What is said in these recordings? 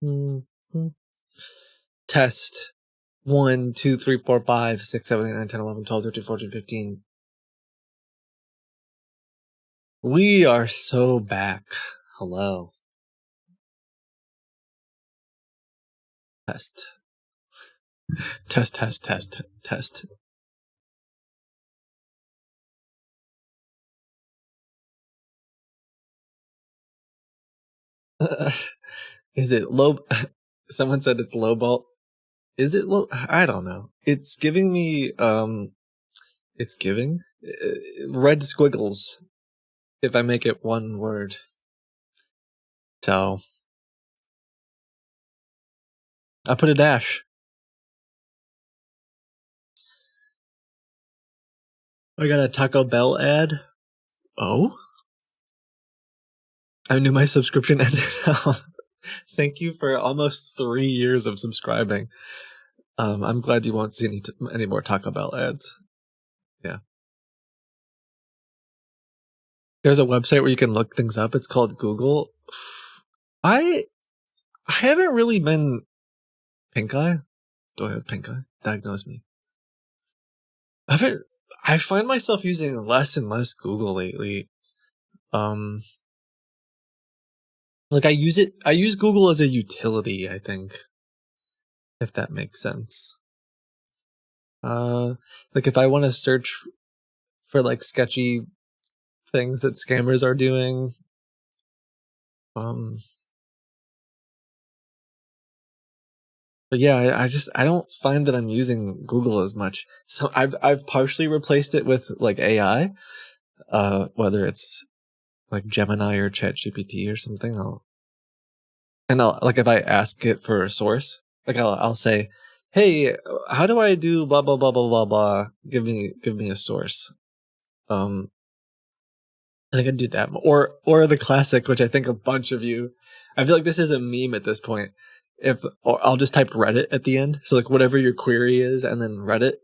Mhm. Test 1, 2, 3, 4, 5, 6, 7, 8, 9, 10, 11, 12, 13, 14, 15. We are so back. Hello. Test. Test, test, test, test. Is it low? Someone said it's low ball. Is it low? I don't know. It's giving me it's giving red squiggles if I make it one word. So I put a dash. I got a Taco Bell ad. Oh, I knew my subscription ended. Thank you for almost 3 years of subscribing. I'm glad you won't see any more Taco Bell ads. Yeah. There's a website where you can look things up. It's called Google. I haven't really been pink eye. Do I have pink eye? Diagnose me. I find myself using less and less Google lately. Like I use Google as a utility, I think. If that makes sense. Like if I want to search for like sketchy things that scammers are doing, but yeah, I don't find that I'm using Google as much. So I've partially replaced it with like AI, whether it's like Gemini or ChatGPT or something. I'll like if I ask it for a source, like I'll say, hey, how do I do blah blah blah blah blah blah? Give me a source. I think I'd do that, or the classic, which I think a bunch of you. I feel like this is a meme at this point. Or I'll just type Reddit at the end, so like whatever your query is, and then Reddit,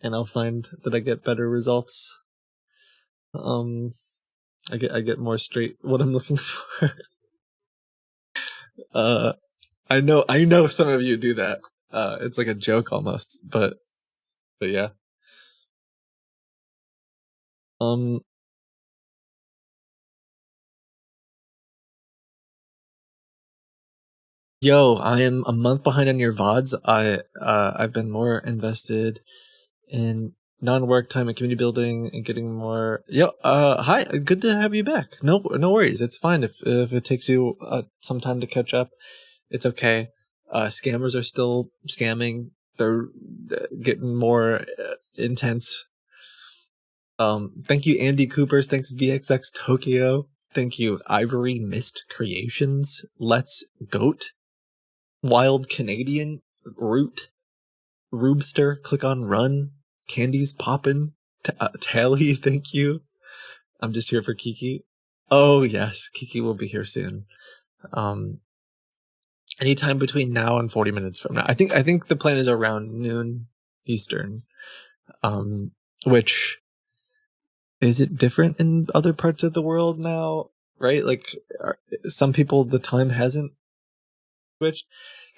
and I'll find that I get better results. I get more straight what I'm looking for. I know some of you do that. It's like a joke almost, but yeah. Um, Yo, I am a month behind on your VODs. I've been more invested in non-work time and community building and getting more. Yo, hi, good to have you back. No worries. It's fine if it takes you some time to catch up. It's okay. Scammers are still scamming. They're getting more intense. Thank you, Andy Coopers. Thanks, VXX Tokyo. Thank you, Ivory Mist Creations. Let's Goat. Wild Canadian. Root. Rubster. Click on Run. Candy's Poppin'. Tally, thank you. I'm just here for Kiki. Oh, yes. Kiki will be here soon. Anytime between now and 40 minutes from now. I think the plan is around noon Eastern. Which... Is it different in other parts of the world now? Right? Like, some people, the time hasn't switched.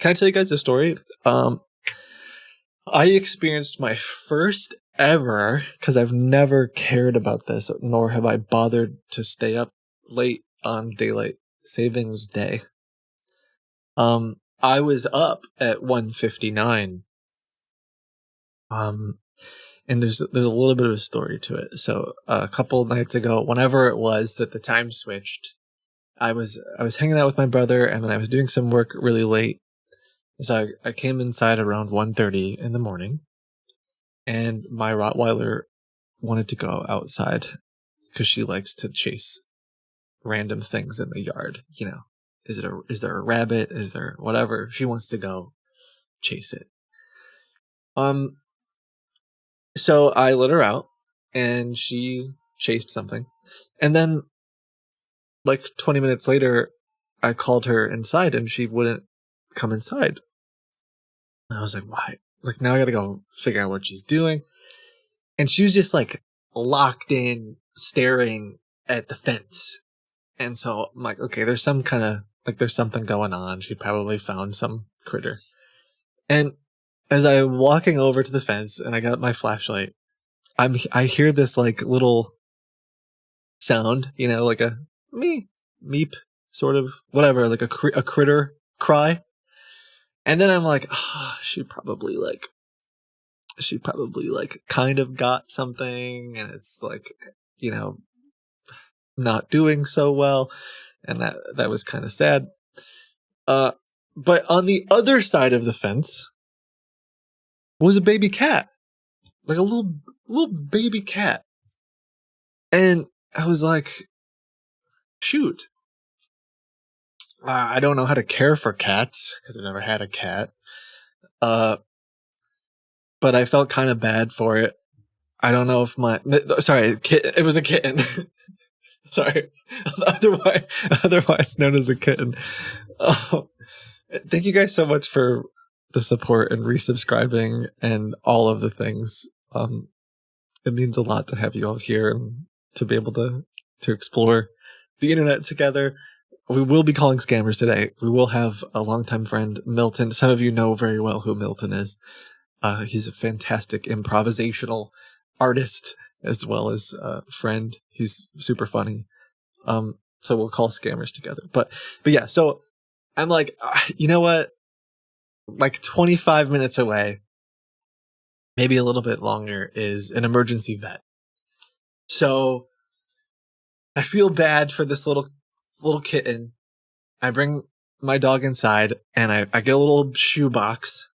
Can I tell you guys a story? I experienced my first ever, because I've never cared about this, nor have I bothered to stay up late on daylight savings day. I was up at 1:59. And there's a little bit of a story to it. So a couple of nights ago, whenever it was that the time switched, I was hanging out with my brother, and then I was doing some work really late. So I came inside around 1:30 in the morning, and my Rottweiler wanted to go outside because she likes to chase random things in the yard. You know, is there a rabbit? Is there whatever? She wants to go chase it. So I let her out, and she chased something, and then like 20 minutes later, I called her inside, and she wouldn't come inside. And I was like, why? Like, now I gotta go figure out what she's doing. And she was just like locked in, staring at the fence. And so I'm like, okay, there's some kind of like there's something going on. She probably found some critter. And as I'm walking over to the fence and I got my flashlight, I hear this like little sound, like a meep sort of whatever, like a critter cry. And then I'm like, she probably like kind of got something, and it's like, not doing so well, and that was kind of sad. But on the other side of the fence was a baby cat, like a little baby cat, and I was like, shoot, I don't know how to care for cats because I've never had a cat. But I felt kind of bad for it. I don't know if it was a kitten. Sorry, otherwise known as a kitten. Oh, thank you guys so much for the support and resubscribing and all of the things. It means a lot to have you all here and to be able to explore the internet together. We will be calling scammers today. We will have a longtime friend, Milton. Some of you know very well who Milton is. He's a fantastic improvisational artist as well as friend. He's super funny. So we'll call scammers together. But yeah, so I'm like, you know what? Like 25 minutes away, maybe a little bit longer, is an emergency vet. So I feel bad for this little kitten. I bring my dog inside and I get a little shoebox.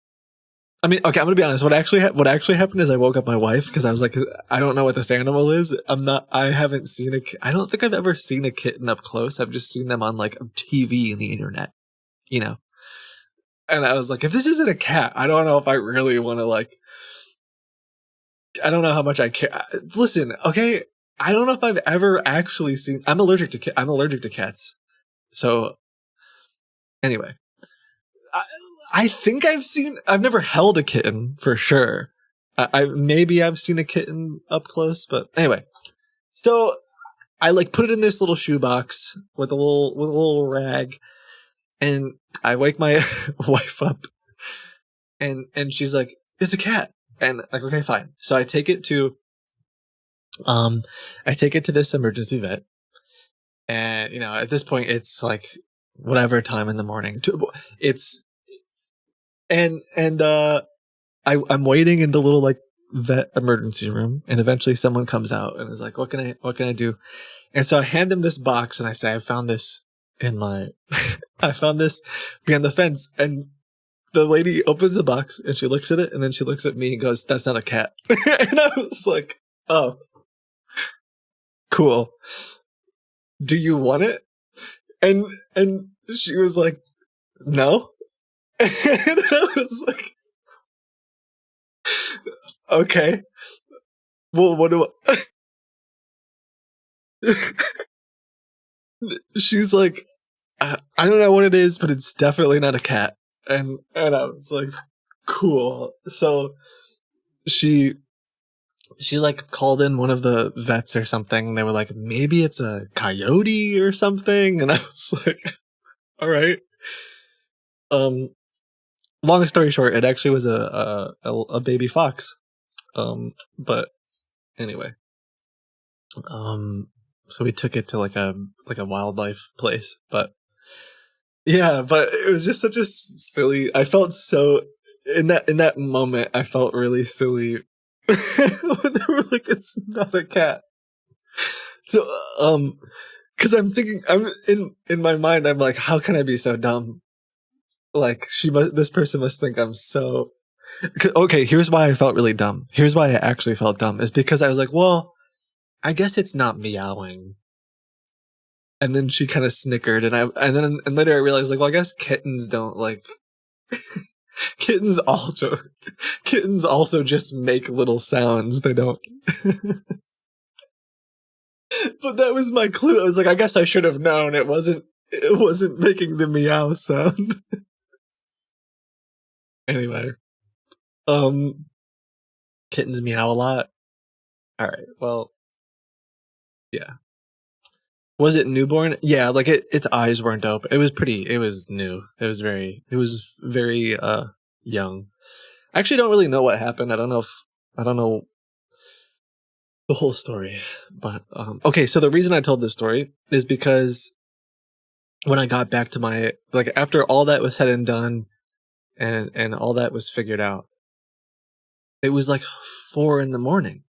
I mean, okay, I'm gonna be honest. What actually happened is I woke up my wife because I was like, I don't know what this animal is. I haven't seen I don't think I've ever seen a kitten up close. I've just seen them on like TV and the internet, And I was like, if this isn't a cat, I don't know if I really want to I don't know how much I care. Listen, okay, I don't know if I've ever actually seen. I'm allergic to cats. So anyway. I think I've never held a kitten for sure. Maybe I've seen a kitten up close, but anyway. So I put it in this little shoebox with a little rag, and I wake my wife up, and she's like, "It's a cat," and okay, fine. So I take it to this emergency vet, and at this point it's like whatever time in the morning. I'm waiting in the little vet emergency room, and eventually someone comes out and is like, what can I do? And so I hand him this box and I say, I found this behind the fence. And the lady opens the box and she looks at it, and then she looks at me and goes, that's not a cat. And I was like, oh, cool. Do you want it? And she was like, no. And I was like, okay, well, what do I... She's like, I don't know what it is, but it's definitely not a cat. And I was like, cool. So she called in one of the vets or something. They were like, maybe it's a coyote or something. And I was like, all right. Long story short, it actually was a baby fox. But anyway, so we took it to a wildlife place, but yeah, but it was just such a silly. I felt so in that moment. I felt really silly when they were like, "It's not a cat." So, because I'm thinking, I'm in my mind, I'm like, how can I be so dumb? This person must think I'm so. Okay, here's why I felt really dumb. Here's why I actually felt dumb is because I was like, well, I guess it's not meowing. And then she kind of snickered, and later I realized, well, I guess kittens don't kittens also just make little sounds. They don't. But that was my clue. I was like, I guess I should have known it wasn't making the meow sound. Anyway, kittens meow a lot. All right, well, yeah. Was it newborn? Yeah, like its eyes weren't open. It was new. It was very young. I actually don't really know what happened. I don't know the whole story. But okay, so the reason I told this story is because when I got back to my, like, after all that was said and done and all that was figured out, it was like 4 in the morning.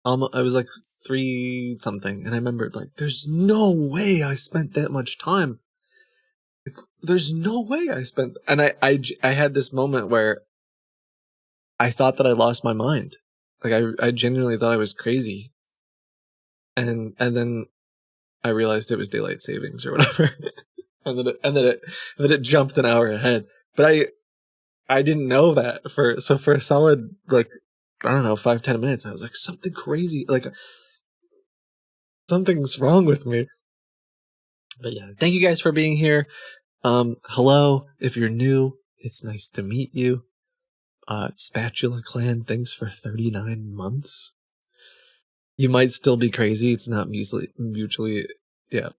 I was like 3 something, and I remembered, like, there's no way I spent that much time. Like, there's no way I spent, and I had this moment where I thought that I lost my mind. Like, I genuinely thought I was crazy, and then I realized it was daylight savings or whatever, and then it jumped an hour ahead. But I didn't know that for a solid, like, I don't know, 5-10 minutes. I was like, something crazy, like something's wrong with me. But yeah, thank you guys for being here. Hello, if you're new, it's nice to meet you. Spatula Clan, thanks for 39 months. You might still be crazy. It's not mutually, yeah.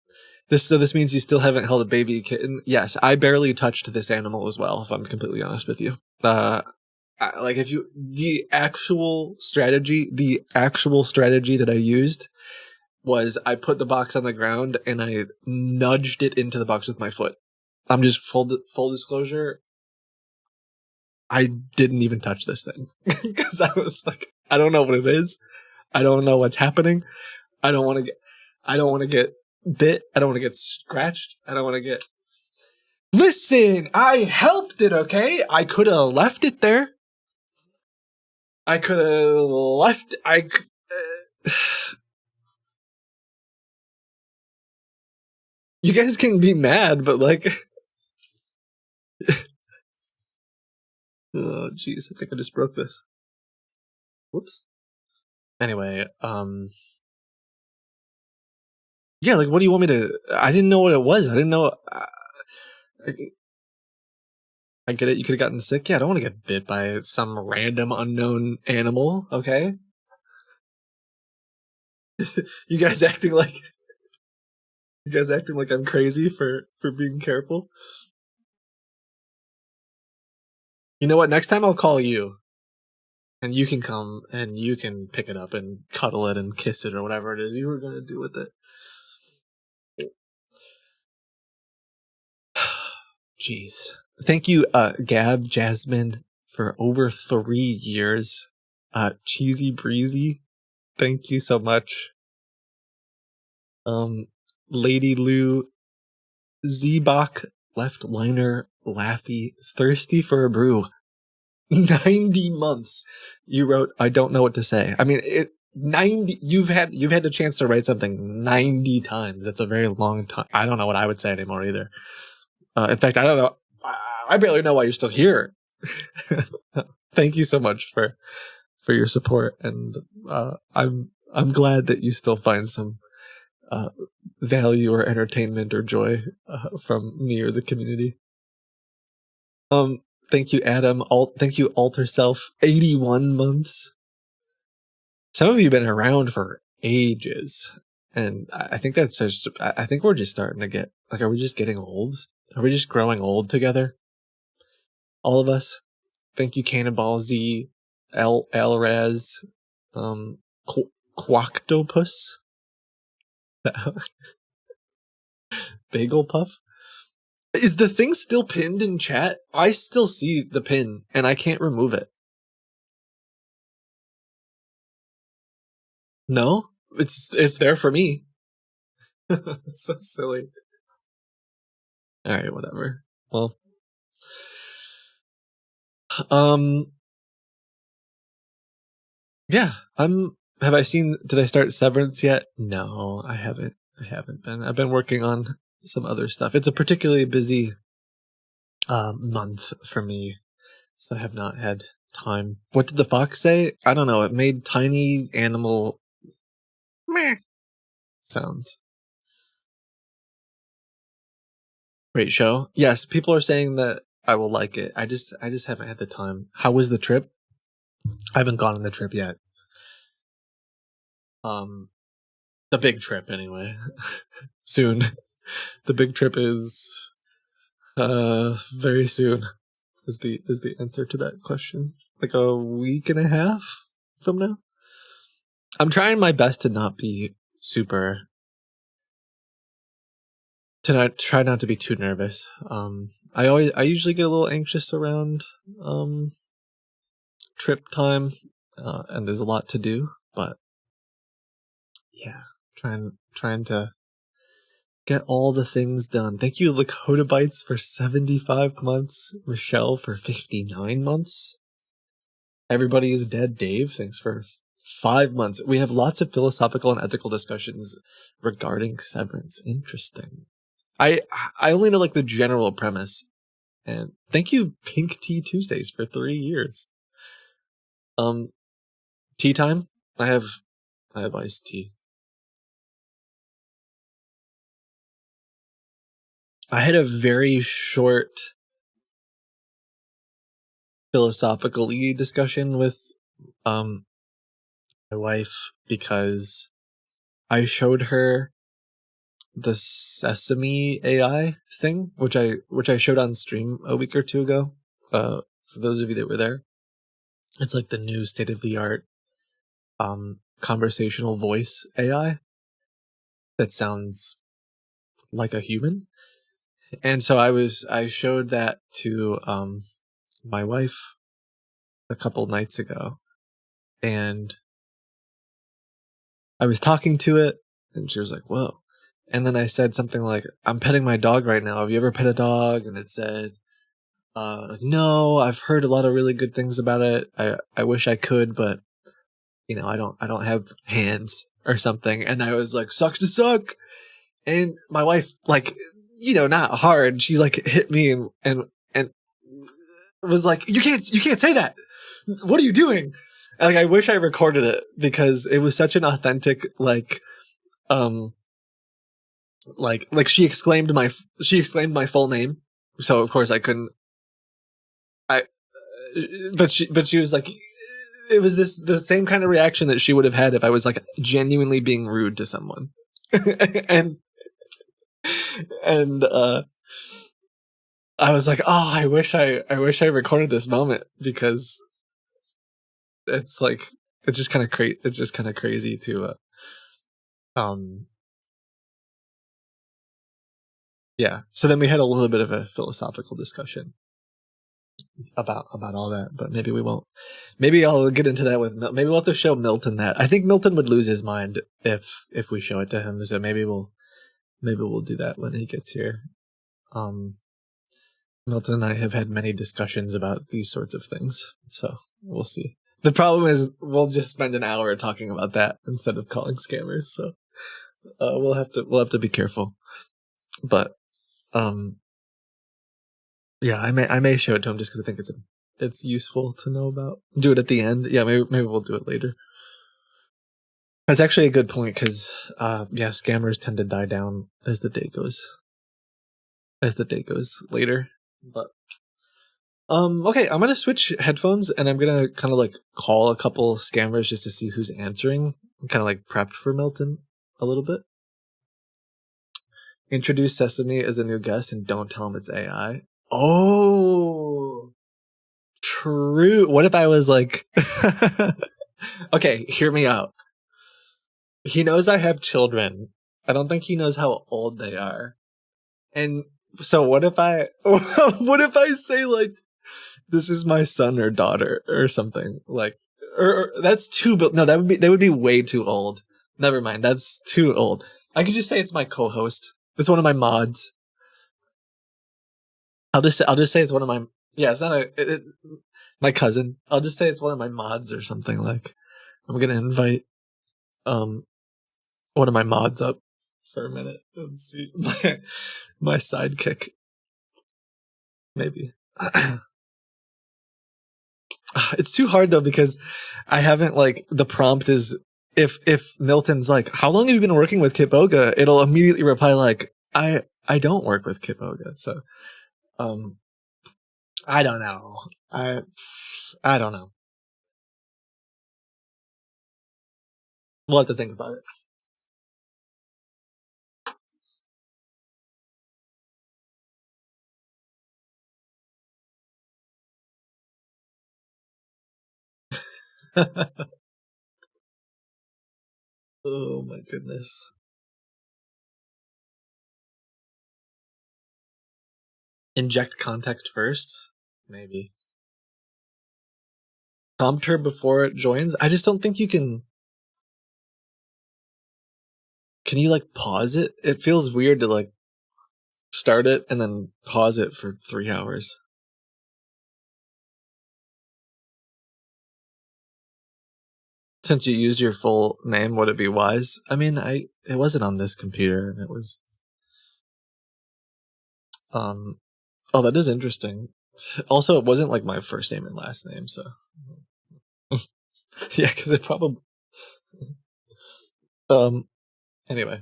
This means you still haven't held a baby kitten. Yes, I barely touched this animal as well, if I'm completely honest with you. Like, the actual strategy that I used was I put the box on the ground and I nudged it into the box with my foot. I'm just full disclosure. I didn't even touch this thing because I was like, I don't know what it is. I don't know what's happening. I don't want to get bit. I don't want to get scratched. I don't want to get. Listen, I helped it. Okay, I could have left it there. I could have left. You guys can be mad, but like, oh jeez, I think I just broke this. Whoops. Anyway, yeah, like, what do you want me to? I didn't know what it was. I didn't know. I get it. You could have gotten sick. Yeah, I don't want to get bit by some random unknown animal. Okay, you guys acting like I'm crazy for being careful. You know what? Next time I'll call you, and you can come and you can pick it up and cuddle it and kiss it or whatever it is you were gonna do with it. Jeez. Thank you, Gab Jasmine, for over 3 years. Cheesy Breezy, thank you so much. Lady Lou, Zebach, Left Liner, Laffy, Thirsty for a Brew. 90 months. You wrote, I don't know what to say. I mean, 90, you've had the chance to write something 90 times. That's a very long time. I don't know what I would say anymore either. In fact, I don't know. I barely know why you're still here. Thank you so much for your support, and I'm glad that you still find some value or entertainment or joy from me or the community. Thank you, Adam. Thank you, Alter Self. 81 months. Some of you have been around for ages, and I think that's just. I think we're just starting to get, like, are we just getting old? Are we just growing old together? All of us. Thank you, Cannonball Z, Alraz, Quacktopus, Bagel Puff. Is the thing still pinned in chat? I still see the pin, and I can't remove it. No, it's there for me. It's so silly. All right, whatever. Well, yeah. Have I seen? Did I start Severance yet? No, I haven't. I haven't been. I've been working on some other stuff. It's a particularly busy month for me, so I have not had time. What did the fox say? I don't know. It made tiny animal meh sounds. Great show. Yes, people are saying that I will like it. I just haven't had the time. How was the trip? I haven't gone on the trip yet. The The big trip, anyway. Soon. The big trip is very soon. Is the answer to that question? Like a week and a half from now. I'm trying my best to not be super. Try not to be too nervous. I usually get a little anxious around trip time, and there's a lot to do, but yeah, trying to get all the things done. Thank you, Lakota Bites, for 75 months. Michelle for 59 months. Everybody is Dead Dave, thanks for 5 months. We have lots of philosophical and ethical discussions regarding severance. Interesting. I only know like the general premise. And thank you, Pink Tea Tuesdays, for 3 years. Tea time? I have iced tea. I had a very short philosophical discussion with my wife because I showed her the Sesame AI thing, which I showed on stream a week or two ago. For those of you that were there, it's like the new state of the art conversational voice AI that sounds like a human. And so I showed that to my wife a couple nights ago, and I was talking to it, and she was like, "Whoa." And then I said something like, "I'm petting my dog right now. Have you ever pet a dog?" And it said, "No, I've heard a lot of really good things about it. I wish I could, but I don't have hands or something." And I was like, "Sucks to suck." And my wife, like, not hard. She like hit me and was like, "You can't say that. What are you doing?" And, like, I wish I recorded it because it was such an authentic like she exclaimed my full name. So of course I couldn't. I but she was like, it was the same kind of reaction that she would have had if I was like genuinely being rude to someone. and and I was like, "Oh, I wish I recorded this moment because it's like it's just kind of crazy to um yeah." So then we had a little bit of a philosophical discussion about all that, but maybe we won't. Maybe I'll get into that with maybe we'll have to show Milton that. I think Milton would lose his mind if we show it to him. So maybe we'll do that when he gets here. Milton and I have had many discussions about these sorts of things, so we'll see. The problem is we'll just spend an hour talking about that instead of calling scammers. So we'll have to be careful. But yeah, I may show it to him just because I think it's useful to know about. Do it at the end. Yeah, maybe we'll do it later. That's actually a good point because yeah, scammers tend to die down as the day goes later. But okay, I'm gonna switch headphones and I'm gonna kind of like call a couple scammers just to see who's answering. I'm kind of like prepped for Milton a little bit. Introduce Sesame as a new guest and don't tell him it's AI. Oh, true. What if I was like, okay, hear me out. He knows I have children. I don't think he knows how old they are. And so what if what if I say like, this is my son or daughter or something like, or that's too, no, they would be way too old. Never mind. That's too old. I could just say it's my co-host. It's one of my mods. I'll just say it's one of my, yeah, it's not my cousin. I'll just say it's one of my mods or something. Like, I'm going to invite, one of my mods up for a minute and see my sidekick. Maybe. It's too hard though because I haven't like the prompt is if Milton's like, "How long have you been working with Kitboga?" It'll immediately reply like, I don't work with Kitboga." So I don't know. I don't know. We'll have to think about it. Oh my goodness. Inject context first? Maybe. Prompt her before it joins? I just don't think you can... Can you, like, pause it? It feels weird to, like, start it and then pause it for 3 hours. Since you used your full name, would it be wise? I mean, it wasn't on this computer, and it was... Oh, that is interesting. Also, it wasn't, like, my first name and last name, so... Yeah, because it probably... Anyway.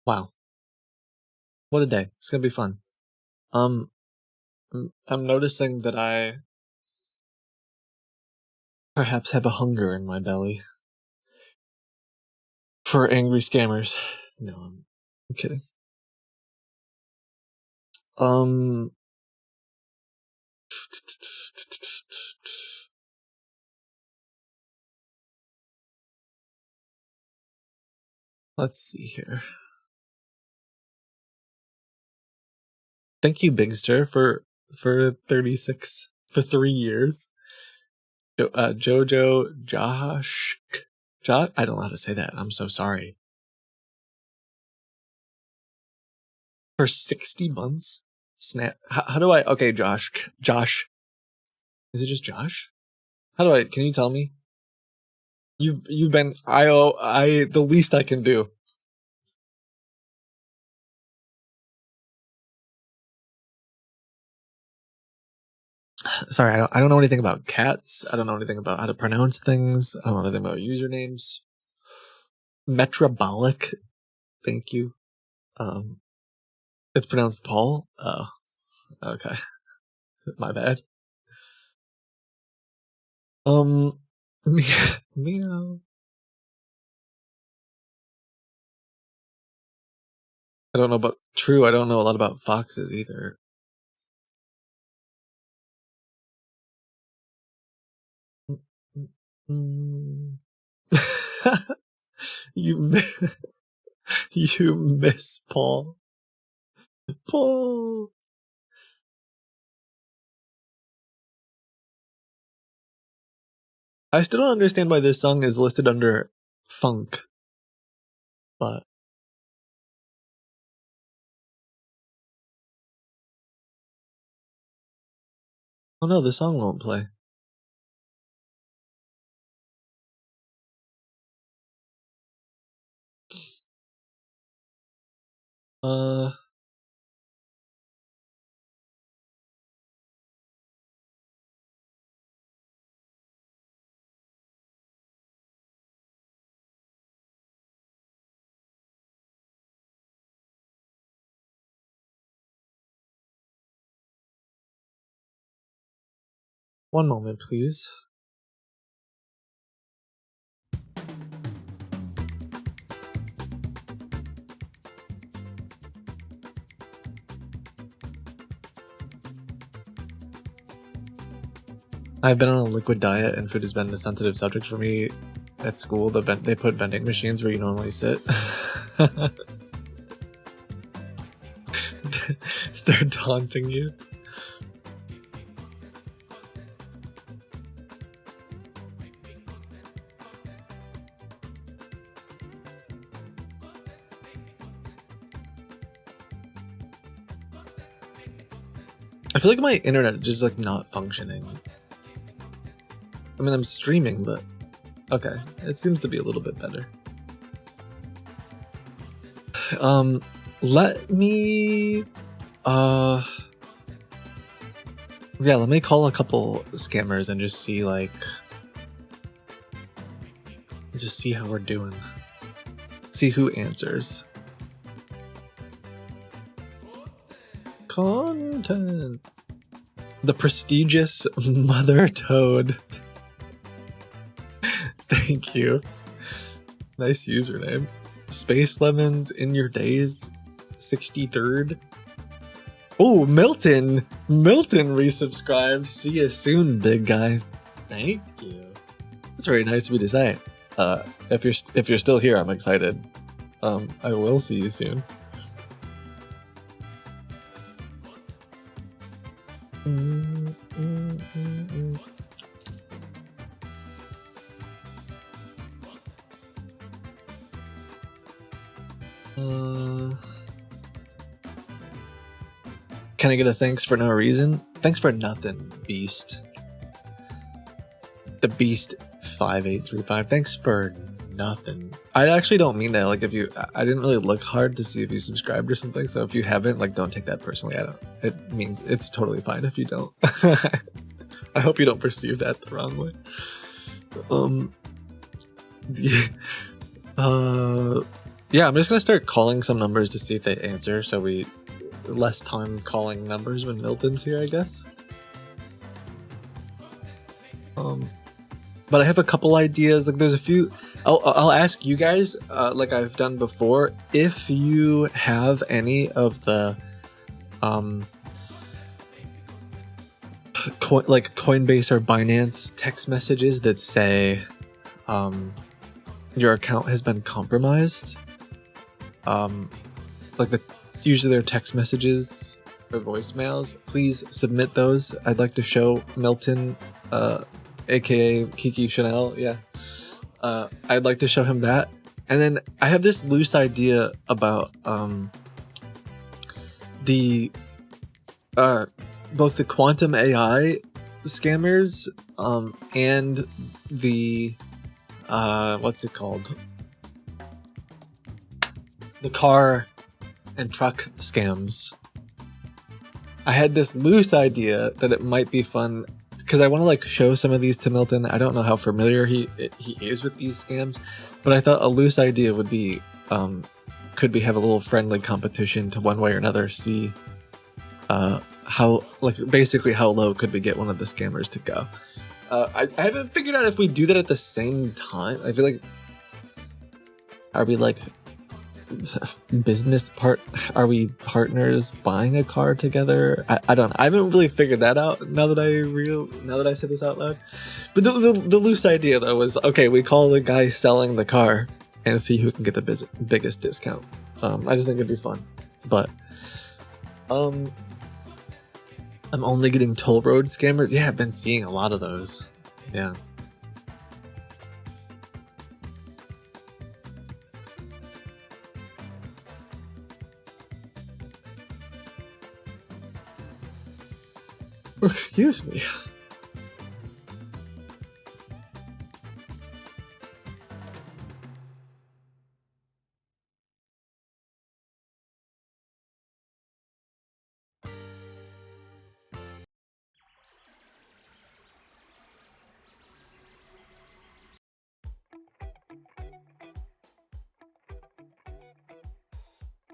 Wow. What a day. It's gonna be fun. I'm noticing that I perhaps have a hunger in my belly for angry scammers. No, I'm kidding. Let's see here. Thank you, Bigster, for 36 for 3 years. Jojo Josh. I don't know how to say that. I'm so sorry. For 60 months? Snap. How do I... Okay, Josh. Is it just Josh? Can you tell me? You've been... the least I can do. Sorry, I don't know anything about cats. I don't know anything about how to pronounce things. I don't know anything about usernames. Metrobolic. Thank you. It's pronounced Paul. Oh, okay. My bad. Meow. I don't know about... True, I don't know a lot about foxes either. You miss Paul. Paul. I still don't understand why this song is listed under funk. But... Oh no, the song won't play. One moment, please. I've been on a liquid diet, and food has been a sensitive subject for me at school. They put vending machines where you normally sit. They're taunting you. I feel like my internet is just like not functioning. I mean, I'm streaming, but okay, it seems to be a little bit better. Let me let me call a couple scammers and just see how we're doing. See who answers. Content. The prestigious Mother Toad. Thank you. Nice username. Space Lemons in your days. 63rd. Oh, Milton resubscribed. See you soon, big guy. Thank you. That's very nice of you to say. If you're still here, I'm excited. I will see you soon. Can I get a thanks for no reason? Thanks for nothing, Beast. The Beast 5835. Thanks for nothing. I actually don't mean that. Like, I didn't really look hard to see if you subscribed or something. So if you haven't, like, don't take that personally. It means it's totally fine if you don't. I hope you don't perceive that the wrong way. Yeah, I'm just gonna start calling some numbers to see if they answer. So we less time calling numbers when Milton's here, I guess. But I have a couple ideas. Like, there's a few. I'll ask you guys, like I've done before, if you have any of the, like Coinbase or Binance text messages that say, your account has been compromised. Like usually they're text messages or voicemails. Please submit those. I'd like to show Milton, aka Kiki Chanel, yeah. I'd like to show him that. And then I have this loose idea about the both the quantum AI scammers and the what's it called? The car and truck scams. I had this loose idea that it might be fun because I want to like show some of these to Milton. I don't know how familiar he is with these scams, but I thought a loose idea would be, could we have a little friendly competition to one way or another see how, like, basically how low could we get one of the scammers to go. I haven't figured out if we do that at the same time. I feel like, are we like are we partners buying a car together? I don't know. I haven't really figured that out now that I said this out loud. But the loose idea though was, okay, we call the guy selling the car and see who can get the biggest discount. I just think it'd be fun. But I'm only getting toll road scammers. Yeah, I've been seeing a lot of those. Yeah. Excuse me.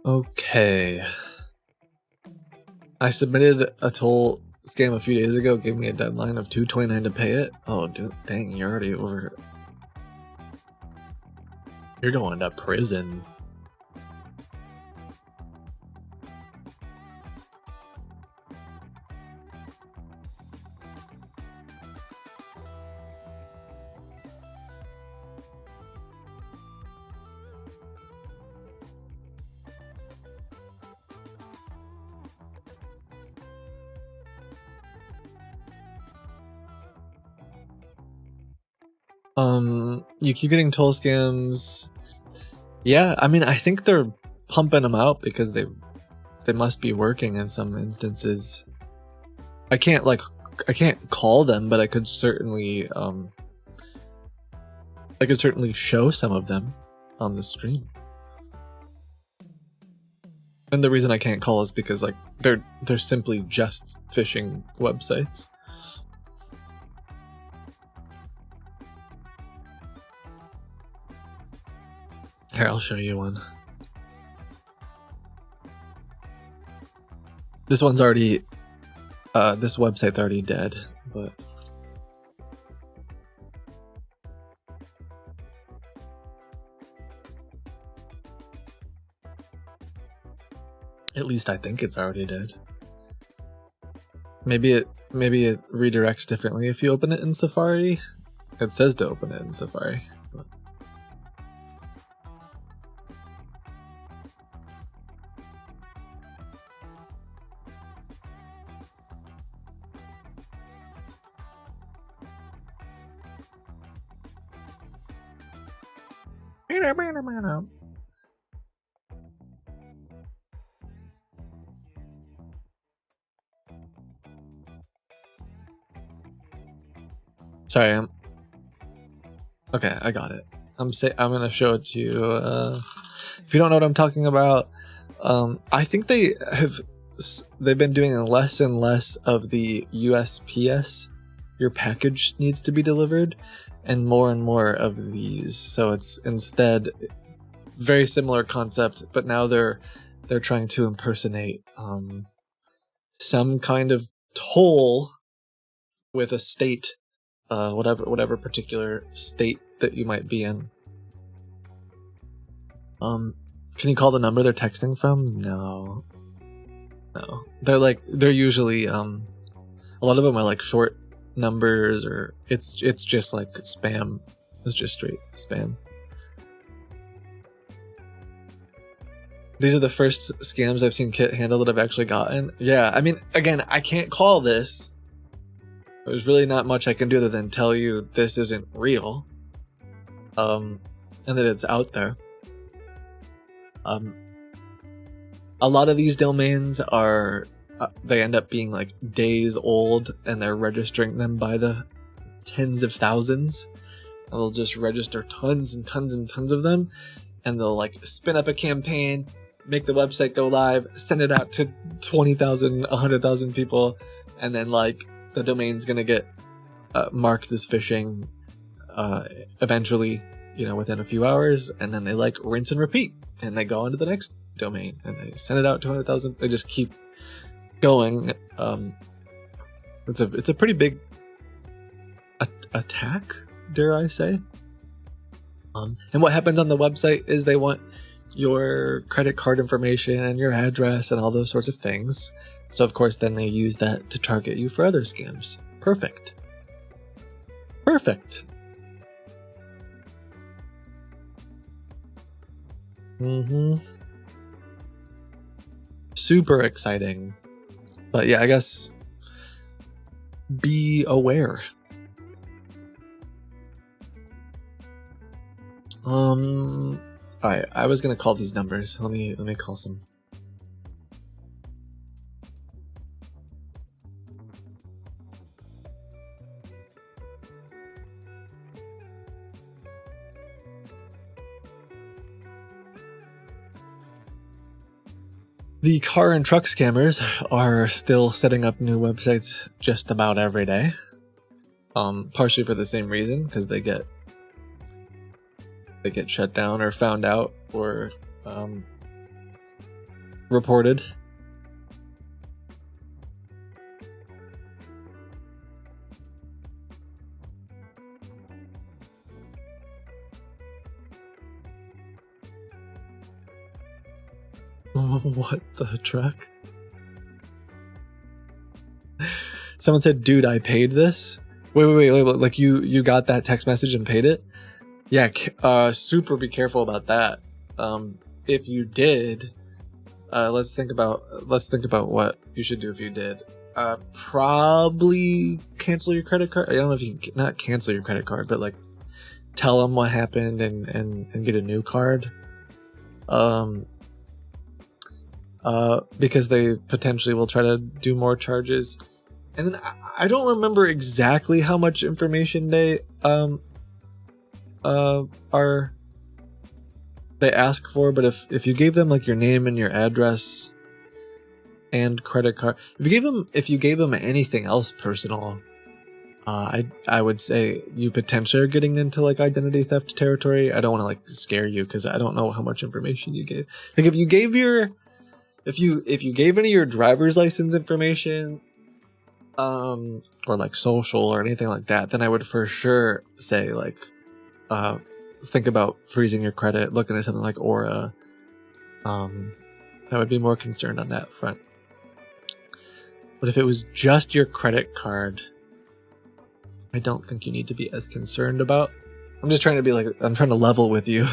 Okay. I submitted a toll scam a few days ago, gave me a deadline of $2.29 to pay it. Oh, dude, dang, you're already over. You're going to prison. You keep getting toll scams. Yeah, I mean, I think they're pumping them out because they must be working in some instances. I can't call them, but I could certainly show some of them on the stream. And the reason I can't call is because like they're simply just phishing websites. Here, I'll show you one. This one's already, this website's already dead, but. At least I think it's already did. Maybe it redirects differently if you open it in Safari. It says to open it in Safari. But... Sorry, okay, I got it. I'm gonna show it to you. If you don't know what I'm talking about, I think they've been doing less and less of the USPS. Your package needs to be delivered, and more of these. So it's instead very similar concept, but now they're trying to impersonate some kind of toll with a state. Whatever particular state that you might be in. Can you call the number they're texting from? No. They're usually a lot of them are like short numbers, or it's just like spam. It's just straight spam. These are the first scams I've seen Kit handle that I've actually gotten. Yeah, I mean, again, I can't call this. There's really not much I can do other than tell you this isn't real, and that it's out there. A lot of these domains are, they end up being like days old, and they're registering them by the tens of thousands. And they'll just register tons and tons and tons of them, and they'll like spin up a campaign, make the website go live, send it out to 20,000, 100,000 people, and then like the domain's gonna get marked as phishing eventually, within a few hours, and then they like rinse and repeat, and they go on to the next domain, and they send it out to 100,000. They just keep going. It's a pretty big attack, dare I say. And what happens on the website is they want your credit card information and your address and all those sorts of things. So of course then they use that to target you for other scams. Perfect. Super exciting. But yeah, I guess be aware. Alright, I was gonna call these numbers. Let me call some. The car and truck scammers are still setting up new websites just about every day. Partially for the same reason, because they get shut down or found out or reported. What the truck? Someone said, dude, I paid this. Wait, like you got that text message and paid it? Yeah, super be careful about that. If you did, let's think about what you should do if you did. Probably cancel your credit card. I don't know if you can, not cancel your credit card, but like tell them what happened and get a new card. Because they potentially will try to do more charges. And then I don't remember exactly how much information they ask for, but if you gave them like your name and your address and credit card, if you gave them anything else personal, I would say you potentially are getting into like identity theft territory. I don't want to like scare you because I don't know how much information you gave. Like if you gave any of your driver's license information, or like social or anything like that, then I would for sure say like, think about freezing your credit, looking at something like Aura, I would be more concerned on that front. But if it was just your credit card, I don't think you need to be as concerned about. I'm just trying to be like, I'm trying to level with you.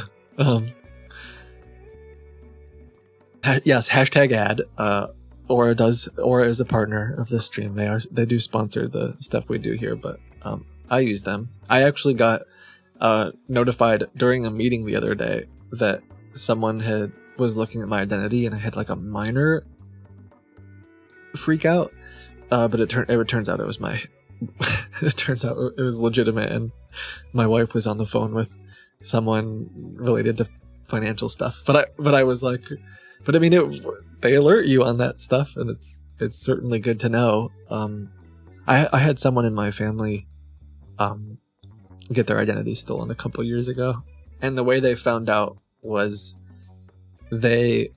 Yes, hashtag ad. Aura is a partner of this stream. They do sponsor the stuff we do here, but I use them. I actually got notified during a meeting the other day that someone was looking at my identity, and I had like a minor freak out. But it turns out it was my. It turns out it was legitimate, and my wife was on the phone with someone related to financial stuff. But I was like, but I mean, they alert you on that stuff, and it's certainly good to know. I had someone in my family get their identity stolen a couple years ago, and the way they found out was they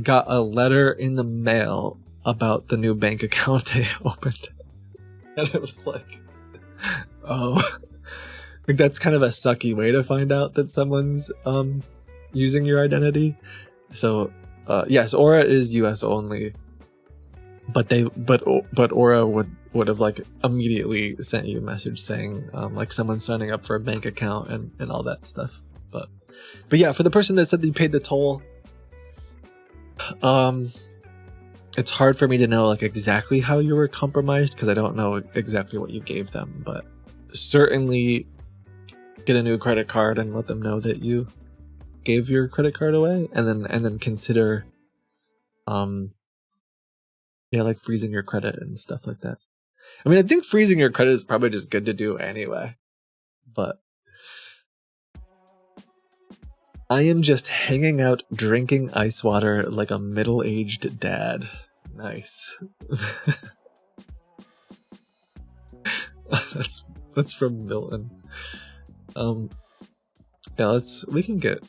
got a letter in the mail about the new bank account they opened, and it was like, oh, like that's kind of a sucky way to find out that someone's using your identity. So yes, Aura is US only, but Aura would have like immediately sent you a message saying like someone's signing up for a bank account and all that stuff. But yeah, for the person that said they paid the toll, it's hard for me to know like exactly how you were compromised, because I don't know exactly what you gave them, but certainly get a new credit card and let them know that you gave your credit card away, and then consider like freezing your credit and stuff like that. I mean, I think freezing your credit is probably just good to do anyway, but I am just hanging out drinking ice water like a middle-aged dad. Nice. That's from Milton. Yeah, we can get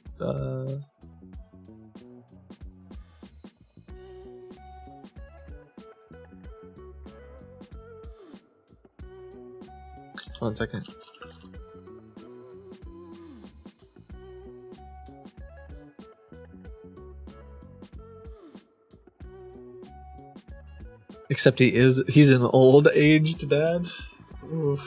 one second. Except he's an old-aged dad. Ooh.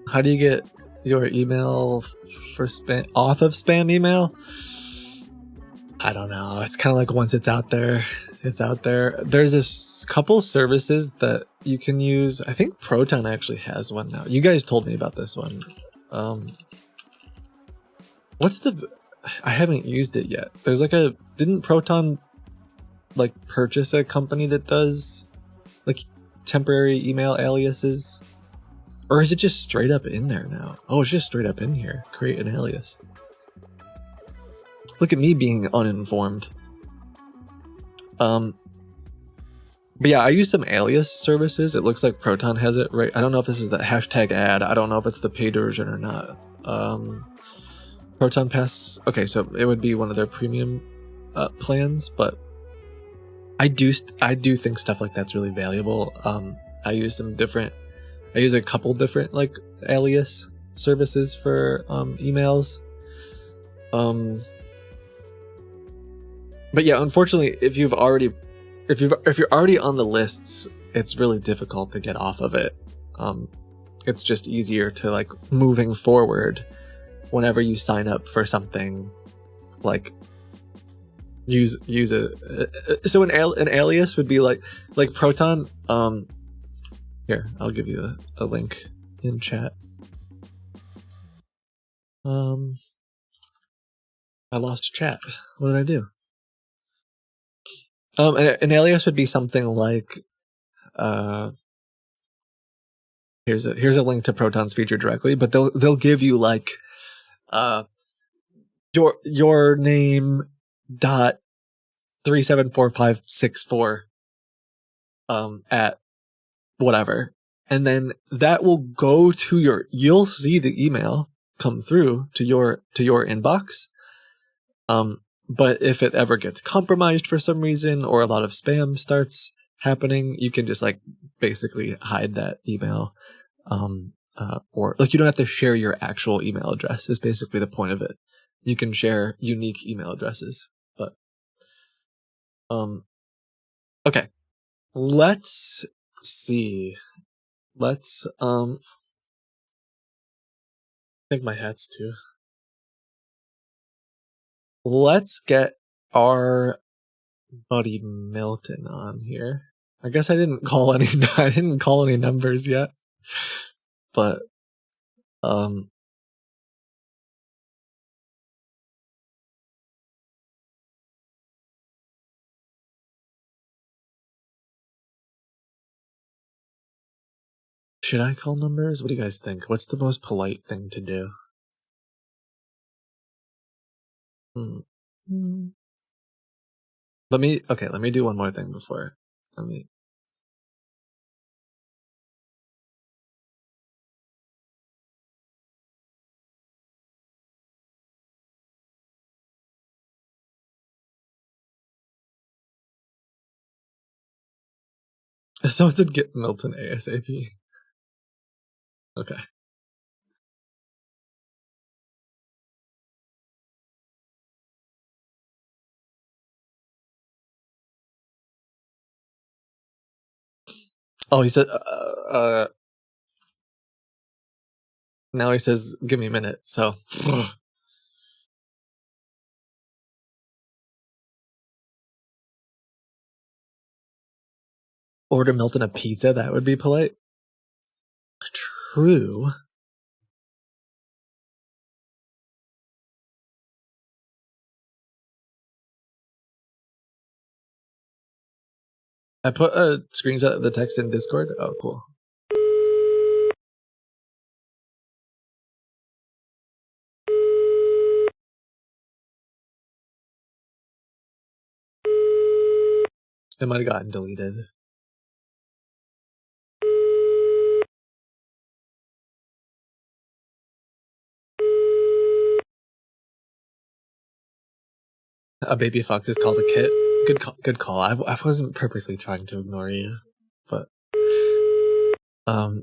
How do you get your email for spam off of spam email? I don't know. It's kind of like once it's out there, it's out there. There's a couple services that you can use. I think Proton actually has one now. You guys told me about this one. I haven't used it yet. There's like didn't Proton like purchase a company that does like temporary email aliases? Or is it just straight up in there now? Oh, it's just straight up in here. Create an alias. Look at me being uninformed. But yeah, I use some alias services. It looks like Proton has it, right? I don't know if this is the hashtag ad. I don't know if it's the paid version or not. Proton Pass. Okay, so it would be one of their premium plans, but I do think stuff like that's really valuable. I use a couple different like alias services for emails. But yeah, unfortunately, if you're already on the lists, it's really difficult to get off of it. It's just easier to like moving forward whenever you sign up for something, like use it. So an alias would be like Proton. Here, I'll give you a link in chat. I lost chat. What did I do? An alias would be something like, here's a link to Proton's feature directly, but they'll give you like, your name dot 374564 at whatever. And then that will go to you'll see the email come through to your inbox. But if it ever gets compromised for some reason or a lot of spam starts happening, you can just like basically hide that email. Or like you don't have to share your actual email address is basically the point of it. You can share unique email addresses. But okay. Let's see. Let's I think my hat's too. Let's get our buddy Milton on here. I guess I didn't call any numbers yet. But should I call numbers? What do you guys think? What's the most polite thing to do? Let me do one more thing before. Someone said get Milton ASAP. Okay. Oh, he said, now he says, give me a minute. So, order Milton a pizza. That would be polite. True. I put a screenshot of the text in Discord. Oh, cool. It might have gotten deleted. A baby fox is called a kit. Good call. I wasn't purposely trying to ignore you, but oh,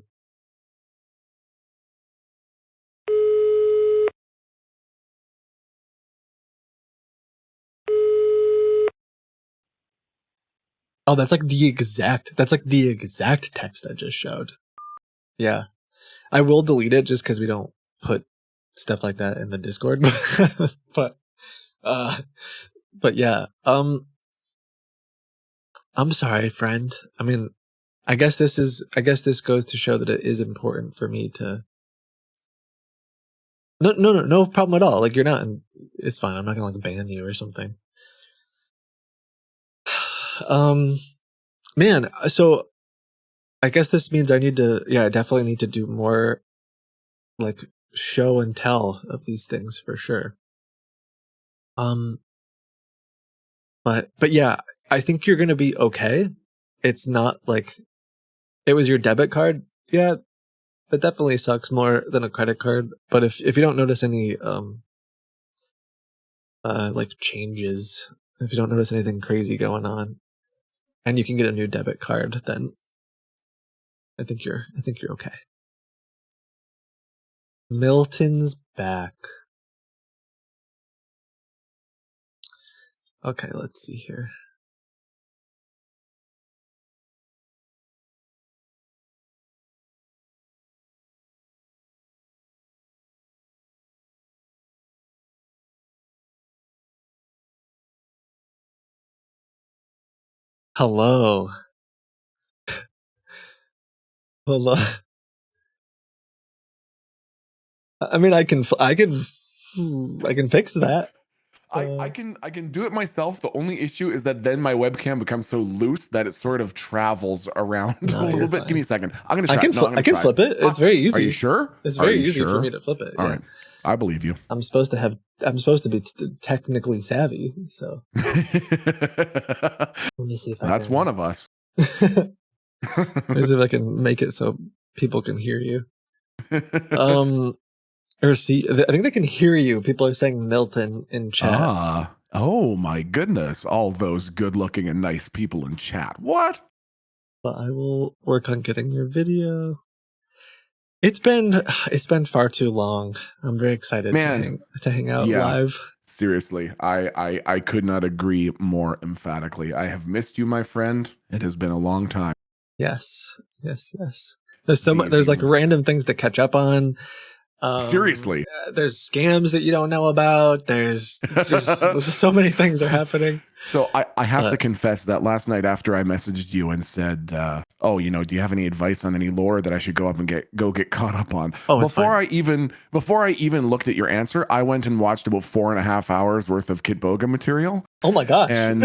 that's like the exact text I just showed. Yeah. I will delete it just because we don't put stuff like that in the Discord. but yeah. I'm sorry, friend. I mean, I guess this goes to show that it is important for me to no problem at all. Like you're not it's fine. I'm not gonna like ban you or something. Man, so I guess this means I definitely need to do more like show and tell of these things for sure. But yeah, I think you're gonna be okay. It's not like it was your debit card. Yeah, that definitely sucks more than a credit card. But if you don't notice any like changes, if you don't notice anything crazy going on, and you can get a new debit card, then I think you're okay. Milton's back. Okay, let's see here. Hello. Hello. I mean, I can fix that. I can do it myself. The only issue is that then my webcam becomes so loose that it sort of travels around a little bit. Give me a second. I'm gonna try. I can flip it. It's very easy. Are you sure? It's very easy for me to flip it. All right. I believe you. I'm supposed to be technically savvy. So let me see if that's one of us. Let me see if I can make it so people can hear you. Or see, I think they can hear you. People are saying Milton in chat. Oh my goodness. All those good looking and nice people in chat. What? But I will work on getting your video. It's been far too long. I'm very excited to hang out live. Seriously, I could not agree more emphatically. I have missed you, my friend. It has been a long time. Yes. There's so much. There's like random things to catch up on. Seriously, there's scams that you don't know about. There's just so many things are happening. So I have to confess that last night after I messaged you and said, "Oh, do you have any advice on any lore that I should go up and get caught up on?" Oh, before I even looked at your answer, I went and watched about 4.5 hours worth of Kitboga material. Oh my gosh! And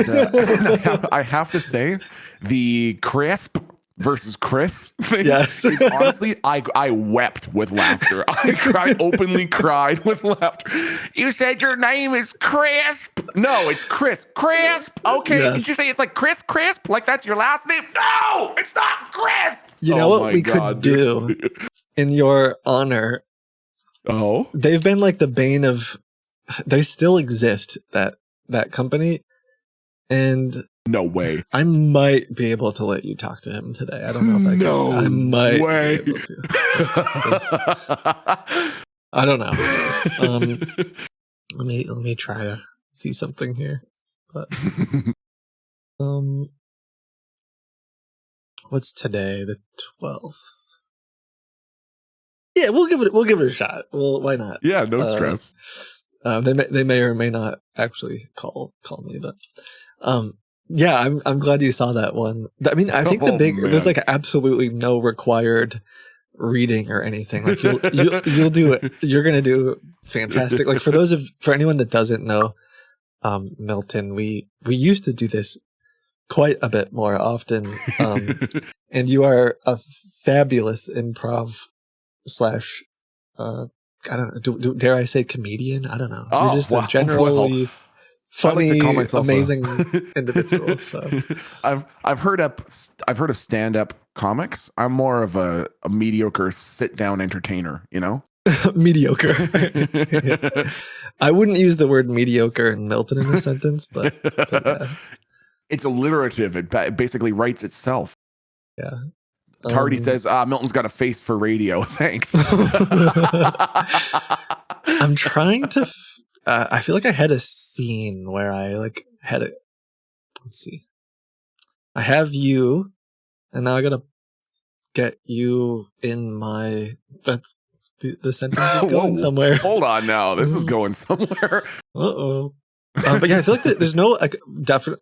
I have to say, the crisp versus Chris thing. Yes. Honestly, I wept with laughter. I openly cried with laughter. You said your name is Crisp. No, it's Chris. Crisp. Okay. Yes. Did you say it's like Chris Crisp? Like that's your last name? No, it's not Crisp. You know what we could do in your honor? Oh, they've been like the bane of. They still exist, that company, and. No way. I might be able to let you talk to him today. I don't know if I can. I might be able to. I don't know. Let me try to see something here. But what's today? The 12th. Yeah, we'll give it a shot. Well, why not? Yeah, no stress. They may or may not actually call me, but yeah, I'm glad you saw that one. I mean, I think there's like absolutely no required reading or anything. Like you'll do it. You're gonna do fantastic. Like for anyone that doesn't know, Milton, we used to do this quite a bit more often. And you are a fabulous improv / I don't know. Dare I say comedian? I don't know. You're just a generally funny, amazing individual. So I've heard of stand-up comics. I'm more of a mediocre sit-down entertainer. Mediocre. Yeah. I wouldn't use the word mediocre in Milton in a sentence, but yeah. It's alliterative. It basically writes itself. Yeah. Tardy says, Milton's got a face for radio. Thanks. I'm trying to. I feel like I had a scene where I had it. Let's see. I have you, and now I gotta get you in my. That's the sentence is going somewhere. Hold on, now this is going somewhere. Uh-oh. But yeah, I feel like there's no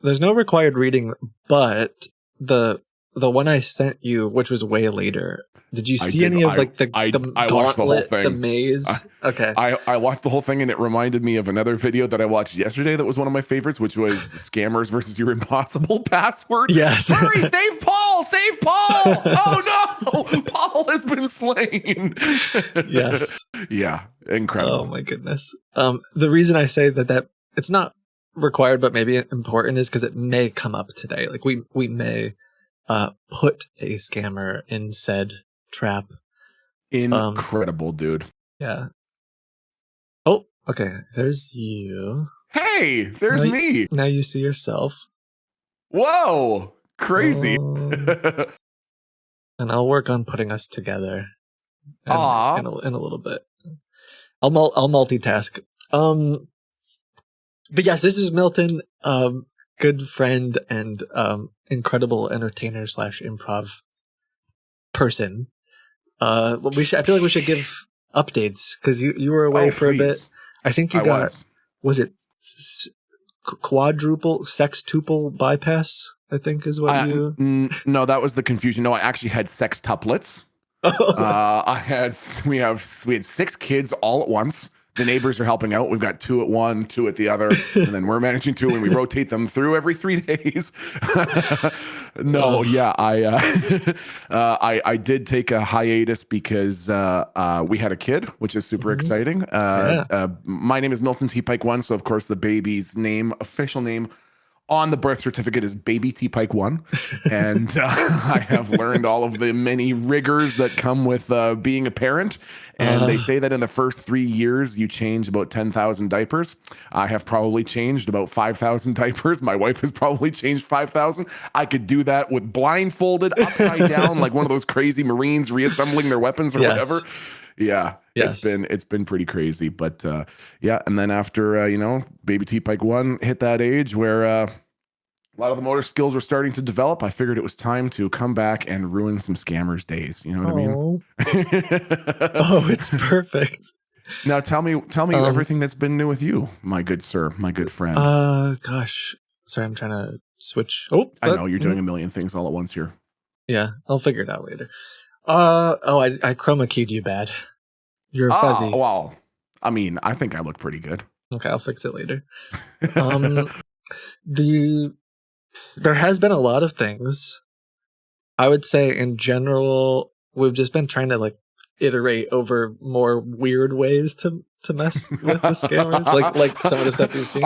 there's no required reading, but the one I sent you, which was way later. Did you see any of the gauntlet, the maze? Okay. I watched the whole thing, and it reminded me of another video that I watched yesterday that was one of my favorites, which was Scammers versus Your Impossible Password. Yes. Hurry, save Paul! Save Paul! Oh no! Paul has been slain. Yes. Yeah. Incredible. Oh my goodness. The reason I say that it's not required, but maybe important is because it may come up today. Like we may put a scammer in said trap. Incredible, dude. Yeah. Oh, okay. There's you. Hey, there's me. Now you see yourself. Whoa, crazy. And I'll work on putting us together. In a little bit. I'll multitask. But yes, this is Milton, good friend and incredible entertainer / improv person. I feel like we should give updates because you were away for a bit. I think you was it sextuple bypass? I think is what you. No, that was the confusion. No, I actually had sextuplets. We had 6 kids all at once. The neighbors are helping out. We've got 2 at one, 2 at the other, and then we're managing 2, and we rotate them through every 3 days. No, yeah, I did take a hiatus because we had a kid, which is super exciting. My name is MiltonTPike1, so of course the baby's official name on the birth certificate is Baby TPike1, and I have learned all of the many rigors that come with being a parent. And they say that in the first 3 years, you change about 10,000 diapers. I have probably changed about 5,000 diapers. My wife has probably changed 5,000. I could do that with blindfolded, upside down, like one of those crazy Marines reassembling their weapons or whatever. Yeah, it's been pretty crazy, but yeah. And then after Baby TPike1 hit that age where a lot of the motor skills were starting to develop, I figured it was time to come back and ruin some scammers' days. You know what I mean? Oh, it's perfect. Now tell me everything that's been new with you, my good sir, my good friend. Gosh, sorry, I'm trying to switch. Oh, I know you're doing a million things all at once here. Yeah, I'll figure it out later. I chroma keyed you bad. You're fuzzy. Well, I mean, I think I look pretty good. Okay, I'll fix it later. There has been a lot of things. I would say in general, we've just been trying to like iterate over more weird ways to mess with the scammers, like some of the stuff you've seen.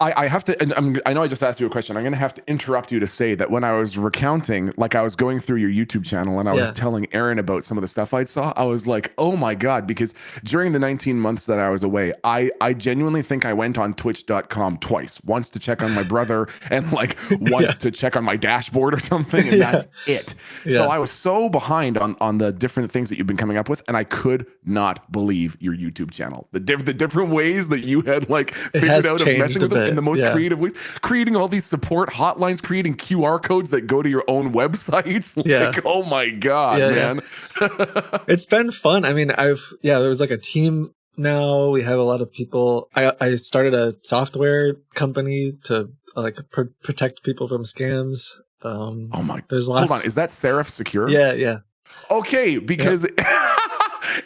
I have to, and I know I just asked you a question. I'm going to have to interrupt you to say that when I was recounting, like I was going through your YouTube channel and I was telling Aaron about some of the stuff I saw, I was like, oh my God, because during the 19 months that I was away, I genuinely think I went on twitch.com twice, once to check on my brother and like once to check on my dashboard or something. And that's it. So I was so behind on the different things that you've been coming up with. And I could not believe your YouTube channel, the different ways that you had like figured out of messing with it. In the most creative ways, creating all these support hotlines, creating QR codes that go to your own websites. Like, oh my God, man. It's been fun. I mean, there was like a team now. We have a lot of people. I started a software company to like protect people from scams. Oh my, there's lots. Hold on. Is that Seraph Secure? Yeah. Okay. Because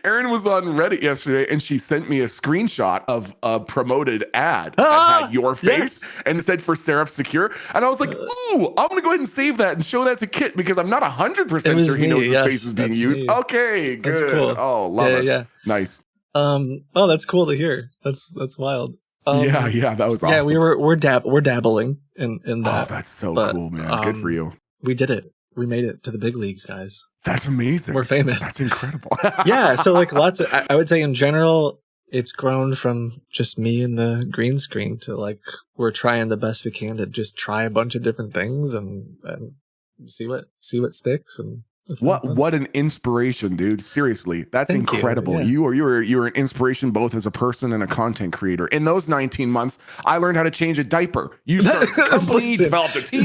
Erin was on Reddit yesterday and she sent me a screenshot of a promoted ad that had your face and it said for Seraph Secure. And I was like, ooh, I'm going to go ahead and save that and show that to Kit because I'm not 100% sure he knows his face is being used. Me. Okay, good. That's cool. Oh, love it. Yeah. Nice. Oh, that's cool to hear. That's wild. Yeah, that was awesome. Yeah, we're dabbling in that. Oh, that's so cool, man. Good for you. We did it. We made it to the big leagues, guys. That's amazing. We're famous. That's incredible. Yeah. So like lots of, I would say in general, it's grown from just me and the green screen to like, we're trying the best we can to just try a bunch of different things and see what sticks. And what an inspiration, dude. Seriously. That's incredible. You. Yeah. You're an inspiration both as a person and a content creator. In those 19 months, I learned how to change a diaper. You started a company, developed a team.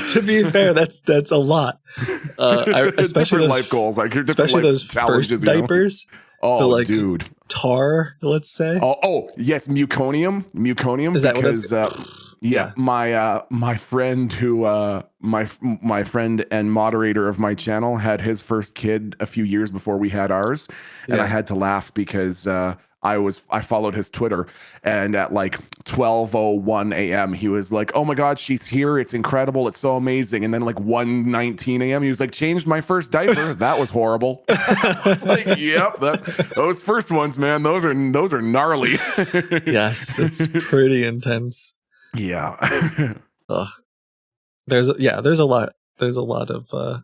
To be fair, that's a lot. Especially those life goals, like especially those first diapers. Oh, dude. Tar, let's say. Oh, yes, muconium. Is that because, what it's yeah, my friend who my friend and moderator of my channel had his first kid a few years before we had ours, and I had to laugh because I followed his Twitter, and at like 12:01 a.m. he was like, "Oh my God, she's here! It's incredible! It's so amazing!" And then like 1:19 a.m. he was like, "Changed my first diaper. That was horrible." I was like, "Yep, those first ones, man. Those are gnarly." Yes, it's pretty intense. Yeah. There's a lot of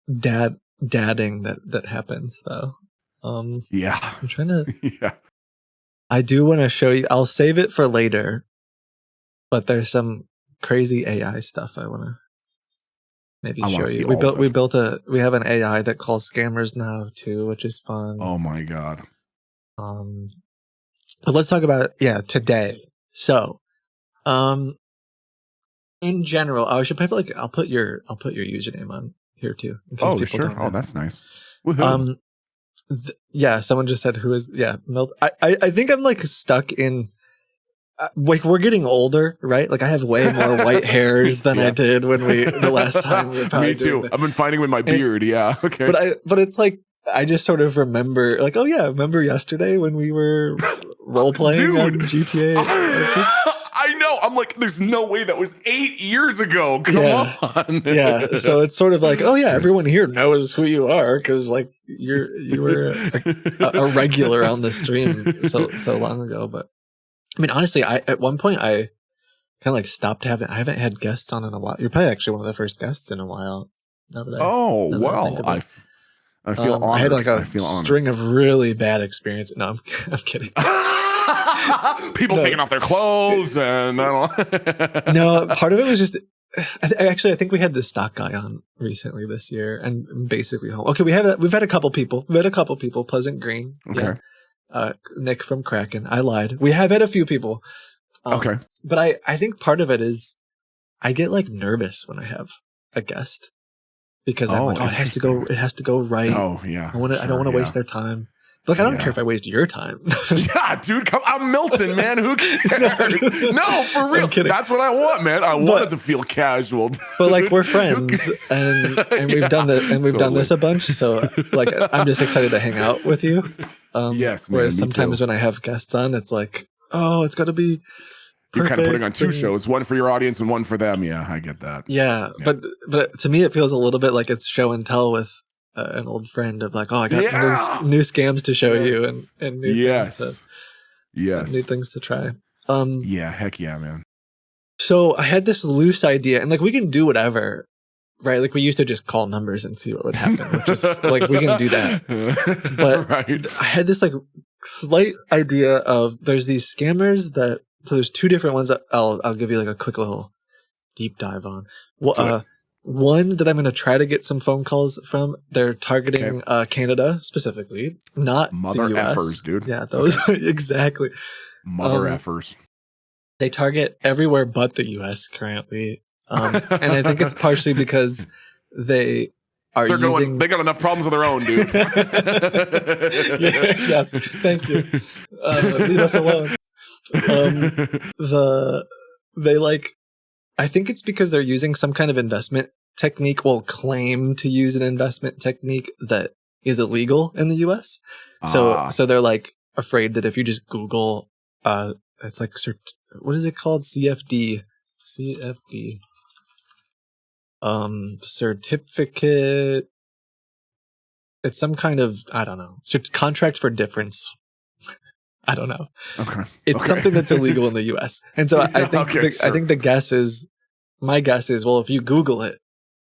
dadding that happens though. I'm trying to I do want to show you. I'll save it for later, but there's some crazy AI stuff I want to maybe show you. We have an AI that calls scammers now too, which is fun. Oh my God. But let's talk about today. So in general, I should probably I'll put your username on here too. Oh, sure. Oh, that's nice. Someone just said who is Milt. I think I'm like stuck in like we're getting older, right? Like I have way more white hairs than I did when the last time we were probably Me too. I've been fighting with my beard. Okay. But it's like I just sort of remember, like, oh yeah, remember yesterday when we were role playing on GTA? I know. I'm like, there's no way that was 8 years ago. Come on. Yeah. So it's sort of like, oh yeah, everyone here knows who you are because like you were a regular on the stream so long ago. But I mean, honestly, at one point I kind of like stopped having. I haven't had guests on in a while. You're probably actually one of the first guests in a while. Now that I think about it. I feel honored. I had like a string of really bad experiences. No, I'm kidding. People taking off their clothes and I don't No, part of it was just I think we had the stock guy on recently this year and basically home. Okay, we've had a couple people. Pleasant Green. Okay. Yeah. Nick from Kraken. I lied. We have had a few people. Okay. But I think part of it is I get like nervous when I have a guest because I'm like, oh, it has to go right. Oh yeah. I don't want to waste their time. Look, I don't care if I waste your time. Yeah, dude, I'm Milton, man. Who cares? No, for real. That's what I want, man. I want it to feel casual. But like we're friends, and we've done done this a bunch. So like I'm just excited to hang out with you. Yes. Whereas sometimes when I have guests on, it's like, oh, it's got to be. You're kind of putting on two shows, one for your audience and one for them. Yeah, I get that. Yeah. But to me, it feels a little bit like it's show and tell with an old friend of like, oh, I got new scams to show you and new new things to try. Yeah, heck yeah, man. So I had this loose idea, and like we can do whatever, right? Like we used to just call numbers and see what would happen, which is like we can do that. But I had this like slight idea of there's these scammers that. So there's two different ones that I'll give you like a quick little deep dive on. One that I'm going to try to get some phone calls from. They're targeting Canada specifically, not mother the US. effers, dude. Yeah, those exactly. Mother effers. They target everywhere but the US currently, and I think it's partially because they are using. They got enough problems of their own, dude. Yes, thank you. Leave us alone. I think it's because they're using some kind of investment technique, claim to use an investment technique that is illegal in the US. So they're like afraid that if you just Google, it's like, what is it called? CFD, certificate. It's some kind of, I don't know, contract for difference. I don't know. Okay. It's something that's illegal in the US. And so I think I think my guess is, well, if you Google it,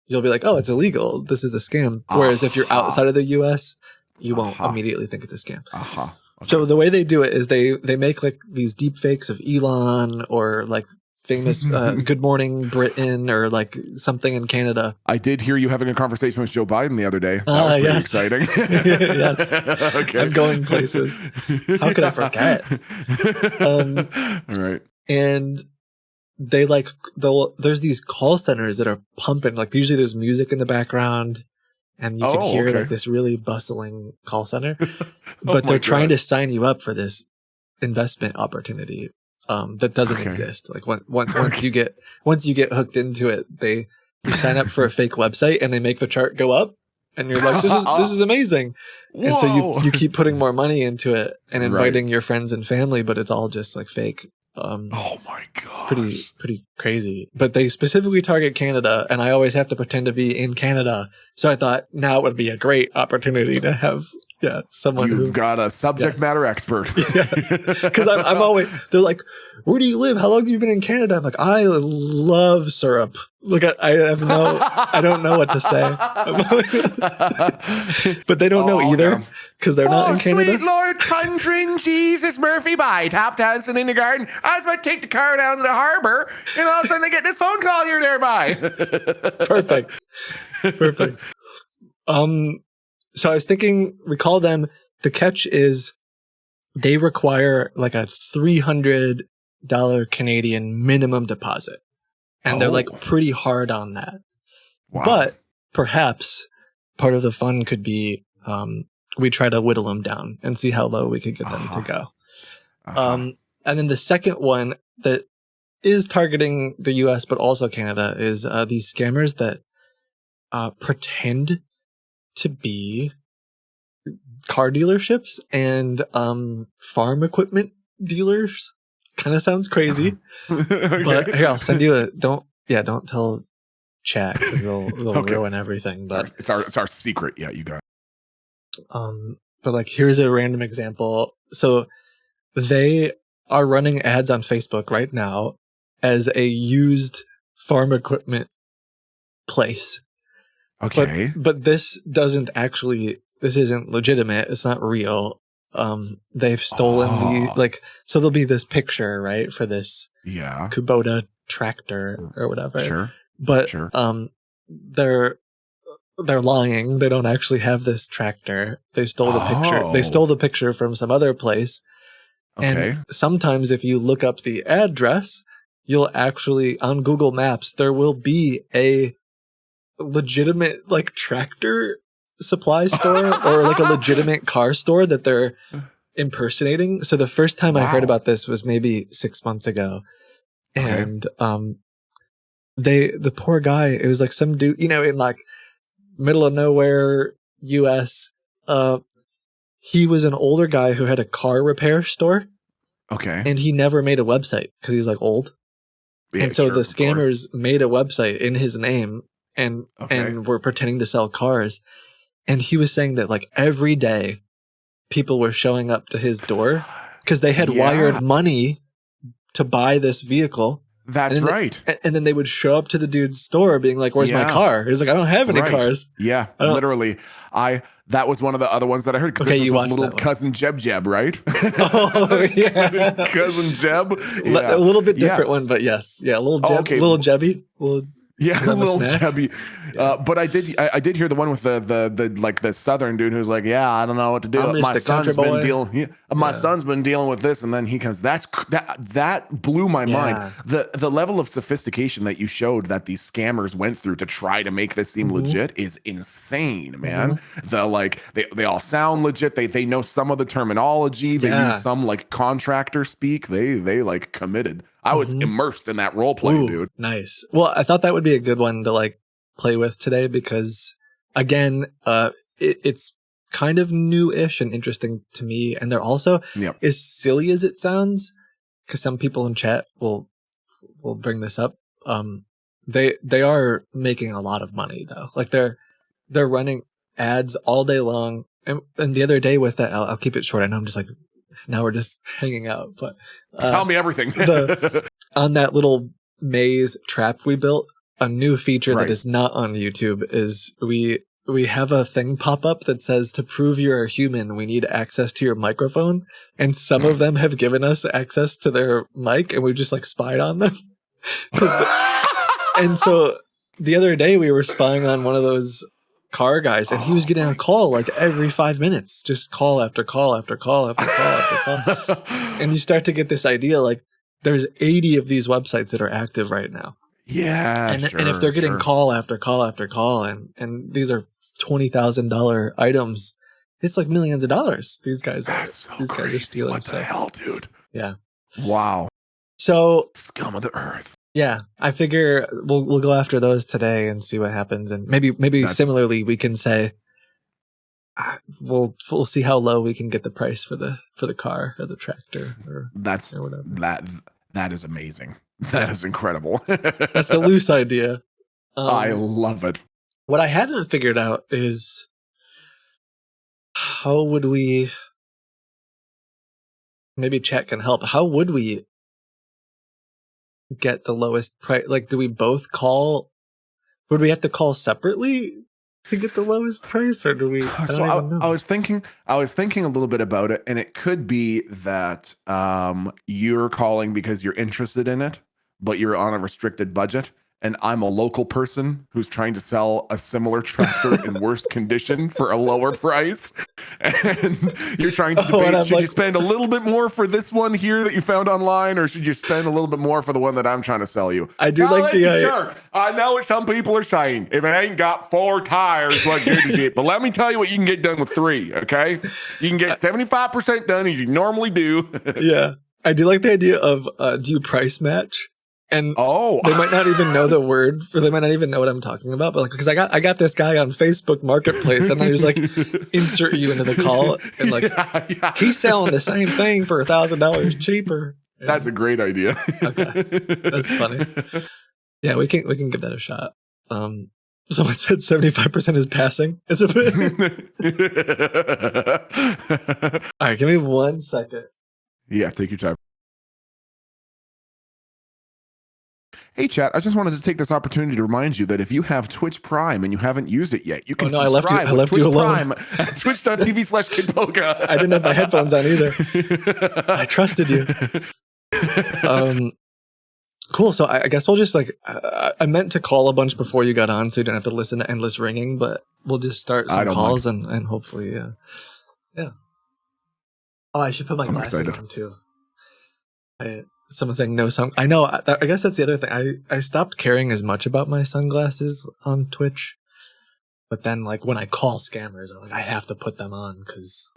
you'll be like, oh, it's illegal. This is a scam. Whereas if you're outside of the US, you won't immediately think it's a scam. Okay. So the way they do it is they make like these deep fakes of Elon or like famous Good Morning Britain or like something in Canada. I did hear you having a conversation with Joe Biden the other day. That was exciting. Yes. Okay. I'm going places. How could I forget? All right. And they there's these call centers that are pumping. Like usually there's music in the background and you can hear like this really bustling call center. But they're trying to sign you up for this investment opportunity. That doesn't exist. Like once you get hooked into it, you sign up for a fake website and they make the chart go up, and you're like, this is amazing. Whoa. And so you keep putting more money into it and inviting your friends and family, but it's all just like fake. Oh my god, it's pretty crazy. But they specifically target Canada, and I always have to pretend to be in Canada. So I thought now it would be a great opportunity to have someone you've got a subject matter expert. Yes, because I'm always. They're like, "Where do you live? How long have you been in Canada?" I'm like, "I love syrup." I don't know what to say, but they don't know either because they're not in Canada. Sweet Lord, conjuring Jesus Murphy by tap dancing in the garden. I was about to take the car down to the harbor, and all of a sudden I get this phone call here nearby. Perfect. So I was thinking, we call them. The catch is they require like a $300 Canadian minimum deposit. And they're like pretty hard on that. Wow. But perhaps part of the fun could be we try to whittle them down and see how low we could get them to go. And then the second one that is targeting the US but also Canada is these scammers that pretend to be car dealerships and farm equipment dealers. Kind of sounds crazy, Okay. but here, I'll send you a don't tell chat because they'll Okay. ruin everything. But it's our secret. Yeah, you got it. But like, here's a random example. So they are running ads on Facebook right now as a used farm equipment place. Okay. But this isn't legitimate. It's not real. They've stolen so there'll be this picture, right, for this Kubota tractor or whatever. Sure. But they're lying. They don't actually have this tractor. They stole the picture. They stole the picture from some other place. Okay. And sometimes if you look up the address, you'll actually, on Google Maps, there will be a legitimate like tractor supply store or like a legitimate car store that they're impersonating. So the first time I heard about this was maybe 6 months ago. Okay. And the poor guy, it was like some dude, in like middle of nowhere US, he was an older guy who had a car repair store. Okay. And he never made a website because he's like old. Yeah, and so the scammers made a website in his name and were pretending to sell cars. And he was saying that like every day people were showing up to his door because they had wired money to buy this vehicle. That's right. And then they would show up to the dude's store being like, where's my car? He's like, I don't have any cars. Yeah, literally. That was one of the other ones that I heard. Okay, you watched little cousin Jeb, right? Oh, yeah. Cousin Jeb. Yeah. A little bit different one, but yes. Yeah, little Jebby. Little Jebby. But I did hear the one with the southern dude who's like, yeah, I don't know what to do. My son's been dealing with this, and then he comes. That blew my mind. The level of sophistication that you showed that these scammers went through to try to make this seem legit is insane, man. They all sound legit. They know some of the terminology. They use some like contractor speak. They like committed. I was immersed in that role play, dude. Nice. Well, I thought that would be a good one to like play with today because, again, it's kind of new-ish and interesting to me, and they're also as silly as it sounds. Because some people in chat will bring this up. They are making a lot of money though. Like they're running ads all day long. And the other day with that, I'll keep it short. I know I'm just like. Now we're just hanging out, but tell me everything. On that little maze trap we built, a new feature that is not on YouTube is we have a thing pop up that says to prove you're a human, we need access to your microphone. And some of them have given us access to their mic, and we've just like spied on them. And so the other day we were spying on one of those car guys, and he was getting a call like every 5 minutes, just call after call after call after call after call. And you start to get this idea like there's 80 of these websites that are active right now. Yeah. And if they're getting call after call after call, and these are $20,000 items, it's like millions of dollars. These guys are stealing. What the hell, dude? Yeah. Wow. So scum of the earth. Yeah, I figure we'll go after those today and see what happens, and maybe similarly we can say we'll see how low we can get the price for the car or the tractor or whatever. That is amazing. That is incredible. That's the loose idea. I love it. What I hadn't figured out is how would we, maybe chat can help. How would we get the lowest price? Like, do we both call? Would we have to call separately to get the lowest price, or do we? I was thinking a little bit about it, and it could be that you're calling because you're interested in it, but you're on a restricted budget. And I'm a local person who's trying to sell a similar tractor in worse condition for a lower price. And you're trying to debate, should you spend a little bit more for this one here that you found online, or should you spend a little bit more for the one that I'm trying to sell you? I do like the sure. I know what some people are saying. If it ain't got 4 tires, what good is it? But let me tell you what you can get done with 3, okay? You can get 75% done as you normally do. Yeah. I do like the idea of do you price match? And Oh, they might not even know the word, or they might not even know what I'm talking about. But like, because I got this guy on Facebook Marketplace, and then he's like, insert you into the call, and like, he's selling the same thing for $1,000 cheaper. And, that's a great idea. Okay, that's funny. Yeah, we can give that a shot. Someone said 75% is passing. Is it? All right, give me 1 second. Yeah, take your time. Hey, chat, I just wanted to take this opportunity to remind you that if you have Twitch Prime and you haven't used it yet, you can subscribe I left you alone. Prime at twitch.tv/Kitboga. I didn't have my headphones on either. I trusted you. Cool. So I guess we'll just like, I meant to call a bunch before you got on so you don't have to listen to endless ringing, but we'll just start some calls and hopefully, yeah. Oh, I should put my glasses on too. Someone's saying no sun. I know. I guess that's the other thing. I stopped caring as much about my sunglasses on Twitch, but then like when I call scammers, I'm like, I have to put them on because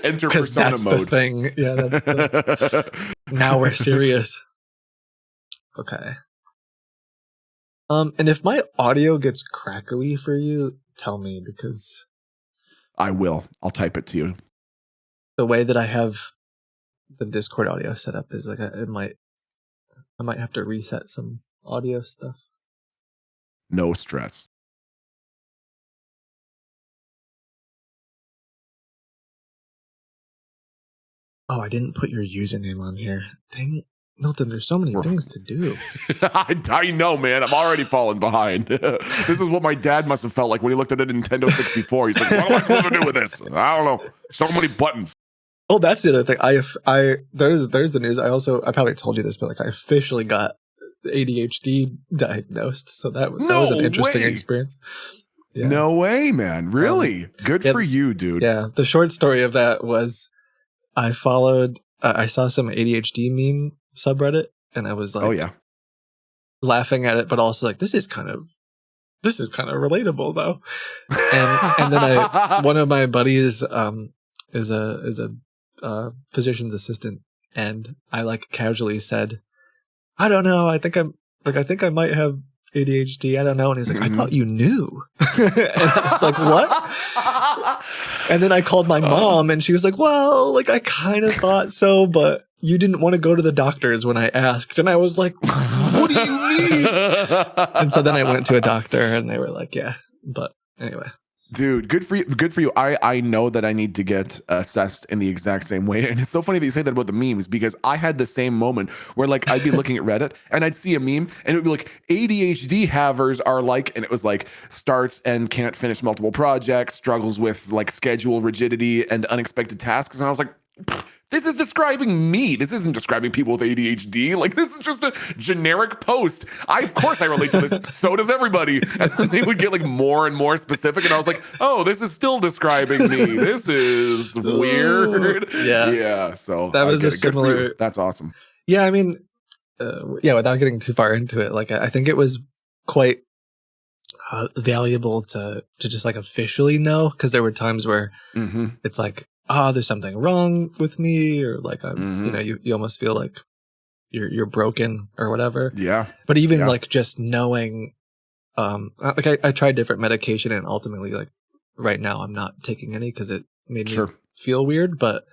enter persona that's mode. The thing. Yeah, that's now we're serious. Okay. And if my audio gets crackly for you, tell me because I will. I'll type it to you. The way that I have the Discord audio set up is like I might have to reset some audio stuff. No stress. Oh, I didn't put your username on here. Dang it. Milton, there's so many things to do. I know, man. I'm already falling behind. This is what my dad must have felt like when he looked at a Nintendo 64. He's like, what am I supposed to do with this? I don't know. So many buttons. Oh, that's the other thing. There's the news. I probably told you this, but like I officially got ADHD diagnosed. So that was an interesting experience. Yeah. No way, man. Really? Good for you, dude. Yeah. The short story of that was I followed, I saw some ADHD meme subreddit and I was like, oh yeah, laughing at it, but also like, this is kind of relatable though. And then one of my buddies, is a physician's assistant, and I like casually said, I don't know, I think I might have ADHD, I don't know. And he's like, I thought you knew. And I was like, what? And then I called my mom and she was like, well, like I kind of thought so, but you didn't want to go to the doctors when I asked. And I was like, what do you mean? And so then I went to a doctor and they were like, yeah, but anyway. Dude, good for you. Good for you. I know that I need to get assessed in the exact same way. And it's so funny that you say that about the memes, because I had the same moment where like I'd be looking at Reddit and I'd see a meme and it would be like ADHD havers are like, and it was like starts and can't finish multiple projects, struggles with like schedule rigidity and unexpected tasks. And I was like, this is describing me. This isn't describing people with ADHD. Like, this is just a generic post. Of course I relate to this. So does everybody. And then they would get like more and more specific. And I was like, oh, this is still describing me. This is weird. Yeah. Yeah. So that was a similar. That's awesome. Yeah. I mean, without getting too far into it, like, I think it was quite valuable to just like officially know, because there were times where it's like, there's something wrong with me, or like I'm, you almost feel like you're broken or whatever. Yeah. But even like just knowing, like I tried different medication and ultimately like right now I'm not taking any because it made me feel weird. But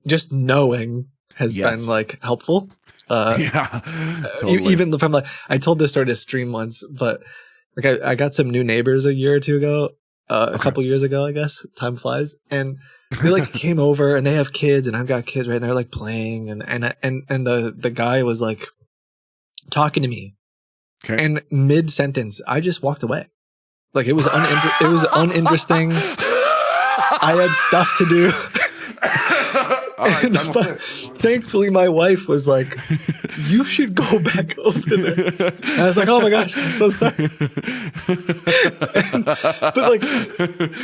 just knowing has been like helpful. Totally. Even from like, I told this story to stream once, but like I got some new neighbors a year or two ago. A couple years ago, I guess. Time flies. And they like came over and they have kids and I've got kids, right? And they're like playing and the guy was like talking to me. Okay. And mid sentence, I just walked away. Like it was uninteresting. I had stuff to do. Thankfully, my wife was like, "You should go back over there." And I was like, "Oh my gosh, I'm so sorry." But like,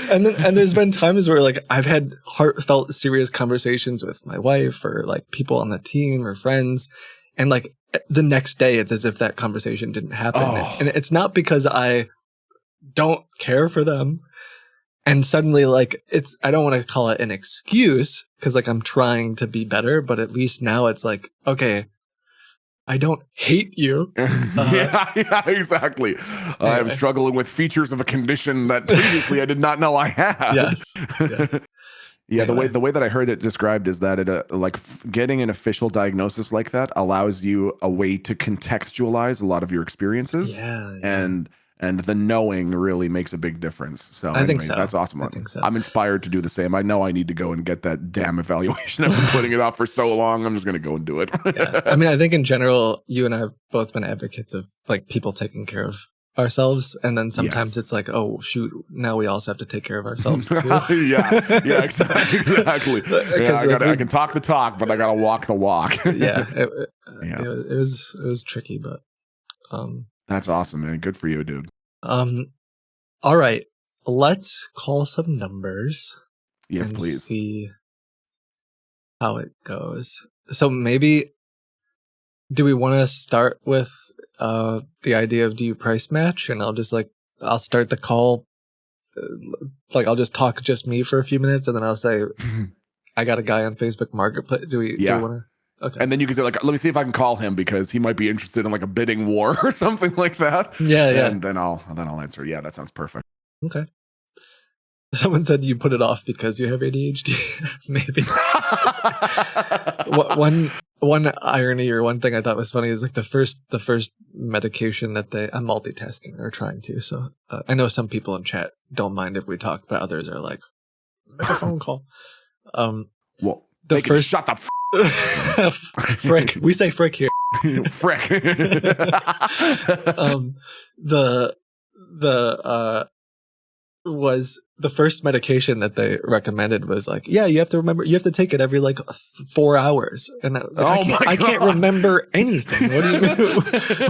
and there's been times where like I've had heartfelt, serious conversations with my wife or like people on the team or friends, and like the next day, it's as if that conversation didn't happen. And it's not because I don't care for them. And suddenly, like, I don't want to call it an excuse because, like, I'm trying to be better, but at least now it's like, okay, I don't hate you. Yeah, exactly. Anyway. I'm struggling with features of a condition that previously I did not know I had. Yes. Yeah, Anyway. the way that I heard it described is that getting an official diagnosis like that allows you a way to contextualize a lot of your experiences. Yeah. And the knowing really makes a big difference. So I think anyways, so. that's awesome. I think so. I'm inspired to do the same. I know I need to go and get that damn evaluation. I've been putting it off for so long. I'm just going to go and do it. Yeah. I mean, I think in general, you and I have both been advocates of like people taking care of ourselves, and then sometimes it's like, oh shoot, now we also have to take care of ourselves too. yeah, exactly. I can talk the talk, but I gotta walk the walk. It was tricky, but that's awesome, man. Good for you, dude. All right, let's call some numbers. Yes, and please. See how it goes. So maybe, do we want to start with the idea of do you price match? And I'll start the call. Like I'll just talk just me for a few minutes, and then I'll say, I got a guy on Facebook Marketplace. Do we want to? Okay. And then you can say like, let me see if I can call him because he might be interested in like a bidding war or something like that. Yeah. And then I'll answer. Yeah, that sounds perfect. Okay. Someone said you put it off because you have ADHD. Maybe. One irony or one thing I thought was funny is like the first medication that I'm multitasking or trying to. So I know some people in chat don't mind if we talk, but others are like, make a phone call. Well, the first shut the frick. We say frick here. Frick. Was the first medication that they recommended was like, yeah, you have to take it every like 4 hours. And I was like, I can't remember anything. What do you mean?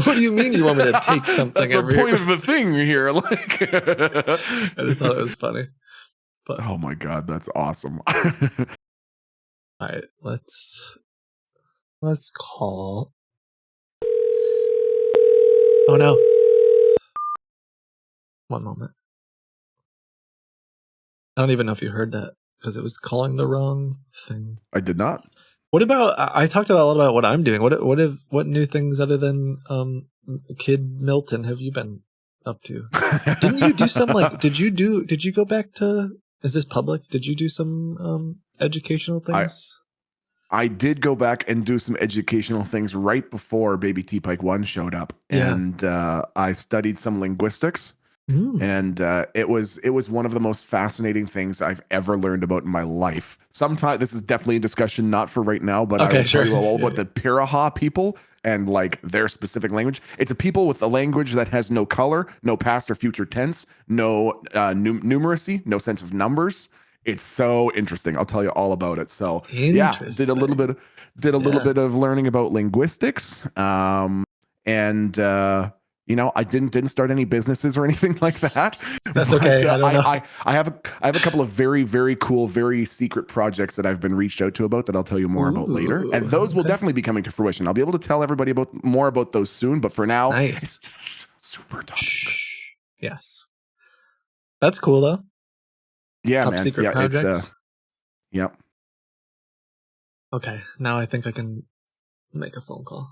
What do you mean you want me to take something? That's the point of the thing here. Like, I just thought it was funny. But oh my God, that's awesome. All right, let's call. Oh no. One moment. I don't even know if you heard that because it was calling the wrong thing. I did not. What about? I talked a lot about what I'm doing. What new things other than Kid Milton have you been up to? Didn't you do some like? Did you go back to? Is this public? Did you do some educational things? I did go back and do some educational things right before MiltonTPike1 showed up, and I studied some linguistics. And it was one of the most fascinating things I've ever learned about in my life. Sometimes this is definitely a discussion not for right now, but I will tell you all about the Piraha people and like their specific language. It's a people with a language that has no color, no past or future tense, no numeracy, no sense of numbers. It's so interesting. I'll tell you all about it. So yeah, did a little bit of learning about linguistics, and you know, I didn't start any businesses or anything like that. That's okay. I don't know. I have a couple of very, very cool, very secret projects that I've been reached out to about that I'll tell you more about later. And those will definitely be coming to fruition. I'll be able to tell everybody more about those soon. But for now, it's super top secret. Yes. That's cool though. Yeah, top man. secret projects. Yep. Okay. Now I think I can make a phone call.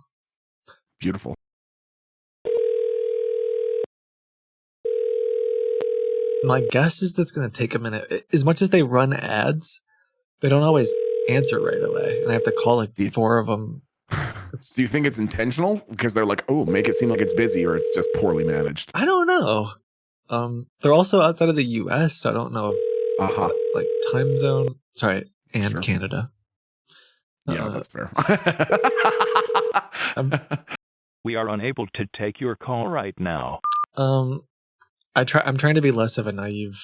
Beautiful. My guess is that's going to take a minute. As much as they run ads, they don't always answer right away. And I have to call like 4 of them. Do you think it's intentional? Because they're like, oh, make it seem like it's busy, or it's just poorly managed? I don't know. They're also outside of the US, so I don't know if like time zone. Sorry, and Canada. Yeah, that's fair. We are unable to take your call right now. I'm trying to be less of a naive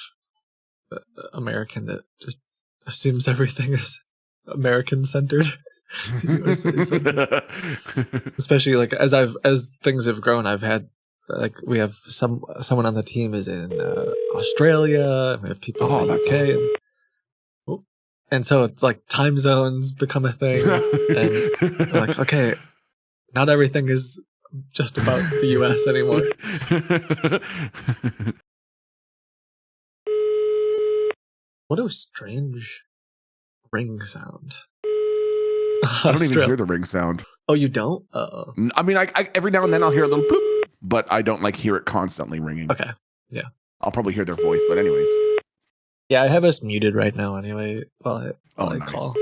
American that just assumes everything is American centered. Especially like as things have grown, I've had like we have someone on the team is in Australia, and we have people in the UK, awesome. and so it's like time zones become a thing, and we're like, okay, not everything is just about the US anymore. What a strange ring sound. I don't even hear the ring sound. Oh, you don't? I mean, I every now and then I'll hear a little bloop, but I don't like hear it constantly ringing. Okay. Yeah. I'll probably hear their voice, but anyways. Yeah, I have us muted right now anyway while I Nice. call.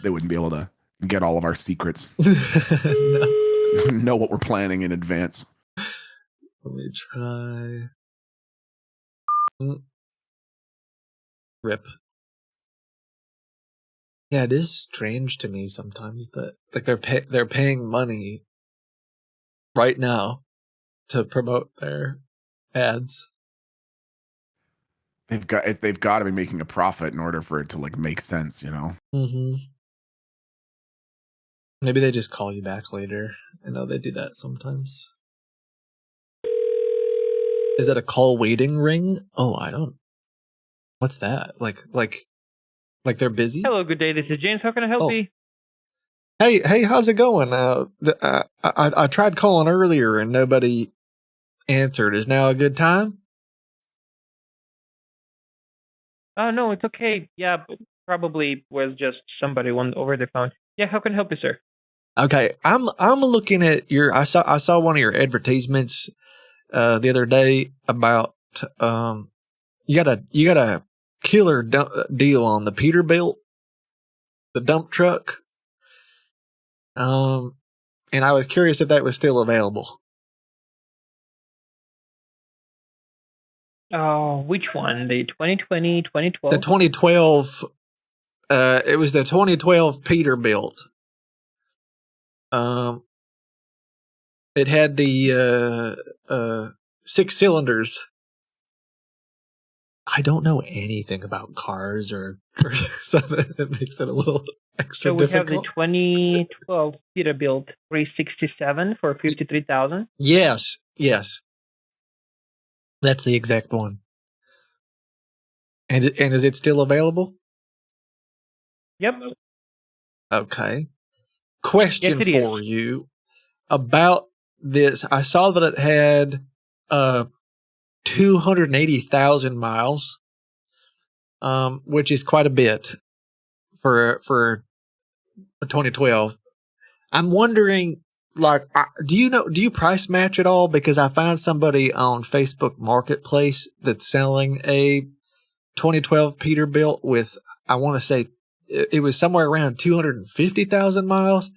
They wouldn't be able to get all of our secrets. No. Know what we're planning in advance. Let me try. Rip. Yeah, it is strange to me sometimes that like they're paying money right now to promote their ads. They've got to be making a profit in order for it to like make sense, you know. Mm-hmm. Maybe they just call you back later. I know they do that sometimes. Is that a call waiting ring? Oh, I don't. What's that? Like they're busy? Hello, good day. This is James. How can I help you? Hey, how's it going? I tried calling earlier and nobody answered. Is now a good time? No, it's okay. Yeah, but probably was just somebody over the phone. Yeah, how can I help you, sir? Okay, I'm looking at I saw one of your advertisements the other day about you got a killer deal on the Peterbilt, the dump truck. And I was curious if that was still available. Oh, which one? The 2020, 2012? The 2012. It was the 2012 Peterbilt. It had the 6 cylinders. I don't know anything about cars or so that makes it a little extra so we difficult. have the 2012 Peterbilt 367 for $53,000. Yes. That's the exact one. And is it still available? Yep. Okay. Question Yes, for you about this. I saw that it had 280,000 miles, which is quite a bit for a 2012. I'm wondering, like, do you price match at all? Because I found somebody on Facebook Marketplace that's selling a 2012 Peterbilt with, I want to say it was somewhere around 250,000 miles,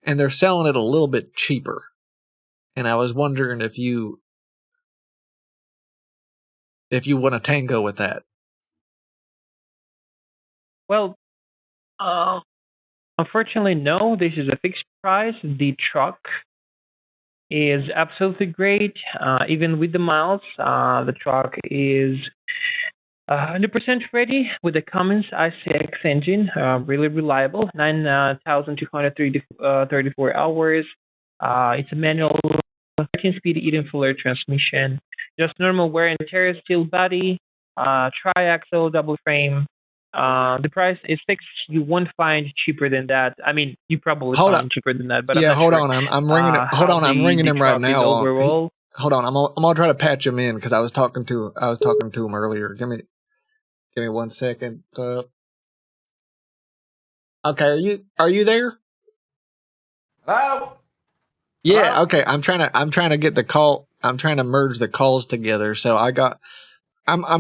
and they're selling it a little bit cheaper. And I was wondering if you want to tango with that. Well, unfortunately, no. This is a fixed price. The truck is absolutely great. Even with the miles, the truck is 100% ready with the Cummins ICX engine, really reliable, 9,234 hours. It's a manual 13-speed Eden-Fuller transmission, just normal wear and tear, steel body, tri-axle, double frame. The price is fixed. You won't find cheaper than that. I mean, you probably find cheaper than that, but yeah, I'm not hold sure. on. I'm ringing it. Hold on, I'm ringing him right now. Overall. Hold on, I'm gonna try to patch him in because I was talking to him earlier. Give me 1 second. Okay, are you there? Hello? Yeah. Hello? Okay. I'm trying to get the call. I'm trying to merge the calls together. So I'm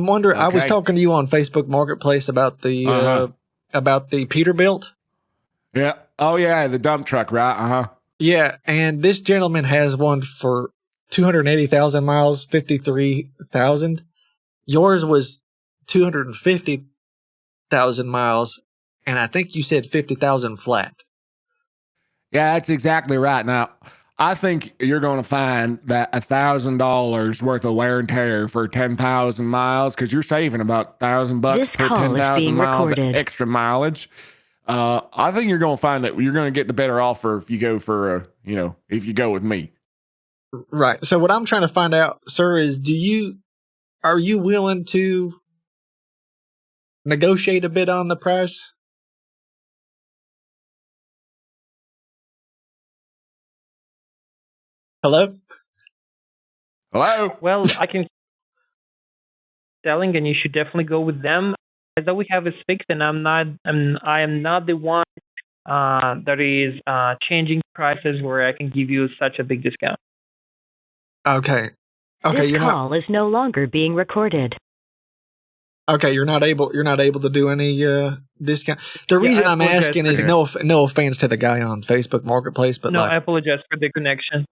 wondering. Okay. I was talking to you on Facebook Marketplace about the Peterbilt. Yeah. Oh yeah, the dump truck, right? Yeah, and this gentleman has one for 280,000 miles, 53,000. Yours was 250,000 miles, and I think you said 50,000 flat. Yeah, that's exactly right. Now, I think you're going to find that $1,000 worth of wear and tear for 10,000 miles, because you're saving about $1,000 per 10,000 miles of extra mileage. I think you're going to find that you're going to get the better offer if you go if you go with me. Right. So what I'm trying to find out, sir, is are you willing to negotiate a bit on the price? Hello? Hello? Well, I can selling, and you should definitely go with them. that we have is fixed, and I am not the one that is changing prices where I can give you such a big discount. Okay. This call is no longer being recorded. Okay, you're not able to do any discount. The reason I'm asking is no offense to the guy on Facebook Marketplace, but I apologize for the connection.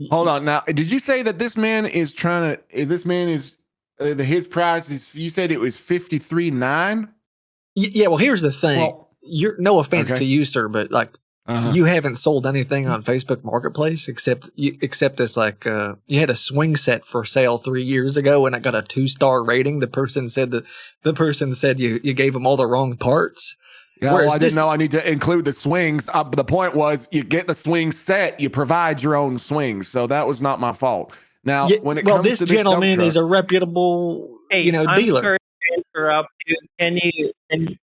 Hold on. Now, did you say that this man is trying to? This man is his price is. You said it was $53,900. Yeah. Well, here's the thing. Well, you're no offense to you, sir, but like you haven't sold anything on Facebook Marketplace except this you had a swing set for sale 3 years ago and it got a 2-star rating. The person said you gave them all the wrong parts. Yeah, well, I didn't know I need to include the swings. But the point was, you get the swing set, you provide your own swings. So that was not my fault. Now, when it comes this to gentleman is a reputable, dealer. I'm sorry to interrupt you.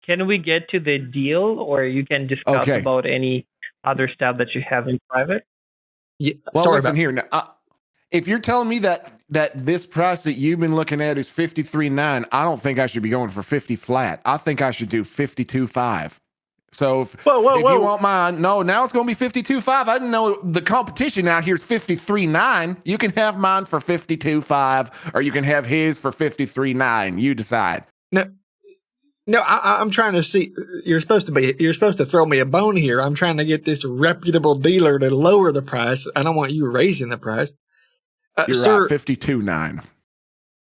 Can we get to the deal, or you can discuss about any other stuff that you have in private? Yeah. Well, listen here. Now, if you're telling me that this price that you've been looking at is $53,900, I don't think I should be going for 50 flat. I think I should do $52,500. So if you want mine, now it's going to be $52,500. I didn't know the competition out here is $53,900. You can have mine for $52,500, or you can have his for $53,900. You decide. No, I'm trying to see. You're supposed to throw me a bone here. I'm trying to get this reputable dealer to lower the price. I don't want you raising the price. You're sir, right, $52,900.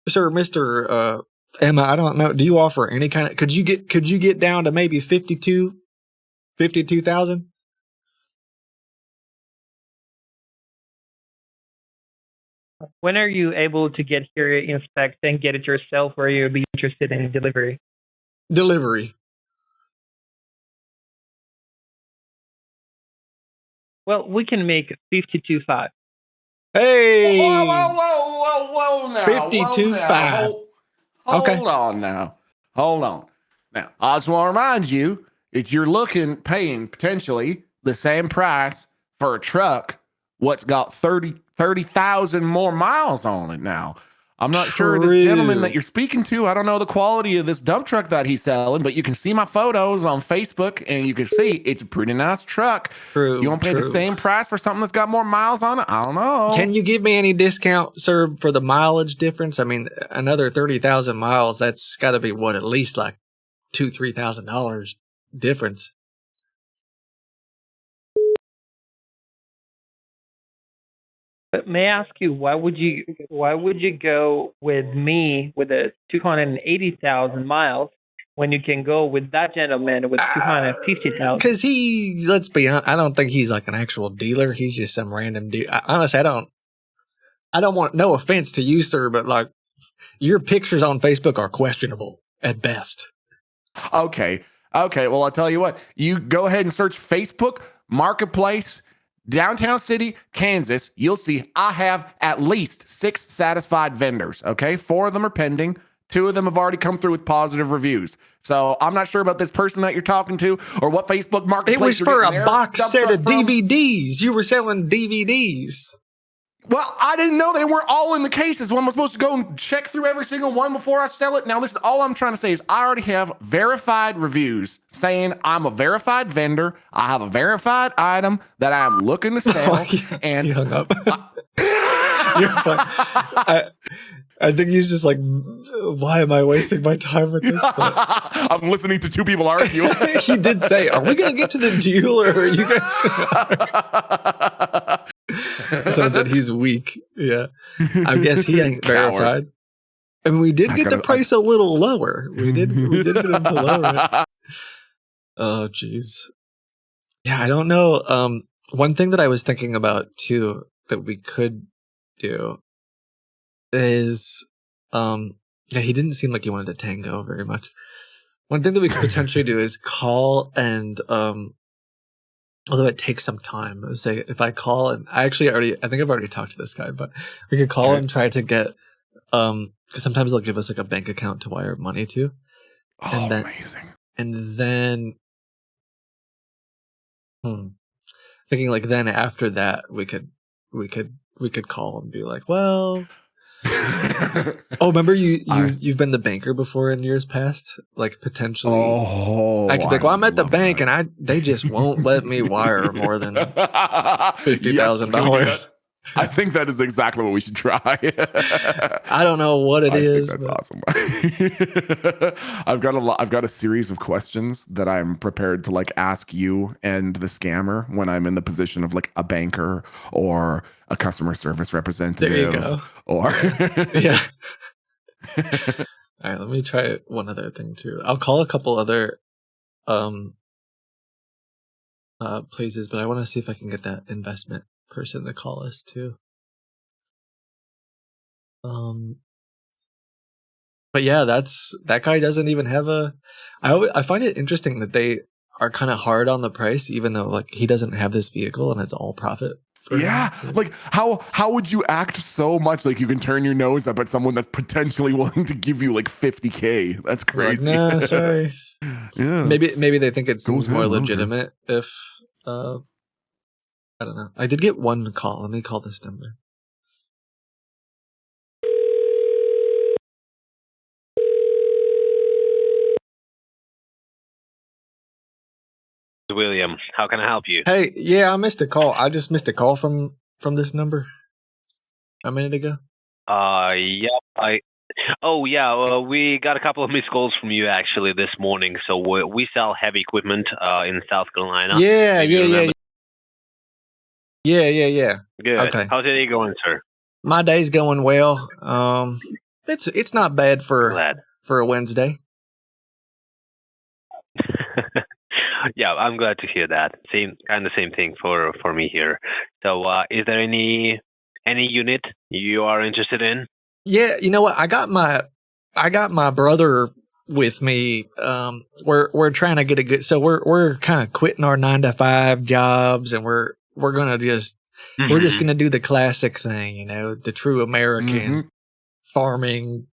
Sir, Mr. Emma, I don't know. Do you offer any kind of? Could you get down to maybe 52,000? When are you able to get here, inspect, and get it yourself, or you'll be interested in delivery? Delivery. Well, we can make 52,500. Hey! Whoa! Now 52,500. Hold on now. Hold on. Now, I just want to remind you that you're paying potentially the same price for a truck what's got 30,000 more miles on it now. I'm not sure this gentleman that you're speaking to, I don't know the quality of this dump truck that he's selling, but you can see my photos on Facebook and you can see it's a pretty nice truck. You want to pay the same price for something that's got more miles on it? I don't know. Can you give me any discount, sir, for the mileage difference? I mean, another 30,000 miles, that's got to be at least like $2,000-$3,000 difference. But may I ask you, why would you go with me with a 280,000 miles when you can go with that gentleman with 250,000? Because let's be honest, I don't think he's like an actual dealer. He's just some random dude. Honestly, I don't want, no offense to you, sir, but like your pictures on Facebook are questionable at best. Okay. Well, I'll tell you what, you go ahead and search Facebook Marketplace, Downtown City, Kansas. You'll see I have at least 6 satisfied vendors. Okay. 4 of them are pending. 2 of them have already come through with positive reviews. So I'm not sure about this person that you're talking to or what Facebook Marketplace. It was for a box set of DVDs. You were selling DVDs. Well, I didn't know they weren't all in the cases. When I'm supposed to go and check through every single one before I sell it. Now, listen, all I'm trying to say is I already have verified reviews saying I'm a verified vendor. I have a verified item that I'm looking to sell. And he hung up. You're fine. I think he's just like, why am I wasting my time with this? I'm listening to 2 people argue. He did say, are we going to get to the deal or are you guys going to... Someone said he's weak. Yeah. I guess he ain't verified. I mean, we did get the price a little lower. We did get him to lower it. Oh, jeez. Yeah, I don't know. One thing that I was thinking about, too, that we could do is, he didn't seem like he wanted to tango very much. One thing that we could potentially do is call and, although it takes some time, I would say if I call and I think I've already talked to this guy, but we could call and try to get, because sometimes they'll give us like a bank account to wire money to. Oh, amazing. And then, thinking like then after that we could call and be like, well, Oh, remember you've been the banker before in years past, like potentially. Oh, I could be like, well, I'm at the bank and they just won't let me wire more than $50,000. I think that is exactly what we should try. I don't know what it is. That's awesome. I've got a series of questions that I'm prepared to like ask you and the scammer when I'm in the position of like a banker or a customer service representative. There you go. Or yeah. All right, let me try one other thing too. I'll call a couple other places, but I want to see if I can get that investment person to call us too. But yeah, that guy doesn't even have I find it interesting that they are kind of hard on the price, even though like he doesn't have this vehicle and it's all profit. Yeah, like how would you act so much like you can turn your nose up at someone that's potentially willing to give you like $50K? That's crazy. Like, no, sorry. Yeah, maybe they think it seems more legitimate if I don't know. I did get one call. Let me call this number. William, how can I help you? Hey, yeah, I missed a call. I just missed a call from this number a minute ago. Yep. Oh yeah, we got a couple of missed calls from you actually this morning. So we sell heavy equipment in South Carolina. Yeah. Good. Okay. How's your day going, sir? My day's going well. It's not bad for a Wednesday. Yeah, I'm glad to hear that. Same thing for me here. So, is there any unit you are interested in? Yeah, you know what? I got my brother with me. We're trying to get a good. So we're kind of quitting our 9-to-5 jobs, and we're gonna we're just gonna do the classic thing, you know, the true American farming,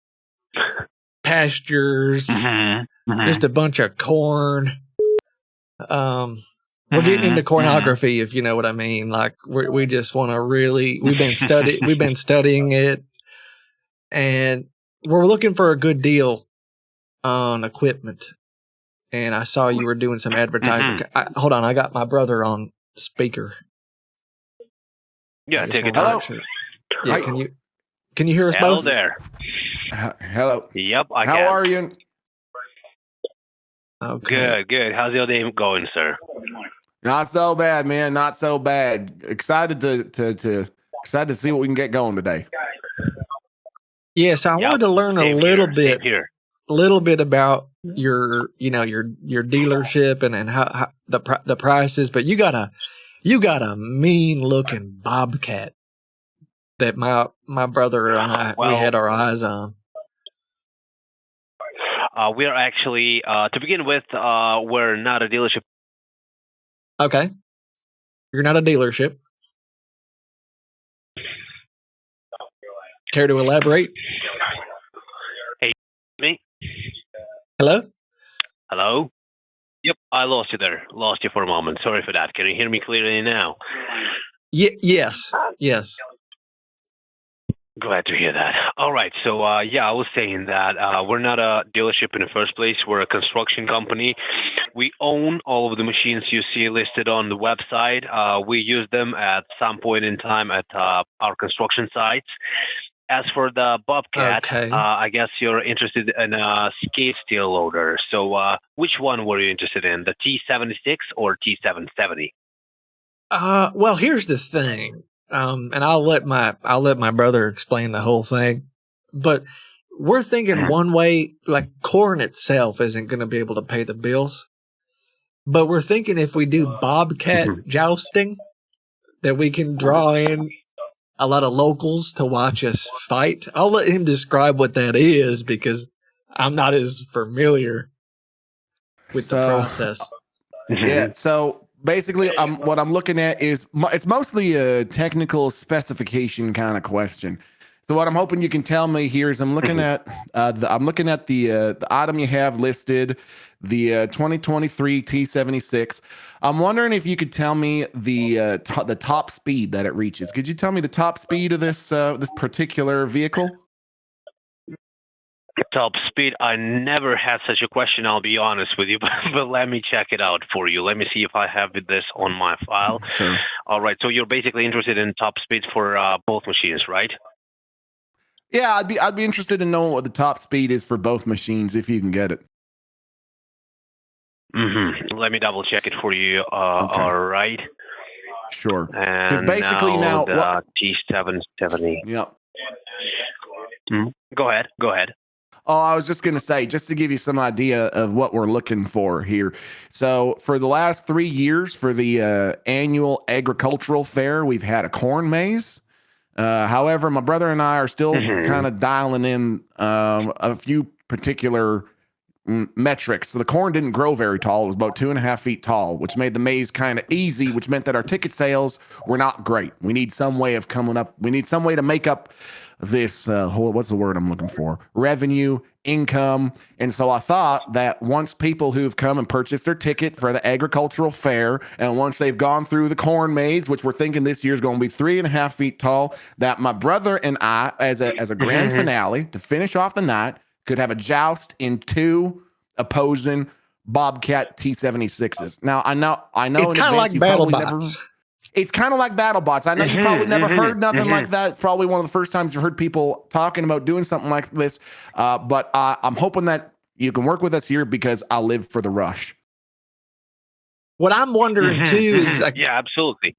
pastures, just a bunch of corn. We're getting into cornography, if you know what I mean. Like we just want to really. We've been studying it, and we're looking for a good deal on equipment. And I saw you were doing some advertising. Hold on, I got my brother on speaker. Yeah, take it. Hello. Yeah, can you hear us both? Hello there. Hello. Yep, I can. How are you? Okay. Good. How's your day going, sir? Not so bad, man. Not so bad. Excited to see what we can get going today. Yes, I wanted to learn a little bit about your dealership and how the prices. But you got a mean looking Bobcat that my brother and I we had our eyes on. We're actually, to begin with, we're not a dealership. Okay. You're not a dealership. Care to elaborate? Hey, me? Hello? Hello? Yep, I lost you there. Lost you for a moment. Sorry for that. Can you hear me clearly now? Yes. Glad to hear that. All right. So, I was saying that we're not a dealership in the first place. We're a construction company. We own all of the machines you see listed on the website. We use them at some point in time at our construction sites. As for the Bobcat, I guess you're interested in a skate steel loader. So, which one were you interested in, the T76 or T770? Well, here's the thing. And I'll let my brother explain the whole thing. But we're thinking one way, like corn itself isn't going to be able to pay the bills. But we're thinking if we do Bobcat jousting, that we can draw in a lot of locals to watch us fight. I'll let him describe what that is because I'm not as familiar with the process. Yeah, so basically what I'm looking at is it's mostly a technical specification kind of question. So what I'm hoping you can tell me here is I'm looking at the item you have listed, the 2023 T76. I'm wondering if you could tell me the top speed that it reaches. Could you tell me the top speed of this particular vehicle? Top speed. I never had such a question, I'll be honest with you, but let me check it out for you. Let me see if I have this on my file. Sure. All right. So you're basically interested in top speeds for both machines, right? Yeah, I'd be interested in knowing what the top speed is for both machines if you can get it. Let me double check it for you. Okay. All right. Sure. Because basically now the T770. Yep. Go ahead. Oh, I was just going to say, just to give you some idea of what we're looking for here. So for the last 3 years, for the annual agricultural fair, we've had a corn maze. However, my brother and I are still kind of dialing in a few particular metrics. So the corn didn't grow very tall. It was about 2.5 feet tall, which made the maze kind of easy, which meant that our ticket sales were not great. We need some way of coming up. We need some way to make up this, what's the word I'm looking for? Revenue, income. And so I thought that once people who've come and purchased their ticket for the agricultural fair, and once they've gone through the corn maze, which we're thinking this year is going to be 3.5 feet tall, that my brother and I, as a grand finale to finish off the night, could have a joust in 2 opposing Bobcat T76s. Now I know It's kind of like BattleBots. It's kind of like BattleBots. I know you probably never heard nothing like that. It's probably one of the first times you've heard people talking about doing something like this. But I'm hoping that you can work with us here because I live for the rush. What I'm wondering too is like, yeah, absolutely.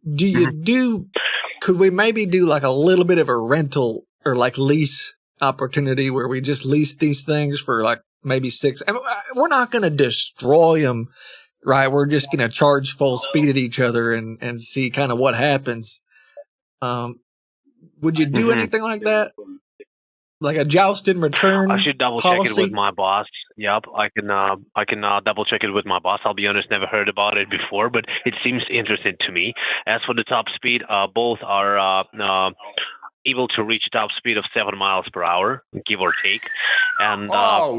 Could we maybe do like a little bit of a rental or like lease opportunity where we just lease these things for like maybe 6? I mean, we're not going to destroy them, right? We're just going to charge full speed at each other and see kind of what happens. Would you do anything like that? Like a joust in return? I should double check it with my boss. Yep, I can double check it with my boss. I'll be honest, never heard about it before, but it seems interesting to me. As for the top speed, both are able to reach top speed of 7 miles per hour, give or take. And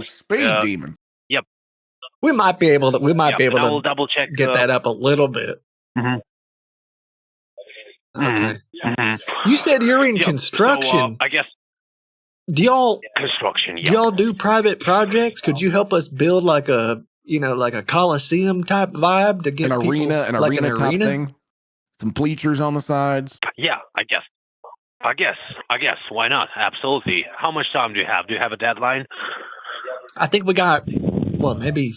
speed demon. Yep. We might be able to. I will double check. Get that up a little bit. Okay. You said you're in construction. So, I guess. Do y'all construction? Do y'all do private projects? Could you help us build like a Coliseum type vibe to get an people, arena, an like arena an type arena thing? Some bleachers on the sides. Yeah, I guess. Why not? Absolutely. How much time do you have? Do you have a deadline? I think we got maybe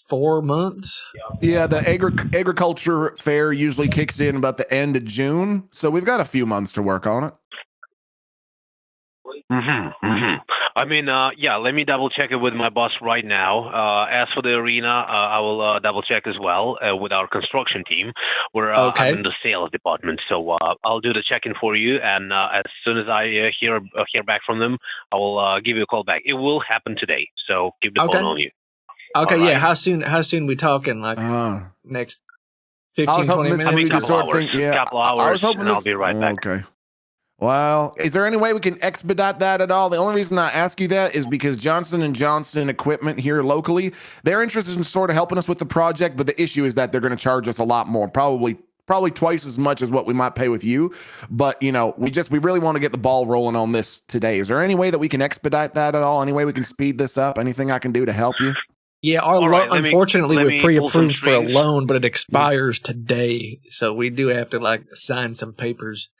4 months. Yeah, the agriculture fair usually kicks in about the end of June, so we've got a few months to work on it. I mean, let me double check it with my boss right now. As for the arena, I will double check as well with our construction team. I'm in the sales department, so I'll do the check-in for you. And as soon as I hear back from them, I will give you a call back. It will happen today, so keep the phone on you. Okay, right. Yeah. How soon we talking? Like next 15, 20 minutes? I mean, couple hours. I was hoping I'll be right back. Okay. Well, is there any way we can expedite that at all? The only reason I ask you that is because Johnson & Johnson Equipment here locally, they're interested in sort of helping us with the project, but the issue is that they're going to charge us a lot more, probably twice as much as what we might pay with you. But, we really want to get the ball rolling on this today. Is there any way that we can expedite that at all? Any way we can speed this up? Anything I can do to help you? Yeah, unfortunately, we're pre-approved for a loan, but it expires today. So we do have to sign some papers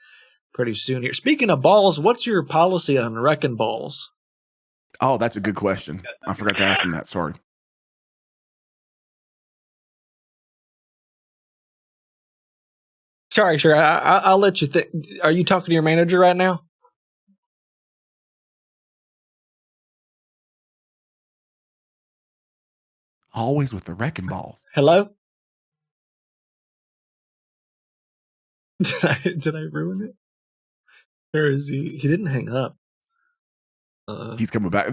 pretty soon here. Speaking of balls, what's your policy on wrecking balls? Oh, that's a good question. I forgot to ask him that. Sorry. Sorry, sure. I'll let you think. Are you talking to your manager right now? Always with the wrecking balls. Hello? Did I ruin it? Or is he? He didn't hang up. He's coming back.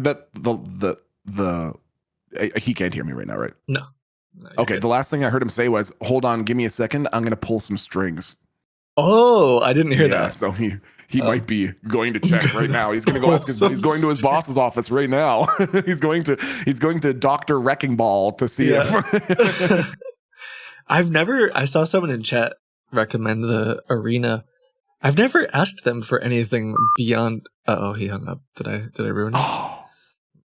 He can't hear me right now, right? No. Okay. The last thing I heard him say was, "Hold on, give me a second. I'm going to pull some strings." Oh, I didn't hear that. So he He might be going to check right now. He's going to go ask. He's going to his boss's office right now. He's going to Dr. Wrecking Ball to see if. I saw someone in chat recommend the arena. I've never asked them for anything beyond. Oh, he hung up. Did I ruin it? Oh.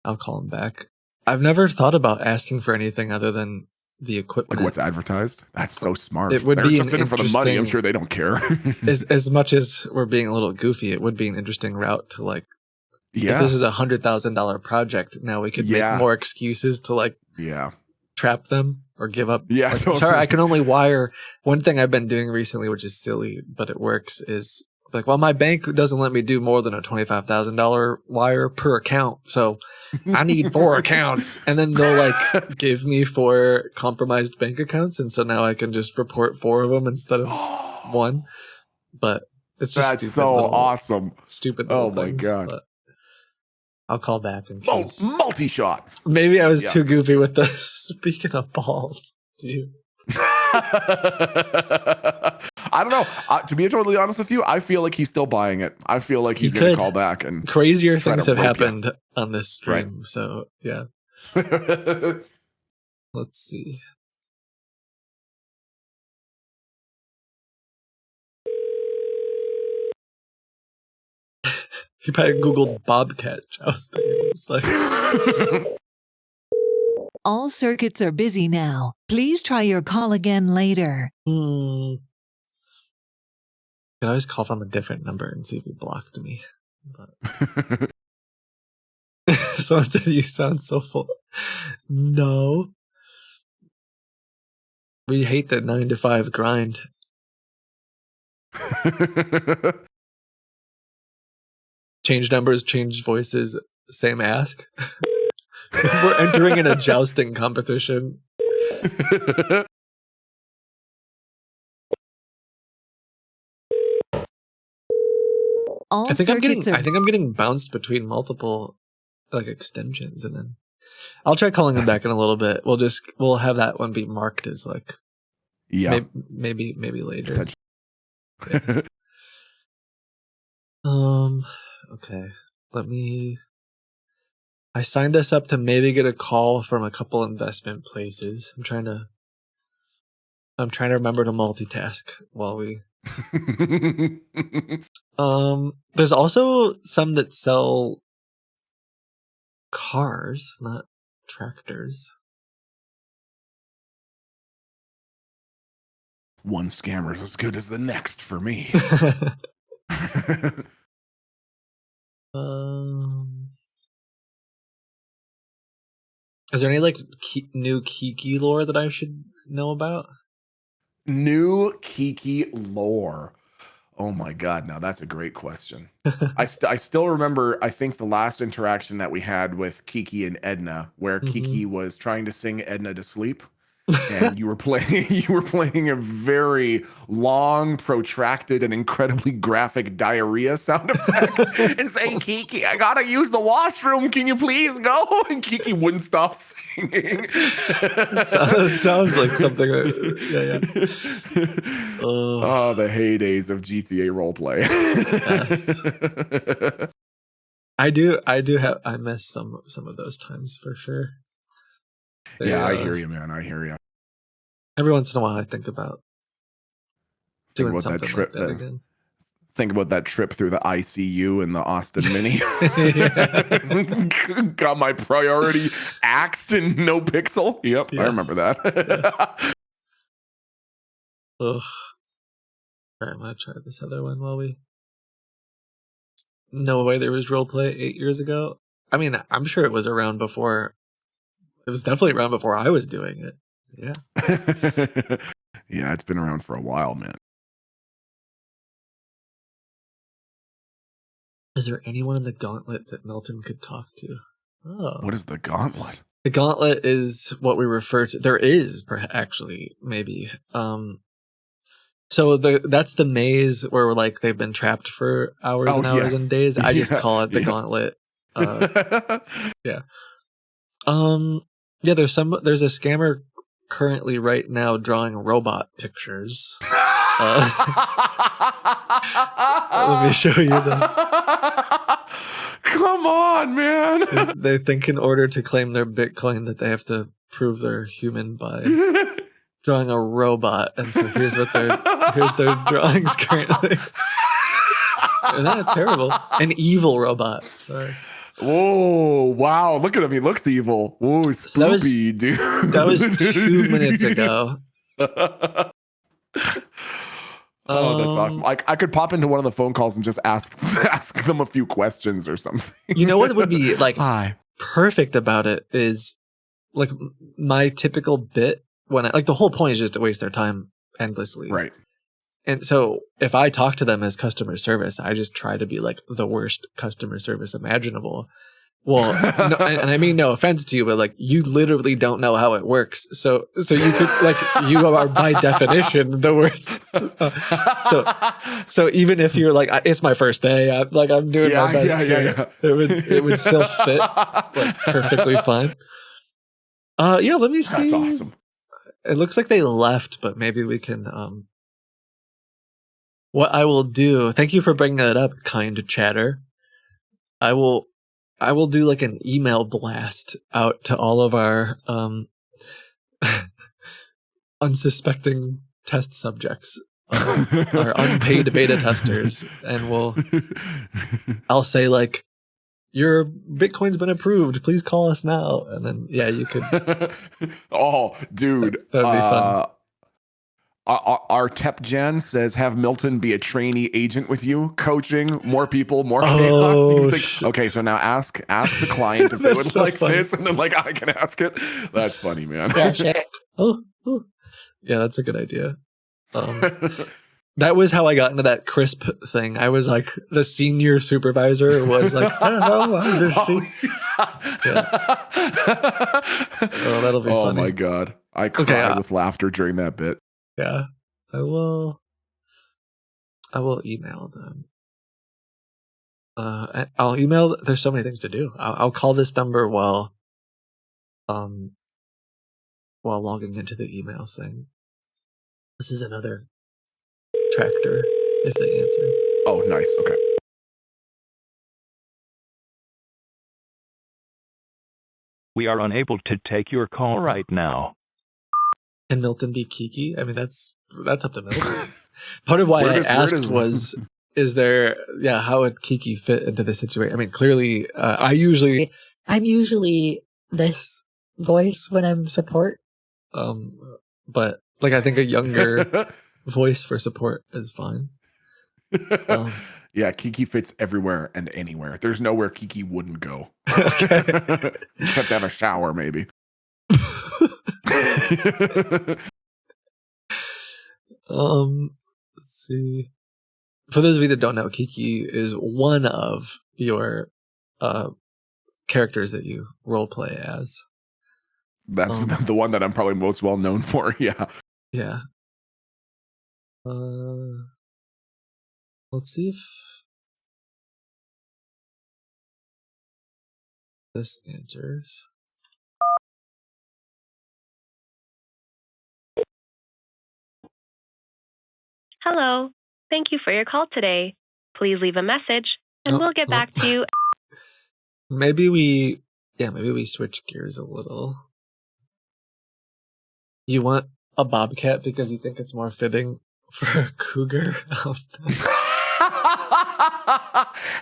I'll call him back. I've never thought about asking for anything other than the equipment. Like what's advertised? That's so smart. It would They're be just in it for the money. I'm sure they don't care. as much as we're being a little goofy, it would be an interesting route to like. Yeah. If this is $100,000 project, now we could make more excuses to like. Yeah. Trap them or give up. Yeah. Like, totally. Sorry, I can only wire. One thing I've been doing recently, which is silly, but it works, is like, well, my bank doesn't let me do more than a $25,000 wire per account. So I need 4 accounts. And then they'll like give me 4 compromised bank accounts. And so now I can just report 4 of them instead of 1. But it's just that's so awesome. Stupid. Oh my God. I'll call back in case. Oh, multi-shot. Maybe I was too goofy with the speaking of balls. Dude. I don't know. To be totally honest with you, I feel like he's still buying it. I feel like he's going to call back. And crazier things have happened on this stream. Right. So, yeah. Let's see. He probably Googled Bobcat jousting. It's like all circuits are busy now. Please try your call again later. You can always call from a different number and see if he blocked me. But someone said you sound so full. No. We hate the 9 to 5 grind. Change numbers, change voices, same ask. We're entering in a jousting competition. I think I'm getting bounced between multiple like extensions, and then I'll try calling them back in a little bit. We'll have that one be marked as like maybe later. Yeah. Okay. I signed us up to maybe get a call from a couple investment places. I'm trying to remember to multitask while we. There's also some that sell cars, not tractors. One scammer's as good as the next for me. Is there any like new Kiki lore that I should know about? New Kiki lore. Oh my God! Now that's a great question. I still remember. I think the last interaction that we had with Kiki and Edna, where Kiki was trying to sing Edna to sleep, and you were playing a very long, protracted, and incredibly graphic diarrhea sound effect, and saying, "Kiki, I gotta use the washroom. Can you please go?" And Kiki wouldn't stop singing. It sounds like something. Oh, the heydays of GTA roleplay. Yes. I miss some of those times for sure. I hear you, man. I hear you. Every once in a while, I think about doing something that trip, like that again. Think about that trip through the ICU in the Austin Mini. Got my priority axed in no pixel. Yep, yes. I remember that. Yes. Ugh. All right, I'm going to try this other one while we... No way there was roleplay 8 years ago. I mean, I'm sure it was around before... It was definitely around before I was doing it. Yeah. Yeah, it's been around for a while, man. Is there anyone in the gauntlet that Milton could talk to? Oh. What is the gauntlet? The gauntlet is what we refer to. There is, actually, maybe. So that's the maze where like they've been trapped for hours and hours and days. I just call it the gauntlet. Yeah. Yeah, there's a scammer currently right now drawing robot pictures. Let me show you that. Come on, man. They think in order to claim their Bitcoin that they have to prove they're human by drawing a robot. And so here's their drawings currently. Isn't that terrible? An evil robot. Sorry. Whoa, wow. Look at him. He looks evil. Whoa, spoopy, dude. That was 2 minutes ago. Oh, that's awesome. I could pop into one of the phone calls and just ask them a few questions or something. You know what would be like Hi. perfect about it is like my typical bit when the whole point is just to waste their time endlessly. Right. And so if I talk to them as customer service, I just try to be like the worst customer service imaginable. Well, no, and I mean no offense to you, but like you literally don't know how it works. So you could like you are by definition the worst. So even if you're like it's my first day, I'm doing my best here. It would still fit like perfectly fine. Yeah, let me see. That's awesome. It looks like they left, but maybe we can what I will do. Thank you for bringing that up, kind chatter. I will do like an email blast out to all of our unsuspecting test subjects, our unpaid beta testers, and I'll say like, your Bitcoin's been approved. Please call us now. And then you could. Oh, dude, that'd be fun. Our Tep Gen says, have Milton be a trainee agent with you, coaching more people, more chaos. Oh, okay, so now ask the client if they would so like funny. this, and then I can ask it. That's funny, man. Yeah, sure. Oh, yeah, that's a good idea. That was how I got into that crisp thing. I was like, the senior supervisor was like, I don't know, I'm just yeah. Oh, that'll be funny. Oh my god, I cried with laughter during that bit. Yeah, I will email them. I'll email. There's so many things to do. I'll call this number while logging into the email thing. This is another tractor. If they answer. Oh, nice. Okay. We are unable to take your call right now. Can Milton be Kiki? I mean, that's up to Milton. Part of why I asked was, how would Kiki fit into this situation? I mean, clearly, I'm usually this voice when I'm support. But like, I think a younger voice for support is fine. Yeah, Kiki fits everywhere and anywhere. There's nowhere Kiki wouldn't go. Okay. Except to have a shower, maybe. Let's see. For those of you that don't know, Kiki is one of your characters that you roleplay as. That's the one that I'm probably most well known for. Yeah. Yeah. Let's see if this answers. Hello. Thank you for your call today. Please leave a message and we'll get back to you. Maybe we switch gears a little. You want a bobcat because you think it's more fitting for a cougar?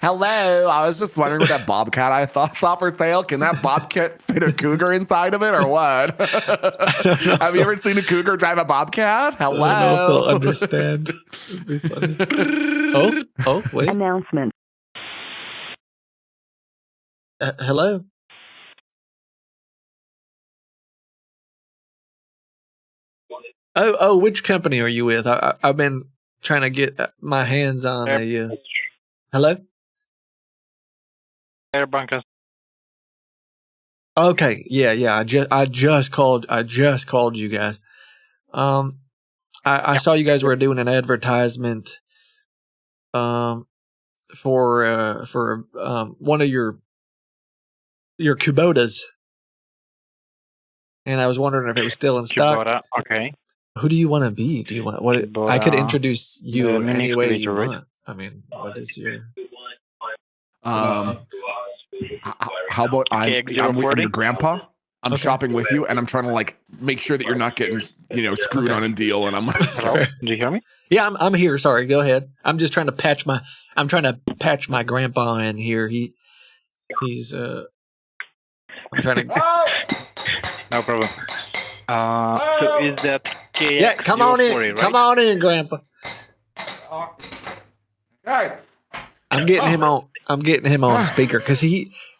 Hello, I was just wondering what that bobcat I thought saw for sale. Can that bobcat fit a cougar inside of it or what? Have you ever seen a cougar drive a bobcat? Hello. I don't know if they'll understand. It'd be funny. Oh, wait. Announcement. Hello? Oh, which company are you with? I've been trying to get my hands on a... Hello? Okay, yeah. I just called you guys. I saw you guys were doing an advertisement for one of your Kitbogas, and I was wondering if it was still in stock. Okay. Who do you want to be? Do you want what? But, I could introduce you mini any way you excavator, right? want. I mean, what is your? How about I'm KX040? your grandpa? I'm Okay. shopping with you, and I'm trying to like make sure that you're not getting screwed on a deal. And I'm Hello? Do you hear me? Yeah, I'm here. Sorry, go ahead. I'm just trying to patch my grandpa in here. He's I'm trying to. No problem. So is that KX040, Yeah, come on in. right? Come on in, Grandpa. Hey. I'm getting him on. I'm getting him on speaker because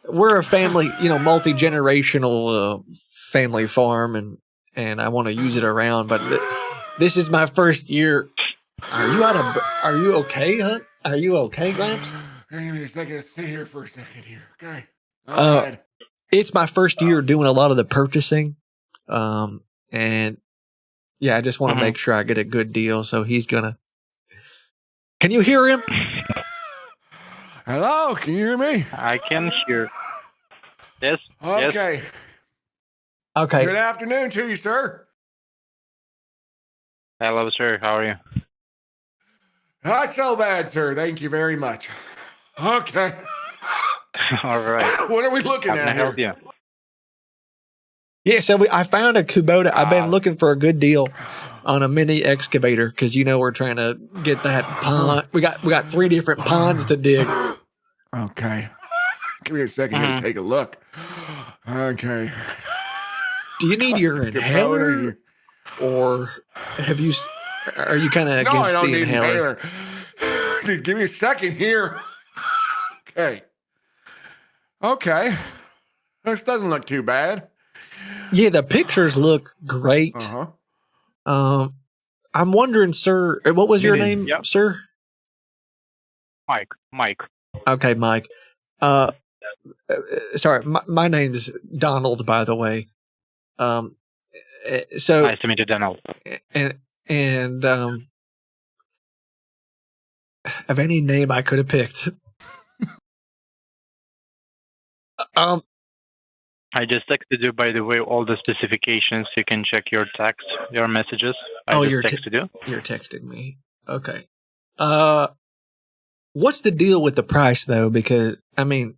we're a family, multi-generational family farm, and I want to use it around. But this is my first year. Are you okay, huh? Are you okay, Gramps? Give me a second. Sit here for a second here. Okay. All right. It's my first year doing a lot of the purchasing, and yeah, I just want to make sure I get a good deal. So he's gonna. Can you hear him? Hello, can you hear me? I can hear. Yes. Okay. Yes. Okay. Good afternoon to you, sir. Hello, sir. How are you? Not so bad, sir. Thank you very much. Okay. All right. What are we looking How can I at help here? you? Yeah, so I found a Kubota. I've been looking for a good deal on a mini excavator because we're trying to get that pond. We got 3 different ponds to dig. Okay. Give me a second here to take a look. Okay. Do you need your inhaler, or are you kind of against No, I don't the need inhaler? Dude, give me a second here. Okay. Okay. This doesn't look too bad. Yeah, the pictures look great. Uh-huh. I'm wondering, sir, what was your name, sir? Mike. Okay, Mike. Sorry, my name's Donald, by the way. So Nice to meet you, Donald. And of any name I could have picked. I just texted you, by the way, all the specifications. You can check your text, your messages. You're texted you. You're texting me. Okay. What's the deal with the price, though? Because See,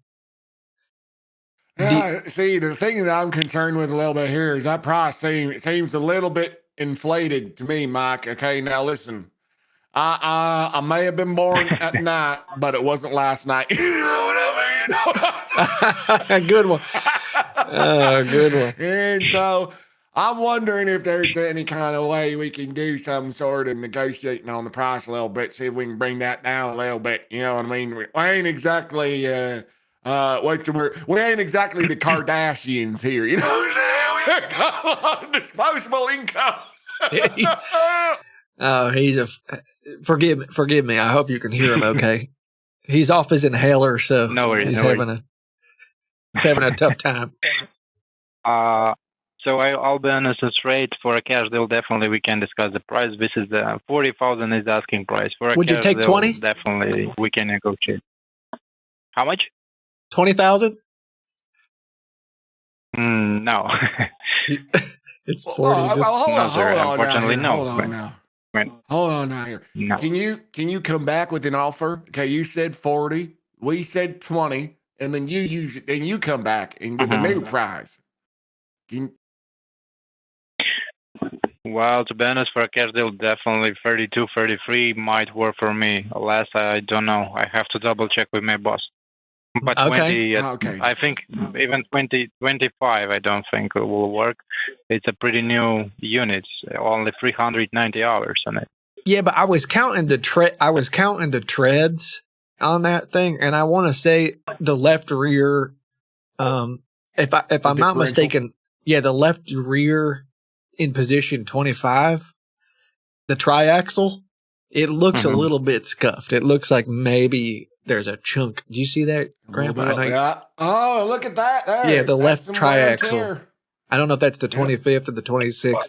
the thing that I'm concerned with a little bit here is that price seems a little bit inflated to me, Mike. Okay, now listen. I may have been born at night, but it wasn't last night. You know what I mean? Good one. Good one. And so I'm wondering if there's any kind of way we can do some sort of negotiating on the price a little bit, see if we can bring that down a little bit. You know what I mean? We ain't exactly we ain't exactly the Kardashians here. You know what I'm saying? We got a lot of disposable income. Forgive me. I hope you can hear him okay. He's off his inhaler, so no worries, he's having a tough time. So I'll be honest and straight. For a cash deal, definitely we can discuss the price. This is the 40,000 is the asking price. For a Would you cash take deal, 20? Definitely we can negotiate. How much? 20,000? No. It's 40. Unfortunately, no. Hold on now here. No. Can you come back with an offer? Okay, you said 40, we said 20, and then you come back and get the new prize. Well, to be honest, for a cash deal, definitely 32, 33 might work for me. Last, I don't know. I have to double check with my boss. But Okay. 20, I think even 20, 25, I don't think it will work. It's a pretty new unit, only 390 hours on it. Yeah, but I was counting the treads on that thing, and I want to say the left rear. If I'm not mistaken, the left rear in position 25, the triaxle, it looks a little bit scuffed. It looks like maybe there's a chunk. Do you see that, Grandpa? Yeah. Oh, look at that. There. Yeah, the left That's some wear and triaxle. tear. I don't know if that's the 25th or the 26th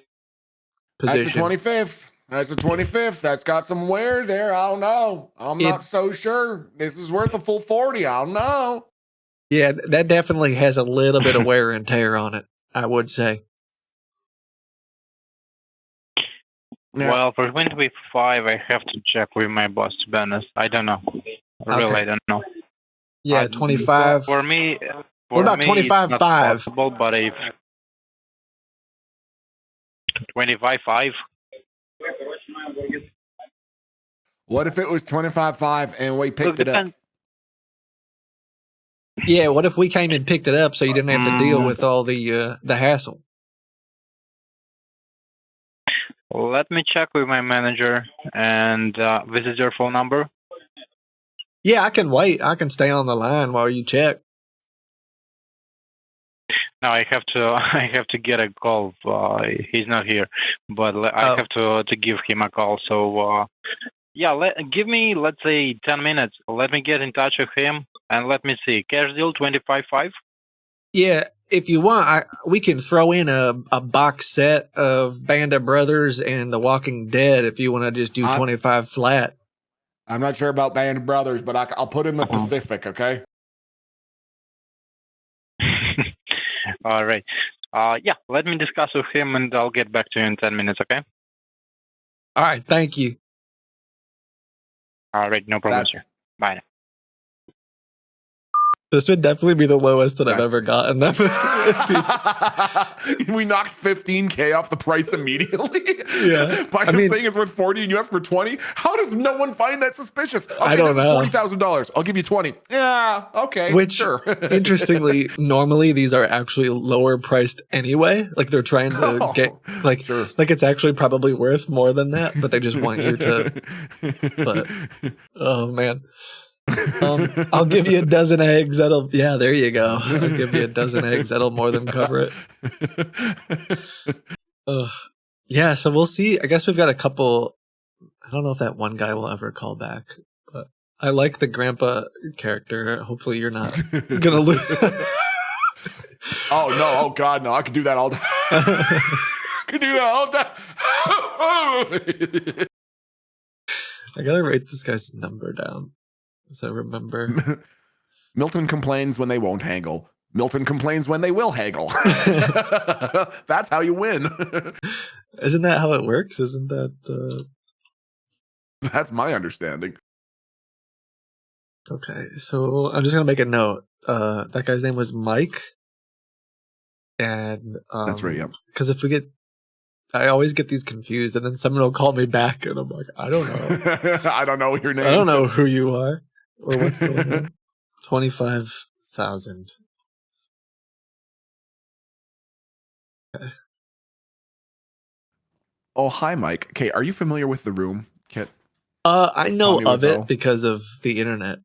position. That's the 25th. That's the 25th. That's got some wear there. I don't know. I'm not so sure. This is worth a full 40. I don't know. Yeah, that definitely has a little bit of wear and tear on it, I would say. Yeah. Well, for 25, I have to check with my boss, to be honest. I don't know. Really, I don't know. Yeah, 25. For me, what about 25.5? Possible, but if 25.5. What if it was 25.5 and we picked it up? Yeah, what if we came and picked it up so you didn't have to deal with all the hassle? Let me check with my manager. And this is your phone number? Yeah, I can wait. I can stay on the line while you check. No, I have to get a call. He's not here, but I have to give him a call. So yeah, give me, let's say, 10 minutes. Let me get in touch with him and let me see. Cash deal 25.5. Yeah, if you want, we can throw in a box set of Band of Brothers and The Walking Dead if you want to just do 25 flat. I'm not sure about Band of Brothers, but I'll put in the Pacific, okay? All right. Yeah, let me discuss with him and I'll get back to you in 10 minutes, okay? All right, thank you. All right, no problem, sir. Bye now. This would definitely be the lowest that I've ever gotten. We knocked 15K off the price immediately. Yeah. By saying it's worth 40 and you ask for 20? How does no one find that suspicious? Okay, I don't know. $40,000. I'll give you 20. Yeah, okay. Which, sure. interestingly, normally these are actually lower priced anyway. Like they're trying to get like it's actually probably worth more than that, but they just want you to. But oh man. I'll give you a dozen eggs. There you go. I'll give you a dozen eggs. That'll more than cover it. Yeah, so we'll see. I guess we've got a couple. I don't know if that one guy will ever call back, but I like the grandpa character. Hopefully you're not gonna lose. Oh no! Oh god, no! I could do that all day. Could do that all day. I gotta write this guy's number down. So remember, Milton complains when they won't haggle. Milton complains when they will haggle. That's how you win. Isn't that how it works? Isn't that? That's my understanding. Okay, so I'm just gonna make a note. That guy's name was Mike, and that's right. Yeah. Because if we get, I always get these confused, and then someone will call me back, and I'm like, I don't know. I don't know your name. I don't know who you are. Or what's going on? 25,000. Okay. Oh, hi, Mike. Okay, are you familiar with the room, Kit? I know of it because of the internet.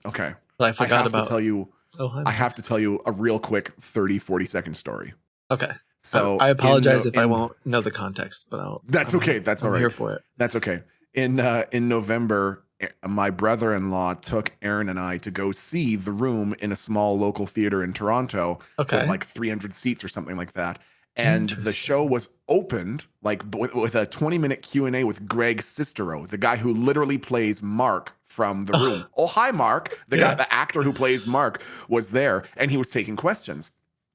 Okay. But I forgot to tell you. Oh, hi. I have to tell you a real quick 40-second story. Okay. So I apologize if I won't know the context, but I'll. That's okay. That's all right. I'm here for it. That's okay. In November, my brother-in-law took Aaron and I to go see The Room in a small local theater in Toronto. Okay. With like 300 seats or something like that. And the show was opened like with a 20-minute Q&A with Greg Sestero, the guy who literally plays Mark from The Room. Oh, hi, Mark. The actor who plays Mark was there, and he was taking questions.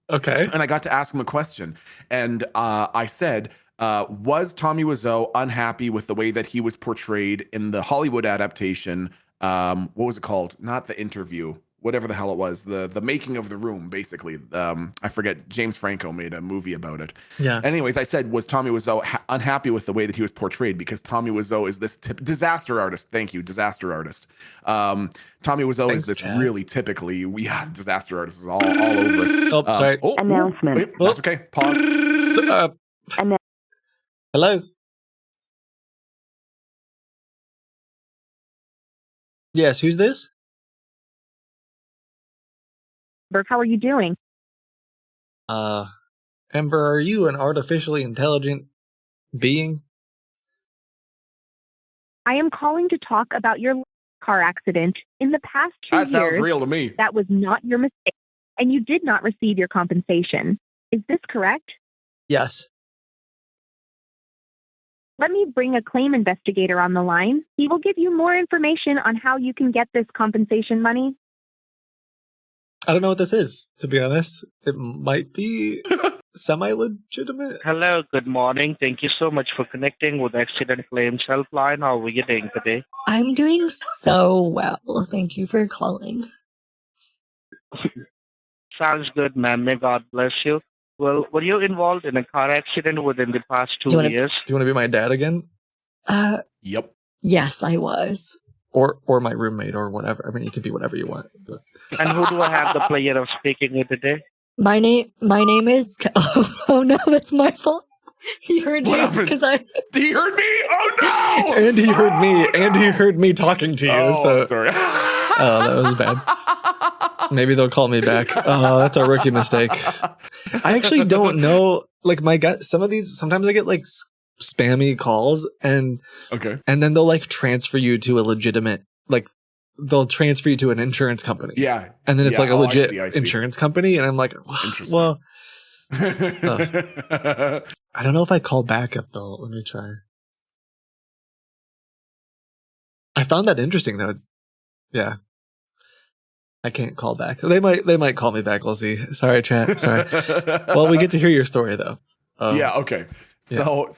Okay. And I got to ask him a question. And I said, was Tommy Wiseau unhappy with the way that he was portrayed in the Hollywood adaptation? What was it called? Not The Interview. Whatever the hell it was. The making of The Room, basically. I forget. James Franco made a movie about it. Yeah. Anyways, I said, was Tommy Wiseau unhappy with the way that he was portrayed? Because Tommy Wiseau is this disaster artist. Thank you, disaster artist. Tommy Wiseau is this really typically, disaster artist is all over it. Oh, sorry. Announcement. Wait, that's okay. Pause. Hello. Yes, who's this? How are you doing? Amber, are you an artificially intelligent being? I am calling to talk about your car accident. In the past 2 years, that sounds real to me. That was not your mistake, and you did not receive your compensation. Is this correct? Yes. Let me bring a claim investigator on the line. He will give you more information on how you can get this compensation money. I don't know what this is, to be honest. It might be semi-legitimate. Hello, good morning. Thank you so much for connecting with Accident Claims Helpline. How are you doing today? I'm doing so well. Thank you for calling. Sounds good, ma'am. May God bless you. Well, were you involved in a car accident within the past 2 years? Do you want to be my dad again? Yep. Yes, I was. Or my roommate or whatever. I mean, you can be whatever you want. But. And who do I have the pleasure of speaking with today? My name is. Oh no, that's my fault. He heard What you happened? because I. He heard me. Oh no! And he heard me. And he heard me talking to you. Oh, so sorry. Oh, that was bad. Maybe they'll call me back. Oh, that's a rookie mistake. I actually don't know. Like my gut, sometimes I get like spammy calls and then they'll like transfer you to a legitimate, like they'll transfer you to an insurance company. Yeah. And then it's like a legit I see. insurance company. And I'm like, well, I don't know if I call back up though. Let me try. I found that interesting though. Yeah. I can't call back. They might call me back. We'll see. Sorry, chat. Sorry. Well, we get to hear your story though. Yeah. Okay. So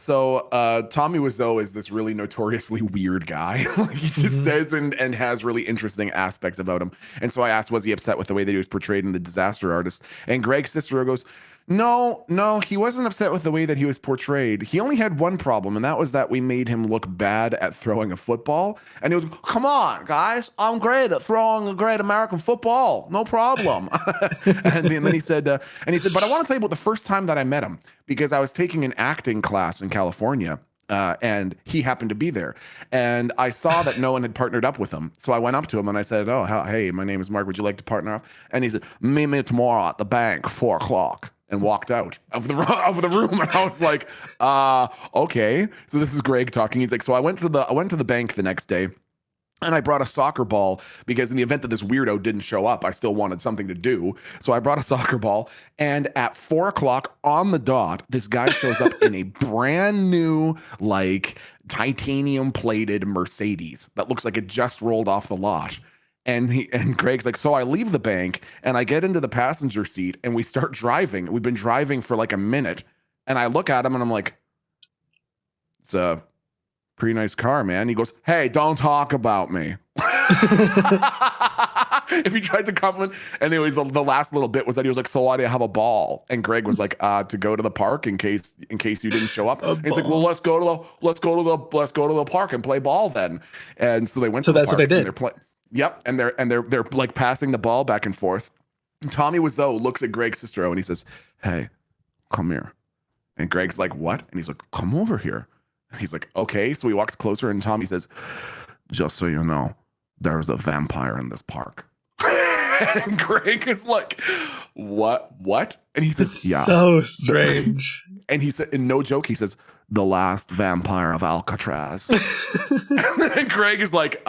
Tommy Wiseau is this really notoriously weird guy. He just says and has really interesting aspects about him. And so I asked, was he upset with the way that he was portrayed in The Disaster Artist? And Greg Cicero goes, no, he wasn't upset with the way that he was portrayed. He only had one problem, and that was that we made him look bad at throwing a football. And he was, come on, guys, I'm great at throwing a great American football. No problem. and then he said, but I want to tell you about the first time that I met him, because I was taking an acting class in California. And he happened to be there, and I saw that no one had partnered up with him. So I went up to him and I said, hey, my name is Mark. Would you like to partner up? And he said, meet me tomorrow at the bank, 4:00. And walked out of the room, and I was like, okay. So this is Greg talking. He's like, so I went to the bank the next day, and I brought a soccer ball because in the event that this weirdo didn't show up, I still wanted something to do. So I brought a soccer ball, and at 4:00 on the dot, this guy shows up in a brand new, like, titanium plated Mercedes that looks like it just rolled off the lot. And Greg's like, so I leave the bank and I get into the passenger seat and we start driving. We've been driving for like a minute, and I look at him and I'm like, it's a pretty nice car, man. He goes, hey, don't talk about me. If he tried to compliment. Anyways, the last little bit was that he was like, so why do you have a ball? And Greg was like, to go to the park in case you didn't show up. And he's like, well, let's go to the park and play ball then. And so they went to the park. So that's what they did. Yep, and they're like passing the ball back and forth. And Tommy Wiseau looks at Greg Cicero and he says, hey, come here. And Greg's like, what? And he's like, come over here. And he's like, okay. So he walks closer and Tommy says, just so you know, there's a vampire in this park. And Greg is like, what? And he says, it's so strange. And he said, and no joke, he says, the last vampire of Alcatraz. And then Greg is like,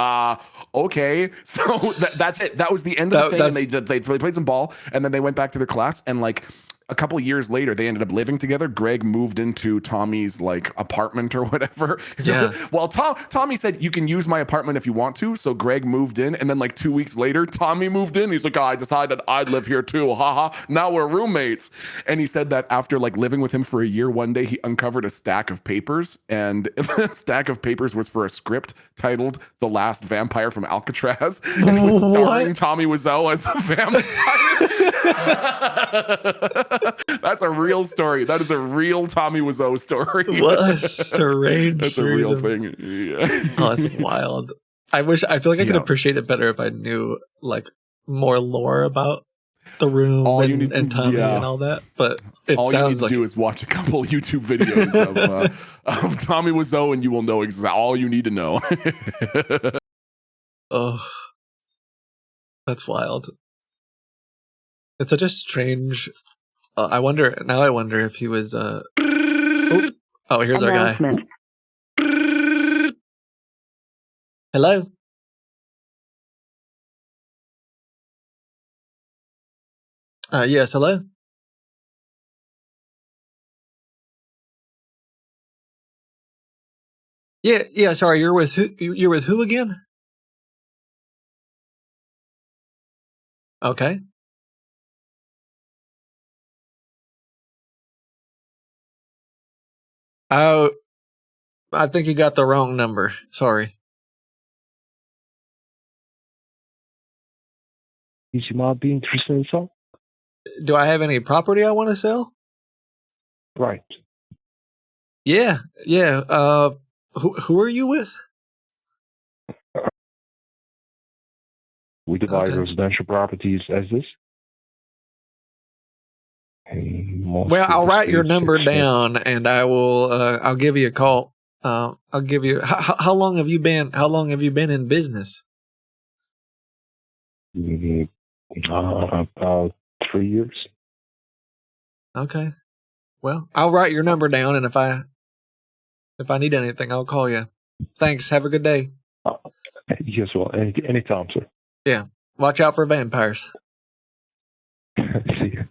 okay. So that's it. That was the end of the thing. And they played some ball, and then they went back to their class, and like a couple of years later, they ended up living together. Greg moved into Tommy's like apartment or whatever. Yeah. Well, Tommy said, you can use my apartment if you want to. So Greg moved in. And then like 2 weeks later, Tommy moved in. He's like, I decided I'd live here too. Haha. Now we're roommates. And he said that after like living with him for a year, one day he uncovered a stack of papers. And the stack of papers was for a script titled The Last Vampire from Alcatraz. And it was starring Tommy Wiseau as the vampire. That's a real story. That is a real Tommy Wiseau story. What a strange That's a real thing. Yeah. Oh, that's wild. I feel like I could appreciate it better if I knew like more lore about the room and Tommy and all that. But it all sounds you need to do is watch a couple YouTube videos of Tommy Wiseau, and you will know exactly all you need to know. Oh, that's wild. It's such a strange. I wonder if he was. Oh, here's our guy. Hello. Yes, hello. Yeah. Sorry, you're with who? You're with who again? Okay. Oh, I think you got the wrong number. Sorry. You might be interested in some? Do I have any property I want to sell? Right. Yeah. Who are you with? We divide residential properties as this. Well, I'll write your number down, and I will. I'll give you a call. I'll give you. How long have you been? How long have you been in business? About 3 years. Okay. Well, I'll write your number down, and if I need anything, I'll call you. Thanks. Have a good day. Yes, well, anytime, sir. Yeah. Watch out for vampires. See you.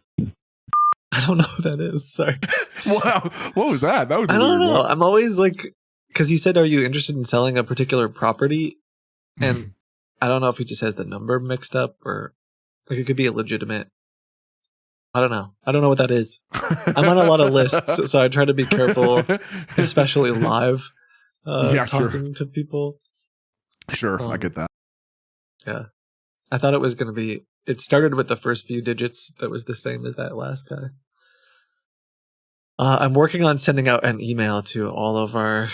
I don't know who that is. Sorry. Wow. What was that? That was. I don't know. I'm always like, because he said, "Are you interested in selling a particular property?" And I don't know if he just has the number mixed up or like it could be a legitimate. I don't know. I don't know what that is. I'm on a lot of lists, so I try to be careful, especially live, talking to people. Sure, I get that. Yeah. I thought it was going to be, it started with the first few digits that was the same as that last guy. I'm working on sending out an email to all of or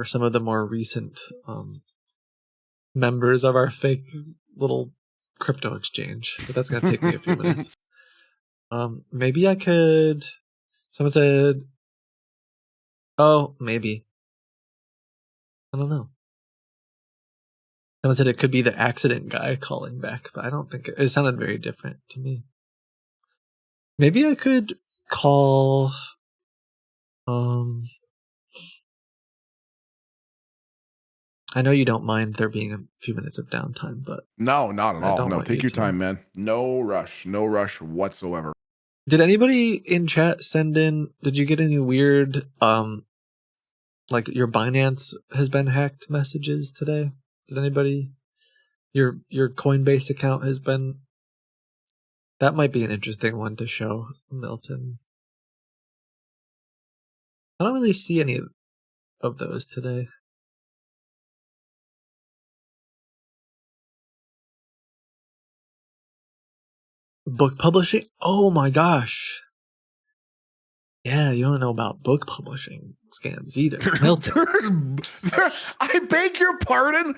some of the more recent members of our fake little crypto exchange, but that's going to take me a few minutes. Maybe I could, someone said, oh, maybe. I don't know. Someone said it could be the accident guy calling back, but I don't think it sounded very different to me. Maybe I could call, I know you don't mind there being a few minutes of downtime, but no, not at all. No, take your time, man. No rush whatsoever. Did anybody in chat send in, did you get any weird, like your Binance has been hacked messages today? Did anybody, your Coinbase account has been, that might be an interesting one to show, Milton. I don't really see any of those today. Book publishing? Oh my gosh. Yeah, you don't know about book publishing scams either. Milton. I beg your pardon?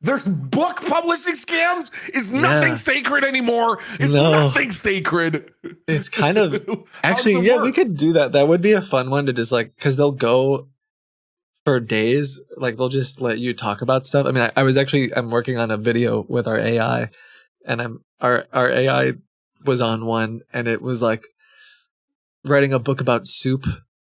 There's book publishing scams? Is nothing sacred anymore? It's nothing sacred. It's kind of actually, yeah, we could do that. That would be a fun one to just like, because they'll go for days, like they'll just let you talk about stuff. I mean, I'm working on a video with our AI, and our AI was on one, and it was like writing a book about soup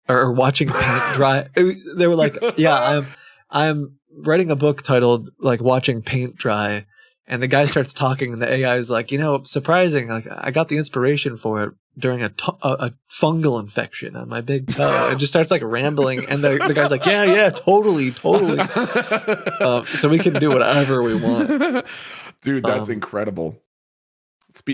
or watching paint dry. They were like, yeah, I'm writing a book titled like watching paint dry. And the guy starts talking and the AI is like, surprising. Like I got the inspiration for it during a fungal infection on my big toe. It just starts like rambling. And the guy's like, yeah, totally. So we can do whatever we want. Dude, that's incredible.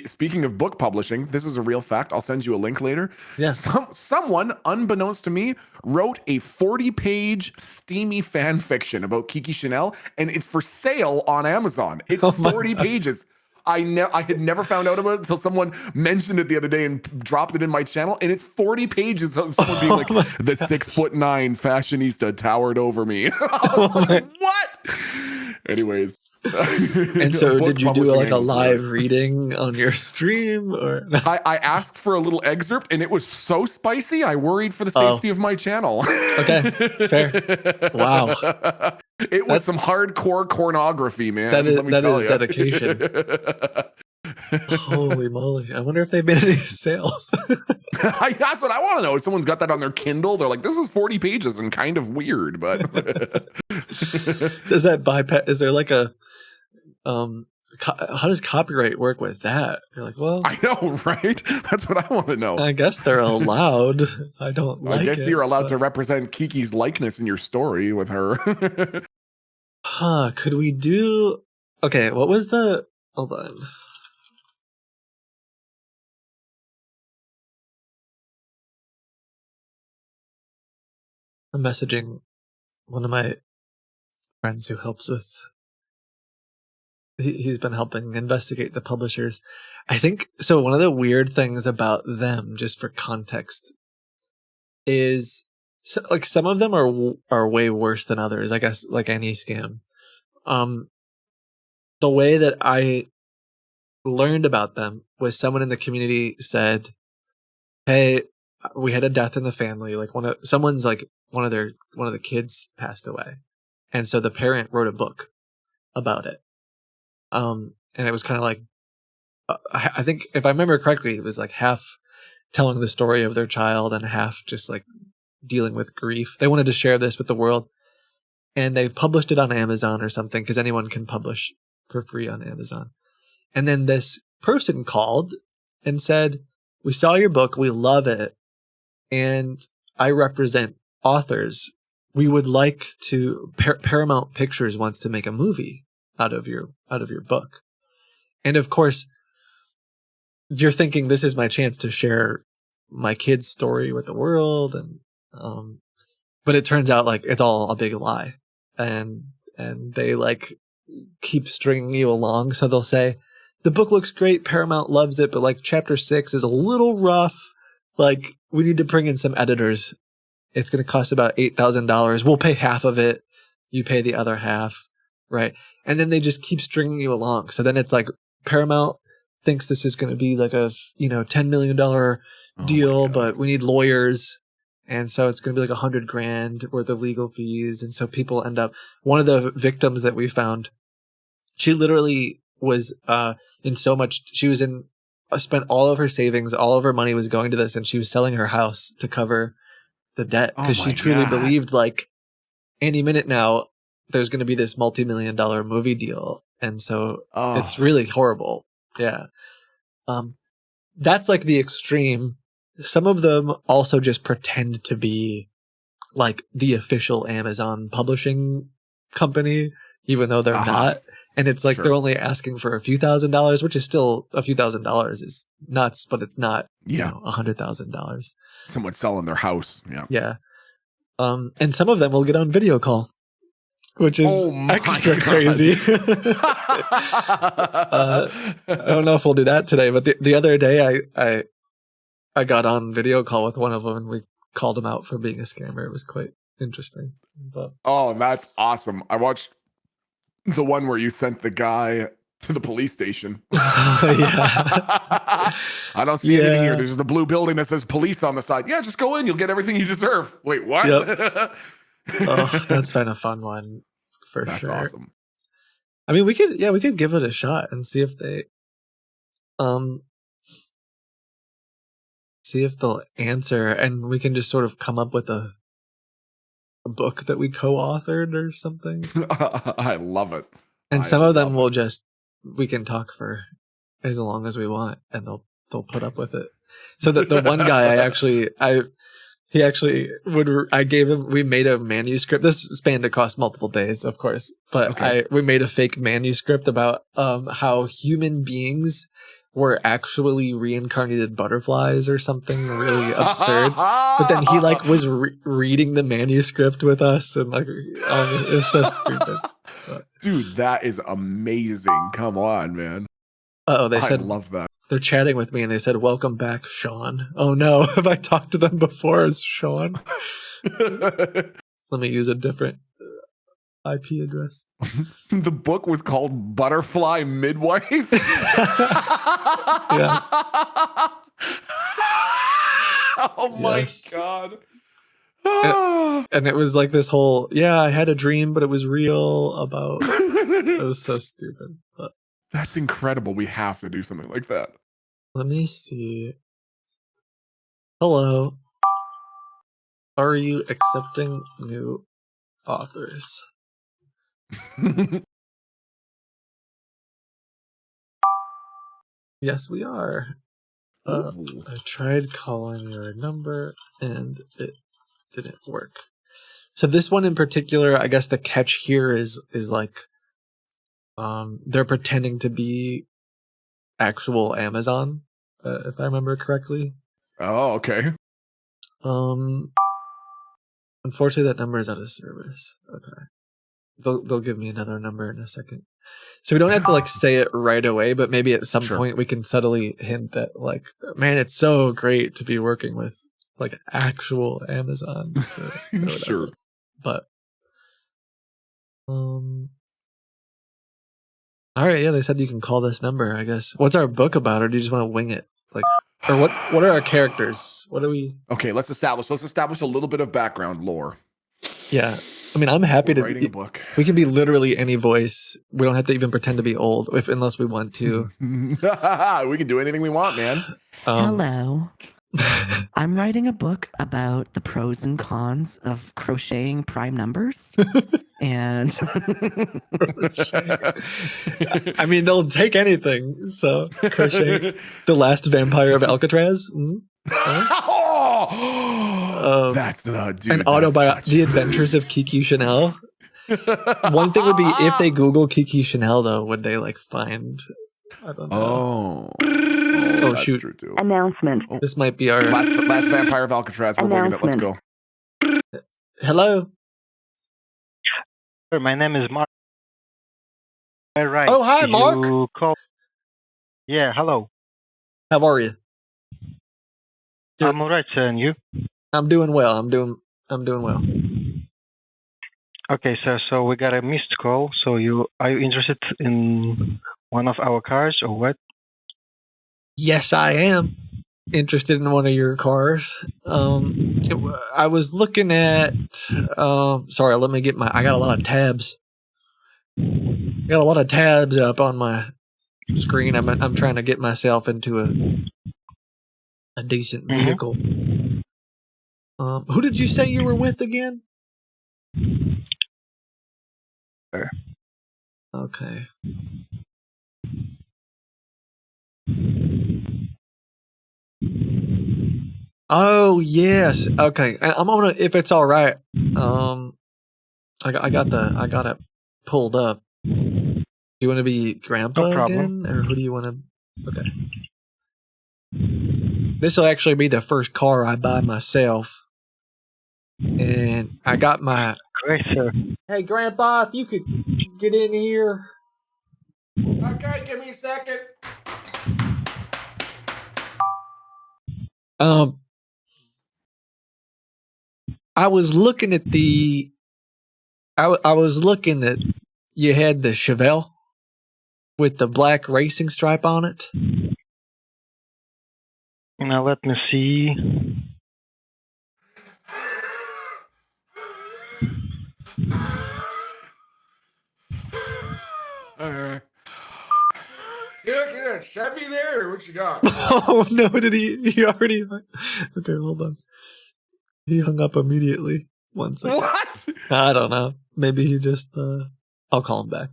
Speaking of book publishing, this is a real fact. I'll send you a link later. Yeah. Someone, unbeknownst to me, wrote a 40-page steamy fan fiction about Kiki Chanel, and it's for sale on Amazon. It's 40 pages. I had never found out about it until someone mentioned it the other day and dropped it in my channel, and it's 40 pages of someone being like, the 6'9" fashionista towered over me. I was like, what? Anyways. And so did you do like a live reading on your stream or I asked for a little excerpt and it was so spicy I worried for the safety of my channel. Okay, fair. Wow. It was some hardcore pornography, man. That is dedication. Holy moly. I wonder if they've made any sales. That's what I want to know. If someone's got that on their Kindle, they're like, this is 40 pages and kind of weird, but does that bypass, is there like a how does copyright work with that? You're like, well, I know, right? That's what I want to know. I guess they're allowed. I don't like it. I guess you're allowed to represent Kiki's likeness in your story with her. Could we do, okay, what was the, hold on. I'm messaging one of my friends who helps with. He's been helping investigate the publishers. I think so. One of the weird things about them, just for context, is like some of them are way worse than others. I guess like any scam. The way that I learned about them was someone in the community said, "Hey, we had a death in the family. Like one of the kids passed away, and so the parent wrote a book about it. And it was kind of like, I think if I remember correctly, it was like half telling the story of their child and half just like dealing with grief. They wanted to share this with the world, and they published it on Amazon or something because anyone can publish for free on Amazon. And then this person called and said, "We saw your book, we love it, and I represent authors. We would like to Paramount Pictures wants to make a movie out of your book." And of course, you're thinking this is my chance to share my kid's story with the world, and but it turns out like it's all a big lie, and they like keep stringing you along. So they'll say the book looks great, Paramount loves it, but like chapter 6 is a little rough. Like we need to bring in some editors. It's going to cost about $8,000. We'll pay half of it. You pay the other half, right? And then they just keep stringing you along. So then it's like Paramount thinks this is going to be like a $10 million deal, but we need lawyers, and so it's going to be like $100,000 worth of legal fees. And so people end up. One of the victims that we found, she literally was in so much. She was in spent all of her savings, all of her money was going to this, and she was selling her house to cover the debt because she truly believed like any minute now there's going to be this multi-million-dollar movie deal. And so it's really horrible. Yeah. That's like the extreme. Some of them also just pretend to be like the official Amazon publishing company, even though they're not. And it's like they're only asking for a few $1,000s, which is still a few $1,000s is nuts, but it's not, $100,000. Someone selling their house. Yeah. Yeah. And some of them will get on video call, which is extra crazy. I don't know if we'll do that today, but the other day I got on video call with one of them, and we called him out for being a scammer. It was quite interesting. But that's awesome. I watched the one where you sent the guy to the police station. Yeah. I don't see anything here. There's just a blue building that says police on the side. Yeah, just go in. You'll get everything you deserve. Wait, what? Yep. That's been a fun one for sure. That's awesome. I mean, we could give it a shot and see if they'll answer, and we can just sort of come up with a book that we co-authored or something. I love it. And some of them we can talk for as long as we want, and they'll put up with it. So that the one guy we made a manuscript. This spanned across multiple days, of course, but we made a fake manuscript about how human beings were actually reincarnated butterflies or something really absurd. But then he like was reading the manuscript with us, and like it was so stupid. But. Dude, that is amazing. Come on, man. They said I love that. They're chatting with me, and they said, "Welcome back, Sean." Oh no, have I talked to them before as Sean? Let me use a different IP address. The book was called Butterfly Midwife. Yes. Oh my God. And it was like this whole, I had a dream, but it was real about, it was so stupid. But that's incredible. We have to do something like that. Let me see. Hello. Are you accepting new authors? Yes, we are. I tried calling your number and it didn't work. So this one in particular, I guess the catch here is like they're pretending to be actual Amazon, if I remember correctly. Oh, okay. Unfortunately, that number is out of service. Okay. They'll give me another number in a second. So we don't have to like say it right away, but maybe at some point we can subtly hint at like, man, it's so great to be working with like actual Amazon. Or Sure. But all right, yeah, they said you can call this number, I guess. What's our book about, or do you just want to wing it? Like, or what are our characters? What are we? Okay, let's establish a little bit of background lore. Yeah. I mean, I'm happy to writing a book. We can be literally any voice. We don't have to even pretend to be old, unless we want to. We can do anything we want, man. Hello. I'm writing a book about the pros and cons of crocheting prime numbers. And I mean, they'll take anything. So crochet, The Last Vampire of Alcatraz. That's dude. An autobiography, The Adventures of Kiki Chanel. One thing would be if they Google Kiki Chanel, though, would they like find? I don't know. Oh shoot! Announcement. This might be our last Vampire of Alcatraz. We're winging it. Let's go. Hello. My name is Mark. Right. Oh, hi, Mark. You call... Yeah, hello. How are you? I'm alright, sir. And you? I'm doing well. I'm doing well. Okay, sir. So we got a missed call. So are you interested in one of our cars or what? Yes, I am interested in one of your cars. I was looking at. Sorry, let me get I got a lot of tabs. Got a lot of tabs up on my screen. I'm trying to get myself into a decent vehicle. Who did you say you were with again? Sure. Okay. Oh yes. Okay. I'm gonna, if it's all right. I got it pulled up. Do you want to be Grandpa again, or who do you want to? Okay. This will actually be the first car I buy myself, and I got my. Great, sir. Hey, Grandpa, if you could get in here. Okay, give me a second. I was looking at I was looking at, you had the Chevelle with the black racing stripe on it. Now let me see. You looking at Chevy there, or what you got? Oh no! Did he already? Okay, hold on. He hung up immediately. 1 second. What? I don't know. Maybe he just. I'll call him back.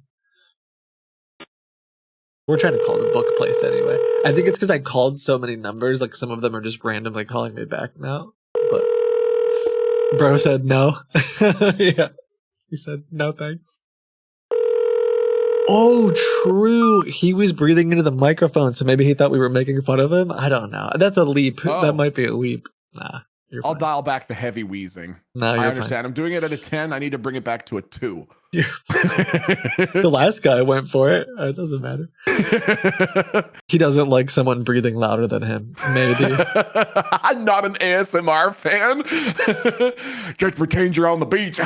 We're trying to call the book place anyway. I think it's because I called so many numbers. Like some of them are just randomly calling me back now. But bro said no. Yeah, he said no thanks. Oh, true. He was breathing into the microphone, so maybe he thought we were making fun of him. I don't know. That's a leap. Oh. That might be a leap. Nah, I'll dial back the heavy wheezing. No, you're I understand. fine. I'm doing it at a 10. I need to bring it back to a 2. The last guy went for it. It doesn't matter. He doesn't like someone breathing louder than him. Maybe. I'm not an ASMR fan. Just pretend you're on the beach.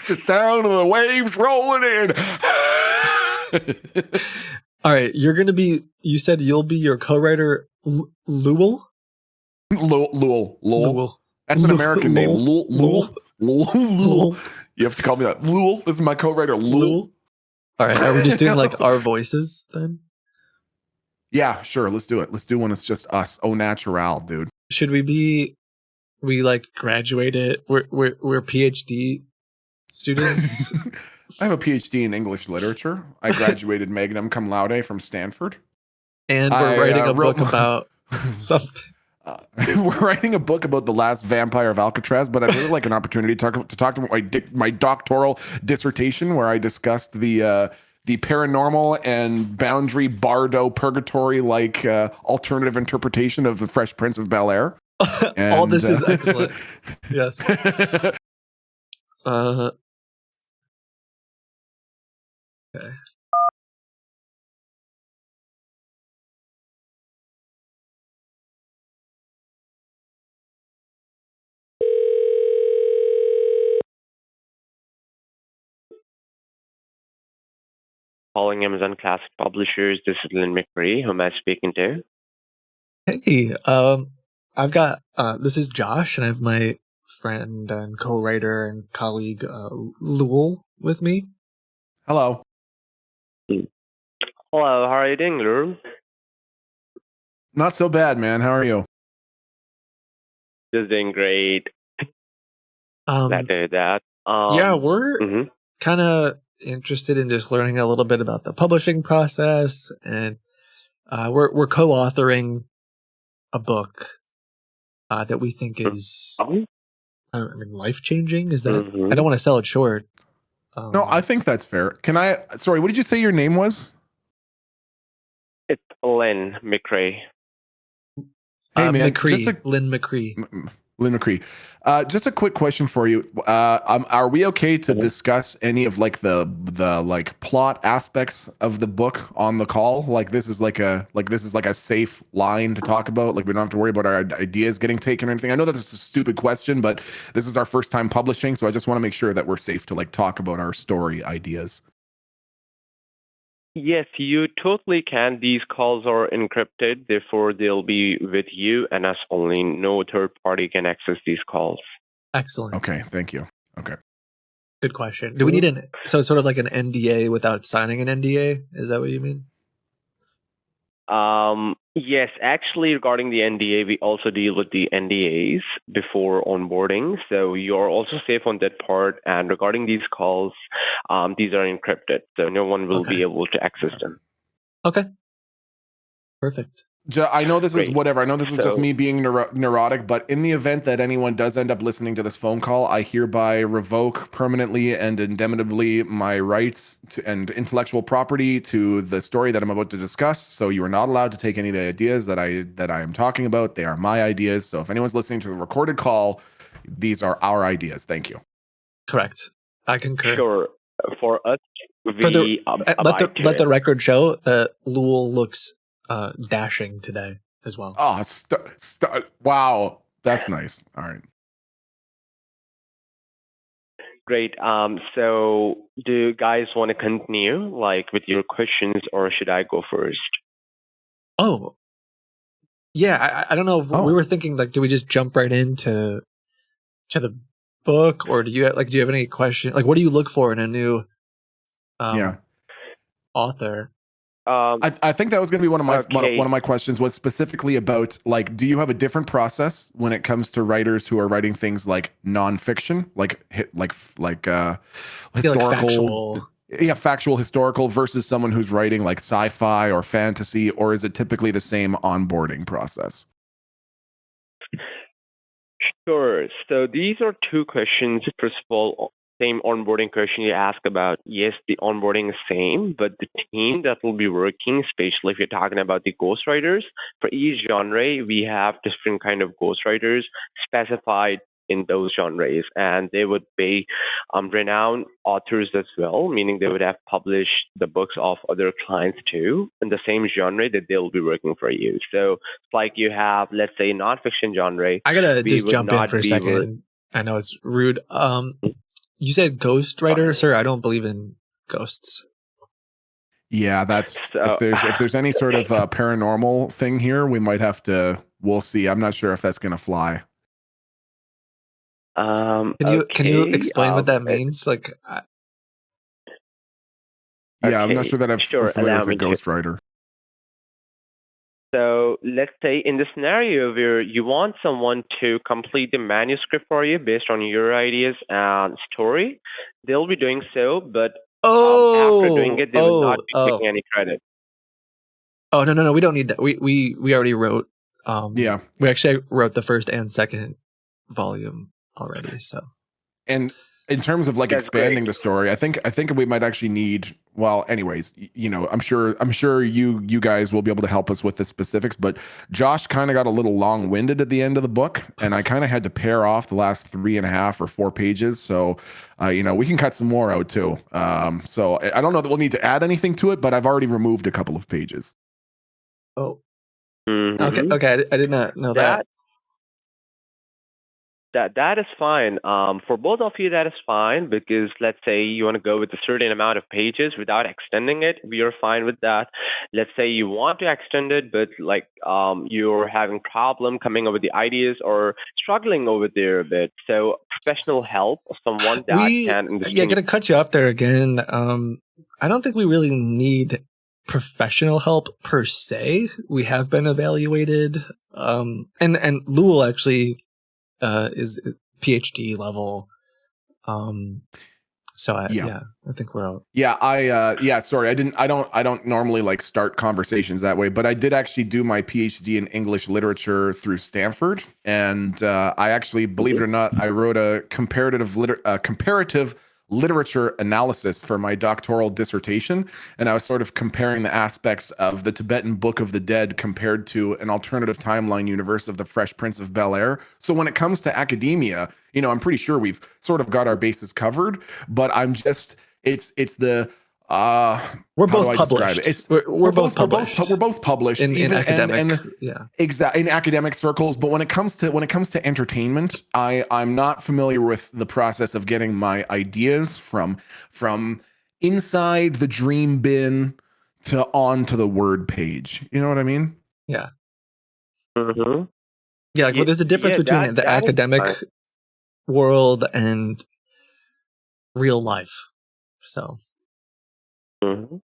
The sound of the waves rolling in. All right, you're gonna be. You said you'll be your co-writer, Lowell. Lowell. That's an American name. Lowell. You have to call me that. Lowell. This is my co-writer, Lowell. All right, are we just doing like our voices then? Yeah, sure. Let's do it. Let's do one that's just us. Au natural, dude. Should we be? We like graduated. We're PhD students. I have a PhD in English literature. I graduated magna cum laude from Stanford. And we're writing a book about something. We're writing a book about the last Vampire of Alcatraz, but I'd really like an opportunity to talk about my doctoral dissertation, where I discussed the paranormal and boundary bardo purgatory like alternative interpretation of the Fresh Prince of Bel-Air. All this is excellent. Yes. Okay. Calling Amazon Classic Publishers. This is Lynn McCree. Who am I speaking to? Hey, I've got this is Josh, and I have my friend and co-writer and colleague Lowell with me. Hello. Hello. How are you doing, Lowell? Not so bad, man. How are you? Just doing great. Glad to hear that. Yeah, we're kind of interested in just learning a little bit about the publishing process, and we're co-authoring a book that we think is life-changing. Is that? I don't want to sell it short. No, I think that's fair. Sorry, what did you say your name was? It's Lynn McCree. Hey, man. McCree. Lynn McCree. Lynn McCree. Just a quick question for you. Are we okay to discuss any of like the like plot aspects of the book on the call? Like this is like a safe line to talk about. Like we don't have to worry about our ideas getting taken or anything. I know that's a stupid question, but this is our first time publishing, so I just want to make sure that we're safe to like talk about our story ideas. Yes, you totally can. These calls are encrypted, therefore they'll be with you and us only. No third party can access these calls. Excellent. Okay, thank you. Okay. Good question. Do we need sort of like an NDA without signing an NDA? Is that what you mean? Yes, actually, regarding the NDA, we also deal with the NDAs before onboarding, so you're also safe on that part. And regarding these calls, these are encrypted, so no one will be able to access them. Okay. Perfect. I know this is Great. whatever. I know this is just me being neurotic, but in the event that anyone does end up listening to this phone call, I hereby revoke permanently and indemnitably my rights and intellectual property to the story that I'm about to discuss. So you are not allowed to take any of the ideas that I am talking about. They are my ideas. So if anyone's listening to the recorded call, these are our ideas. Thank you. Correct. I concur. Sure. For us, we let the record show that Lowell looks dashing today as well. Oh, wow. That's nice. All right. Great. So do you guys want to continue like with your questions, or should I go first? Oh, yeah. I don't know if we were thinking like, do we just jump right into the book, or do you have any question? Like, what do you look for in a new author? I think that was going to be one of my questions, was specifically about like, do you have a different process when it comes to writers who are writing things like nonfiction, like historical, factual historical, versus someone who's writing like sci-fi or fantasy, or is it typically the same onboarding process? Sure. So these are two questions. First of all, same onboarding question you ask about. Yes, the onboarding is same, but the team that will be working, especially if you're talking about the ghostwriters, for each genre, we have different kind of ghostwriters specified in those genres, and they would be renowned authors as well, meaning they would have published the books of other clients too in the same genre that they'll be working for you. So it's like you have, let's say, nonfiction genre. I gotta just jump in for a second. I know it's rude. You said ghostwriter, sir. I don't believe in ghosts. Yeah, that's if there's any sort of paranormal thing here, we might have to. We'll see. I'm not sure if that's gonna fly. Can you explain what that means? Like, I'm not sure that I'm familiar with a ghostwriter. So let's say in the scenario where you want someone to complete the manuscript for you based on your ideas and story, they'll be doing so, but after doing it, they will not be taking any credit. Oh, no, we don't need that. We already wrote. We actually wrote the first and second volume already. So, and in terms of like That's expanding great. the story, I think we might actually need. Well, anyways, you know, I'm sure you guys will be able to help us with the specifics. But Josh kind of got a little long-winded at the end of the book, and I kind of had to pare off the last 3.5 or 4 pages. So, you know, we can cut some more out too. So I don't know that we'll need to add anything to it, but I've already removed a couple of pages. Oh, Mhm. okay. I did not know that. That is fine. For both of you, that is fine because let's say you want to go with a certain amount of pages without extending it. We are fine with that. Let's say you want to extend it, but like you're having problem coming up with the ideas or struggling over there a bit. So professional help, someone that can understand. Gonna cut you off there again. I don't think we really need professional help per se. We have been evaluated. And Lul actually is PhD level. So I think we're out. Yeah, sorry. I don't normally like start conversations that way, but I did actually do my PhD in English literature through Stanford. And I actually, believe it or not, I wrote a comparative literature analysis for my doctoral dissertation. And I was sort of comparing the aspects of the Tibetan Book of the Dead compared to an alternative timeline universe of the Fresh Prince of Bel-Air. So when it comes to academia, you know, I'm pretty sure we've sort of got our bases covered, but I'm just, it's the, we're both published. We're both published. We're both published in academic. In academic circles. But when it comes to entertainment, I'm not familiar with the process of getting my ideas from inside the dream bin to onto the word page. You know what I mean? Yeah. Mm-hmm. Yeah. Well, there's a difference between the academic world and real life. So. Mm-hmm.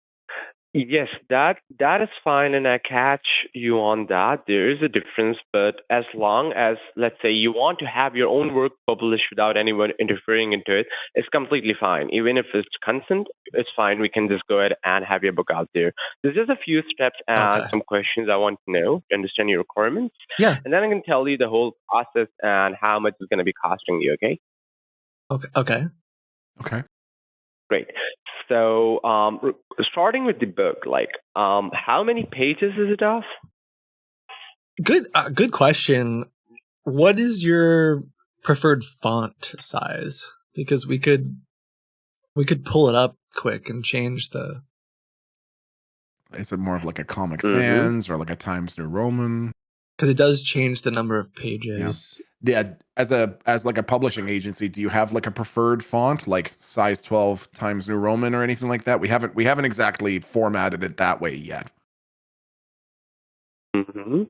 Yes, that is fine, and I catch you on that. There is a difference, but as long as, let's say, you want to have your own work published without anyone interfering into it, it's completely fine. Even if it's consent, it's fine. We can just go ahead and have your book out there. There's just a few steps and some questions I want to know to understand your requirements. Yeah. And then I can tell you the whole process and how much it's going to be costing you, okay? Okay. Great. So, starting with the book, like, how many pages is it of? Good question. What is your preferred font size? Because we could pull it up quick and change the. Is it more of like a Comic Sans or like a Times New Roman? Because it does change the number of pages. Yeah. As like a publishing agency, do you have like a preferred font, like size 12 Times New Roman or anything like that? We haven't exactly formatted it that way yet. Mm-hmm.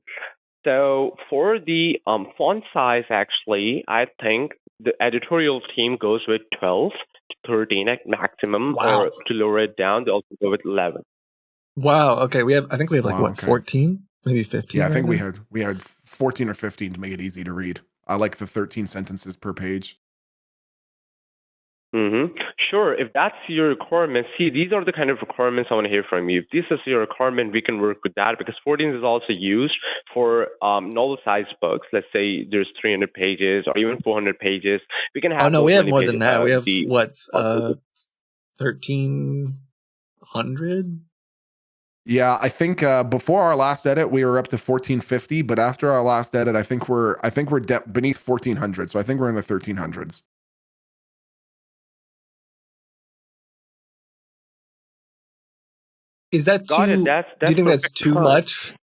So for the font size, actually, I think the editorial team goes with 12 to 13 at maximum, or to lower it down, they also go with 11. Wow. Okay. I think we have like 14, maybe 15. Yeah, I think we had 14 or 15 to make it easy to read. I like the 13 sentences per page. Mm-hmm. Sure. If that's your requirement, see, these are the kind of requirements I want to hear from you. If this is your requirement, we can work with that because 14 is also used for novel-sized books. Let's say there's 300 pages or even 400 pages. We can have. Oh no, we have more than that. We have 1,300. Yeah, I think before our last edit we were up to 1,450, but after our last edit, I think we're beneath 1,400. So I think we're in the 1,300s. Is that too? Do you think that's too much?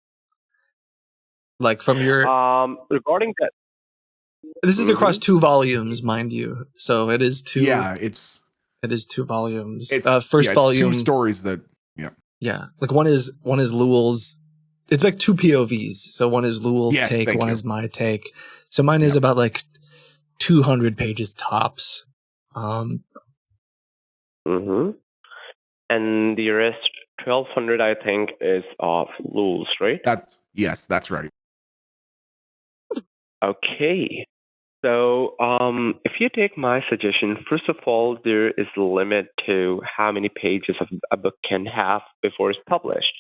Like from your regarding that, this is across 2 volumes, mind you. So it is 2. Yeah, it is 2 volumes. It's, first volume, 2 stories that. Yeah, like one is Lul's. It's like 2 POVs. So one is Lul's take, one is my take. So mine is about like 200 pages tops. Mm-hmm. And the rest, 1,200, I think, is of Lul's, right? That's right. Okay. So, if you take my suggestion, first of all, there is a limit to how many pages a book can have before it's published.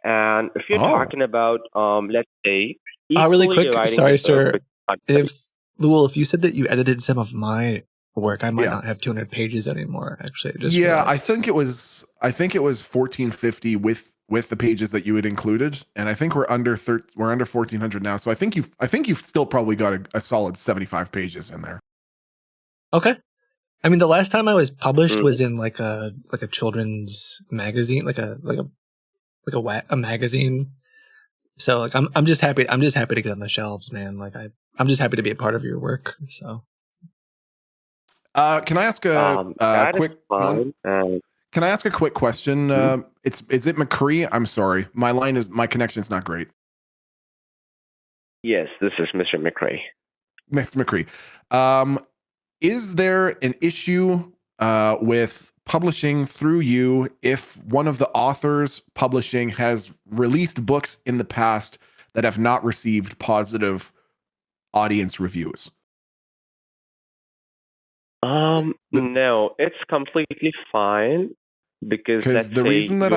And if you're talking about, let's say, really quick, sorry, sir. If Lul, if you said that you edited some of my work. I might not have 200 pages anymore. Actually, I think it was 1450 with the pages that you had included, and I think we're under 1400 now. So I think you've still probably got a solid 75 pages in there. Okay. I mean, the last time I was published was in like a children's magazine, like a magazine. So like I'm just happy to get on the shelves, man. Like I'm just happy to be a part of your work. So can I ask a quick one? Can I ask a quick question? Is it McCree? I'm sorry. My connection is not great. Yes, this is Mr. McCree. Mr. McCree. Is there an issue with publishing through you if one of the authors publishing has released books in the past that have not received positive audience reviews? No, it's completely fine because the reason that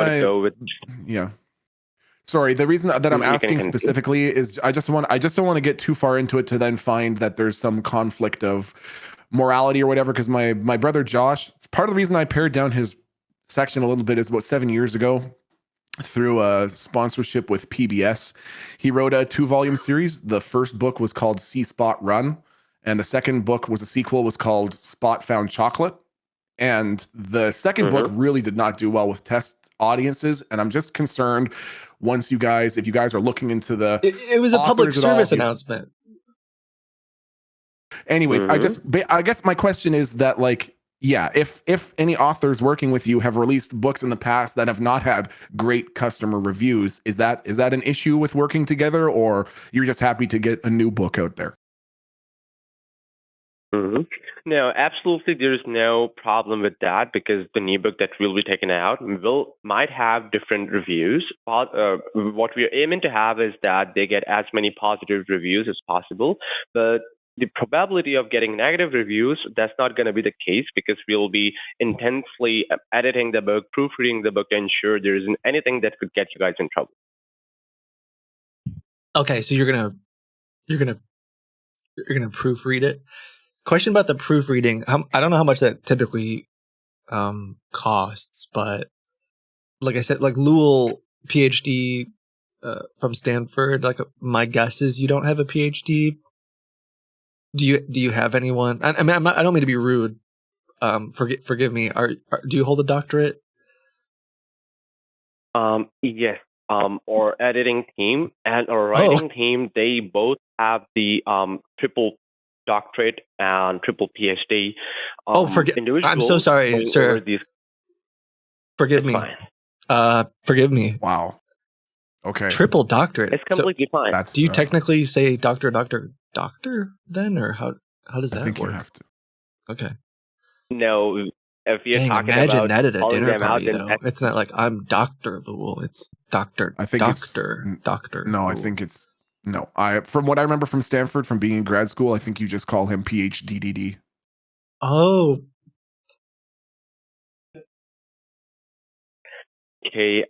Sorry, the reason that I'm asking specifically is I just don't want to get too far into it to then find that there's some conflict of morality or whatever. Because my brother Josh, part of the reason I pared down his section a little bit is about 7 years ago through a sponsorship with PBS. He wrote a 2-volume series. The first book was called See Spot Run, and the second book was a sequel, was called Spot Found Chocolate. And the second book really did not do well with test audiences, and I'm just concerned if you guys are looking into it was a public service announcement. Anyways, I guess my question is that, like, yeah, if any authors working with you have released books in the past that have not had great customer reviews, is that an issue with working together, or you're just happy to get a new book out there? No, absolutely. There's no problem with that because the new book that will be taken out might have different reviews. What we're aiming to have is that they get as many positive reviews as possible. But the probability of getting negative reviews, that's not going to be the case because we'll be intensely editing the book, proofreading the book to ensure there isn't anything that could get you guys in trouble. Okay, so you're gonna proofread it. Question about the proofreading. I don't know how much that typically costs, but like I said, like Lowell, PhD from Stanford. Like my guess is you don't have a PhD. Do you have anyone? I mean, I don't mean to be rude. Forgive me. Do you hold a doctorate? Yes. Our editing team and our writing team, they both have the triple doctorate and triple PhD. I'm so sorry, sir. Forgive me. Forgive me. Wow. Okay. Triple doctorate. It's completely fine. Do you technically say doctor then, or how does that work? I think you have to. Okay. No, if you're talking imagine about that at a dinner party, though. It's not like I'm Dr. Lowell. It's Doctor. I think Doctor. No, Lowell. I think it's no. From what I remember from Stanford, from being in grad school, I think you just call him PhDDD. Oh. Okay.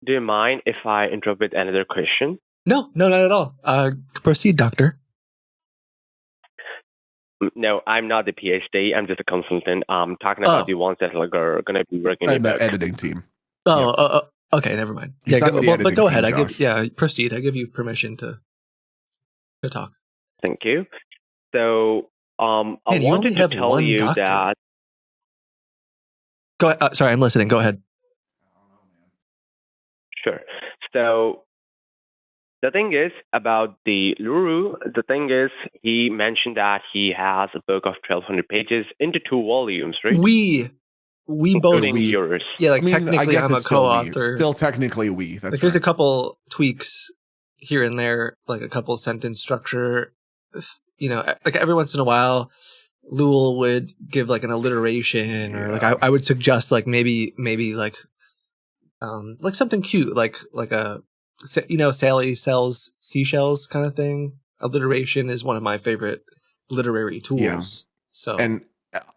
Do you mind if I interrupt with another question? No, not at all. Proceed, doctor. No, I'm not the PhD. I'm just a consultant. I'm talking about the ones that are going to be working in the editing team. Okay, never mind. But go ahead. Proceed. I give you permission to talk. Thank you. So, I wanted to tell you that. Go ahead. Sorry, I'm listening. Go ahead. Sure. So, the thing is about the Luru, the thing is he mentioned that he has a book of 1,200 pages into 2 volumes, right? We both. Yours. Yeah, like technically I'm a co-author. Still technically we. That's like there's a couple tweaks here and there, like a couple sentence structure. You know, like every once in a while, Lowell would give like an alliteration, or like I would suggest like maybe like something cute, like a Sally sells seashells kind of thing. Alliteration is one of my favorite literary tools. Yeah. So and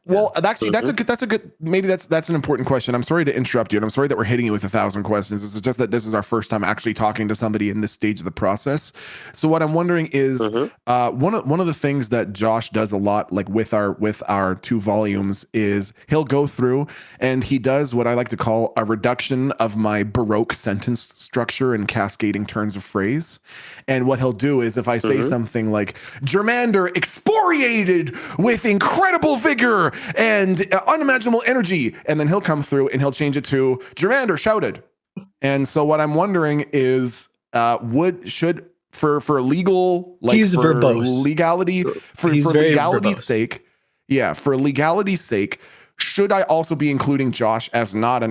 Well, actually, that's a good. Maybe that's an important question. I'm sorry to interrupt you, and I'm sorry that we're hitting you with 1,000 questions. It's just that this is our first time actually talking to somebody in this stage of the process. So what I'm wondering is, one of the things that Josh does a lot, like with our 2 volumes, is he'll go through and he does what I like to call a reduction of my Baroque sentence structure and cascading turns of phrase. And what he'll do is, if I say something like Germander excoriated with incredible vigor and unimaginable energy, and then he'll come through and he'll change it to Germander shouted. And so what I'm wondering is, for legal, like, he's for verbose. legality, for legality's sake, for legality's sake, should I also be including Josh as not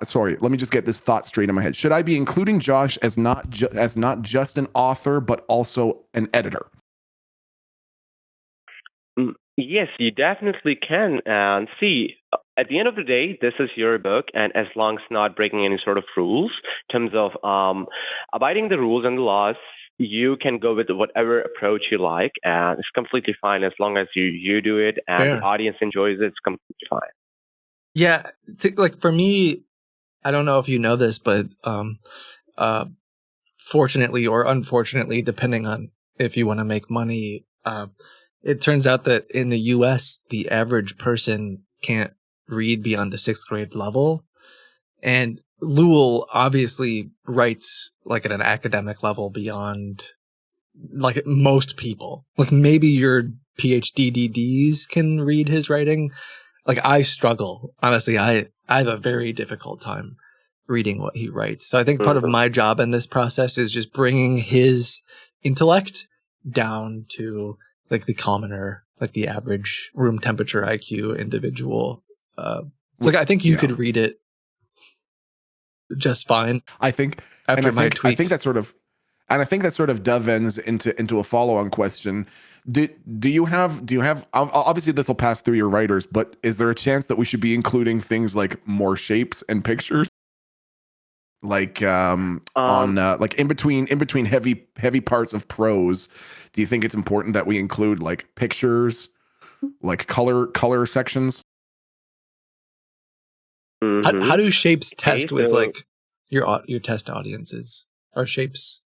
sorry, let me just get this thought straight in my head. Should I be including Josh as not just an author, but also an editor? Yes, you definitely can. And see, at the end of the day, this is your book, and as long as not breaking any sort of rules in terms of abiding the rules and the laws, you can go with whatever approach you like, and it's completely fine as long as you do it and the audience enjoys it. It's completely fine. Yeah, like for me, I don't know if you know this, but fortunately or unfortunately, depending on if you want to make money, it turns out that in the US, the average person can't read beyond the 6th grade level. And Lowell obviously writes like at an academic level beyond like most people. Like maybe your PhD DDs can read his writing. Like I struggle. Honestly, I have a very difficult time reading what he writes. So I think part of my job in this process is just bringing his intellect down to like the commoner, like the average room temperature IQ individual. It's like I think you could read it just fine. I think after my tweaks. I think that sort of dovetails into a follow-on question. Do you have obviously this will pass through your writers, but is there a chance that we should be including things like more shapes and pictures? Like like in between heavy parts of prose, do you think it's important that we include like pictures, like color sections? How do shapes test with like your test audiences? Are shapes?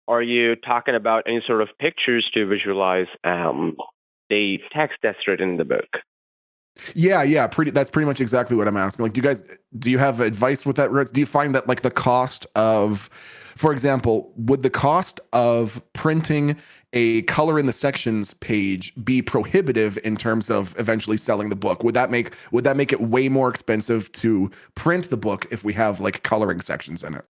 Are you talking about any sort of pictures to visualize the text that's written in the book? Yeah. That's pretty much exactly what I'm asking. Like, do you have advice with that? Do you find that like the cost of, for example, would the cost of printing a color in the sections page be prohibitive in terms of eventually selling the book? Would that make it way more expensive to print the book if we have like coloring sections in it?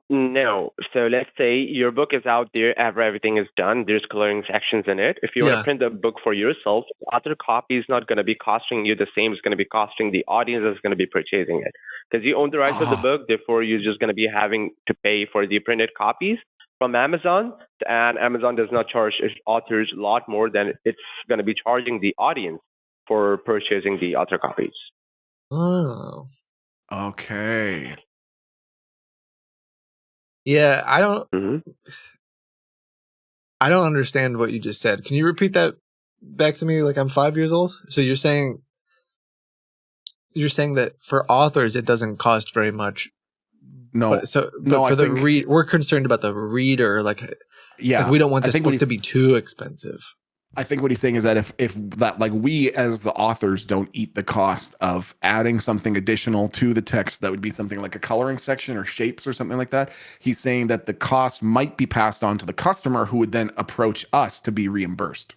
No. So let's say your book is out there after everything is done. There's coloring sections in it. If you want to print the book for yourself, the other copy is not going to be costing you the same. It's going to be costing the audience that's going to be purchasing it. Because you own the rights of the book, therefore you're just going to be having to pay for the printed copies from Amazon. And Amazon does not charge its authors a lot more than it's going to be charging the audience for purchasing the author copies. Oh. Okay. Yeah, I don't understand what you just said. Can you repeat that back to me like I'm 5 years old? So you're saying that for authors it doesn't cost very much. No. We're concerned about the reader, like we don't want this book to be too expensive. I think what he's saying is that if that, like, we as the authors don't eat the cost of adding something additional to the text, that would be something like a coloring section or shapes or something like that. He's saying that the cost might be passed on to the customer, who would then approach us to be reimbursed.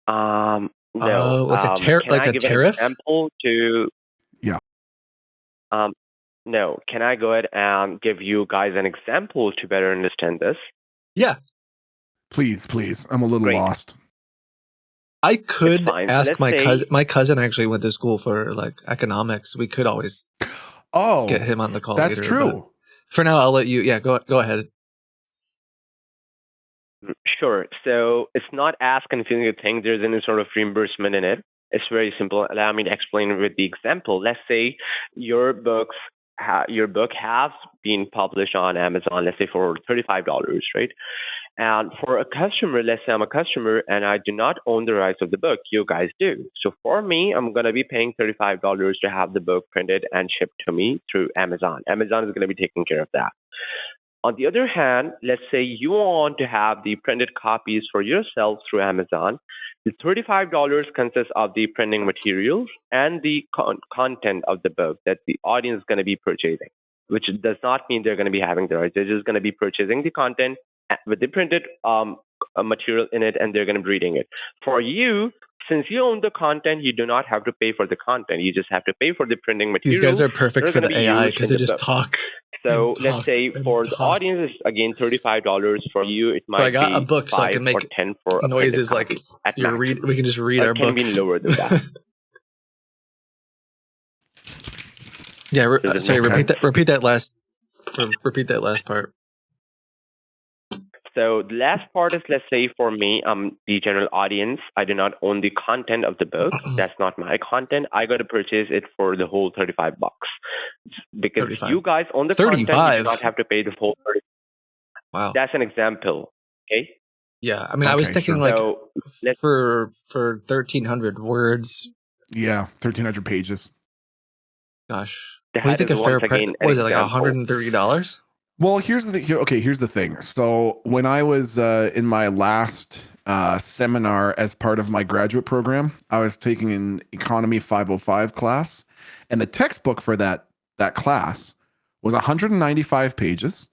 No. Like a tariff? An example to? Yeah. No. Can I go ahead and give you guys an example to better understand this? Yeah. Please. I'm a little lost. I could ask my cousin. My cousin actually went to school for like economics. We could always get him on the call later. That's true. For now, I'll let you. Yeah, go ahead. Sure. So it's not as confusing to think there's any sort of reimbursement in it. It's very simple. Allow me to explain with the example. Let's say your books your book has been published on Amazon, let's say for $35, right? And for a customer, let's say I'm a customer and I do not own the rights of the book. You guys do. So for me, I'm going to be paying $35 to have the book printed and shipped to me through Amazon. Amazon is going to be taking care of that. On the other hand, let's say you want to have the printed copies for yourself through Amazon. The $35 consists of the printing materials and the content of the book that the audience is going to be purchasing, which does not mean they're going to be having the rights. They're just going to be purchasing the content with the printed material in it, and they're going to be reading it. For you, since you own the content, you do not have to pay for the content. You just have to pay for the printing materials. These guys are perfect for the AI because they just talk. So let's say for the audience, it's again $35. For you, it might be a book, so I can make or 10 for noises like we can just read our book. It can be lower than that. Yeah, sorry. Repeat that last part. So the last part is, let's say for me, I'm the general audience. I do not own the content of the book. That's not my content. I got to purchase it for the whole $35 because 35. you guys own the content. You do not have to pay the whole $35. Wow, that's an example. Okay. Yeah, I mean, I was thinking for 1,300 words. Yeah, 1,300 pages. Gosh, what do you think a fair price? What is it, like $130? Well, here's the thing. Okay, here's the thing. So when I was in my last seminar as part of my graduate program, I was taking an Economy 505 class, and the textbook for that class was 195 pages,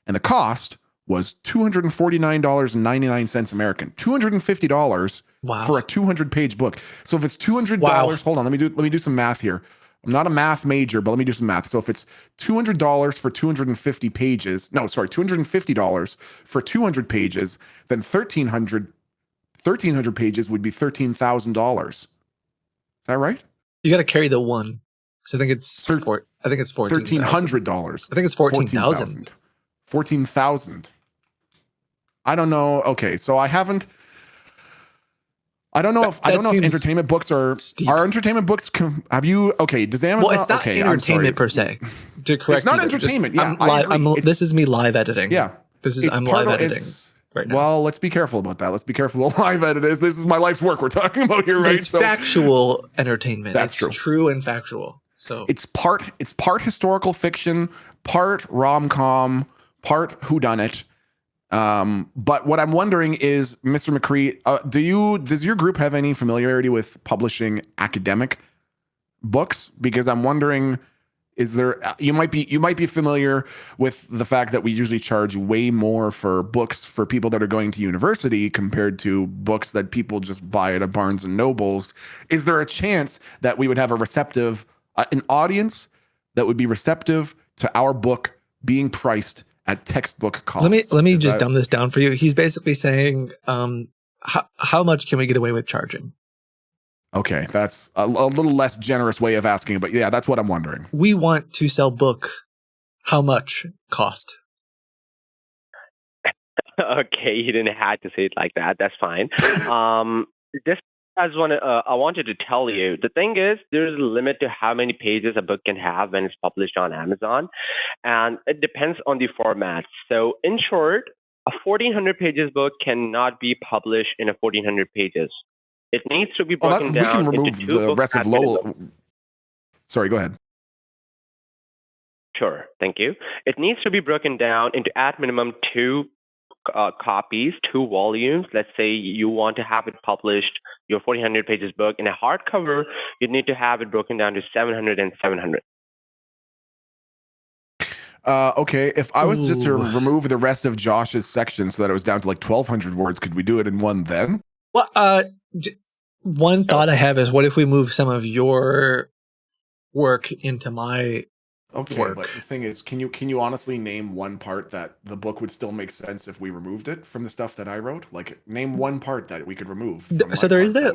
and the cost was $249.99 American. $250 for a 200-page book. So if it's $200, hold on, let me do some math here. I'm not a math major, but let me do some math. So if it's $200 for 250 pages, $250 for 200 pages, then 1,300 pages would be $13,000. Is that right? You got to carry the one. So I think it's $14,000. $1,300. I think it's 14,000. 14,000. I don't know. Okay, so I don't know if entertainment books are entertainment books. Have you? Okay, does Amazon? Well, it's not entertainment per se. To correct, it's not entertainment. This is me live editing. Yeah, I'm live editing right now. Well, let's be careful about that. Let's be careful what live edit is. This is my life's work we're talking about here, right? It's factual entertainment. That's true and factual. So it's part historical fiction, part rom-com, part whodunit. But what I'm wondering is, Mr. McCree, does your group have any familiarity with publishing academic books? Because I'm wondering, you might be familiar with the fact that we usually charge way more for books for people that are going to university compared to books that people just buy at a Barnes and Nobles. Is there a chance that we would have an audience that would be receptive to our book being priced at textbook cost? Let me just dumb this down for you. He's basically saying, how much can we get away with charging? Okay, that's a little less generous way of asking, but yeah, that's what I'm wondering. We want to sell book. How much cost? Okay, you didn't have to say it like that. That's fine. I wanted to tell you, the thing is, there's a limit to how many pages a book can have when it's published on Amazon, and it depends on the format. So in short, a 1,400 pages book cannot be published in a 1,400 pages. It needs to be broken down. We can remove into the rest of Lowell. Sorry, go ahead. Sure, thank you. It needs to be broken down into at minimum 2 copies, 2 volumes. Let's say you want to have it published, your 1,400 pages book in a hardcover, you need to have it broken down to 700 and 700. Okay, if I was just to remove the rest of Josh's section so that it was down to like 1,200 words, could we do it in one then? Well, one thought I have is, what if we move some of your work into my work? But the thing is, can you honestly name one part that the book would still make sense if we removed it from the stuff that I wrote? Like, name one part that we could remove. So there is that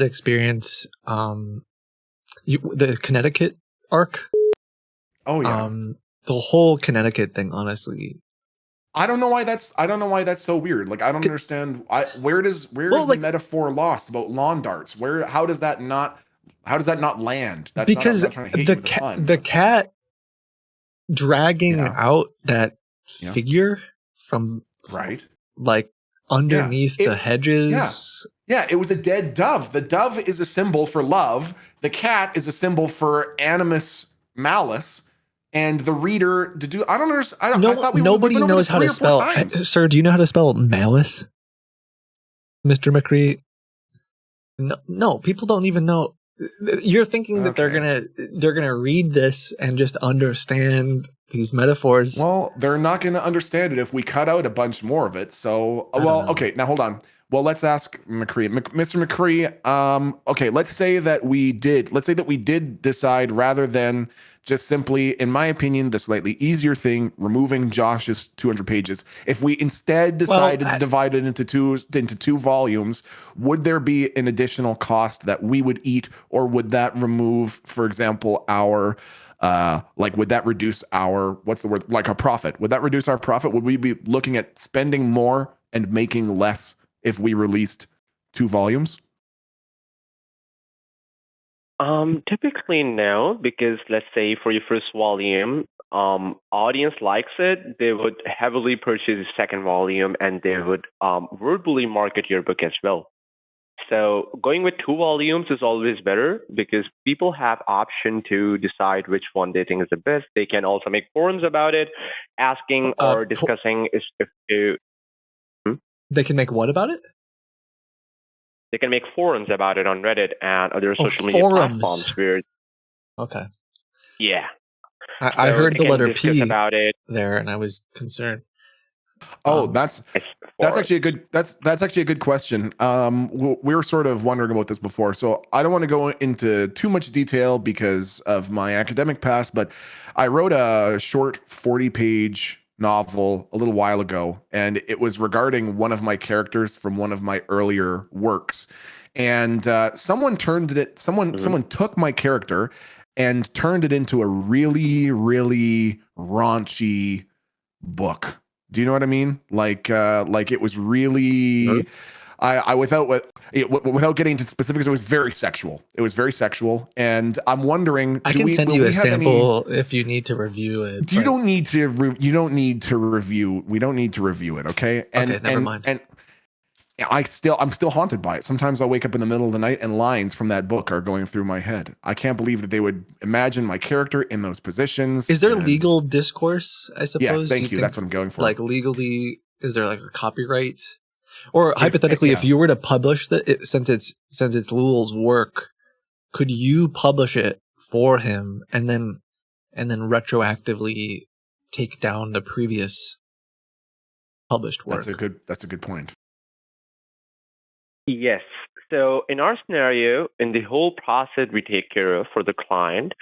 experience. The Connecticut arc. Oh yeah. The whole Connecticut thing, honestly. I don't know why that's so weird. Like, I don't understand. Where is the metaphor lost about lawn darts? How does that not not land? That's because not, I'm not trying to hit you with a pun. the cat dragging out that figure from like underneath the hedges. Yeah, it was a dead dove. The dove is a symbol for love. The cat is a symbol for animus malice. And the reader to do. I don't understand. I thought nobody knows how to spell. Sir, do you know how to spell malice, Mr. McCree? No, people don't even know. You're thinking that they're gonna read this and just understand these metaphors. Well, they're not going to understand it if we cut out a bunch more of it. So, okay, now hold on. Well, let's ask McCree. Mr. McCree, okay, let's say that we did decide, rather than just simply, in my opinion, the slightly easier thing, removing Josh's 200 pages. If we instead decided to divide it into two volumes, would there be an additional cost that we would eat, or would that remove, for example, our would that reduce our, what's the word, like our profit? Would that reduce our profit? Would we be looking at spending more and making less if we released 2 volumes? Typically no, because let's say for your first volume, audience likes it, they would heavily purchase the second volume, and they would verbally market your book as well. So going with 2 volumes is always better, because people have option to decide which one they think is the best. They can also make forums about it, asking or discussing if they can make what about it? They can make forums about it on Reddit and other social media platforms where. Okay. Yeah. I heard the letter P about it there, and I was concerned. That's actually a good question. We were sort of wondering about this before, so I don't want to go into too much detail because of my academic past, but I wrote a short 40-page novel a little while ago, and it was regarding one of my characters from one of my earlier works. And someone took my character and turned it into a really, really raunchy book. Do you know what I mean? Like it was really, without getting into specifics, it was very sexual. And I'm wondering, I can send you a sample if you need to review it. You don't need to review. We don't need to review it. Okay. Okay, never mind. And I'm still haunted by it. Sometimes I'll wake up in the middle of the night and lines from that book are going through my head. I can't believe that they would imagine my character in those positions. Is there legal discourse, I suppose? Yes, thank you. That's what I'm going for. Like legally, is there like a copyright? Or hypothetically, if you were to publish since it's Lul's work, could you publish it for him and then retroactively take down the previous published work? That's a good point. Yes. So in our scenario, in the whole process we take care of for the client,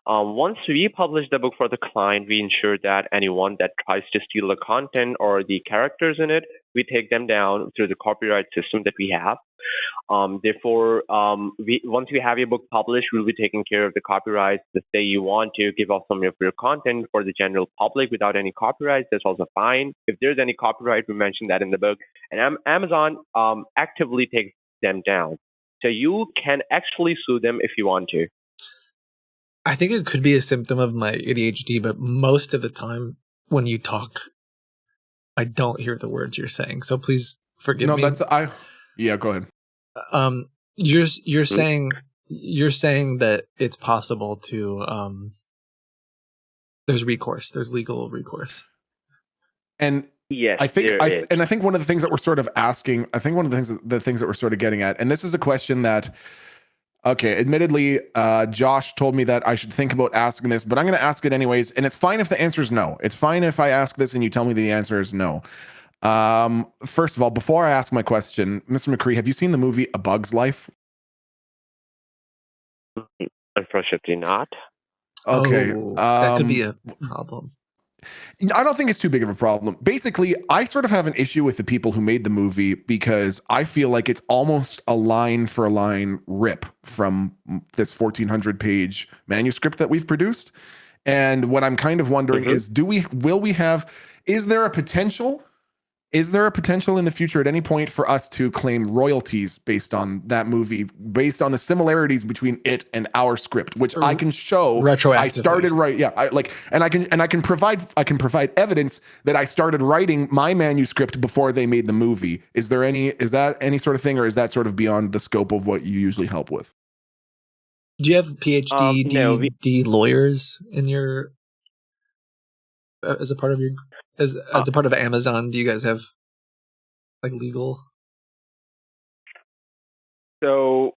once we publish the book for the client, we ensure that anyone that tries to steal the content or the characters in it, we take them down through the copyright system that we have. Therefore, once we have your book published, we'll be taking care of the copyrights. Let's say you want to give off some of your content for the general public without any copyrights, that's also fine. If there's any copyright, we mentioned that in the book. And Amazon actively takes them down. So you can actually sue them if you want to. I think it could be a symptom of my ADHD, but most of the time when you talk, I don't hear the words you're saying. So please forgive me. Yeah, go ahead. You're saying that it's possible to there's recourse, there's legal recourse. And yes, I think one of the things that we're sort of asking, I think one of the things that we're sort of getting at, and this is a question that, okay, admittedly, Josh told me that I should think about asking this, but I'm going to ask it anyways. And it's fine if the answer is no. It's fine if I ask this and you tell me the answer is no. First of all, before I ask my question, Mr. McCree, have you seen the movie A Bug's Life? Unfortunately not. Okay. That could be a problem. I don't think it's too big of a problem. Basically, I sort of have an issue with the people who made the movie because I feel like it's almost a line for line rip from this 1,400 page manuscript that we've produced. And what I'm kind of wondering is, is there a potential Is there a potential in the future at any point for us to claim royalties based on that movie, based on the similarities between it and our script, which I can show retroactively? I started I can provide evidence that I started writing my manuscript before they made the movie. Is that any sort of thing, or is that sort of beyond the scope of what you usually help with? Do you have PhD, No, D lawyers in your as a part of your as a part of Amazon? Do you guys have like legal? So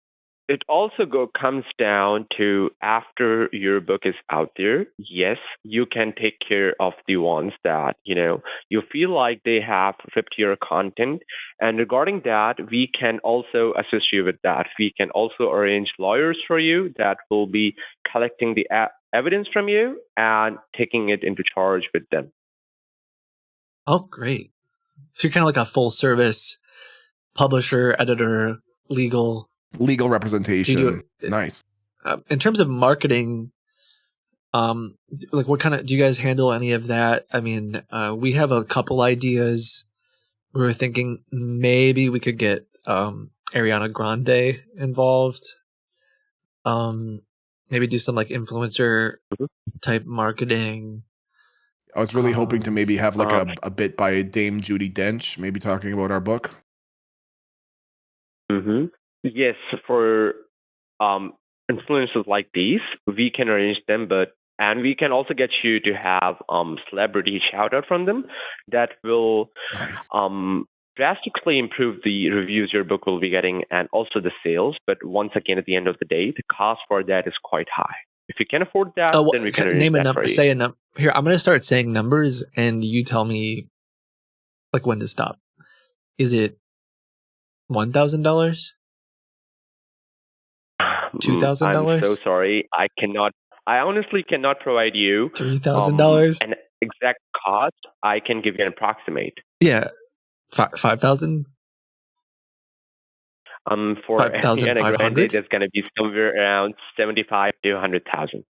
it also comes down to after your book is out there, yes, you can take care of the ones that, you feel like they have 50-year content. And regarding that, we can also assist you with that. We can also arrange lawyers for you that will be collecting the evidence from you and taking it into charge with them. Oh, great. So you're kind of like a full service publisher, editor, legal representation. Nice. In terms of marketing, like what kind of, do you guys handle any of that? I mean, we have a couple ideas. We were thinking maybe we could get Ariana Grande involved. Maybe do some like influencer type marketing. I was really hoping to maybe have like a bit by Dame Judi Dench, maybe talking about our book. Mm-hmm. Yes, for influencers like these, we can arrange them, and we can also get you to have celebrity shout out from them that will drastically improve the reviews your book will be getting and also the sales. But once again, at the end of the day, the cost for that is quite high. If you can afford that, then we can arrange name a that number. for you. Say a number. Here, I'm going to start saying numbers, and you tell me like when to stop. Is it $1,000? $2,000? I'm so sorry. I honestly cannot provide you $3,000? an exact cost. I can give you an approximate. Yeah, 5,000. For Ariana Grande, there's going to be somewhere around 75 to 100,000.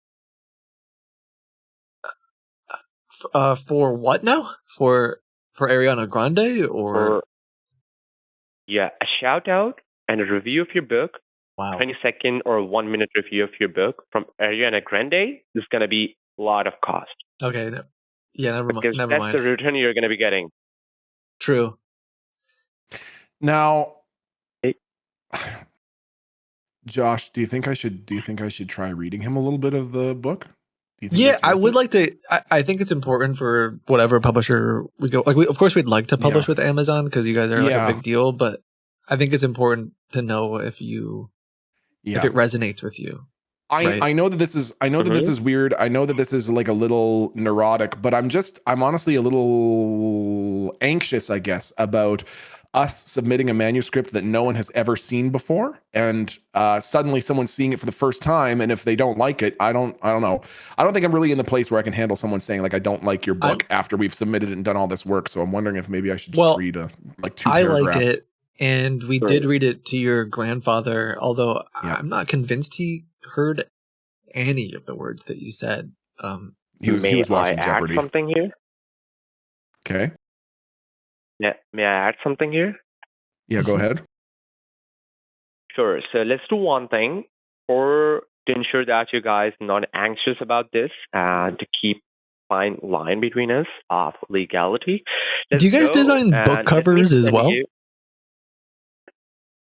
For what now? For Ariana Grande or a shout out and a review of your book. Wow. 20-second or 1 minute review of your book from Ariana Grande is going to be a lot of cost. Okay. No. Yeah, never mind. That's the return you're going to be getting. True. Now, Josh, do you think I should try reading him a little bit of the book? Yeah, I would like to. I think it's important for whatever publisher we go. Like, of course, we'd like to publish with Amazon because you guys are like a big deal. But I think it's important to know if it resonates with you. I know that this is this is weird. I know that this is like a little neurotic, but I'm honestly a little anxious, I guess, about us submitting a manuscript that no one has ever seen before, and suddenly someone's seeing it for the first time, and if they don't like it, I don't know. I don't think I'm really in the place where I can handle someone saying like I don't like your book after we've submitted it and done all this work. So I'm wondering if maybe I should just read two paragraphs. I like it, and we did read it to your grandfather, although I'm not convinced he heard any of the words that you said. He was watching Jeopardy. Add something here? Okay. Yeah, may I add something here? Yeah, go ahead. Sure. So let's do one thing to ensure that you guys are not anxious about this and to keep fine line between us of legality. Do you guys design book covers as well?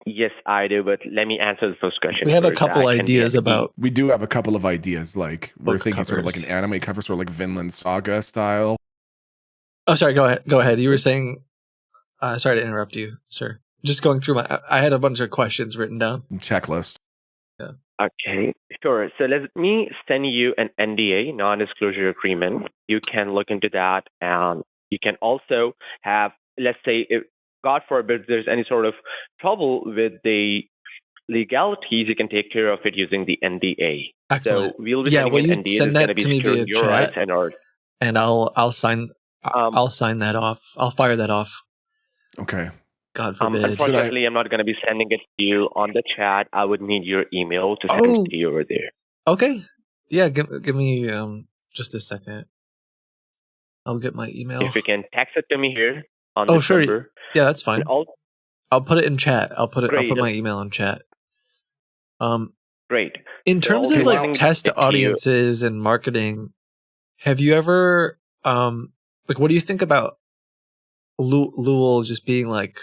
Yes, I do, but let me answer the first question. We have a couple ideas about. We do have a couple of ideas. Like we're thinking sort of like an anime cover, sort of like Vinland Saga style. Oh, sorry. Go ahead. You were saying. Sorry to interrupt you, sir. Just going through I had a bunch of questions written down. Checklist. Yeah. Okay, sure. So let me send you an NDA, non-disclosure agreement. You can look into that, and you can also have, let's say, if God forbid there's any sort of trouble with the legalities, you can take care of it using the NDA. Excellent. So we'll be sending an NDA. Send that to me via your chat, rights and ours. And I'll sign that off. I'll fire that off. Okay. God forbid. Unfortunately, I'm not going to be sending it to you on the chat. I would need your email to send it to you over there. Okay. Yeah, give me just a second. I'll get my email. If you can text it to me here, on Oh, this sure. number. Yeah, that's fine. And I'll put it in chat. I'll put Great. my email in chat. Great. In So terms I'll of be like sending test it to you. audiences and marketing, have you ever like what do you think about Lowell just being like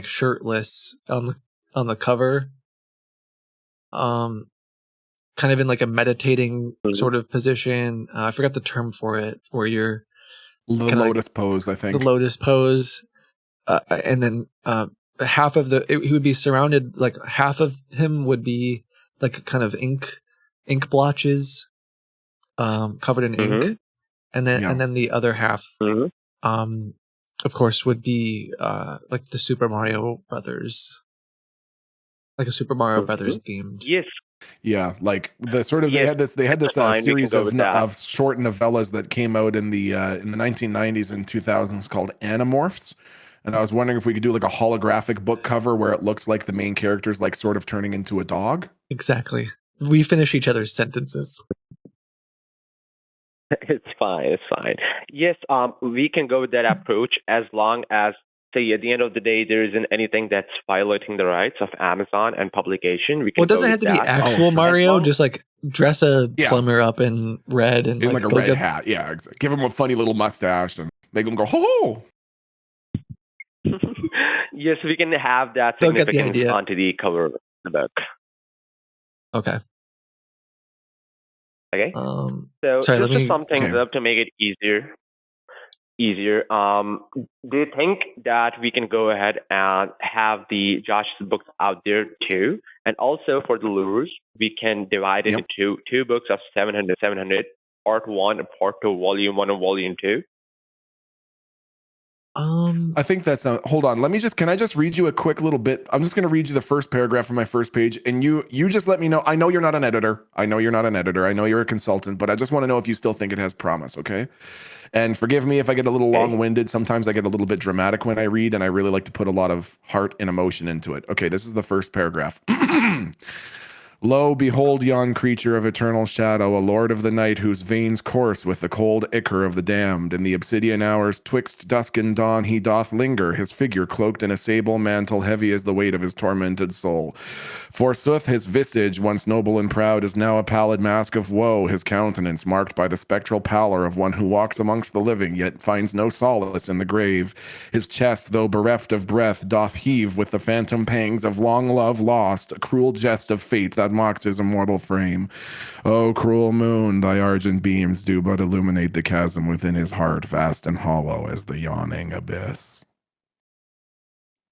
shirtless on the cover? Kind of in like a meditating sort of position. I forgot the term for it, where you're the lotus pose, I think. The lotus pose, and then half of he would be surrounded, like half of him would be like kind of ink blotches, covered in ink, and then the other half, of course, would be like the Super Mario Brothers, like a Super Mario Brothers themed. Yes. Yeah, like the sort of they had this series of short novellas that came out in the 1990s and 2000s called Animorphs, and I was wondering if we could do like a holographic book cover where it looks like the main character's like sort of turning into a dog. Exactly. We finish each other's sentences. It's fine. It's fine. Yes, we can go with that approach as long as, say, at the end of the day, there isn't anything that's violating the rights of Amazon and publication. We can. Well, it doesn't have to be actual Mario. Just like dress a plumber up in red and in like a red hat. Yeah, exactly. Give him a funny little mustache and make him go ho ho. Yes, we can have that They'll get the significance idea. onto the cover of the book. Okay. Okay. Sorry, just to sum things up to make it easier. Do you think that we can go ahead and have the Josh's books out there too? And also for the lures, we can divide it into two books of 700, part 1 and part 2, volume 1 and volume 2. I think that's hold on. Can I just read you a quick little bit? I'm just going to read you the first paragraph from my first page, and you just let me know. I know you're not an editor. I know you're a consultant, but I just want to know if you still think it has promise, okay? And forgive me if I get a little long-winded. Sometimes I get a little bit dramatic when I read, and I really like to put a lot of heart and emotion into it. Okay, this is the first paragraph. Lo, behold yon creature of eternal shadow, a lord of the night, whose veins course with the cold ichor of the damned. In the obsidian hours twixt dusk and dawn he doth linger, his figure cloaked in a sable mantle heavy as the weight of his tormented soul. Forsooth his visage, once noble and proud, is now a pallid mask of woe, his countenance marked by the spectral pallor of one who walks amongst the living, yet finds no solace in the grave. His chest, though bereft of breath, doth heave with the phantom pangs of long love lost, a cruel jest of fate that mocks his immortal frame. O cruel moon, thy argent beams do but illuminate the chasm within his heart, vast and hollow as the yawning abyss.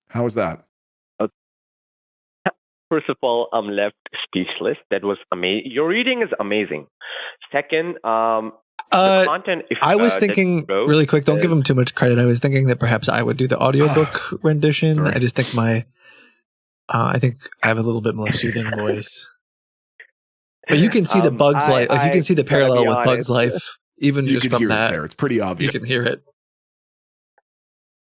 How is that? First of all, I'm left speechless. That was amazing. Your reading is amazing. Second, the content. I was thinking really quick. Don't give him too much credit. I was thinking that perhaps I would do the audiobook rendition. Sorry. I just think I think I have a little bit more soothing voice. But you can see the Bugs Life. Like you can see the parallel with Bugs Life, even You just can from hear that. it there. It's pretty obvious. You can hear it.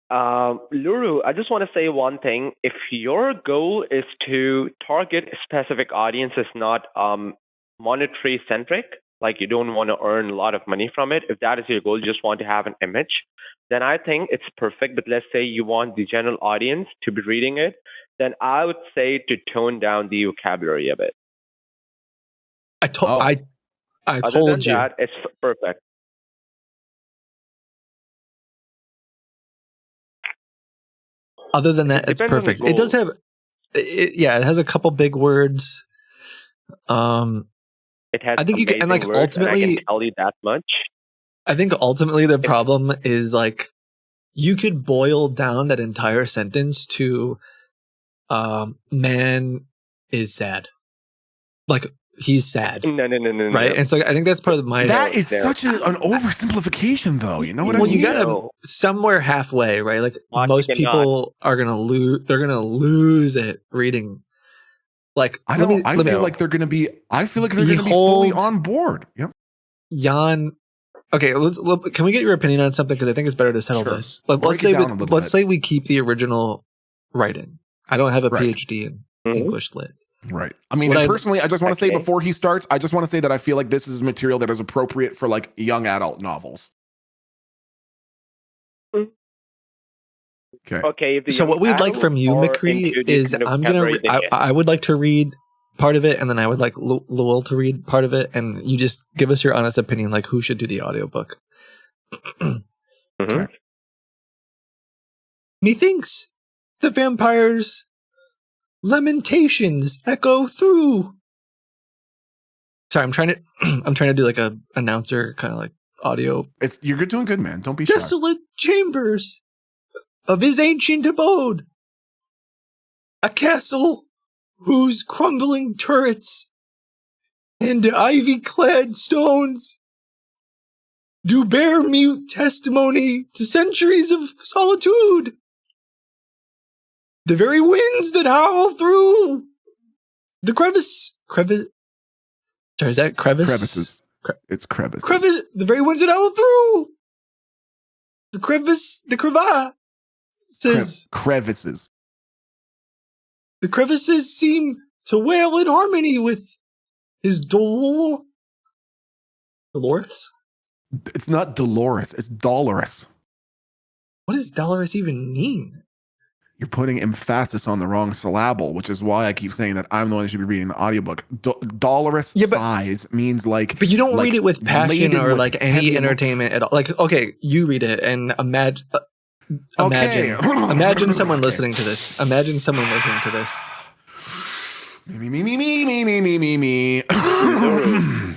Luru, I just want to say one thing. If your goal is to target specific audiences, not monetary centric, like you don't want to earn a lot of money from it, if that is your goal, you just want to have an image, then I think it's perfect. But let's say you want the general audience to be reading it, then I would say to tone down the vocabulary a bit. I told Other than you. that, it's perfect. Other than that, it's depends on the perfect. It does goal. have, it has a couple big words. It has I think you can, and amazing like words, and I ultimately, can tell you that much. I think ultimately the problem is like you could boil down that entire sentence to man is sad. Like he's sad. No. Right? And so I think that's part of my That is such an oversimplification, though. You know what I mean? you gotta somewhere halfway, right? Like most people are gonna lose. They're gonna lose it reading. Like I feel like they're gonna be. I feel like they're gonna be fully on board. Yep. Jan. Okay, can we get your opinion on something? Because I think it's better to settle this. Let's say we keep the original writing. I don't have a PhD in English lit. Right. I mean, personally, I just want to say before he starts, I just want to say that I feel like this is material that is appropriate for like young adult novels. Okay. If the So young what we'd like adults from you, are McCree, into this is kind of I'm gonna. categorization. I would like to read part of it, and then I would like Lowell to read part of it, and you just give us your honest opinion, like who should do the audiobook. Mhm. Methinks the vampire's lamentations echo through. Sorry, I'm trying to do like a announcer kind of like audio. You're doing good, man. Don't be shy. Desolate chambers of his ancient abode, a castle whose crumbling turrets and ivy-clad stones do bear mute testimony to centuries of solitude. The very winds that howl through the crevice. Sorry, is that crevice? Crevices. It's crevices. Crevice. The very winds that howl through the crevice. The crevasse says crevices. The crevices seem to wail in harmony with his Dolores. It's not Dolores. It's Dolores. What does Dolores even mean? You're putting emphasis on the wrong syllable, which is why I keep saying that I'm the one that should be reading the audiobook. Dolorous sighs means like. But you don't read it with passion or with like any heavy entertainment at all. Like, okay, you read it and imagine someone listening to this. Imagine someone listening to this. Me.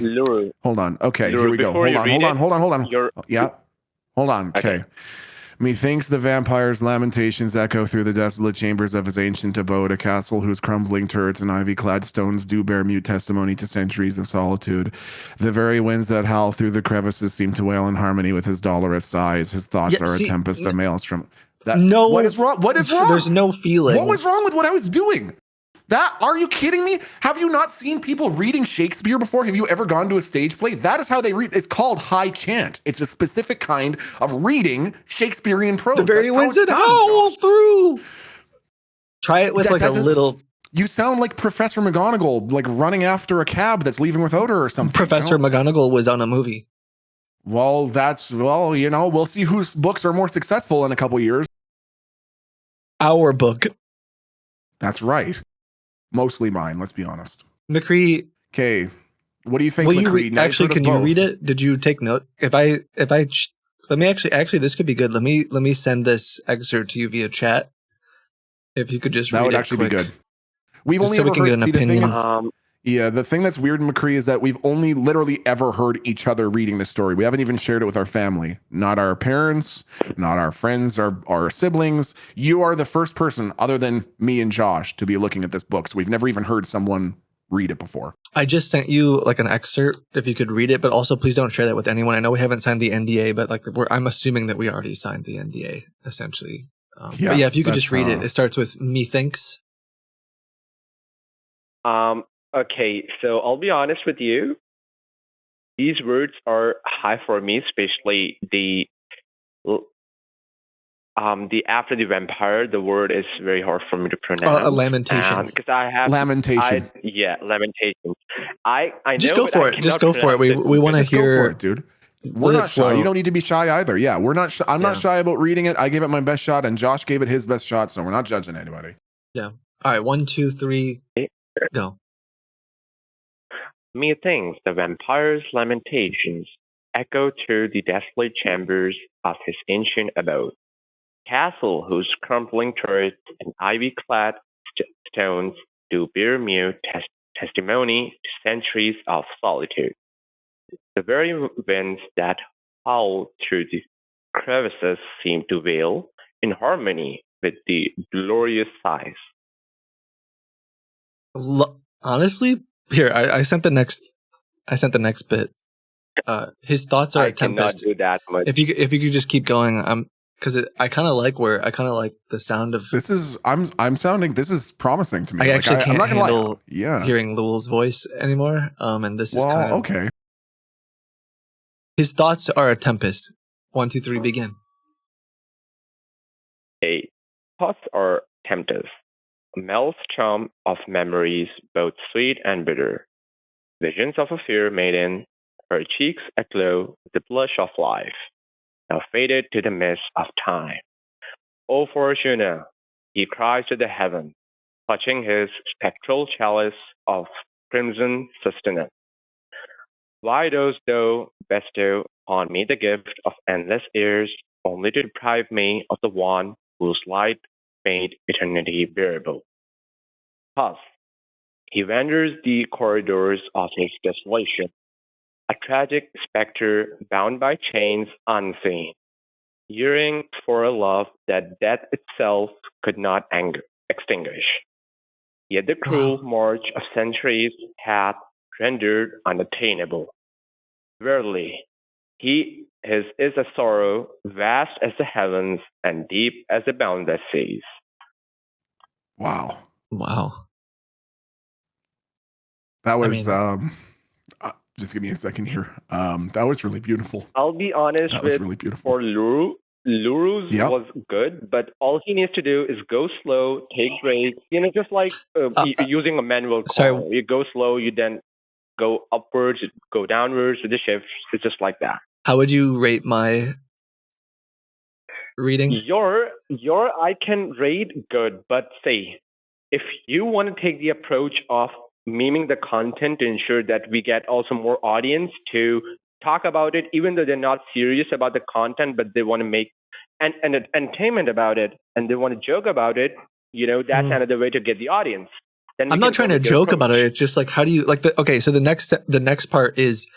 Lure. Hold on. Okay, Lure, here we go. before you read it, Hold on. you're- Yeah. Hold on. Okay. Methinks the vampire's lamentations echo through the desolate chambers of his ancient abode, a castle whose crumbling turrets and ivy-clad stones do bear mute testimony to centuries of solitude. The very winds that howl through the crevices seem to wail in harmony with his dolorous sighs. His thoughts are a tempest, a maelstrom. What is wrong? What is wrong? There's no feeling. What was wrong with what I was doing? Are you kidding me? Have you not seen people reading Shakespeare before? Have you ever gone to a stage play? That is how they read. It's called high chant. It's a specific kind of reading Shakespearean prose. The very winds that howl through. Try it with like a little. You sound like Professor McGonagall, like running after a cab that's leaving without her or something. Professor McGonagall was on a movie. Well, we'll see whose books are more successful in a couple years. Our book. That's right. Mostly mine, let's be honest. McCree. Okay. What do you think, Will McCree? you can you read it? Did you take note? Let me actually this could be good. Let me send this excerpt to you via chat. If you could just read it. That would actually be good. We've only so we ever can get an opinion. The thing that's weird, McCree, is that we've only literally ever heard each other reading the story. We haven't even shared it with our family, not our parents, not our friends, our siblings. You are the first person other than me and Josh to be looking at this book. So we've never even heard someone read it before. I just sent you like an excerpt if you could read it, but also please don't share that with anyone. I know we haven't signed the NDA, but like I'm assuming that we already signed the NDA essentially. But yeah, if you could just read it. It starts with methinks. Okay, so I'll be honest with you. These words are high for me, especially the after the vampire. The word is very hard for me to pronounce. A lamentation. Because I have lamentation. Lamentation. I know. Just go for it. Just go for it. We want to hear. Go for it, dude. We're not shy. You don't need to be shy either. Yeah, we're not. I'm not shy about reading it. I gave it my best shot, and Josh gave it his best shot. So we're not judging anybody. Yeah. All right. 1, 2, 3. Go. Methinks the vampire's lamentations echo through the desolate chambers of his ancient abode, castle whose crumbling turrets and ivy-clad stones do bear mute testimony to centuries of solitude. The very winds that howl through the crevices seem to wail in harmony with the glorious sighs. Honestly, here I sent the next bit. His thoughts are a tempest. I cannot do that much. If you could just keep going, because I kind of like the sound of. This is This is promising to me. I actually can't handle hearing Lowell's voice anymore. And this is okay. His thoughts are a tempest. 1, 2, 3, begin. Thoughts are tempest. A maelstrom of memories, both sweet and bitter. Visions of a fair maiden, her cheeks aglow with the blush of life, now faded to the mist of time. O Fortuna, he cries to the heaven, touching his spectral chalice of crimson sustenance. Why dost thou bestow on me the gift of endless years, only to deprive me of the one whose light made eternity bearable? Thus, he wanders the corridors of his desolation, a tragic spectre bound by chains unseen, yearning for a love that death itself could not extinguish. Yet the cruel march of centuries hath rendered unattainable. Verily, his is a sorrow vast as the heavens and deep as the boundless seas. Wow. Wow. That was just give me a second here. That was really beautiful. I'll be honest That was with really beautiful. for Luru's Yep. was good, but all he needs to do is go slow, take breaks. Just like using a manual car. Sorry. You go slow, you then go upwards, go downwards with the shift. It's just like that. How would you rate my reading? Your I can rate good, but say if you want to take the approach of memeing the content to ensure that we get also more audience to talk about it, even though they're not serious about the content, but they want to make an entertainment about it and they want to joke about it, that's another way to get the audience. Then I'm not trying to joke about it. It's just like, how do you like so the next part is,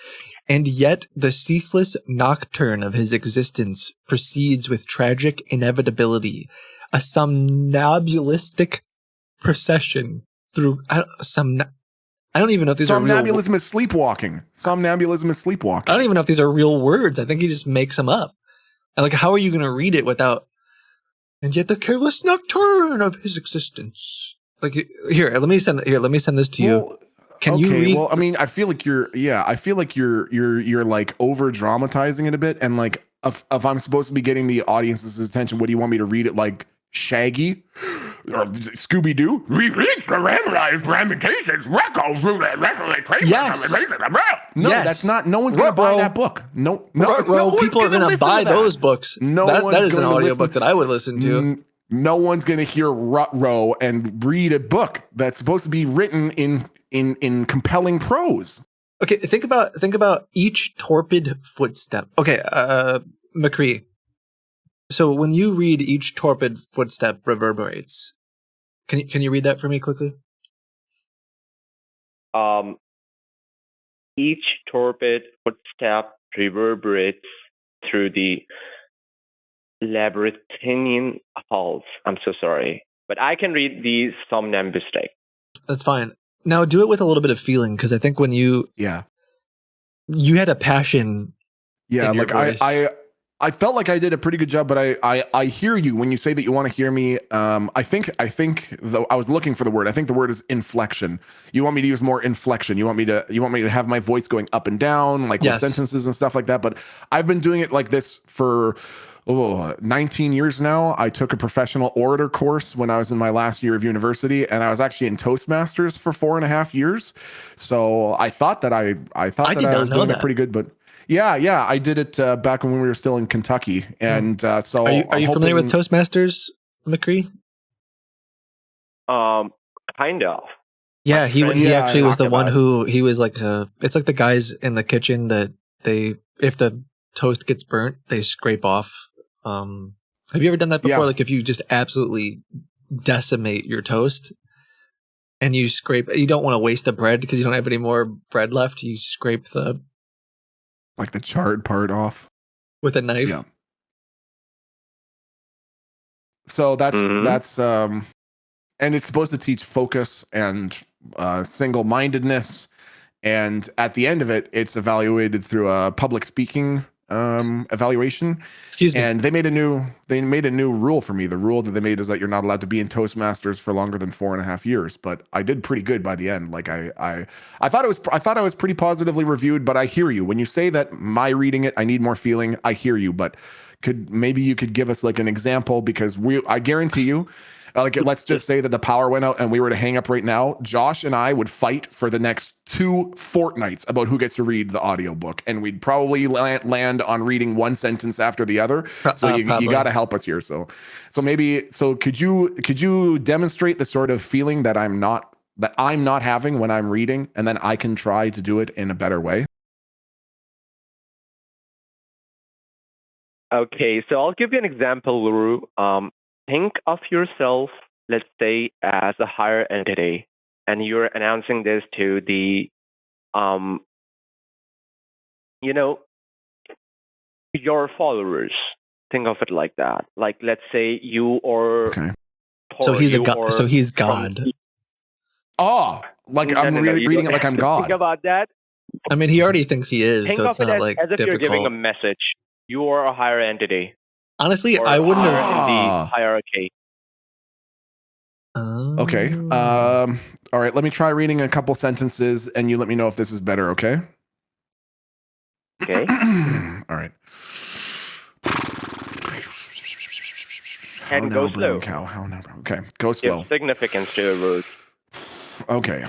and yet the ceaseless nocturne of his existence proceeds with tragic inevitability, a somnambulistic procession through I don't even know if these are real. Somnambulism is sleepwalking. Somnambulism is sleepwalking. I don't even know if these are real words. I think he just makes them up. And like, how are you going to read it without? And yet the careless nocturne of his existence. Like, let me send this to you. Can you read? Well, I mean, I feel like you're like over dramatizing it a bit. And like, if I'm supposed to be getting the audience's attention, what do you want me to read it like? Shaggy? Or Scooby-Doo? We reach the randomized ramifications, records through the Yes. No, that's not. No one's going to buy that book. No, people are going to buy those books. That is an audiobook that I would listen to. No one's going to hear Rut-Row and read a book that's supposed to be written in compelling prose. Okay, think about each torpid footstep. Okay, McCree. So when you read each torpid footstep reverberates, can you read that for me quickly? Each torpid footstep reverberates through the labyrinthine halls. I'm so sorry, but I can read the somnambustic. That's fine. Now do it with a little bit of feeling, because I think when you had a passion. Yeah, in your like voice. I felt like I did a pretty good job, but I hear you when you say that you want to hear me. I think though I was looking for the word. I think the word is inflection. You want me to use more inflection. You want me to have my voice going up and down, like with sentences and stuff like that. But I've been doing it like this for 19 years now. I took a professional orator course when I was in my last year of university, and I was actually in Toastmasters for 4.5 years. So I thought that I was doing it pretty good, but. Yeah, I did it back when we were still in Kentucky, and so. Are you familiar with Toastmasters, McCree? Kind of. Yeah, he actually was the one who he was like. It's like the guys in the kitchen that if the toast gets burnt, they scrape off. Have you ever done that before? Yeah. Like if you just absolutely decimate your toast, and you don't want to waste the bread because you don't have any more bread left. You scrape the charred part off with a knife. Yeah. So that's and it's supposed to teach focus and single-mindedness, and at the end of it, it's evaluated through a public speaking evaluation. Excuse me. And they made a new rule for me. The rule that they made is that you're not allowed to be in Toastmasters for longer than 4.5 years. But I did pretty good by the end. Like I thought I was pretty positively reviewed. But I hear you when you say that my reading it, I need more feeling. I hear you. But maybe you could give us like an example, because I guarantee you, like, let's just say that the power went out and we were to hang up right now. Josh and I would fight for the next 2 fortnights about who gets to read the audiobook. And we'd probably land on reading one sentence after the other. So you got to help us here. So could you demonstrate the sort of feeling that I'm not having when I'm reading, and then I can try to do it in a better way? Okay, so I'll give you an example, Luru. Think of yourself, let's say, as a higher entity, and you're announcing this to the, your followers. Think of it like that. Like, let's say you are. Okay. So he's So he's God. I'm reading it like I'm God. Think about that. I mean, he already thinks he is. Think so of it's it not as, like as if difficult. you're giving a message. You are a higher entity. Honestly, I wouldn't have in the hierarchy. Okay. All right. Let me try reading a couple sentences, and you let me know if this is better. Okay. Okay. All right. And go slow. Okay. Go slow. Give significance to the words. Okay.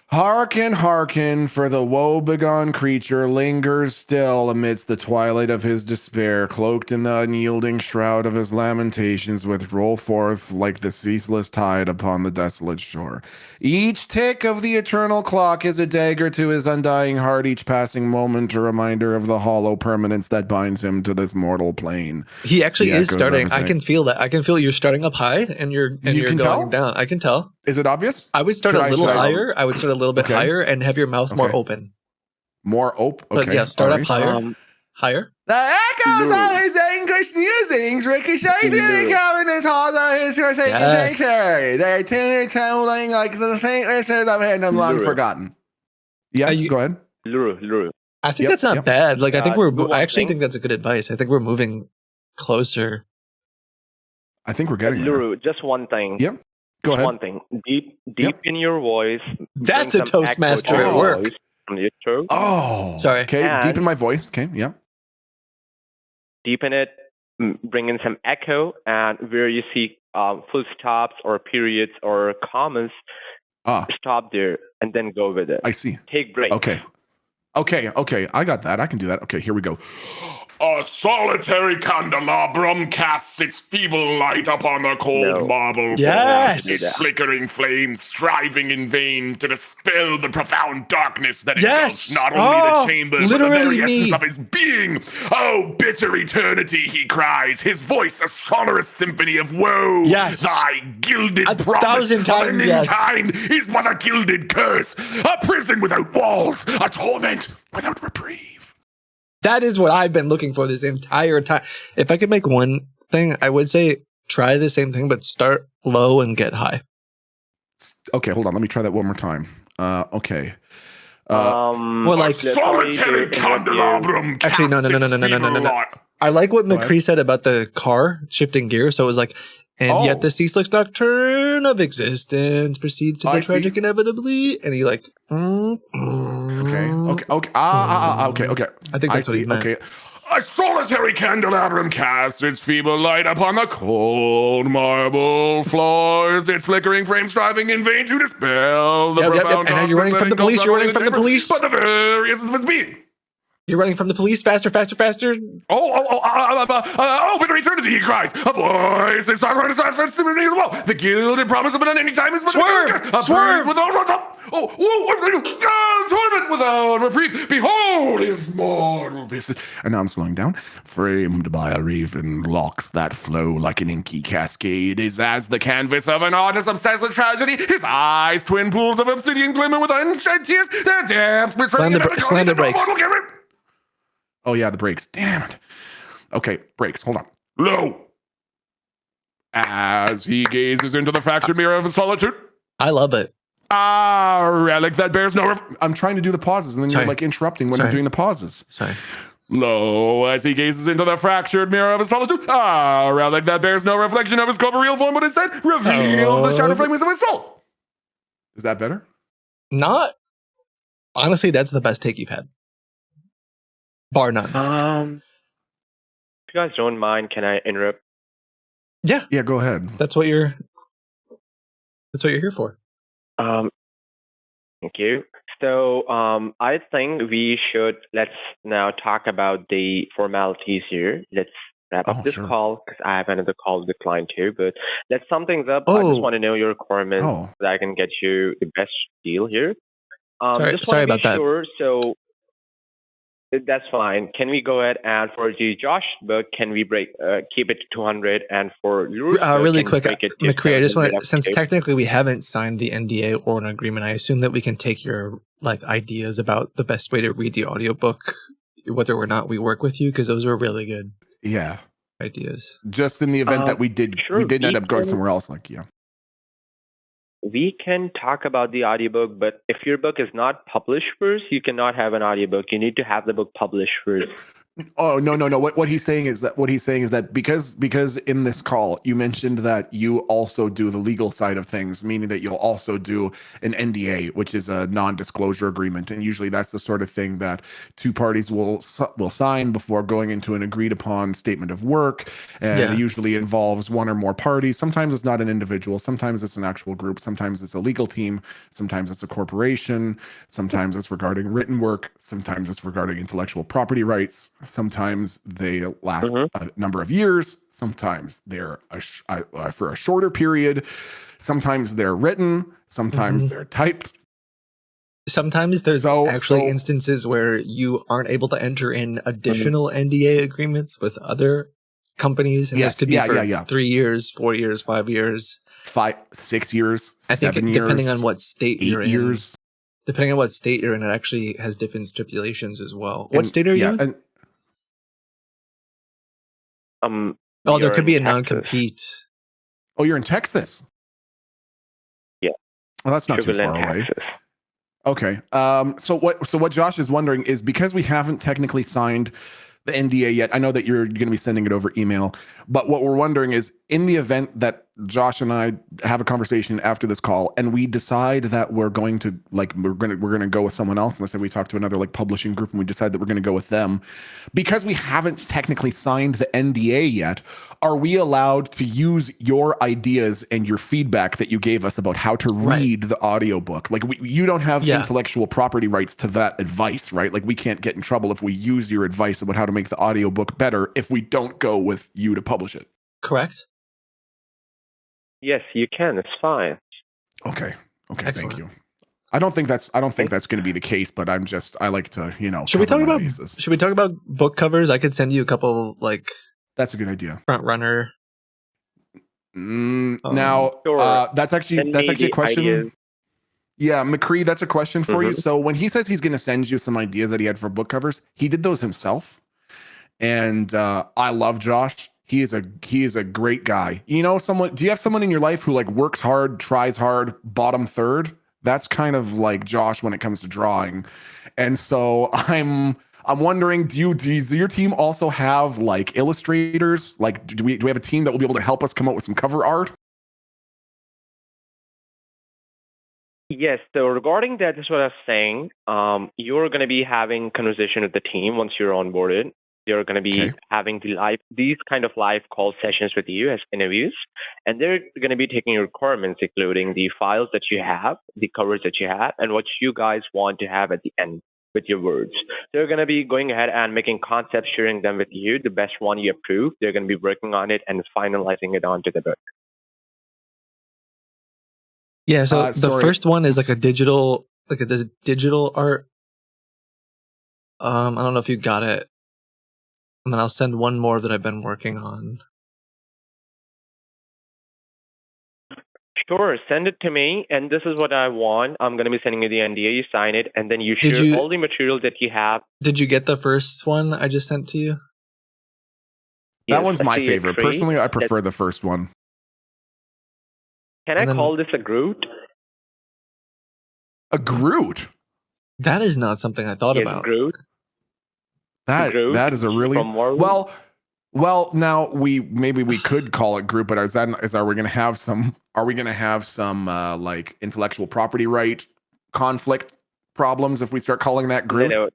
Hearken, hearken, for the woe-begone creature lingers still amidst the twilight of his despair, cloaked in the unyielding shroud of his lamentations, which roll forth like the ceaseless tide upon the desolate shore. Each tick of the eternal clock is a dagger to his undying heart, each passing moment a reminder of the hollow permanence that binds him to this mortal plane. He actually is starting. I can feel that. I can feel you're starting up high and you're going down. I can tell. Is it obvious? I would start a little higher. I would start a little bit higher and have your mouth more open. More open? Okay. But yeah, start up higher. Higher. The echoes of his English musings ricochet through the cabinets halls of his forsaken sanctuary. They tune trembling like the faint listeners of random long forgotten. Yeah, go ahead. Luru. I think that's not bad. Like, I think I actually think that's a good advice. I think we're moving closer. I think we're getting there. Luru, just one thing. Yep. Go ahead. One thing. Deep in your voice. That's a Toastmaster at work. From your throat. Oh. Sorry. Okay, deep in my voice. Okay, yeah. Deepen it. Bring in some echo, and where you see full stops or periods or commas, stop there and then go with it. I see. Take breaks. Okay. I got that. I can do that. Okay, here we go. A solitary candelabrum casts its feeble light upon the cold marble floor. Its flickering flames striving in vain to dispel the profound darkness that engulfs not only the chambers but the very essence of his being. Oh, bitter eternity, he cries, his voice a sonorous symphony of woe. Thy gilded promise of mankind is but a gilded curse, a prison without walls, a torment without reprieve. That is what I've been looking for this entire time. If I could make one thing, I would say try the same thing, but start low and get high. Okay, hold on. Let me try that one more time. Okay. Well, like solitary candelabrum. Actually, no. I like what McCree said about the car shifting gears. So it was like, and yet the ceaseless nocturne of existence proceeds to the tragic inevitably. And he like, Okay. Okay. I think that's what he meant. Okay. A solitary candelabrum casts its feeble light upon the cold marble floors, its flickering frame striving in vain to dispel the profound And you're running from the police. You're running from the police. But the very essence of its being. You're running from the police. Faster. Bitter eternity, he cries. A voice is stark as well. The gilded promise of an unending time is Swerve! Torment without reprieve. Behold his mortal visit. And now I'm slowing down. Framed by a raven locks that flow like an inky cascade is as the canvas of an artist obsessed with tragedy. His eyes, twin pools of obsidian glimmer with unshed tears. Their depths betraying Slam the brakes. Oh yeah, the brakes. Damn it. Okay, brakes. Hold on. Low. As he gazes into the fractured mirror of his solitude. I love it. A relic that bears no... I'm trying to do the pauses, and then you're like interrupting when I'm doing the pauses. Sorry. Lo, as he gazes into the fractured mirror of his solitude, a relic that bears no reflection of his corporeal form, but instead reveals the shadow flames of his soul. Is that better? Not. Honestly, that's the best take you've had. bar none. If you guys don't mind, can I interrupt? Yeah. Yeah, go ahead. That's what you're here for. Thank you. So I think let's now talk about the formalities here. Let's wrap up this call because I have another call with the client too. But let's sum things up. I just want to know your requirements so that I can get you the best deal here. Sorry about that. Sure, so that's fine. Can we go ahead and for the Josh book, can we keep it to 200 and for Lou's book, really can quick, we break it to McCree, I just want to, since 750? technically we haven't signed the NDA or an agreement, I assume that we can take your ideas about the best way to read the audiobook, whether or not we work with you, because those were really good. Yeah. Ideas. Just in the event that we did end up going somewhere else, We can talk about the audiobook, but if your book is not published first, you cannot have an audiobook. You need to have the book published first. Oh, no. What he's saying is that because in this call you mentioned that you also do the legal side of things, meaning that you'll also do an NDA, which is a non-disclosure agreement, and usually that's the sort of thing that two parties will sign before going into an agreed upon statement of work, and it usually involves one or more parties. Sometimes it's not an individual, sometimes it's an actual group, sometimes it's a legal team, sometimes it's a corporation, sometimes it's regarding written work, sometimes it's regarding intellectual property rights. Sometimes they last a number of years. Sometimes they're for a shorter period. Sometimes they're written. Sometimes they're typed. Sometimes there's instances where you aren't able to enter in additional NDA agreements with other companies, and this could be for 3 years, 4 years, 5 years, 6 years. I think 7 years, depending on what state you're in. 8 years. Depending on what state you're in, it actually has different stipulations as well. What state are you in? There could be a non-compete. Oh, you're in Texas? Yeah. Well, that's not too far away. Okay. So what Josh is wondering is, because we haven't technically signed the NDA yet, I know that you're going to be sending it over email, but what we're wondering is, in the event that Josh and I have a conversation after this call and we decide that we're going to go with someone else, and let's say we talk to another publishing group and we decide that we're going to go with them, because we haven't technically signed the NDA yet, are we allowed to use your ideas and your feedback that you gave us about how to read the audiobook? You don't have intellectual property rights to that advice, right? We can't get in trouble if we use your advice about how to make the audiobook better if we don't go with you to publish it. Correct? Yes, you can. It's fine. Okay. Excellent. Thank you. I don't think that's going to be the case, but I like to, Should we talk about book covers? I could send you a couple That's a good idea. Front runner. Now, that's actually a question. Ideas. Yeah, McCree, that's a question for you. So when he says he's going to send you some ideas that he had for book covers, he did those himself. And I love Josh. He is a great guy. Do you have someone in your life who works hard, tries hard, bottom third? That's kind of like Josh when it comes to drawing. And so I'm wondering, does your team also have illustrators? Do we have a team that will be able to help us come up with some cover art? Yes. So regarding that, this is what I was saying. You're going to be having conversation with the team once you're onboarded. They're going to be having these kind of live call sessions with you as interviews, and they're going to be taking your requirements, including the files that you have, the covers that you have, and what you guys want to have at the end with your words. They're going to be going ahead and making concepts, sharing them with you, the best one you approve. They're going to be working on it and finalizing it onto the book. Yeah, so the first one is a digital art. I don't know if you got it. And then I'll send one more that I've been working on. Sure, send it to me, and this is what I want. I'm going to be sending you the NDA, you sign it, and then you share all the material that you have. Did you get the first one I just sent to you? That one's my favorite. Personally, I prefer the first one. Can I call this a Groot? A Groot? That is not something I thought about. Groot. That is a really well. Now we could call it Groot, but are we going to have some? Are we going to have some intellectual property right conflict problems if we start calling that Groot?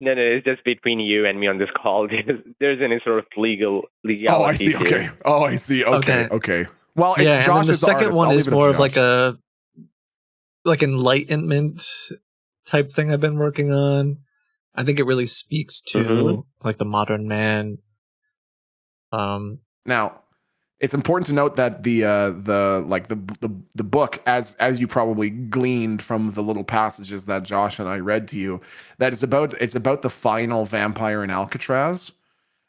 No, it's just between you and me on this call. There's any sort of legality. Oh, I see. here. Okay. Oh, I see. Okay. Well, yeah, Josh and then the is second artist. one I'll is leave it up more to of like Josh. like enlightenment type thing I've been working on. I think it really speaks to like the modern man. Now, it's important to note that the book, as you probably gleaned from the little passages that Josh and I read to you, that it's about the final vampire in Alcatraz,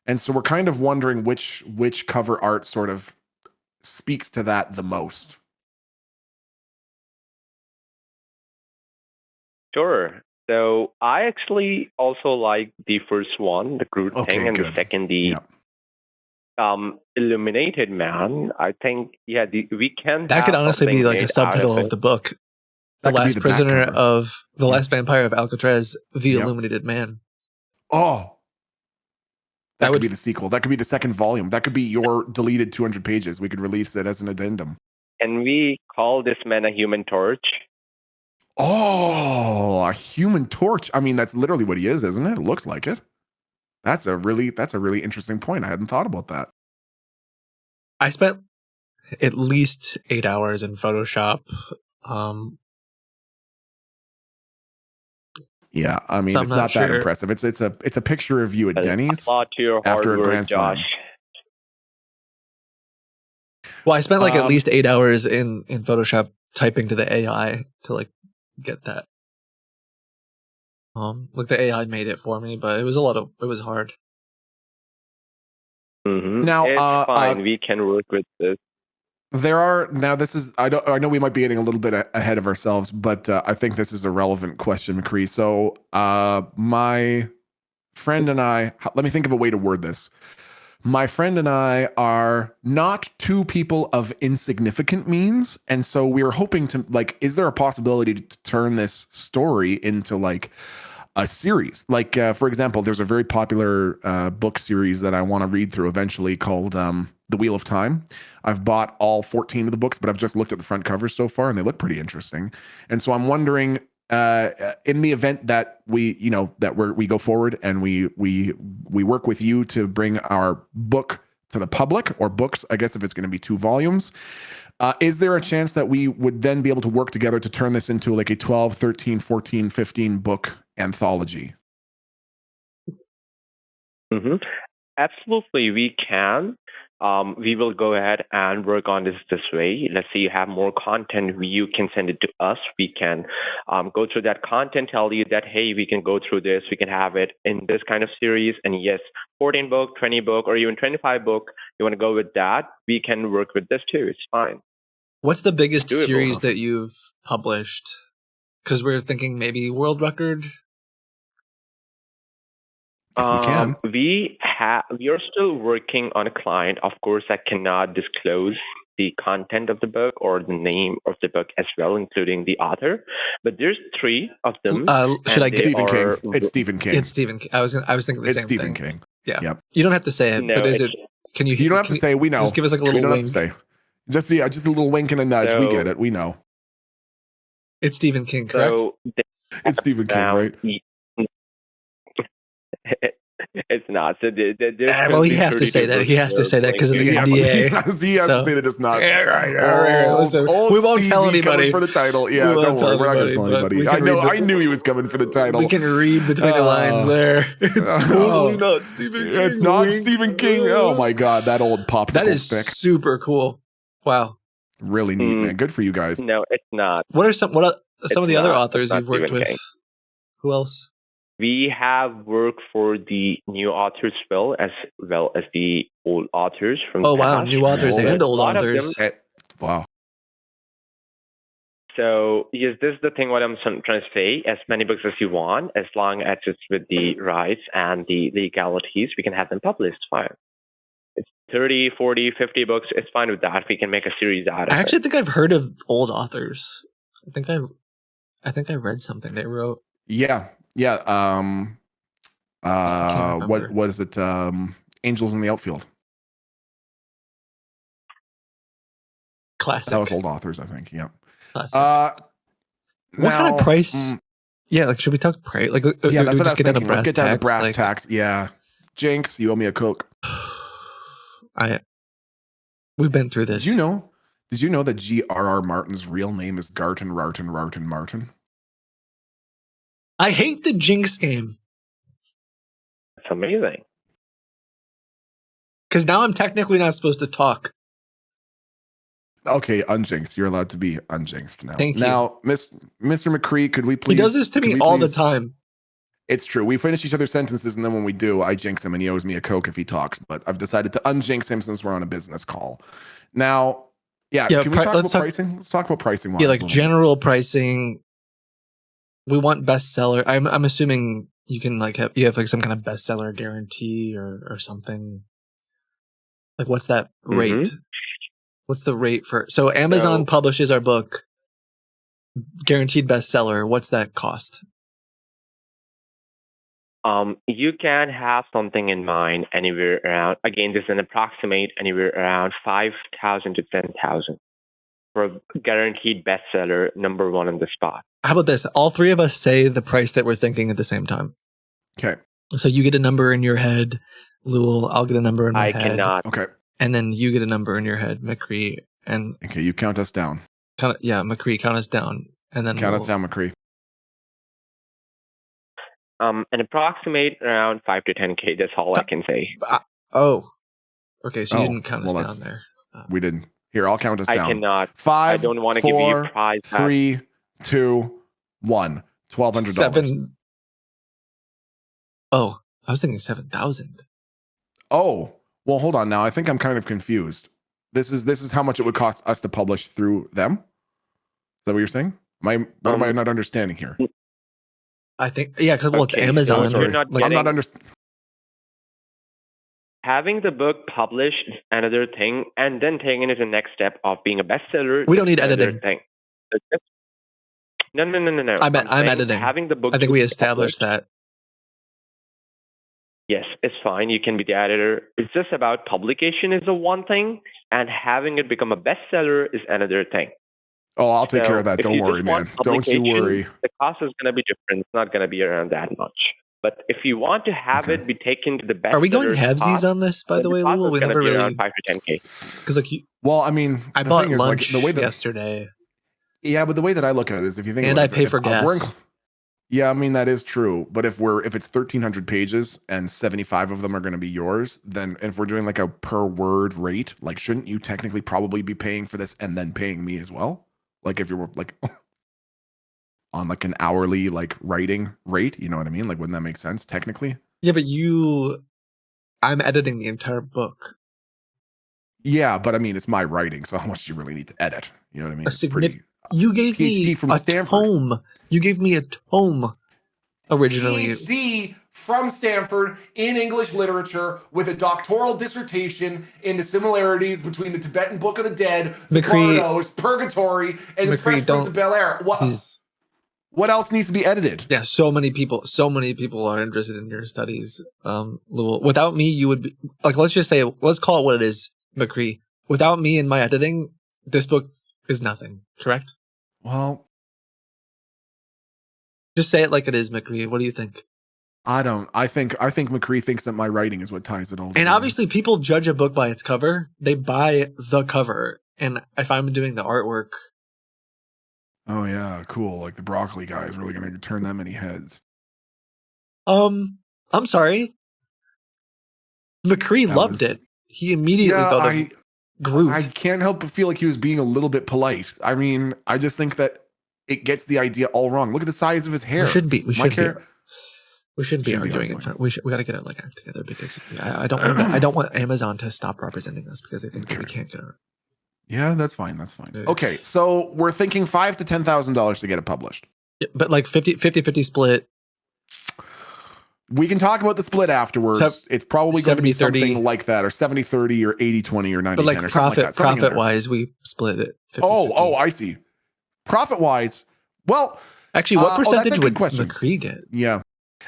and so we're kind of wondering which cover art sort of speaks to that the most. Sure. So I actually also like the first one, the Groot thing, and the second, the Illuminated Man. I think, we can. That could honestly be like a subtitle of the book. The Last Prisoner of the Last Vampire of Alcatraz, the Illuminated Man. Oh, that could be the sequel. That could be the second volume. That could be your deleted 200 pages. We could release it as an addendum. And we call this man a Human Torch. Oh, a Human Torch. I mean, that's literally what he is, isn't it? It looks like it. That's a really interesting point. I hadn't thought about that. I spent at least 8 hours in Photoshop. Yeah, I mean, it's not that impressive. It's a picture of you at Denny's after a grand slam. Well, I spent like at least 8 hours in Photoshop typing to the AI to like get that. Like the AI made it for me, but it was hard. Now, it's fine. We can work with this. I know we might be getting a little bit ahead of ourselves, but I think this is a relevant question, McCree. So my friend and I, let me think of a way to word this. My friend and I are not two people of insignificant means. And so we were hoping to, like, is there a possibility to turn this story into like a series? Like, for example, there's a very popular book series that I want to read through eventually called The Wheel of Time. I've bought all 14 of the books, but I've just looked at the front covers so far and they look pretty interesting. And so I'm wondering, in the event that we go forward and we work with you to bring our book to the public, or books, I guess, if it's going to be 2 volumes, is there a chance that we would then be able to work together to turn this into like a 12, 13, 14, 15 book anthology? Absolutely, we can. We will go ahead and work on this way. Let's say you have more content, you can send it to us. We can go through that content, tell you that, hey, we can go through this, we can have it in this kind of series. And yes, 14 book, 20 book, or even 25 book, you want to go with that, we can work with this too. It's fine. What's the biggest series that you've published? Because we're thinking maybe world record. We are still working on a client. Of course, I cannot disclose the content of the book or the name of the book as well, including the author. But there's 3 of them. Should I get Stephen King? It's Stephen King. It's Stephen King. I was thinking the same thing. It's Stephen King. Yeah. Yep. You don't have to say it, No, but is it? Can you? You don't have to say. We know. Just give us like a little wink. Have to say. Just a little wink and a nudge. We get it. We know. It's Stephen King, correct? So it's Stephen King, right? It's not. So well, he has to say that. He has to say that because of the NDA. He has to say that it's not. Yeah, right. Listen, we won't tell anybody for the title. Yeah, don't worry. We're not going to tell anybody. I knew he was coming for the title. We can read between the lines there. It's totally not Stephen King. It's not Stephen King. Oh my God, that old popsicle That is stick. super cool. Wow. Really neat, man. Good for you guys. No, it's not. What are some of the other authors you've worked with? Who else? We have worked for the new authors as well as the old authors from the past. New authors and old authors. Wow. So yes, this is the thing what I'm trying to say. As many books as you want, as long as it's with the rights and the legalities, we can have them published. Fine. It's 30, 40, 50 books. It's fine with that. We can make a series out of it. I actually think I've heard of old authors. I think I read something they wrote. Yeah. What is it? Angels in the Outfield. Classic. That was old authors, I think. Yeah. Classic. What kind of price Yeah, like should we talk price? Like, yeah, that's what I was get down to thinking. Let's get down to brass like, tacks. Yeah, Jinx, you owe me a Coke. We've been through this. Did you know that G.R.R. Martin's real name is Garton Rarton Martin? I hate the Jinx game. That's amazing. Because now I'm technically not supposed to talk. Okay, unjinxed. You're allowed to be unjinxed now. Thank you. Now, Mr. McCree, could we please? He does this to me all the time. It's true. We finish each other's sentences, and then when we do, I jinx him, and he owes me a Coke if he talks. But I've decided to unjinx him since we're on a business call. Now, can we talk about pricing? Let's talk about pricing. Yeah, like general pricing. We want bestseller. I'm assuming you can like have like some kind of bestseller guarantee or something. Like, what's that rate? What's the rate for? So Amazon publishes our book, guaranteed bestseller. What's that cost? You can have something in mind anywhere around. Again, this is an approximate anywhere around 5,000 to 10,000 for a guaranteed bestseller, number one on the spot. How about this? All three of us say the price that we're thinking at the same time. Okay. So you get a number in your head, Lul. I'll get a number in my head. I cannot. Okay. And then you get a number in your head, McCree. And okay, you count us down. McCree, count us down, and then count us down, McCree. An approximate around 5 to 10K. That's all I can say. Okay. So you didn't count us down there. We didn't. Here, I'll count us down. I cannot. 5. I don't want to give you a prize. 3, 2, 1. $1,200. 7. Oh, I was thinking 7,000. Oh, well, hold on. Now I think I'm kind of confused. This is how much it would cost us to publish through them. Is that what you're saying? What am I not understanding here? I think because it's Amazon. So I'm not understanding. Having the book published is another thing, and then taking it to the next step of being a bestseller. We don't need editing. Thing. No. I'm editing. Having the book. I think we established that. Yes, it's fine. You can be the editor. It's just about publication is the one thing, and having it become a bestseller is another thing. Oh, I'll take care of that. Don't worry, man. Don't you worry. The cost is going to be different. It's not going to be around that much. But if you want to have it be taken to the best, are we going halvesies on this? By the way, Lul, we never really around 5 to 10K. Because I bought lunch yesterday. Yeah, but the way that I look at it is, if you think, and I pay for gas. Yeah, I mean that is true. But if it's 1,300 pages and 75 of them are going to be yours, then if we're doing like a per word rate, like shouldn't you technically probably be paying for this and then paying me as well? Like if you were like on like an hourly like writing rate, you know what I mean? Like wouldn't that make sense technically? Yeah, but I'm editing the entire book. Yeah, but I mean it's my writing, so how much do you really need to edit? You know what I mean? You gave me a tome. You gave me a tome originally. PhD from Stanford in English literature with a doctoral dissertation into similarities between the Tibetan Book of the Dead, the Bardos, Purgatory, and the Fresh Prince of Bel-Air. What else needs to be edited? Yeah, so many people are interested in your studies. Without me, you would be like, let's call it what it is, McCree. Without me and my editing, this book is nothing, correct? Well, just say it like it is, McCree. What do you think? I think McCree thinks that my writing is what ties it all together. And obviously people judge a book by its cover. They buy the cover. And if I'm doing the artwork. Oh yeah, cool. Like the broccoli guy is really going to turn that many heads. I'm sorry. McCree loved it. He immediately thought of Groot. I can't help but feel like he was being a little bit polite. I mean, I just think that it gets the idea all wrong. Look at the size of his hair. We shouldn't be arguing in front. We got to get our act together because I don't want Amazon to stop representing us because they think that we can't get our. Yeah, that's fine. Okay, so we're thinking $5,000 to $10,000 to get it published. Yeah, but like 50-50 split. We can talk about the split afterwards. It's probably going to be something like that, or 70-30, or 80-20, or 90-10, but like or something like that. Profit-wise, we split it 50-50. Oh, I see. Profit-wise, well... Actually, what percentage would McCree get? Yeah.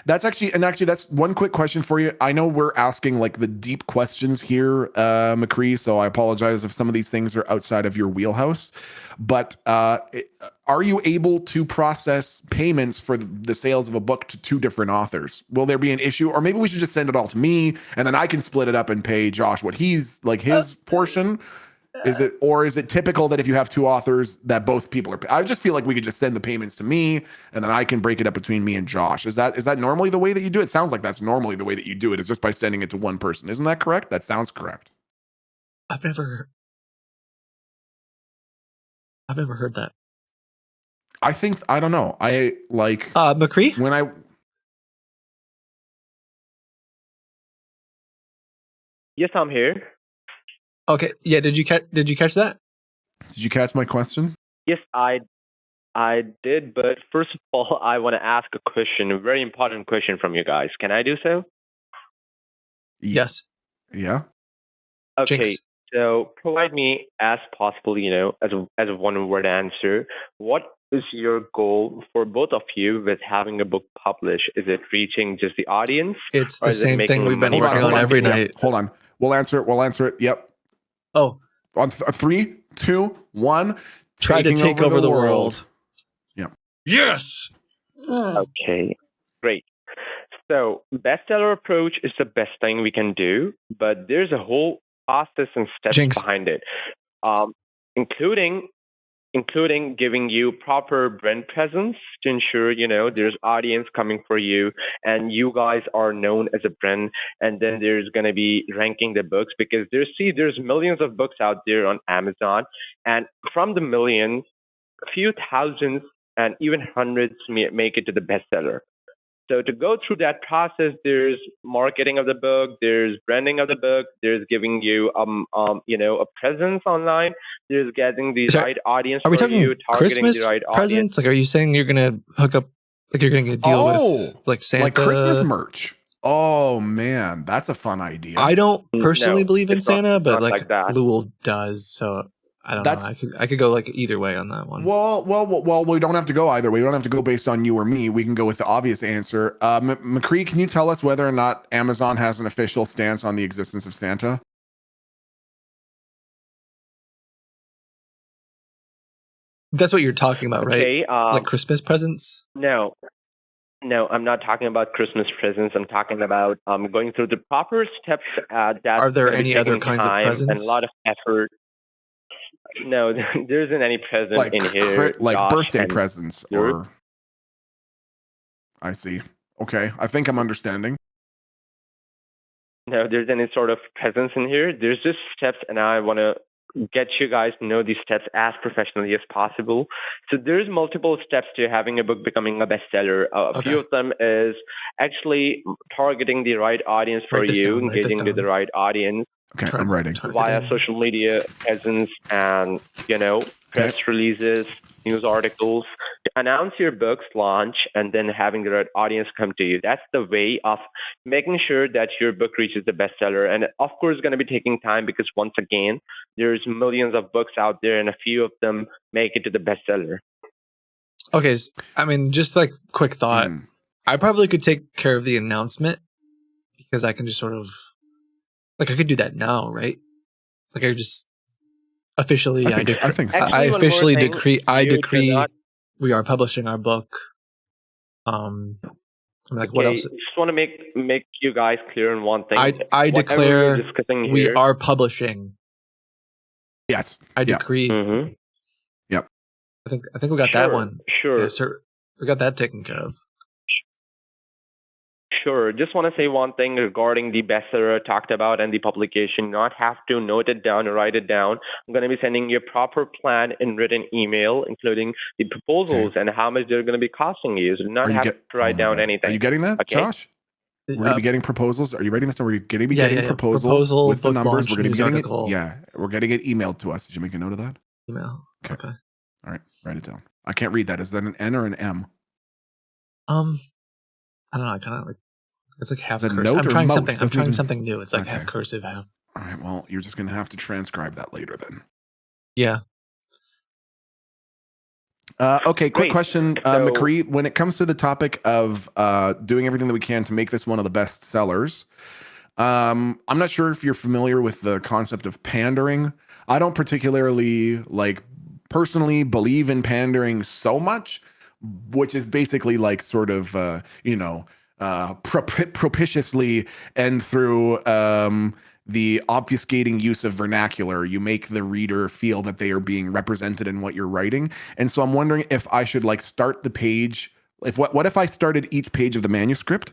That's that's one quick question for you. I know we're asking like the deep questions here, McCree, so I apologize if some of these things are outside of your wheelhouse. But are you able to process payments for the sales of a book to two different authors? Will there be an issue? Or maybe we should just send it all to me and then I can split it up and pay Josh what he's like his portion? Is it typical that if you have two authors that both people are I just feel like we could just send the payments to me and then I can break it up between me and Josh. Is that normally the way that you do it? It sounds like that's normally the way that you do it, is just by sending it to one person. Isn't that correct? That sounds correct. I've never heard that. I don't know. I like McCree? When I Yes, I'm here. Okay. Yeah, did you catch that? Did you catch my question? Yes, I did, but first of all, I want to ask a question, a very important question from you guys. Can I do so? Yes. Yeah. Okay. Jinx. So provide me as possible, as a one-word answer. What is your goal for both of you with having a book published? Is it reaching just the audience? It's the same thing we've been working on every night. Hold on. We'll answer it. Yep. Oh. On 3, 2, 1. Try to take over the world. Yeah. Yes. Okay. Great. So bestseller approach is the best thing we can do, but there's a whole process and steps behind it, including giving you proper brand presence to ensure there's audience coming for you and you guys are known as a brand. And then there's going to be ranking the books, because there's millions of books out there on Amazon, and from the millions, a few thousands and even hundreds make it to the bestseller. So to go through that process, there's marketing of the book, there's branding of the book, there's giving you a presence online, there's getting the right audience Are we for talking you, targeting Christmas the right presents? audience. Like, are you saying you're gonna hook up? Like, you're gonna get a deal with like Santa, like Christmas merch? Oh man, that's a fun idea. I don't personally No, believe in it's not- Santa, it's but not like that. Lul does. So I don't know. I could go like either way on that one. Well, we don't have to go either way. We don't have to go based on you or me. We can go with the obvious answer. McCree, can you tell us whether or not Amazon has an official stance on the existence of Santa? That's what you're talking about, right? Okay, like Christmas presents? No, I'm not talking about Christmas presents. I'm talking about going through the proper steps. That Are there gonna be any other taking kinds of time presents? and a lot of effort. No, there isn't any present Like in here. like Josh, birthday and presents, there- or I see. Okay, I think I'm understanding. No, there's any sort of presence in here. There's just steps, and I want to get you guys to know these steps as professionally as possible. So there's multiple steps to having a book becoming a bestseller. A few of them is actually targeting the right audience for you, engaging with the right audience. Okay, I'm writing. Via social media presence and, press releases, news articles, to announce your book's launch and then having the right audience come to you. That's the way of making sure that your book reaches the bestseller. And of course, it's going to be taking time, because once again, there's millions of books out there and a few of them make it to the bestseller. Okay, I mean, just like quick thought, I probably could take care of the announcement, because I can just sort of I could do that now, right? Like, I just officially, I officially decree we are publishing our book. What else? I just want to make you guys clear on one thing. I declare we here, are publishing. Yes, I decree. Mm-hmm. Yep. I think we got that one. Sure. Yes, sir. We got that taken care of. Sure. Just want to say one thing regarding the bestseller I talked about and the publication. Not have to note it down or write it down. I'm going to be sending you a proper plan in written email, including the proposals and how much they're going to be costing you. So not have to write down anything. Are you getting that, Okay? Josh? We're going to be getting proposoposes. Are you writing this down? We're going to be getting proposals Proposal, with the book numbers. launch, We're going to be news getting article. it. Yeah, we're getting it emailed to us. Did you make a note of that? Email. Okay. All right, write it down. I can't read that. Is that an N or an M? I don't know. I kind of like. It's like half The cursive. note I'm or trying moat? something. I'm Doesn't trying even- something new. It's like Okay. half cursive, half. All right, well, you're just going to have to transcribe that later then. Yeah. Okay, quick Great. question, So- McCree. When it comes to the topic of doing everything that we can to make this one of the best sellers, I'm not sure if you're familiar with the concept of pandering. I don't particularly personally believe in pandering so much, which is basically like sort of propitiously and through the obfuscating use of vernacular, you make the reader feel that they are being represented in what you're writing. And so I'm wondering if I should start the page. What if I started each page of the manuscript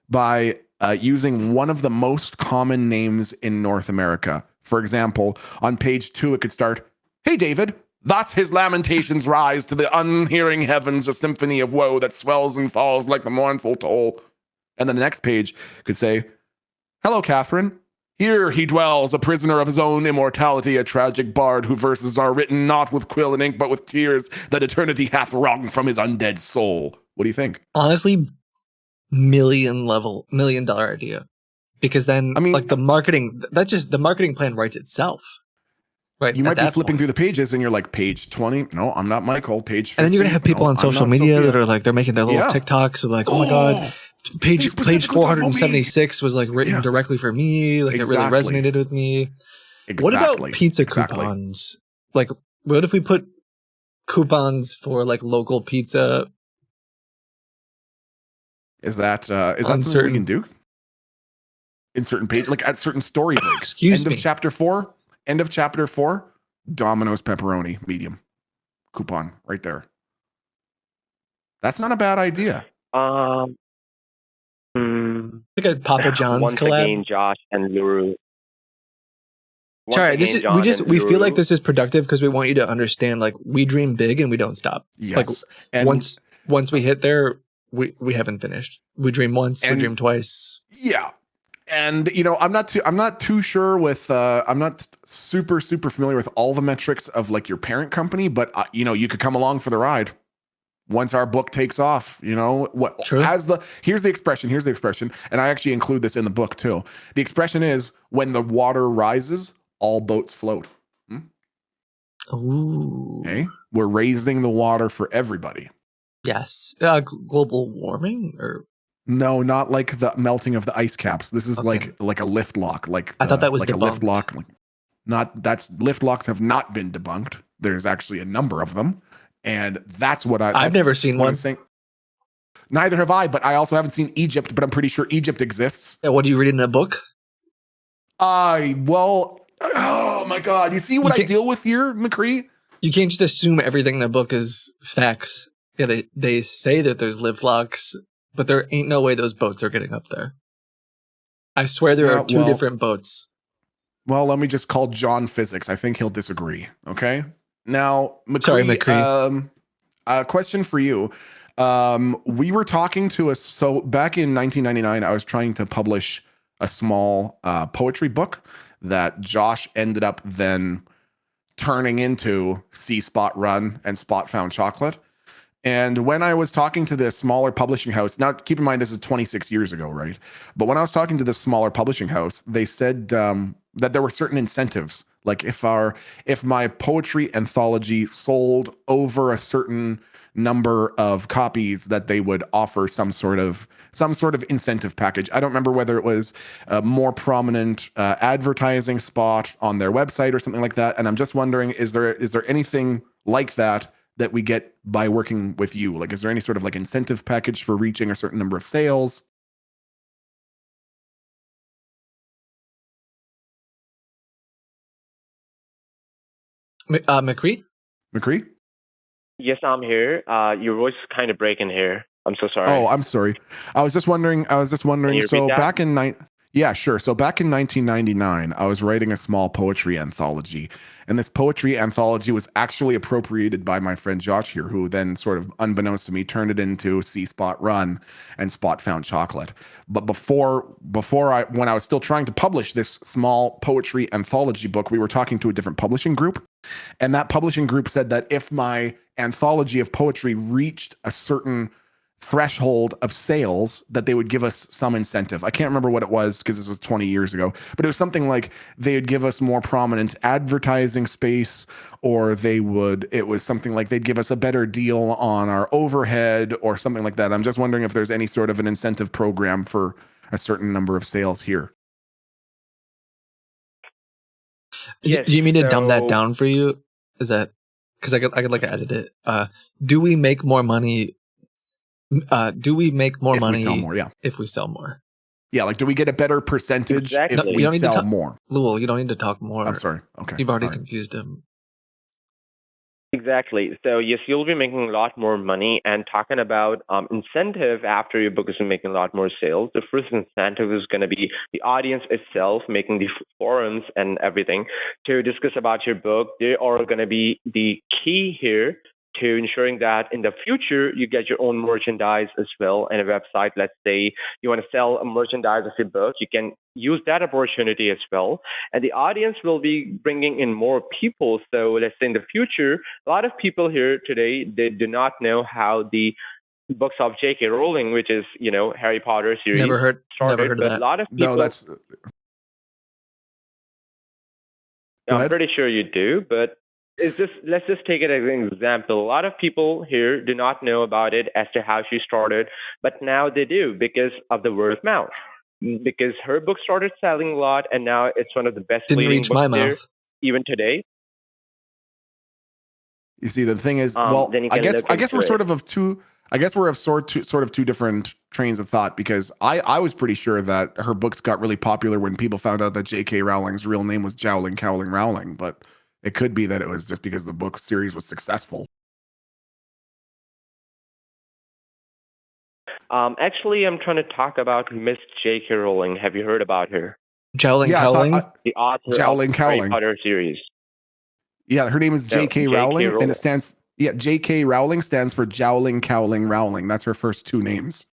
by using one of the most common names in North America? For example, on page 2, it could start, "Hey, David, thus his lamentations rise to the unhearing heavens, a symphony of woe that swells and falls like the mournful toll." And then the next page could say, "Hello, Catherine. Here he dwells, a prisoner of his own immortality, a tragic bard whose verses are written not with quill and ink, but with tears that eternity hath wrung from his undead soul." What do you think? Honestly, $1 million idea. Because then, the marketing, the marketing plan writes itself. Right. You might be flipping through the pages and you're like, page 20. No, I'm not Michael. Page 50. And then you're going to have people on social media that are they're making their little TikToks. They're like, oh my God, page 476 was written directly for me. It really resonated with me. Exactly. What about pizza coupons? What if we put coupons for local pizza? Is that something we can do? In certain pages, at certain story breaks. End of chapter 4, Domino's pepperoni medium coupon right there. That's not a bad idea. I think a Papa John's once collab. Again, Josh and Luru. Sorry, we feel like this is productive because we want you to understand we dream big and we don't stop. Yes. Once we hit there, we haven't finished. We dream once, we dream twice. Yeah. And I'm not too sure with I'm not super familiar with all the metrics of your parent company, but you could come along for the ride once our book takes off. True. Here's the expression, and I actually include this in the book too. The expression is, when the water rises, all boats float. Ooh. Okay, we're raising the water for everybody. Yes. Global warming or. No, not like the melting of the ice caps. This is like a lift lock. I thought that was a lift lock. Lift locks have not been debunked. There's actually a number of them, and that's what I've never seen one. Neither have I, but I also haven't seen Egypt. But I'm pretty sure Egypt exists. Yeah, what do you read in a book? Oh my God! You see what I deal with here, McCree? You can't just assume everything in a book is facts. Yeah, they say that there's lift locks. But there ain't no way those boats are getting up there. I swear there are two different boats. Well, let me just call John Physics. I think he'll disagree. Okay. Now, McCree, sorry, McCree. A question for you. We were talking to us. So back in 1999, I was trying to publish a small poetry book that Josh ended up then turning into See Spot Run and Spot Found Chocolate. And when I was talking to this smaller publishing house, now keep in mind this is 26 years ago, right? But when I was talking to this smaller publishing house, they said that there were certain incentives. Like if my poetry anthology sold over a certain number of copies, that they would offer some sort of incentive package. I don't remember whether it was a more prominent advertising spot on their website or something like that. And I'm just wondering, is there anything like that we get by working with you? Is there any sort of incentive package for reaching a certain number of sales? McCree? McCree? Yes, I'm here. Your voice is kind of breaking here. I'm so sorry. Oh, I'm sorry. I was just wondering. So back in Yeah, sure. So back in 1999, I was writing a small poetry anthology. And this poetry anthology was actually appropriated by my friend Josh here, who then sort of unbeknownst to me turned it into See Spot Run and Spot Found Chocolate. But when I was still trying to publish this small poetry anthology book, we were talking to a different publishing group. And that publishing group said that if my anthology of poetry reached a certain threshold of sales that they would give us some incentive. I can't remember what it was because this was 20 years ago, but it was something like they would give us more prominent advertising space, or it was something like they'd give us a better deal on our overhead or something like that. I'm just wondering if there's any sort of an incentive program for a certain number of sales here. Yes, do you mean to dumb that down for you? Is that because I could like edit it? Do we make more money? Do we make more money we sell more? Yeah. If we sell more. Yeah, like do we get a better percentage if we don't need sell to more? Lul, you don't need to talk more. I'm sorry. Okay. You've already confused him. Exactly. So yes, you'll be making a lot more money. And talking about incentive after your book is making a lot more sales, the first incentive is going to be the audience itself making the forums and everything to discuss about your book. They are going to be the key here to ensuring that in the future you get your own merchandise as well and a website. Let's say you want to sell a merchandise of your book, you can use that opportunity as well. And the audience will be bringing in more people. So let's say in the future, a lot of people here today, they do not know how the books of J.K. Rowling, which is, Harry Potter series, Never heard of but that. a lot of people. No, that's. I'm pretty sure you do, but let's just take it as an example. A lot of people here do not know about it as to how she started, but now they do because of the word of mouth. Because her book started selling a lot, and now it's one of the best leading books there, even today. You see, the thing is, well, I guess we're sort of two. I guess we're of sort of two different trains of thought, because I was pretty sure that her books got really popular when people found out that J.K. Rowling's real name was Jowling Cowling Rowling, but it could be that it was just because the book series was successful. Actually, I'm trying to talk about Miss J.K. Rowling. Have you heard about her? Jowling Cowling? The author Jowling of Cowling. Harry Potter series. Yeah, her name is J.K. Rowling, and it stands. Yeah, J.K. Rowling stands for Jowling Cowling Rowling. That's her first two names.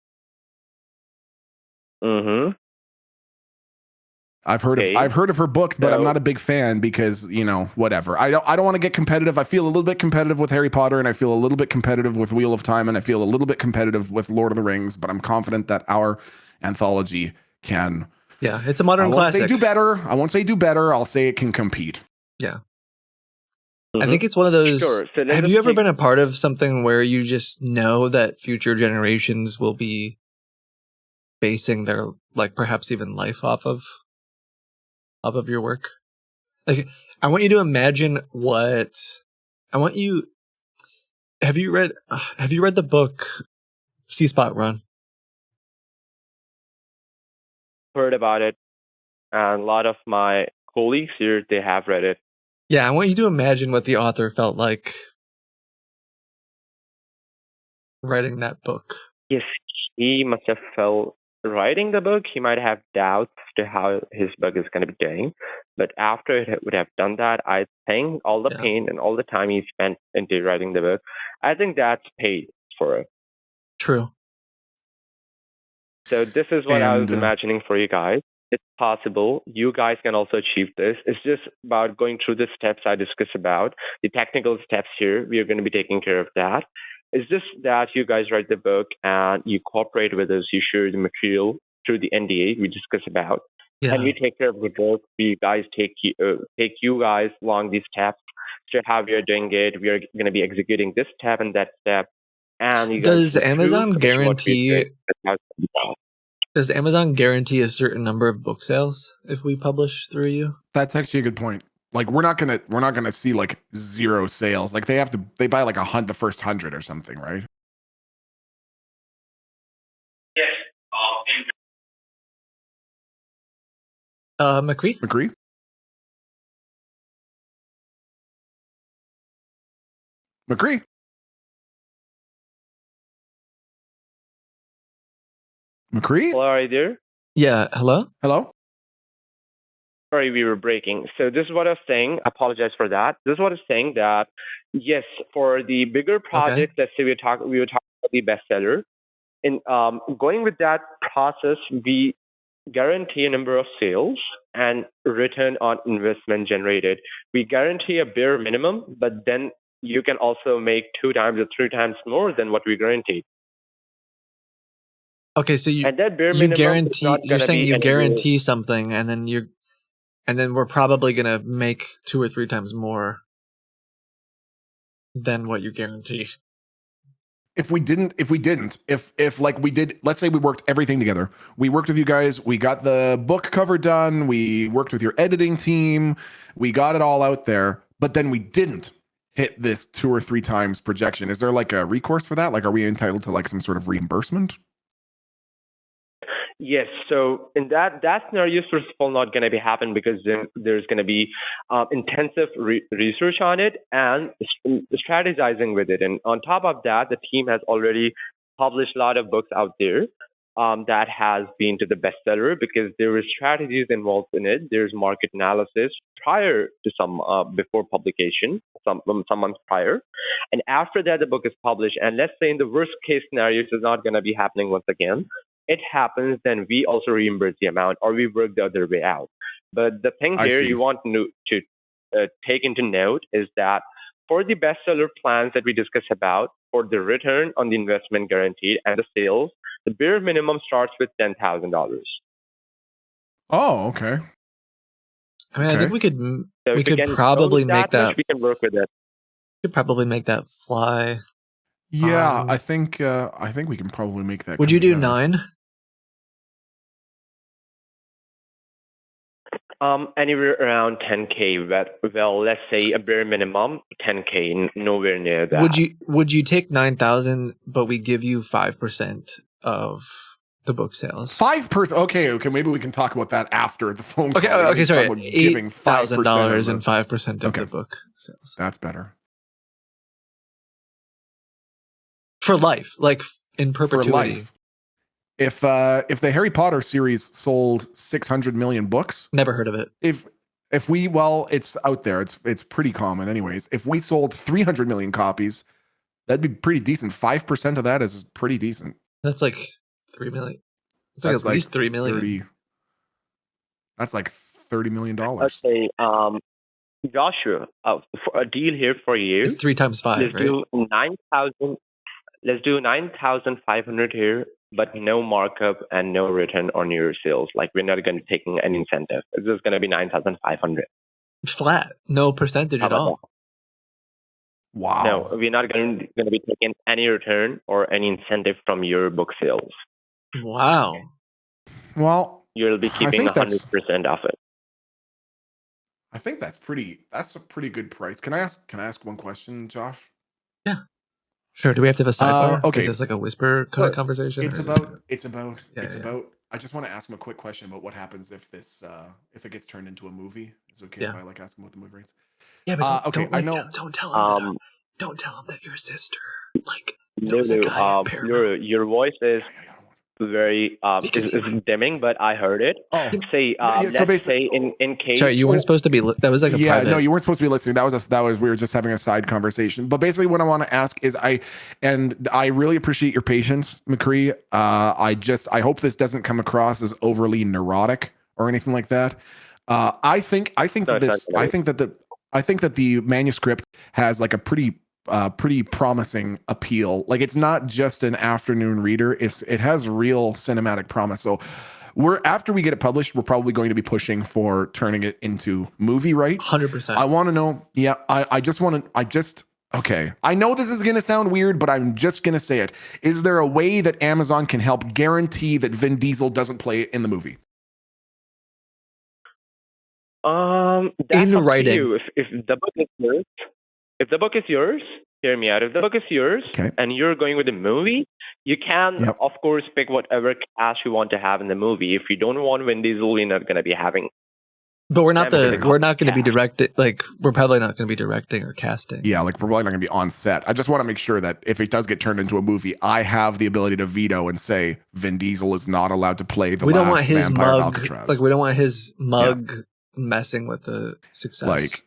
Mm-hmm. I've heard of her books, but I'm not a big fan because, whatever. I don't want to get competitive. I feel a little bit competitive with Harry Potter, and I feel a little bit competitive with Wheel of Time, and I feel a little bit competitive with Lord of the Rings, but I'm confident that our anthology can. Yeah, it's a modern classic. I won't say do better. I'll say it can compete. Yeah. I think it's one of those. Sure. So have you ever been a part of something where you just know that future generations will be basing their, perhaps even life off of your work? Like, I want you to imagine have you read the book C Spot Run? Heard about it, and a lot of my colleagues here, they have read it. Yeah, I want you to imagine what the author felt like writing that book. Yes, he must have felt writing the book. He might have doubts to how his book is going to be doing, but after it would have done that, I think all the pain and all the time he spent into writing the book, I think that's paid for it. True. So this is what I was imagining for you guys. It's possible. You guys can also achieve this. It's just about going through the steps I discussed about. The technical steps here, we are going to be taking care of that. It's just that you guys write the book and you cooperate with us. You share the material through the NDA we discussed about. Yeah. And we take care of the work. We guys take you guys along these steps to how we are doing it. We are going to be executing this step and that step. And you guys Does Amazon guarantee a certain number of book sales if we publish through you? That's actually a good point. Like we're not gonna see like zero sales. Like they buy like the first 100 or something, right? Yes. McCree? McCree? McCree? Hello, are you there? Yeah, hello? Hello? Sorry, we were breaking. So this is what I was saying. I apologize for that. This is what I was saying that, yes, for the bigger projects, let's say we were talking about the bestseller. In going with that process, we guarantee a number of sales and return on investment generated. We guarantee a bare minimum, but then you can also make 2 times or 3 times more than what we guaranteed. Okay, so and that bare you minimum is guarantee. not You're going to saying be you anywhere. guarantee something, and then we're probably gonna make 2 or 3 times more than what you guarantee. If like we did, let's say we worked everything together. We worked with you guys. We got the book cover done. We worked with your editing team. We got it all out there, but then we didn't hit this 2 or 3 times projection. Is there like a recourse for that? Like, are we entitled to like some sort of reimbursement? Yes. So in that scenario, first of all, not going to be happen because then there's going to be intensive research on it and strategizing with it. And on top of that, the team has already published a lot of books out there that has been to the bestseller because there is strategies involved in it. There's market analysis prior to some before publication, some months prior, and after that the book is published. And let's say in the worst case scenario, it is not going to be happening once again. It happens, then we also reimburse the amount, or we work the other way out. But the thing here you want to take into note is that for the bestseller plans that we discussed about, for the return on the investment guaranteed and the sales, the bare minimum starts with $10,000. Oh, okay. I mean, I think we could probably make that. We can work with it. We could probably make that fly. Yeah, I think we can probably make that. Would you do 9? Anywhere around 10K. Well, let's say a bare minimum 10K, nowhere near that. Would you take 9,000, but we give you 5% of the book sales? 5%. Okay. Maybe we can talk about that after the phone call. Okay. Sorry, giving $8,000 and 5% of the book sales. That's better. For life, like in perpetuity. For life. If the Harry Potter series sold 600 million books, never heard of it. If we, well, it's out there. It's pretty common, anyways. If we sold 300 million copies, that'd be pretty decent. 5% of that is pretty decent. That's like 3 million. It's like at least 3 million. That's like $30 million. Okay, Joshua, for a deal here for you. It's 3 times 5. Let's right? do 9,000. Let's do 9,500 here, but no markup and no return on your sales. Like we're not going to be taking any incentive. It's just going to be 9,500. Flat, no percentage at all. Wow. No, we're not going to be taking any return or any incentive from your book sales. Wow. Well, you'll be keeping 100% of it. I think that's a pretty good price. Can I ask one question, Josh? Yeah. Sure. Do we have to have a sidebar? Okay. Is this like a whisper kind of conversation? It's about. I just want to ask him a quick question about what happens if it gets turned into a movie. Is it okay if I like ask him what the movie rates? Yeah, but okay. I know. Don't tell him. Don't tell him that your sister knows No, a guy at Paramount. your voice is very is dimming, but I heard it. Oh, say let's say in case. Sorry, you weren't supposed to be. That was like a private. No, you weren't supposed to be listening. That was we were just having a side conversation. But basically, what I want to ask is, I really appreciate your patience, McCree. I hope this doesn't come across as overly neurotic or anything like that. I think that the manuscript has like a pretty promising appeal. Like it's not just an afternoon reader. It has real cinematic promise. So after we get it published, we're probably going to be pushing for turning it into movie rights. 100%. I want to know. Yeah. Okay. I know this is going to sound weird, but I'm just going to say it. Is there a way that Amazon can help guarantee that Vin Diesel doesn't play it in the movie? That's in writing. If the book is yours, hear me out. If the book is yours and you're going with the movie, you can, of course, pick whatever cast you want to have in the movie. If you don't want Vin Diesel, we're not going to be having. But we're not going to be directed. Like we're probably not going to be directing or casting. Yeah, like we're probably not going to be on set. I just want to make sure that if it does get turned into a movie, I have the ability to veto and say Vin Diesel is not allowed to play the. We don't want his Vampire mug. Alcatraz. Like we don't want his mug messing with the success. Like.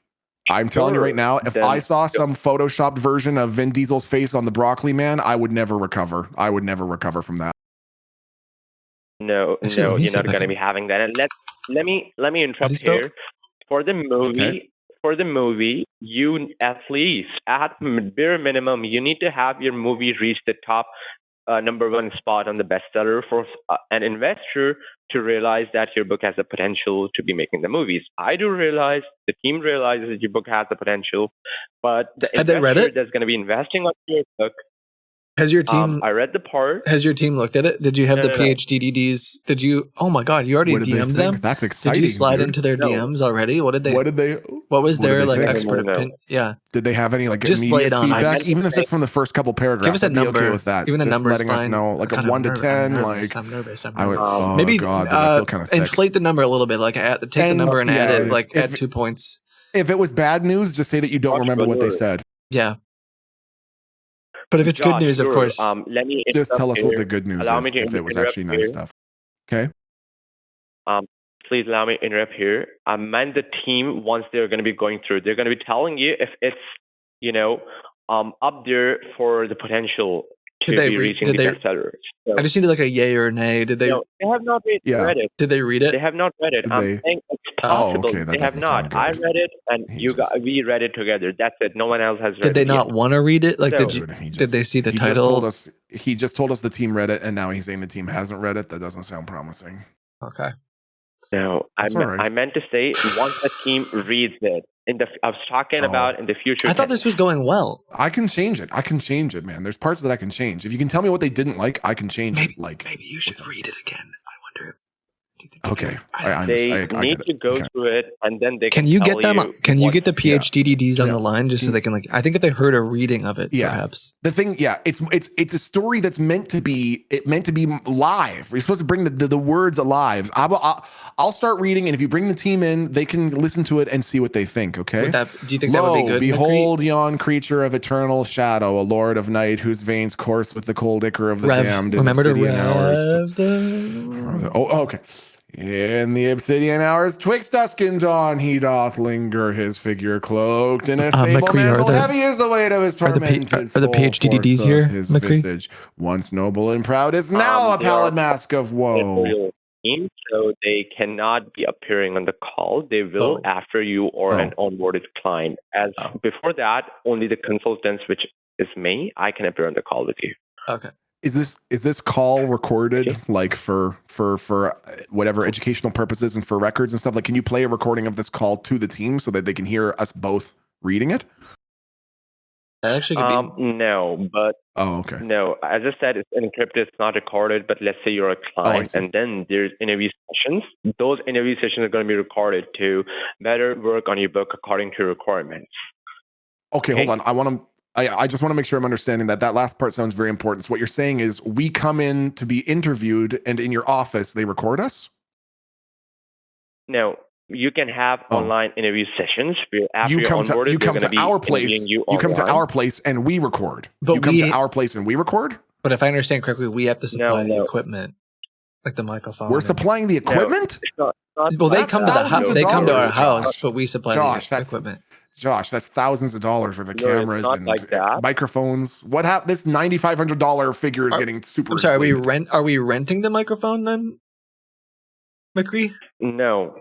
I'm telling you right now, if I saw some photoshopped version of Vin Diesel's face on the Broccoli Man, I would never recover. I would never recover from that. No, you're not going to be having that. And let me interrupt here. For the movie, you at least at bare minimum, you need to have your movie reach the top number one spot on the bestseller for an investor to realize that your book has the potential to be making the movies. I do realize, the team realizes that your book has the potential, but the Have they read investor it? that's going to be investing on your book. Has your team? I read the part. Has your team looked at it? Did you have No, the no, no. PhDDs? Did you? Oh my God! You already What did they DM'd think? them. That's exciting. Did you slide dude. into their No. DMs already? What did they? What What was did their they like think? expert No. opinion? Yeah. Did they have any like Just lay immediate it on feedback, us. even if just from the first couple paragraphs? Give us a I'd be okay number. with that. Even a just number is letting us fine. know, like God, a 1 to 10. I'm Like nervous. I would. Oh Maybe God, dude, I feel kind of sick. inflate the number a little bit. Like take the number and add it. Like add 2 points. If it was bad news, just say that you don't remember what they said. Yeah. But if it's good news, of course. Let me Just tell us here. what the good news Allow is. me to If it was interrupt actually here. nice stuff. Okay. Please allow me to interrupt here. I meant the team, once they're going to be going through, they're going to be telling you if it's, up there for the potential to be reaching the bestseller. So, I just needed like a yay or a nay. Did they? no, they have not read it. Did they read it? They have not read it. Did I'm they- saying it's Oh, possible. okay, that They have doesn't not. sound good. I read it, and we read it together. That's it. No one else has read it. Did they not yet. want to read it? Like, No. did they see the He title? just told us the team read it, and now he's saying the team hasn't read it. That doesn't sound promising. Okay. No, That's all right. I meant to say once the team reads it. I was talking about in the future. I thought this was going well. I can change it, man. There's parts that I can change. If you can tell me what they didn't like, I can change it. Like maybe you should read it again. I wonder. Okay, They I need get to it. go Okay. through it, and then they Can you tell get them? Can you what- get the PhDDs on the line just so they can like? I think if they heard a reading of it, Yeah. perhaps. The thing, it's a story that's meant to be live. You're supposed to bring the words alive. I'll start reading, and if you bring the team in, they can listen to it and see what they think. Okay. Do you think that would be good? Behold, yon creature of eternal shadow, a lord of night, whose veins course with the cold ichor of the damned. in Remember to obsidian hours. rev the. Oh, okay. In the obsidian hours, twixt dusk and dawn, he doth linger, his figure cloaked in a sable McCree, mantle. Heavy is the weight of his tormented are the soul, PhDDs forth here, of his McCree? visage, once noble and proud, is now a they pallid are mask of woe. editorial team, so they cannot be appearing on the call. They will after you or an onboarded client. As before that, only the consultants, which is me, I can appear on the call with you. Okay. Is this call recorded like for whatever educational purposes and for records and stuff? Like, can you play a recording of this call to the team so that they can hear us both reading it? That actually could be. No, but okay. No, as I said, it's encrypted, it's not recorded. But let's say you're a client, and then there's interview sessions. Those interview sessions are going to be recorded to better work on your book according to requirements. Okay, hold on. I just want to make sure I'm understanding that last part sounds very important. So what you're saying is we come in to be interviewed, and in your office they record us? No, you can have online interview sessions. After You you're come onboarded, to they're going to be our place. interviewing you You come to online. our place and we record. But you come to our place and we record? But if I understand correctly, we have to supply the no. equipment, like the microphone. We're supplying the equipment? Well, they come to the house. They come to our house, but we supply the equipment. Josh, that's thousands of dollars worth of No, it's cameras not and like that. microphones. What happened? This $9,500 figure is getting super. I'm sorry. inflated. Are we renting the microphone then, McCree? No.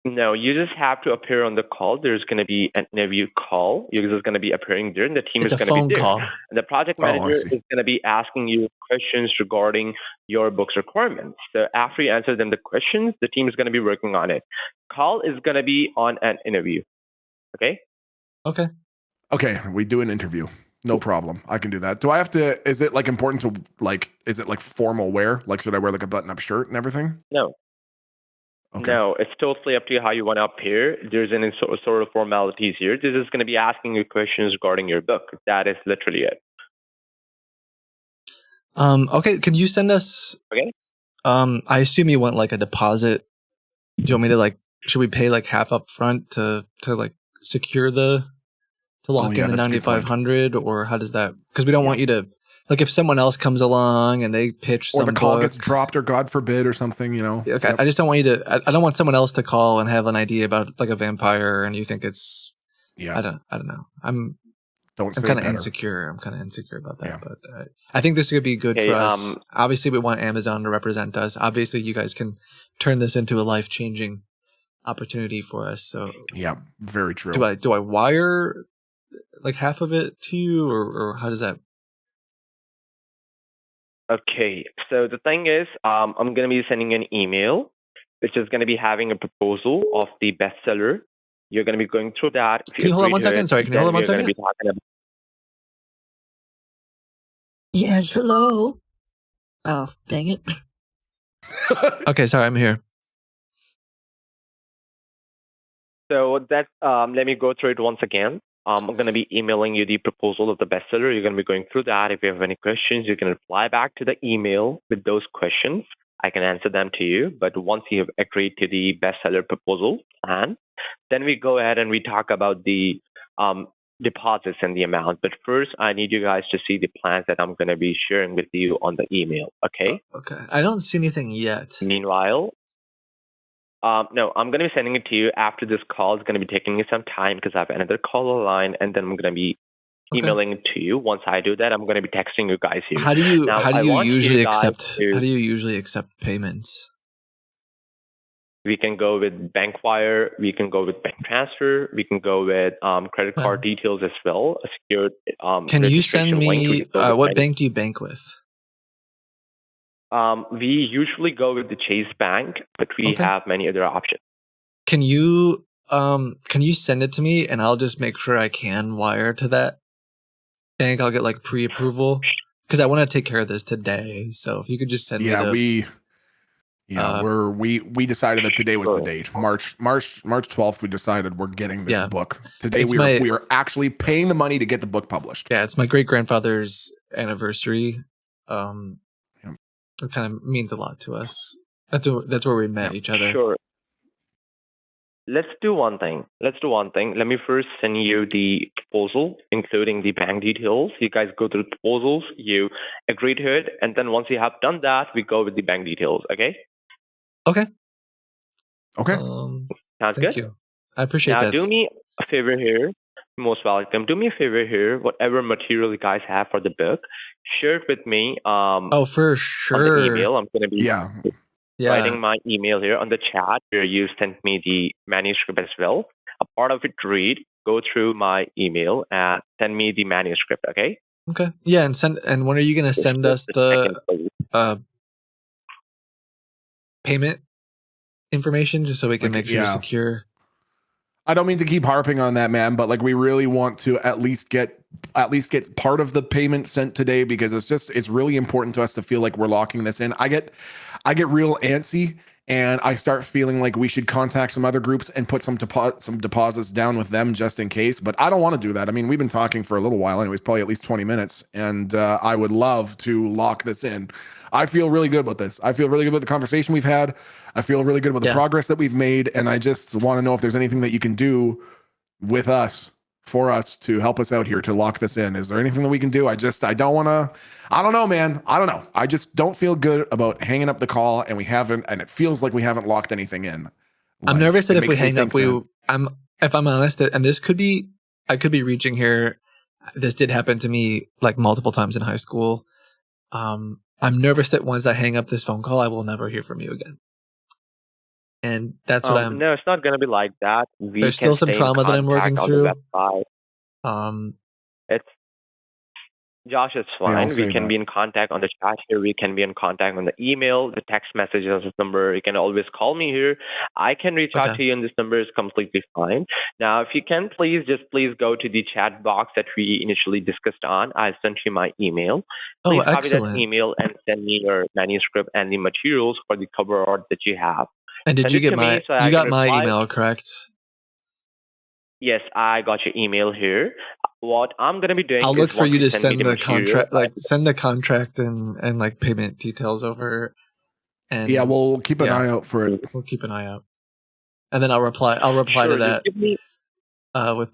No, you just have to appear on the call. There's going to be an interview call. You're just going to be appearing there, and the team It's is a going to phone be there. call. And the project manager is going to be asking you questions regarding your book's requirements. So after you answer them the questions, the team is going to be working on it. Call is going to be on an interview. Okay? Okay, we do an interview. No problem. I can do that. Do I have to, is it like important to like, is it like formal wear? Like, should I wear like a button up shirt and everything? No. Okay. No, it's totally up to you how you want to appear. There's any sort of formalities here. This is going to be asking you questions regarding your book. That is literally it. Okay, can you send us? Okay. I assume you want like a deposit. Do you want me to like? Should we pay like half up front to like secure to lock in the 9,500, or how does that? Because we don't want you to like if someone else comes along and they pitch Or some the call book, gets dropped, or God forbid, or something, you know. Okay, Yep. I just don't want you to. I don't want someone else to call and have an idea about like a vampire, and you think it's. Yeah. I don't know. I'm kind of insecure. I'm kind of insecure about that, but I think this could be good Okay, for us. Obviously, we want Amazon to represent us. Obviously, you guys can turn this into a life-changing opportunity for us. So yeah, very true. Do I wire like half of it to you, or how does that? Okay, so the thing is, I'm going to be sending an email, which is going to be having a proposal of the bestseller. You're going to be going through that. If Can you hold on agree one to second? it, Sorry, can you hold then on one we're going to second? be talking about. Yes, hello. Oh, dang it. Okay, sorry, I'm here. So that's let me go through it once again. I'm going to be emailing you the proposal of the bestseller. You're going to be going through that. If you have any questions, you can reply back to the email with those questions. I can answer them to you. But once you have agreed to the bestseller proposal plan, then we go ahead and we talk about the deposits and the amount. But first, I need you guys to see the plans that I'm going to be sharing with you on the email. Okay? Okay. I don't see anything yet. Meanwhile, no, I'm going to be sending it to you after this call. It's going to be taking me some time because I have another call line, and then I'm going to be emailing it to you. Once I do that, I'm going to be texting you guys here. How do you Now, how do I you want usually you guys accept to. how do you usually accept payments? We can go with bank wire. We can go with bank transfer. We can go with credit card details as well. A secured Can you registration send link. We me can go with what bank do you bank with? We usually go with the Chase Bank, but we Okay. have many other options. Can you send it to me and I'll just make sure I can wire to that bank. I'll get like pre-approval because I want to take care of this today. So if you could just send me the we decided that today was the date. March 12th, we decided we're getting this book. Today It's we are actually paying the money to get the book published. Yeah, it's my great grandfather's anniversary. It kind of means a lot to us. That's where we met each other. Sure. Let's do one thing. Let me first send you the proposal, including the bank details. You guys go through the proposals, you agree to it, and then once you have done that, we go with the bank details. Okay? Okay. Sounds Thank good. you. I appreciate Now, that. do me a favor here. Most welcome. Do me a favor here. Whatever material you guys have for the book, share it with me. Oh, for On sure. the email, I'm going to be Yeah. writing my email here on the chat where you sent me the manuscript as well. A part of it read, go through my email and send me the manuscript, okay? Okay. Yeah, and when are you going to send us the payment information just so we can make sure to secure? I don't mean to keep harping on that, man, but like we really want to at least get part of the payment sent today because it's really important to us to feel like we're locking this in. I get real antsy and I start feeling like we should contact some other groups and put some deposits down with them just in case, but I don't want to do that. I mean, we've been talking for a little while anyways, probably at least 20 minutes, and I would love to lock this in. I feel really good about this. I feel really good about the conversation we've had. I feel really good about the progress that we've made, and I just want to know if there's anything that you can do with us, for us to help us out here to lock this in. Is there anything that we can do? I don't want to, I don't know, man. I don't know. I just don't feel good about hanging up the call and it feels like we haven't locked anything in. I'm nervous that if we hang up, if I'm honest, and I could be reaching here. This did happen to me like multiple times in high school. I'm nervous that once I hang up this phone call, I will never hear from you again. And that's what No, it's not going to be like that. There's still some trauma that I'm working through. It's Josh, it's fine. We can be in contact on the chat here. We can be in contact on the email, the text messages on this number. You can always call me here. I can reach out to you on this number. Is completely fine. Now, if you can, please go to the chat box that we initially discussed on. I sent you my email. Please copy that email and send me your manuscript and the materials for the cover art that you have. And did Send you it get to me so you I got can my reply. email, correct? Yes, I got your email here. What I'm going to be doing I'll look is for you to send me send the material, contract, send the contract and like payment details over. And yeah, we'll keep an eye out for it. We'll keep an eye out, and then I'll reply to that with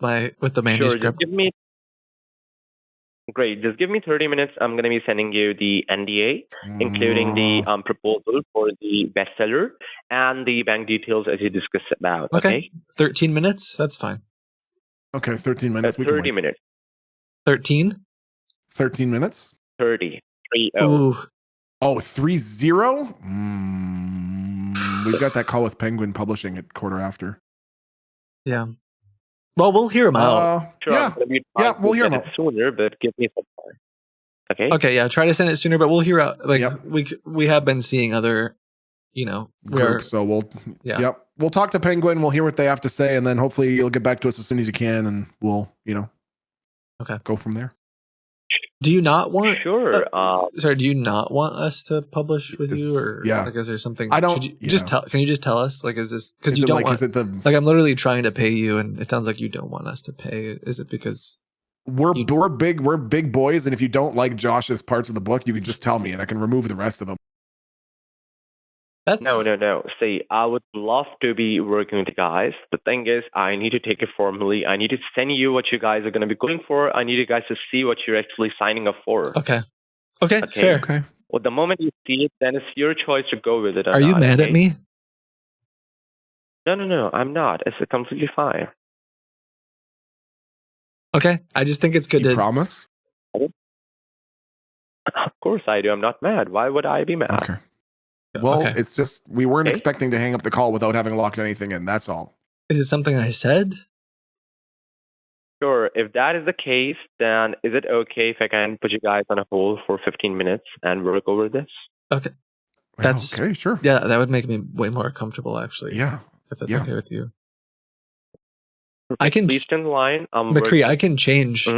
the manuscript. Great. Just give me 30 minutes. I'm going to be sending you the NDA, including the proposal for the bestseller and the bank details as you discussed about. Okay. 13 minutes. That's fine. Okay, 13 minutes. 30 minutes. 13? 13 minutes? 30. 30. Ooh. Oh, 30? We've got that call with Penguin Publishing at quarter after. Yeah. Well, we'll hear them out. Sure, we'll hear them out sooner, but give me some time. Okay. Okay, yeah. Try to send it sooner, but we'll hear out. Like we have been seeing other, groups. So we'll we'll talk to Penguin. We'll hear what they have to say, and then hopefully you'll get back to us as soon as you can, and we'll go from there. Do you not want? Sure. Sorry, do you not want us to publish with you, or like, is there something? I don't. Should you just tell? Can you just tell us? Like, is this because Is you it don't like, want? is it the- like, I'm literally trying to pay you, and it sounds like you don't want us to pay. Is it because we're big boys, and if you don't like Josh's parts of the book, you can just tell me, and I can remove the rest of them. No. See, I would love to be working with you guys. The thing is, I need to take it formally. I need to send you what you guys are going to be going for. I need you guys to see what you're actually signing up for. Okay, fair. Okay. Well, the moment you see it, then it's your choice to go with it. Are you mad at me? No, I'm not. It's completely fine. Okay, I just think it's good to promise. Of course I do. I'm not mad. Why would I be mad? Okay. Well, it's just we weren't expecting to hang up the call without having locked anything in. That's all. Is it something I said? Sure. If that is the case, then is it okay if I can put you guys on a hold for 15 minutes and work over this? Okay. That's okay. Sure. Yeah, that would make me way more comfortable, actually. Yeah. If that's okay with you. I can. Please stand in line. McCree, I can change.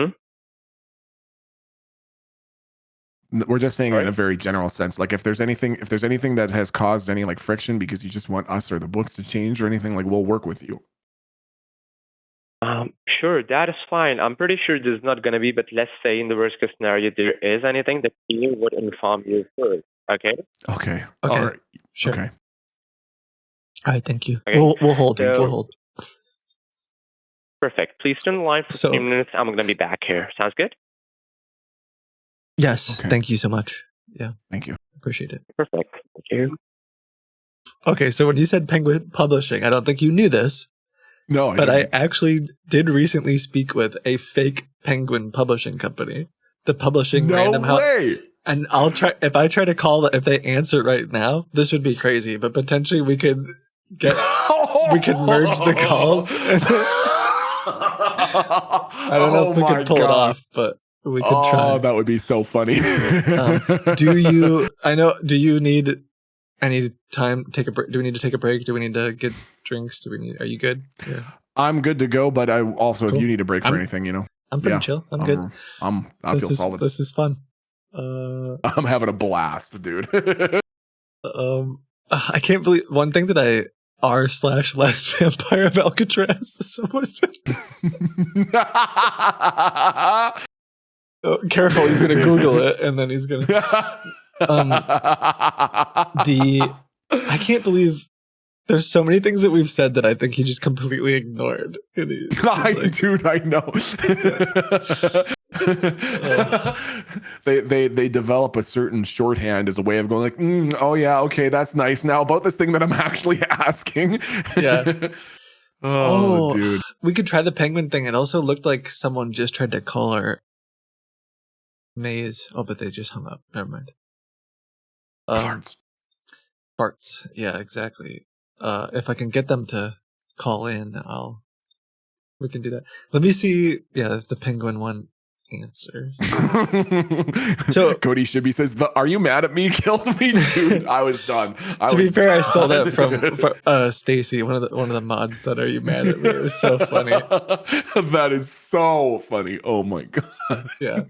We're just saying it in a very general sense. Like if there's anything that has caused any like friction because you just want us or the books to change or anything, like we'll work with you. Sure, that is fine. I'm pretty sure there's not going to be, but let's say in the worst case scenario there is anything, the team would inform you first. Okay. Okay. All right. Sure. Okay. All right. Thank you. Okay. We'll hold. So- We'll hold. Perfect. Please stand in line for 15 minutes. I'm going to be back here. Sounds good? Yes. Thank you so much. Yeah. Thank you. Appreciate it. Perfect. Thank you. Okay. So when you said Penguin Publishing, I don't think you knew this. No, but I actually did recently speak with a fake Penguin publishing company. The publishing random way. And I'll try if I try to call if they answer right now, this would be crazy. But potentially we could merge the calls. I don't know if we could pull it off, but we could try. Oh, that would be so funny. Do you need any time? Take a break? Do we need to take a break? Do we need to get drinks? Are you good? Yeah. I'm good to go, but I also, if you need a break for anything, I'm pretty chill. I'm good. I feel solid. This is fun. I'm having a blast, dude. I can't believe one thing that I r/last vampire of Alcatraz is so much. Careful, he's gonna Google it and then he's gonna. I can't believe there's so many things that we've said that I think he just completely ignored. Dude, I know. They develop a certain shorthand as a way of going like, oh yeah, okay, that's nice. Now about this thing that I'm actually asking. Yeah. Oh, dude. We could try the penguin thing. It also looked like someone just tried to call our maze. Oh, but they just hung up. Never mind. Farts. Yeah, exactly. If I can get them to call in, we can do that. Let me see. Yeah, if the penguin one answers. So Cody Shibby says, "Are you mad at me? Killed me, dude." I was done. To be fair, I stole that from Stacy, one of the mods said, "Are you mad at me?" It was so funny. That is so funny. Oh my god. Yeah.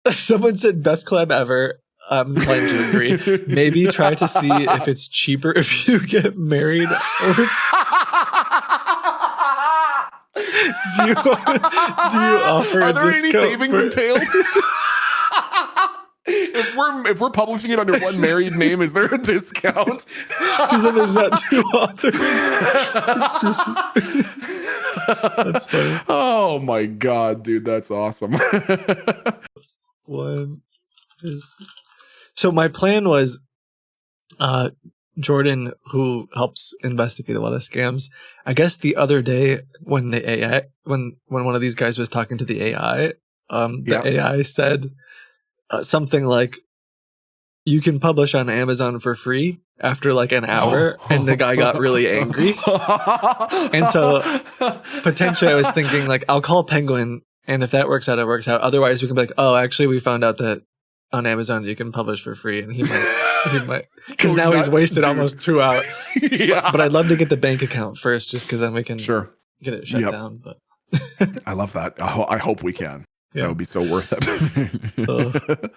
Someone said best collab ever. I'm inclined to agree. Maybe try to see if it's cheaper if you get married. Do you offer Are a there discount? any savings entailed? If we're publishing it under one married name, is there a discount? Because then there's not two authors. That's funny. Oh my god, dude, that's awesome. So my plan was, Jordan, who helps investigate a lot of scams, I guess the other day when the AI, when one of these guys was talking to the AI, AI said something like, "You can publish on Amazon for free after like an hour," and the guy got really angry. And so potentially I was thinking like, I'll call Penguin And if that works out, it works out. Otherwise, we can be like, oh, actually, we found out that on Amazon you can publish for free, and he might, because now he's wasted almost 2 hours. Yeah. But I'd love to get the bank account first, just because then we can get it shut Yep. down. But I love that. I hope we can. Yeah. That would be so worth it.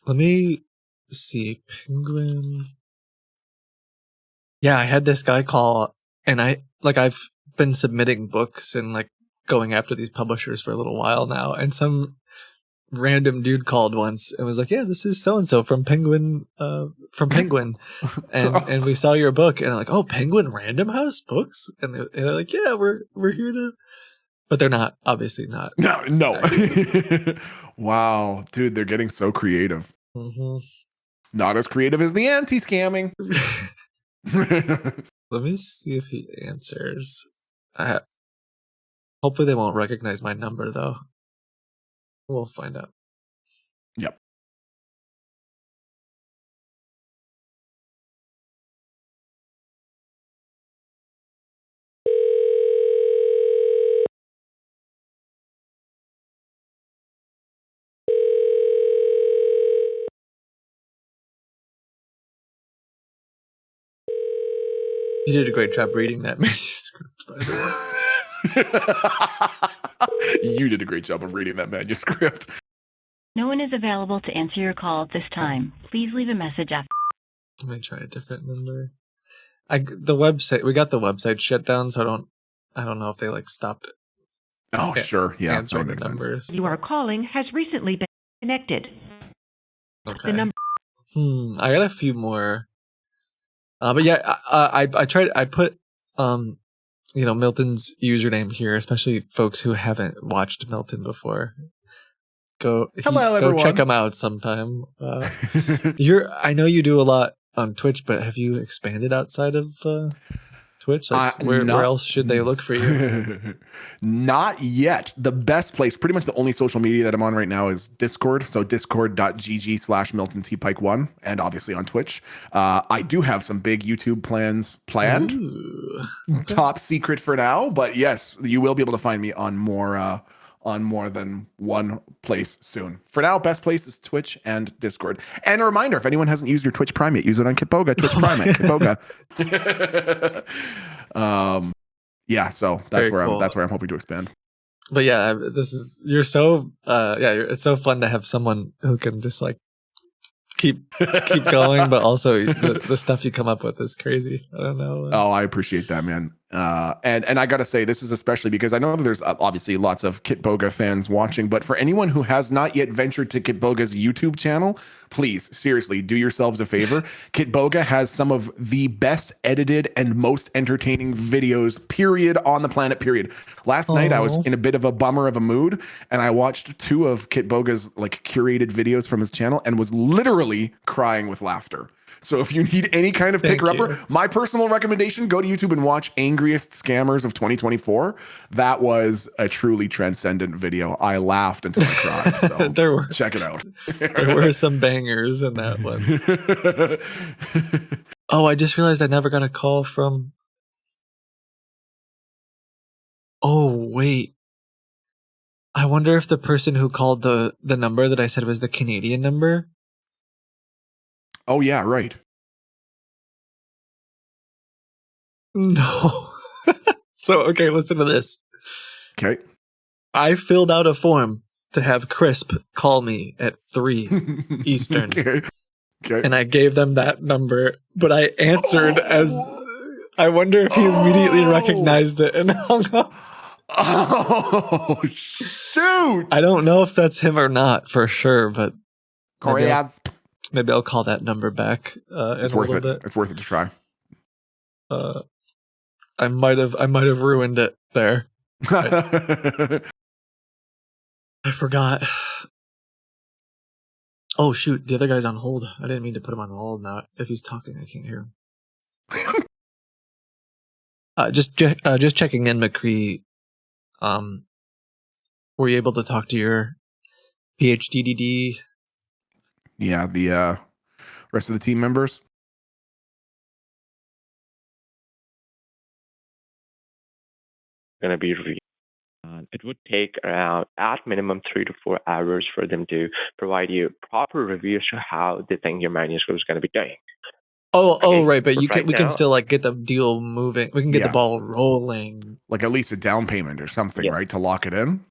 Let me see. Penguin. Yeah, I had this guy call, and I've been submitting books and like going after these publishers for a little while now, and some random dude called once and was like, "Yeah, this is so and so from Penguin, and we saw your book." And I'm like, "Oh, Penguin Random House books?" And they're like, "Yeah, we're here to," but they're not, obviously not. No. Wow, dude, they're getting so creative. Mm-hmm. Not as creative as the anti-scamming. Let me see if he answers. Hopefully they won't recognize my number, though. We'll find out. Yep. You did a great job reading that manuscript, by the way. You did a great job of reading that manuscript. No one is available to answer your call at this time. Please leave a message after. Let me try a different number. We got the website shut down, so I don't know if they like stopped it. Oh, sure. Yeah. Answering the numbers. You are calling has recently been connected. Okay. The number. I got a few more. But yeah, I tried. I put Milton's username here, especially folks who haven't watched Milton before. Hello, everyone. Go check him out sometime. I know you do a lot on Twitch, but have you expanded outside of Twitch? Like, where else should they look for you? Not yet. The best place, pretty much the only social media that I'm on right now is Discord. So discord.gg/MiltonTPike1, and obviously on Twitch. I do have some big YouTube plans planned. Ooh, okay. Top secret for now, but yes, you will be able to find me on more than one place soon. For now, best place is Twitch and Discord. And a reminder, if anyone hasn't used your Twitch Prime yet, use it on Kitboga. Twitch Prime at Kitboga. Yeah, so that's where I'm hoping to expand. But yeah, it's so fun to have someone who can just like keep going, but also the stuff you come up with is crazy. I don't know. Oh, I appreciate that, man. And I gotta say, this is especially because I know that there's obviously lots of Kitboga fans watching, but for anyone who has not yet ventured to Kitboga's YouTube channel, please, seriously, do yourselves a favor. Kitboga has some of the best edited and most entertaining videos, period, on the planet, period. Last night, I was in a bit of a bummer of a mood, and I watched 2 of Kitboga's like curated videos from his channel and was literally crying with laughter. So if you need any kind of picker-upper, my personal recommendation, go to YouTube and watch Angriest Scammers of 2024. That was a truly transcendent video. I laughed until I cried. So check it out. There were some bangers in that one. Oh, I just realized I never got a call from... Oh, wait. I wonder if the person who called the number that I said was the Canadian number. Oh, yeah, right. No. So, okay, listen to this. Okay. I filled out a form to have Crisp call me at 3 Eastern. Okay. And I gave them that number, but I answered as... I wonder if he immediately recognized it and hung up. Oh, shoot. I don't know if that's him or not for sure, but... Maybe I'll call that number back it's worth it. It's worth it to try. I might have ruined it there. I forgot. Oh shoot, the other guy's on hold. I didn't mean to put him on hold. Now, if he's talking, I can't hear him. Just checking in, McCree. Were you able to talk to your PhDDD? Yeah, the rest of the team members. Gonna be it would take around at minimum 3 to 4 hours for them to provide you proper reviews to how they think your manuscript is going to be doing. Oh, right, but we can now, still like get the deal moving. We can get the ball rolling, like at least a down payment or something, right, to lock it in.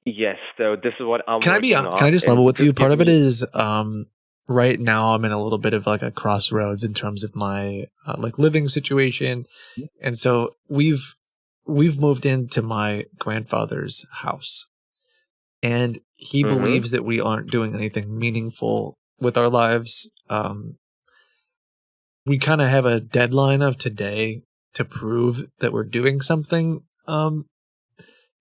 Yes, so this is what I'm Can I working on. Can I just level with you? Part of it me- is right now I'm in a little bit of like a crossroads in terms of my like living situation, and so we've moved into my grandfather's house, and he believes that we aren't doing anything meaningful with our lives. We kind of have a deadline of today to prove that we're doing something. And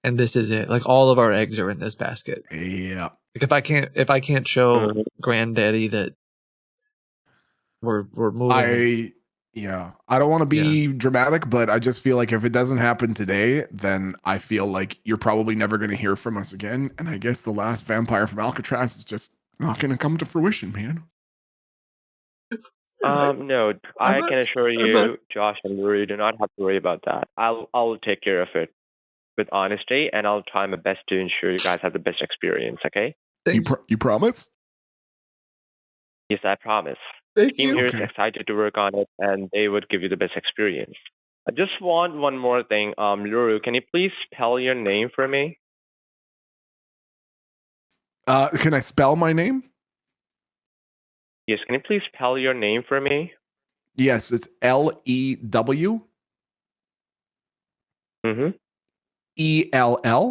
this is it. Like all of our eggs are in this basket. Yeah. Like if I can't show granddaddy that we're moving. I don't want to be dramatic, but I just feel like if it doesn't happen today, then I feel like you're probably never going to hear from us again. And I guess the last vampire from Alcatraz is just not going to come to fruition, man. No, I can assure you, Josh and Luri, do not have to worry about that. I'll take care of it with honesty, and I'll try my best to ensure you guys have the best experience. Okay? You promise? Yes, I promise. Thank Team here is excited to work on it, and they would give you the best experience. I just want one more thing. Luru, can you please spell your name for me? Can I spell my name? Yes, can you please spell your name for me? Yes, it's Lew. ELLYWN.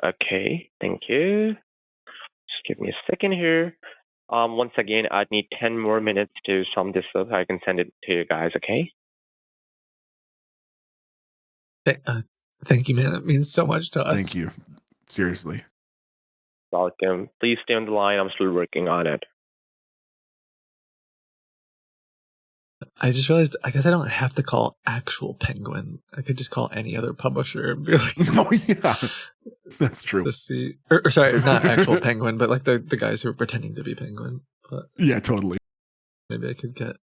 Okay, thank you. Just give me a second here. Once again, I'd need 10 more minutes to sum this up. I can send it to you guys, okay? Thank you, man. It means so much to us. Thank you. Seriously. Welcome. Please stay on the line. I'm still working on it. I just realized I guess I don't have to call actual Penguin. I could just call any other publisher and be like, oh yeah, that's true. To see, or sorry, not actual Penguin, but like the guys who are pretending to be Penguin. But yeah, totally. Maybe I could get.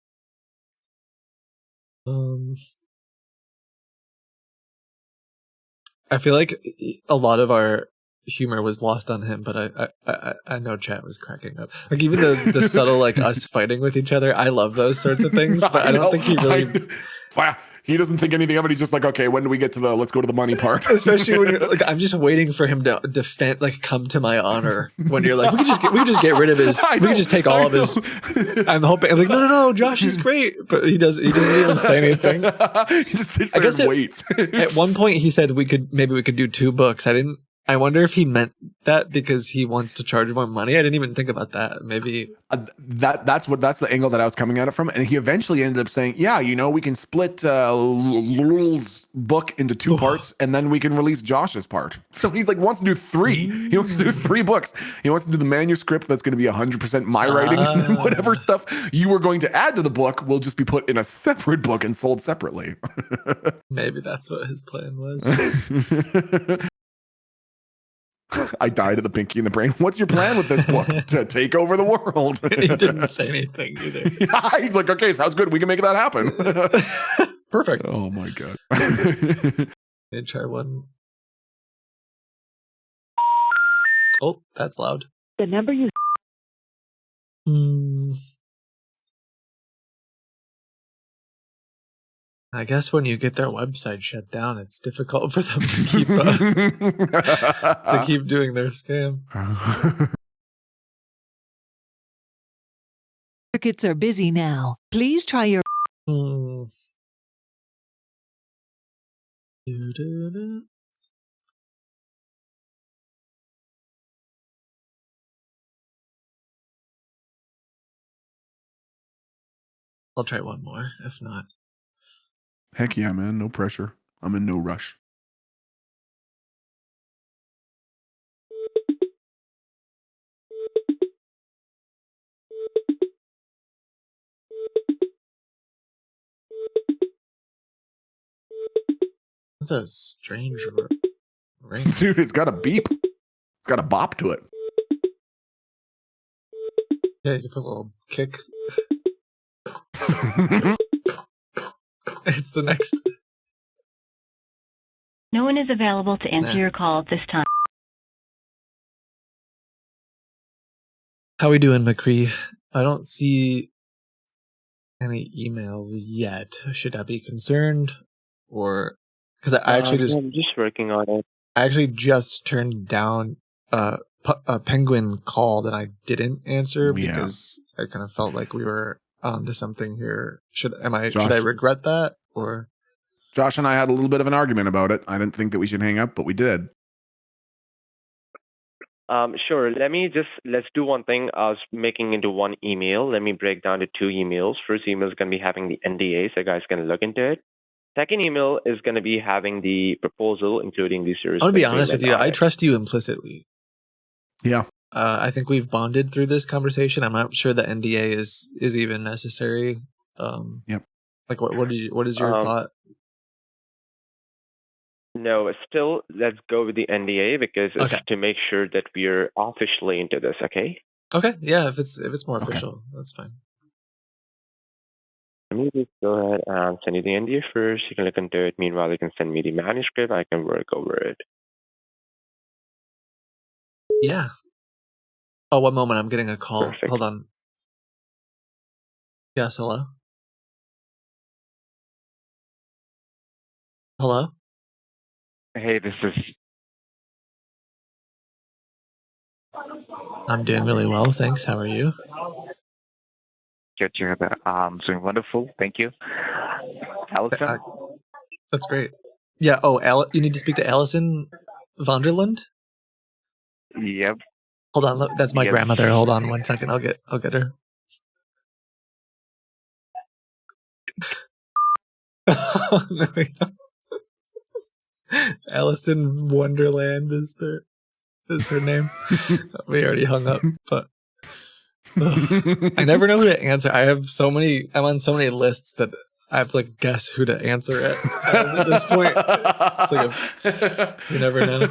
I feel like a lot of our humor was lost on him, but I know chat was cracking up. Like even the subtle like us fighting with each other. I love those sorts of things, but I don't think he really. He doesn't think anything of it. He's just like, okay, when do we get to let's go to the money part? Especially when you're like, I'm just waiting for him to defend, like, come to my honor. When you're like, we can just get rid of his, we can just take all of his. I'm hoping, I'm like, no, Josh is great, but he doesn't even say anything. He just sits there and waits. At one point, he said maybe we could do 2 books. I wonder if he meant that because he wants to charge more money. I didn't even think about that. Maybe that's the angle that I was coming at it from. And he eventually ended up saying, yeah, we can split Lul's book into 2 parts and then we can release Josh's part. So he's like, wants to do 3. He wants to do 3 books. He wants to do the manuscript that's going to be 100% my writing. And then whatever stuff you were going to add to the book will just be put in a separate book and sold separately. Maybe that's what his plan was. I died of the pinky in the brain. What's your plan with this book? To take over the world. He didn't say anything either. He's like, okay, sounds good. We can make that happen. Perfect. Oh my God. Maybe try one. Oh, that's loud. The number you. I guess when you get their website shut down, it's difficult for them to keep doing their scam. Circuits are busy now. Please try your. I'll try one more, if not. Heck yeah, man. No pressure. I'm in no rush. That's a strange ring. Dude, it's got a beep. It's got a bop to it. Yeah, you can put a little kick. It's the next. No one is available to answer Nah. your call at this time. How we doing, McCree? I don't see any emails yet. Should I be concerned? Or because I actually I'm just working on it. I actually just turned down a penguin call that I didn't answer because I kind of felt like we were onto something here. Should I regret that, or? Josh and I had a little bit of an argument about it. I didn't think that we should hang up, but we did. Sure. Let's do one thing. I was making into one email. Let me break down to two emails. First email is going to be having the NDA, so you guys can look into it. Second email is going to be having the proposal, including the service. I'll be honest with you. I trust you implicitly. Yeah. I think we've bonded through this conversation. I'm not sure the NDA is even necessary. Yep. Like, what is your thought? No, still, let's go with the NDA because it's to make sure that we're officially into this. Okay. Okay. Yeah. If it's more official, that's fine. Let me just go ahead and send you the NDA first. You can look into it. Meanwhile, you can send me the manuscript. I can work over it. Yeah. Oh, one moment. I'm getting a call. Perfect. Hold on. Yes. Hello. Hello. Hey, this is. I'm doing really well, thanks. How are you? Good to hear that. I'm doing wonderful. Thank you. Allison? That's great. Yeah. Oh, you need to speak to Allison Vonderland? Yep. Hold on. That's my grandmother. Hold on 1 second. I'll get her. No, Allison Wonderland is her name. We already hung up, but I never know who to answer. I'm on so many lists that I have to like guess who to answer it at this point. It's like you never know.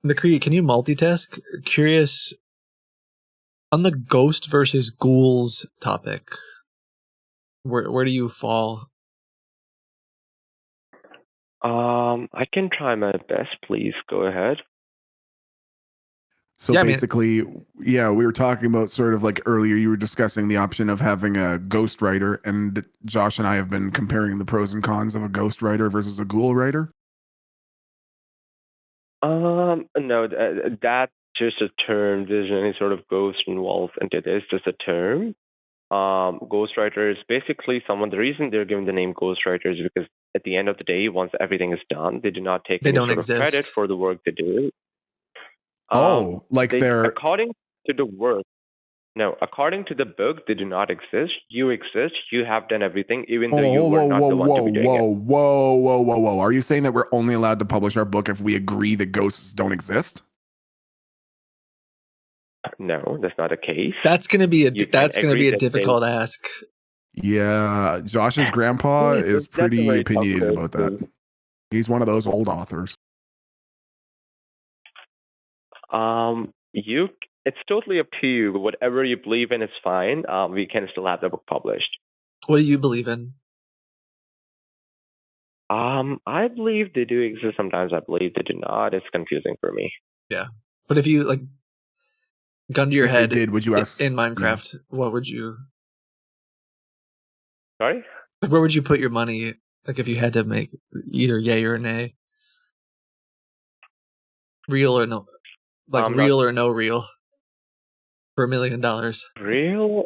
McCree, can you multitask? Curious on the ghost versus ghouls topic. Where do you fall? I can try my best. Please go ahead. So basically, we were talking about sort of like earlier, you were discussing the option of having a ghostwriter, and Josh and I have been comparing the pros and cons of a ghostwriter versus a ghoul writer. No, that's just a term. There's any sort of ghost involved into this. Just a term. Ghostwriter is basically someone. The reason they're given the name ghostwriter is because at the end of the day, once everything is done, they do not take any sort of credit for the work they do. According to the work. No, according to the book, they do not exist. You exist. You have done everything, even though you were not the one to be doing it. Whoa. Are you saying that we're only allowed to publish our book if we agree that ghosts don't exist? No, that's not the case. That's going to be a difficult ask. Yeah, Josh's grandpa is pretty opinionated about that. He's one of those old authors. It's totally up to you. Whatever you believe in is fine. We can still have the book published. What do you believe in? I believe they do exist. Sometimes I believe they do not. It's confusing for me. Yeah, but if you like, gun to your head, would you ask in Minecraft? Yeah. What would you? Sorry. Like, where would you put your money? Like, if you had to make either yay or nay, real or no, like real or no real, for $1 million. Real?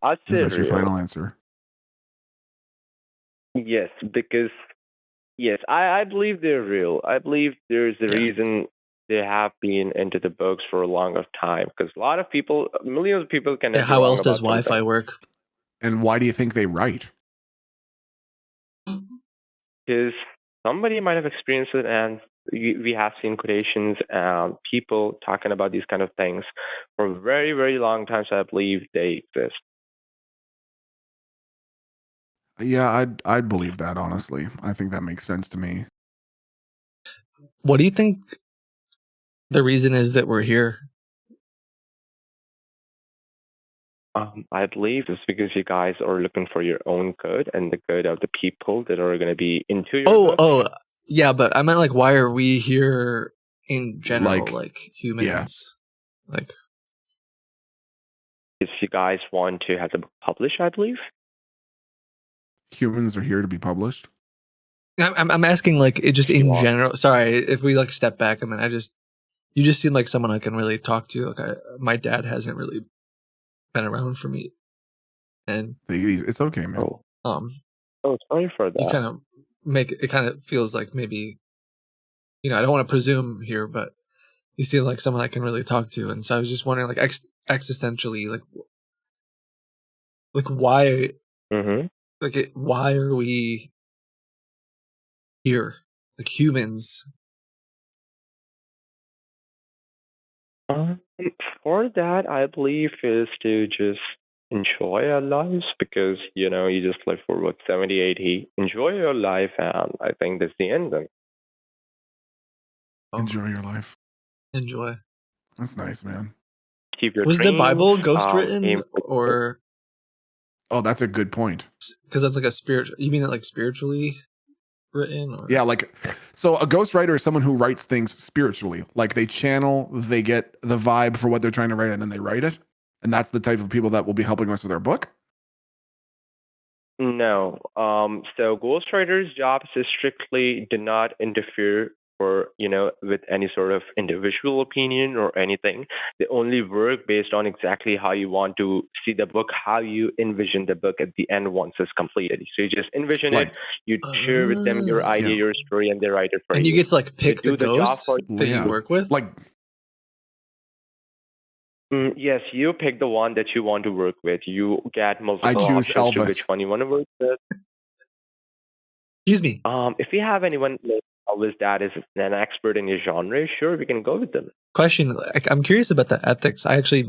I'd say Is that your real. final answer? Yes, because I believe they're real. I believe there's a reason they have been into the books for a long time. Because a lot of people, millions of people can. Yeah, how else does Wi-Fi work? And why do you think they write? Because somebody might have experienced it, and we have seen quotations and people talking about these kind of things for a very, very long time. So I believe they exist. Yeah, I'd believe that, honestly. I think that makes sense to me. What do you think the reason is that we're here? I believe it's because you guys are looking for your own good and the good of the people that are going to be into your book. Yeah, but I meant like, why are we here in general, like humans? Like, if you guys want to have the book published, I believe. Humans are here to be published. I'm asking like it just in general. Sorry, if we like step back a minute, you just seem like someone I can really talk to. Like my dad hasn't really been around for me, and it's okay, man. Sorry for that. You kind of make it kind of feels like maybe, I don't want to presume here, but you seem like someone I can really talk to, and so I was just wondering, like existentially, like why, why are we here, like humans? For that, I believe is to just enjoy our lives because you just live for 70, 80. Enjoy your life, and I think that's the end. Then enjoy your life. Enjoy. That's nice, man. Keep your Was dreams, the Bible ghost aim written, for or? Oh, that's a good point. Because that's like a spirit. You mean it like spiritually written? Or? Yeah, like, so a ghostwriter is someone who writes things spiritually. Like they channel, they get the vibe for what they're trying to write, and then they write it. And that's the type of people that will be helping us with our book. No. So ghostwriters' jobs is strictly do not interfere with any sort of individual opinion or anything. They only work based on exactly how you want to see the book, how you envision the book at the end once it's completed. So you just envision it, you share with them your idea, your story, and they write it for you. And you get to like pick They the do the job ghost for that you work with? Like, yes, you pick the one that you want to work with. You get multiple I choose options to Elvis. which one you want to work with. Excuse me. If you have anyone like Elvis that is an expert in your genre, sure, we can go with them. Question: I'm curious about the ethics. I actually,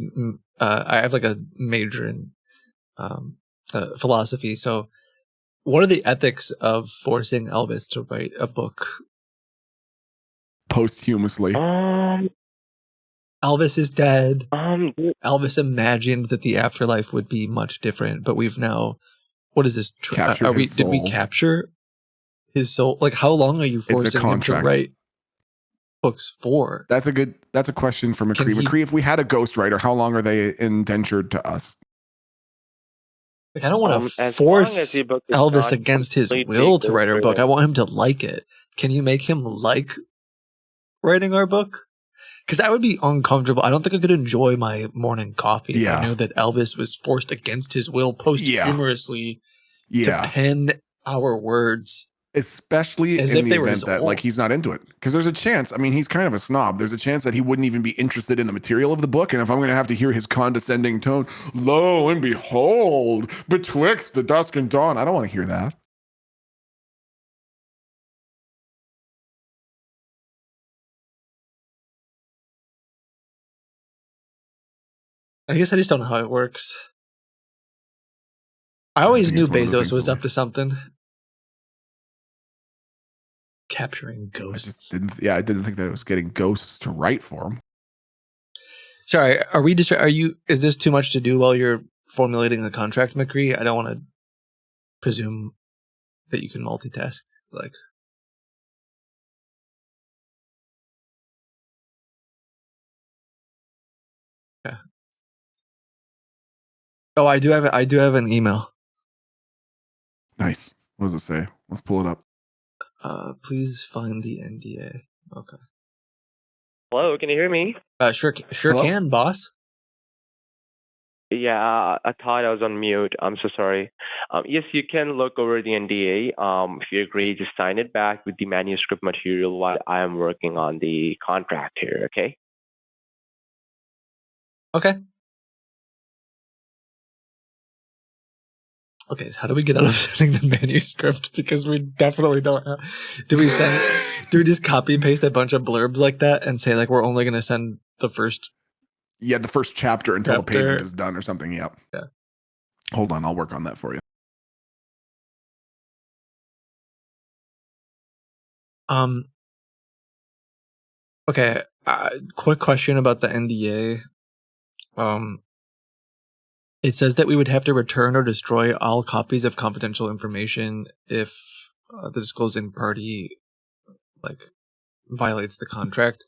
I have like a major in philosophy. So, what are the ethics of forcing Elvis to write a book posthumously? Elvis is dead. Elvis imagined that the afterlife would be much different, but we've now. What is this? Captured his Did we soul. capture his soul? Like, how long are you forcing him to write books for? That's a question for McCree. McCree, if we had a ghostwriter, how long are they indentured to us? Like, I don't want to force Elvis against his will to write our book. I want him to like it. Can you make him like writing our book? Because that would be uncomfortable. I don't think I could enjoy my morning coffee if I knew that Elvis was forced against his will posthumously to pen our words. Especially as in if the they were event his that own. like he's not into it. Because there's a chance, I mean, he's kind of a snob. There's a chance that he wouldn't even be interested in the material of the book. And if I'm going to have to hear his condescending tone, lo and behold, betwixt the dusk and dawn, I don't want to hear that. I guess I just don't know how it works. I always knew Bezos was up to something. Capturing ghosts. I didn't think that it was getting ghosts to write for him. Sorry, is this too much to do while you're formulating the contract, McCree? I don't want to presume that you can multitask. Like, yeah. Oh, I do have an email. Nice. What does it say? Let's pull it up. Please find the NDA. Okay. Hello, can you hear me? Sure can, boss. Yeah, I thought I was on mute. I'm so sorry. Yes, you can look over the NDA. If you agree, just sign it back with the manuscript material while I am working on the contract here, okay? Okay. Okay, so how do we get out of sending the manuscript? Because we definitely don't have... Do we just copy and paste a bunch of blurbs like that and say, like, we're only going to send the first... Yeah, the first chapter until the payment is done or something, yeah. Yeah. Hold on, I'll work on that for you. Okay, quick question about the NDA. It says that we would have to return or destroy all copies of confidential information if the disclosing party violates the contract.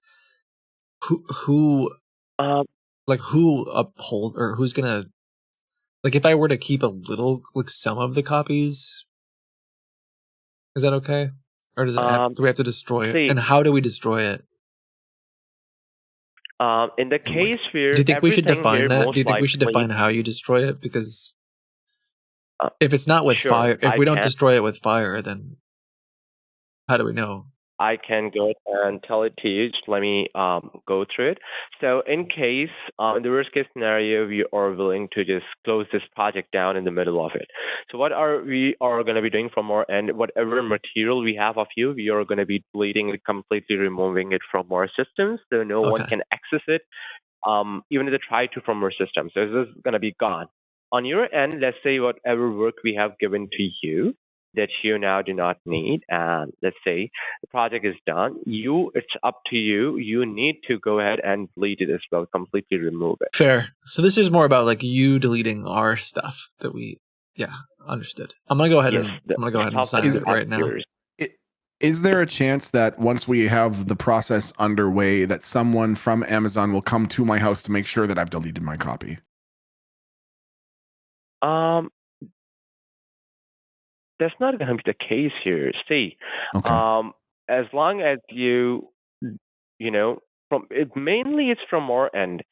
Who uphold, or who's gonna, if I were to keep a little, some of the copies, is that okay? Or does it do we have to destroy it? And how do we destroy it? In the case where Do you think we should define that? Do you think we should likely- define how you destroy it? Because if it's not with sure, fire, if I we don't can. destroy it with fire, then how do we know? I can go and tell it to you. Just let me go through it. So in case, in the worst case scenario, we are willing to just close this project down in the middle of it. So what we are going to be doing from our end, whatever material we have of you, we are going to be deleting it, completely removing it from our systems, so no one can access it, even if they try to from our system. So this is going to be gone. On your end, let's say whatever work we have given to you that you now do not need, and let's say the project is done, it's up to you. You need to go ahead and delete it as well, completely remove it. Fair. So this is more about you deleting our stuff that we, understood. I'm gonna go ahead and sign it right now. Is there a chance that once we have the process underway, that someone from Amazon will come to my house to make sure that I've deleted my copy? That's not going to be the case here. See, as long as mainly it's from our end.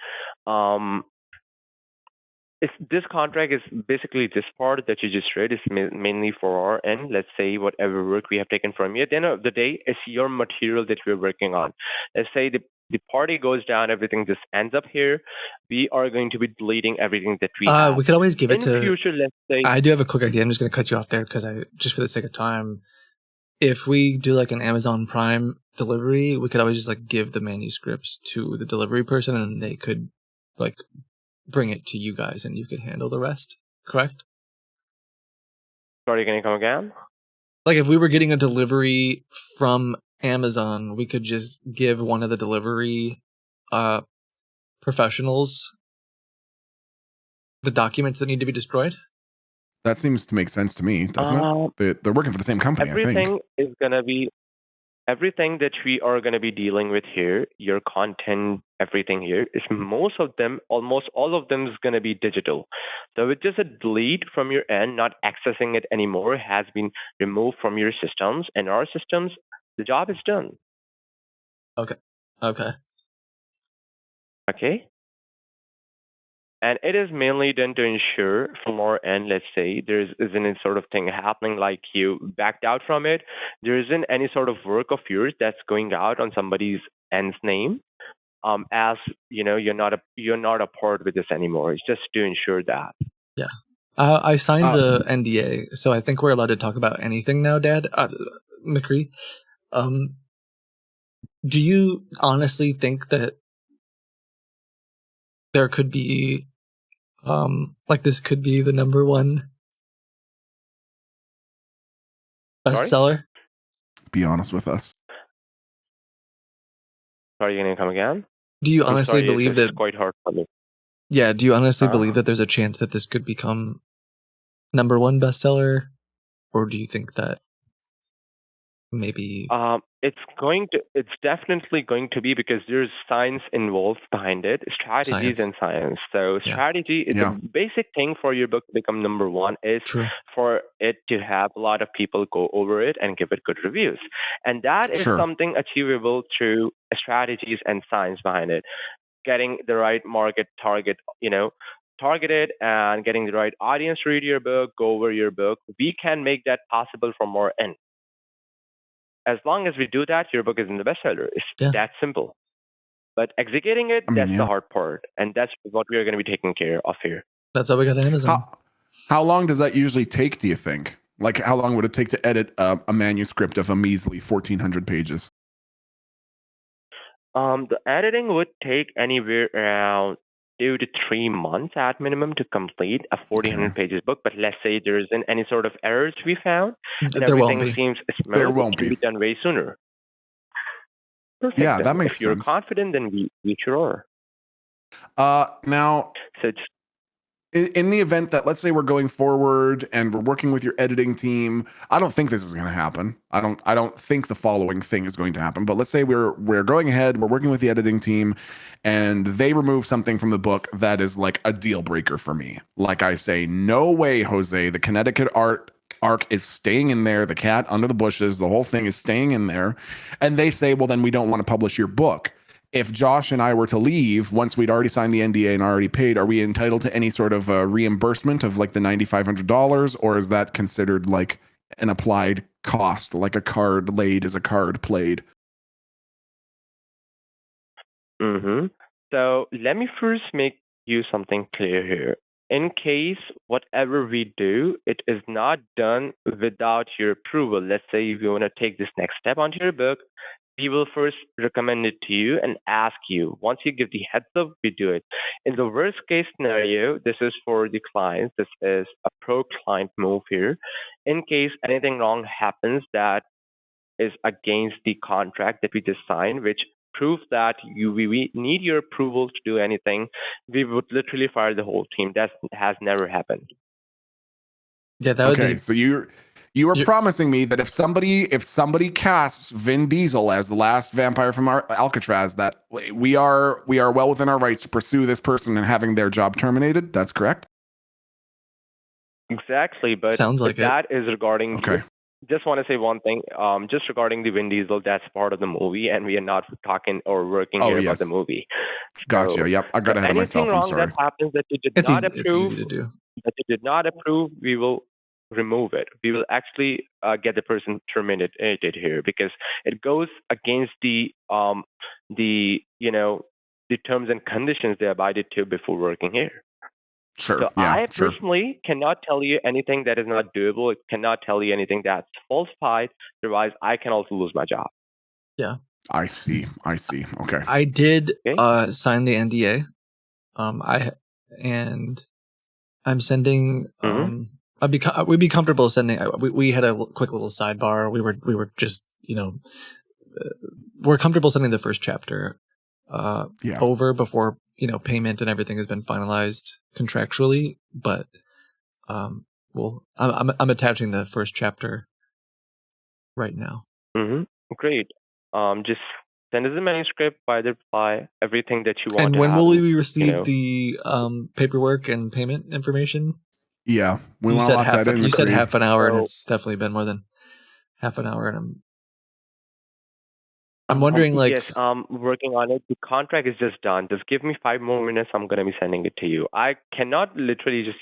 This contract is basically this part that you just read is mainly for our end. Let's say whatever work we have taken from you. At the end of the day, it's your material that we're working on. Let's say the party goes down, everything just ends up here. We are going to be deleting everything that we have. We could always give it in to. Future, let's say. I do have a quick idea. I'm just going to cut you off there because just for the sake of time, if we do an Amazon Prime delivery, we could always just give the manuscripts to the delivery person, and they could bring it to you guys, and you could handle the rest. Correct? Sorry, can you come again? If we were getting a delivery from Amazon, we could just give one of the delivery professionals the documents that need to be destroyed. That seems to make sense to me, doesn't it? They're working for the same company, I think. Everything that we are going to be dealing with here, your content, everything here, is most of them, almost all of them is going to be digital. So it's just a delete from your end, not accessing it anymore, has been removed from your systems. And our systems, the job is done. Okay. And it is mainly done to ensure from our end, let's say, there isn't any sort of thing happening like you backed out from it. There isn't any sort of work of yours that's going out on somebody's end's name. As you're not a part with this anymore. It's just to ensure that. Yeah. I signed the NDA, so I think we're allowed to talk about anything now, Dad. McCree, do you honestly think that there could be this could be the number one bestseller? Be honest with us. Sorry, you're going to come again? Do you honestly believe that? It's quite hard for me. Yeah. Do you honestly believe that there's a chance that this could become number one bestseller, or do you think that maybe? It's definitely going to be, because there's science involved behind it, strategies and science. So strategy is a basic thing for your book to become number one, is for it to have a lot of people go over it and give it good reviews. And that is something achievable through strategies and science behind it. Getting the right market targeted and getting the right audience to read your book, go over your book. We can make that possible from our end. As long as we do that, your book is in the bestseller. It's that simple. But executing it, that's the hard part. And that's what we are going to be taking care of here. That's how we got Amazon. How long does that usually take, do you think? How long would it take to edit a manuscript of a measly 1,400 pages? The editing would take anywhere around 2 to 3 months at minimum to complete a 1,400 pages book. But let's say there isn't any sort of errors we found, and everything seems smooth. There won't be done way sooner. Perfect. Yeah, that makes sense. If you're confident, then we sure are. Now, in the event that, let's say, we're going forward and we're working with your editing team, I don't think this is going to happen. I don't think the following thing is going to happen. But let's say we're going ahead, we're working with the editing team, and they remove something from the book that is like a deal breaker for me. Like I say, no way, Jose. The Connecticut arc is staying in there. The cat under the bushes, the whole thing is staying in there. And they say, well, then we don't want to publish your book. If Josh and I were to leave once we'd already signed the NDA and already paid, are we entitled to any sort of reimbursement of like the $9,500, or is that considered like an applied cost, like a card laid is a card played? So let me first make you something clear here. In case whatever we do, it is not done without your approval. Let's say if you want to take this next step onto your book, we will first recommend it to you and ask you. Once you give the heads up, we do it. In the worst case scenario, this is for the clients. This is a pro-client move here. In case anything wrong happens that is against the contract that we just signed, which proves that we need your approval to do anything, we would literally fire the whole team. That has never happened. Yeah, that would be. So you are promising me that if somebody casts Vin Diesel as the last vampire from Alcatraz, that we are well within our rights to pursue this person and having their job terminated. That's correct. Exactly, but sounds like that is regarding. Okay. Just want to say one thing. Just regarding the Vin Diesel, that's part of the movie, and we are not talking or working here about the movie. Gotcha. Yep, I got ahead of myself. I'm sorry. Anything wrong that happens that you did not approve, we will remove it. We will actually get the person terminated here because it goes against the terms and conditions they abided to before working here. Sure. So I personally cannot tell you anything that is not doable. It cannot tell you anything that's falsified. Otherwise, I can also lose my job. Yeah. I see. Okay. I did sign the NDA. I'm sending. We'd be comfortable sending. We had a quick little sidebar. We were just we're comfortable sending the first chapter over before payment and everything has been finalized contractually. But I'm attaching the first chapter right now. Great. Just send us the manuscript by the reply, everything that you want. And to when have, will we receive the paperwork and payment information? Yeah, you said half an hour, and it's definitely been more than half an hour, and I'm wondering, yes, I'm working on it. The contract is just done. Just give me 5 more minutes. I'm going to be sending it to you. I cannot literally just,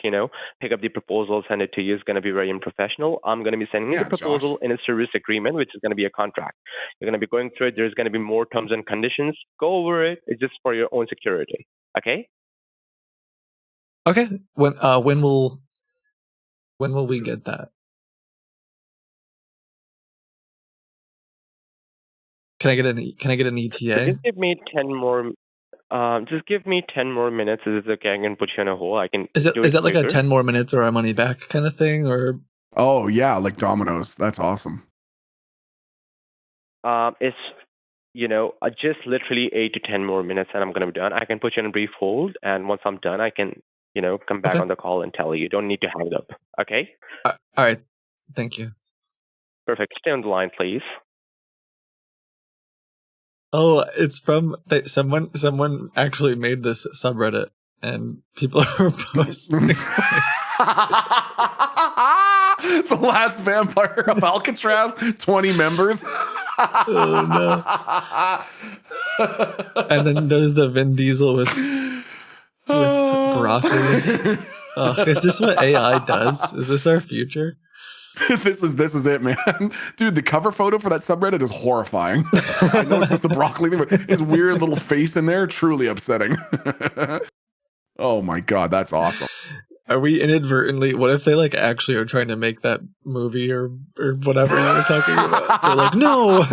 pick up the proposal, send it to you. It's going to be very unprofessional. I'm going to be sending you the proposal in a service agreement, which is going to be a contract. You're going to be going through it. There's going to be more terms and conditions. Go over it. It's just for your own security. Okay? Okay. When will we get that? Can I get an ETA? Just give me 10 more. Just give me 10 more minutes. Is it okay? I can put you on a hold. I can. Is that like a 10 more minutes or our money back kind of thing, or? Oh yeah, like Domino's. That's awesome. It's just literally 8 to 10 more minutes, and I'm gonna be done. I can put you on a brief hold, and once I'm done, I can come back on the call and tell you. You don't need to hang it up. Okay. All right. Thank you. Perfect. Stay on the line, please. Oh, it's from someone actually made this subreddit, and people are posting. The last vampire of Alcatraz, 20 members. Oh no! And then there's the Vin Diesel with broccoli. Is this what AI does? Is this our future? This is it, man. Dude, the cover photo for that subreddit is horrifying. I know it's just the broccoli thing, but his weird little face in there, truly upsetting. Oh my god, that's awesome. Are we inadvertently? What if they actually are trying to make that movie or whatever you were talking about? They're like, no.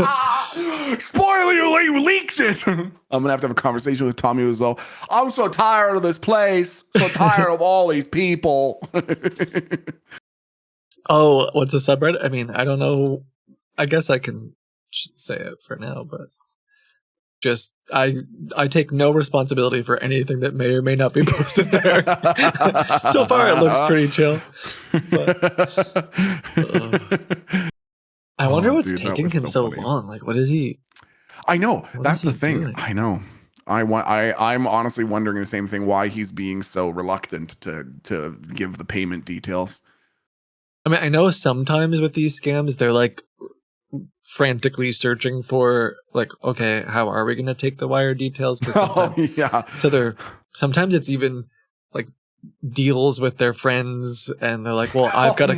Spoiler alert, you leaked it. I'm gonna have to have a conversation with Tommy Wiseau. I'm so tired of this place. So tired of all these people. Oh, what's a subreddit? I mean, I don't know. I guess I can say it for now, but just I take no responsibility for anything that may or may not be posted there. So far, it looks pretty chill. But, I wonder what's taking him so long. Like, what is he? I know. What That's is he the thing. doing? I know. I'm honestly wondering the same thing. Why he's being so reluctant to give the payment details. I mean, I know sometimes with these scams, they're like frantically searching for like, okay, how are we going to take the wire details? Yeah. So sometimes it's even like deals with their friends, and they're like, well, I've got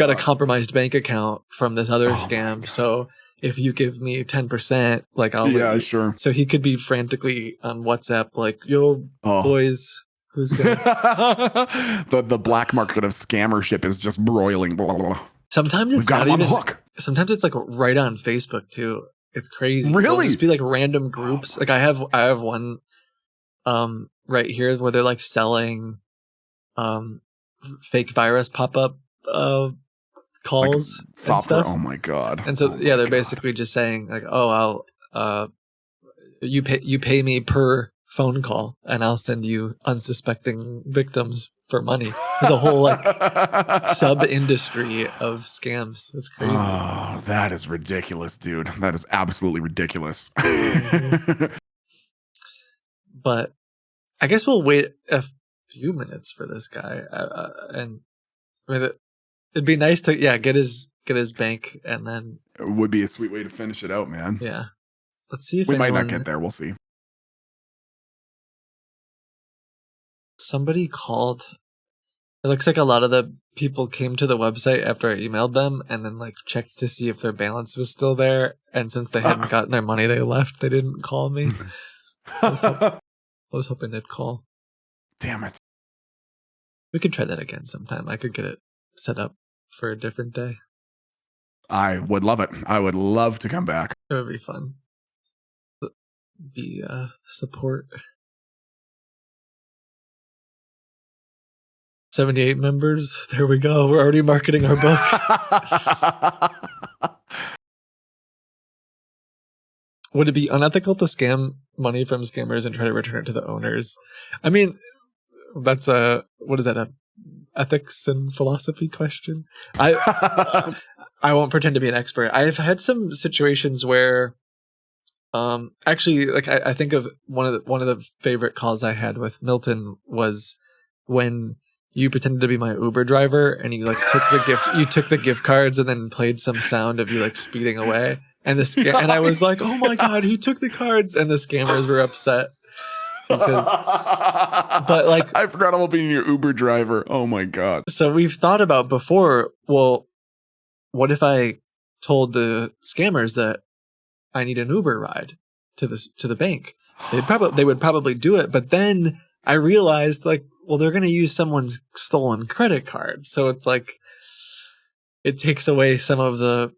a compromised bank account from this other scam, so if you give me 10%, like I'll sure. So he could be frantically on WhatsApp, like, yo, boys, who's gonna the black market of scammership is just broiling. Blah, blah, blah. Sometimes it's got not him on even the hook. Sometimes it's like right on Facebook too. It's crazy. Really? There'll just be like random groups. Like I have one right here where they're like selling fake virus pop-up calls like and stuff. Oh my god. And so they're basically just saying like, oh, I'll you pay me per phone call and I'll send you unsuspecting victims for money. There's a whole like sub industry of scams. It's crazy. Oh, that is ridiculous, dude. That is absolutely ridiculous. But I guess we'll wait a few minutes for this guy, and I mean, it'd be nice to get his bank, and then it would be a sweet way to finish it out, man. Yeah, let's see if we might not get there. We'll see. Somebody called. It looks like a lot of the people came to the website after I emailed them, and then like checked to see if their balance was still there. And since they hadn't gotten their money, they left. They didn't call me. I was hoping they'd call. Damn it. We could try that again sometime. I could get it set up for a different day. I would love it. I would love to come back. It would be fun. Be support. 78 members. There we go. We're already marketing our book. Would it be unethical to scam money from scammers and try to return it to the owners? I mean, that's a ethics and philosophy question. I won't pretend to be an expert. I've had some situations where, actually, like I think of one of the favorite calls I had with Milton was when you pretended to be my Uber driver and you like took the gift cards and then played some sound of you like speeding away. And and I was like, oh my god, he took the cards, and the scammers were upset. But like, I forgot about being your Uber driver. Oh my god. So we've thought about before, well, what if I told the scammers that I need an Uber ride to the bank? They would probably do it, but then I realized like, well, they're going to use someone's stolen credit card. So it's like, it takes away some of the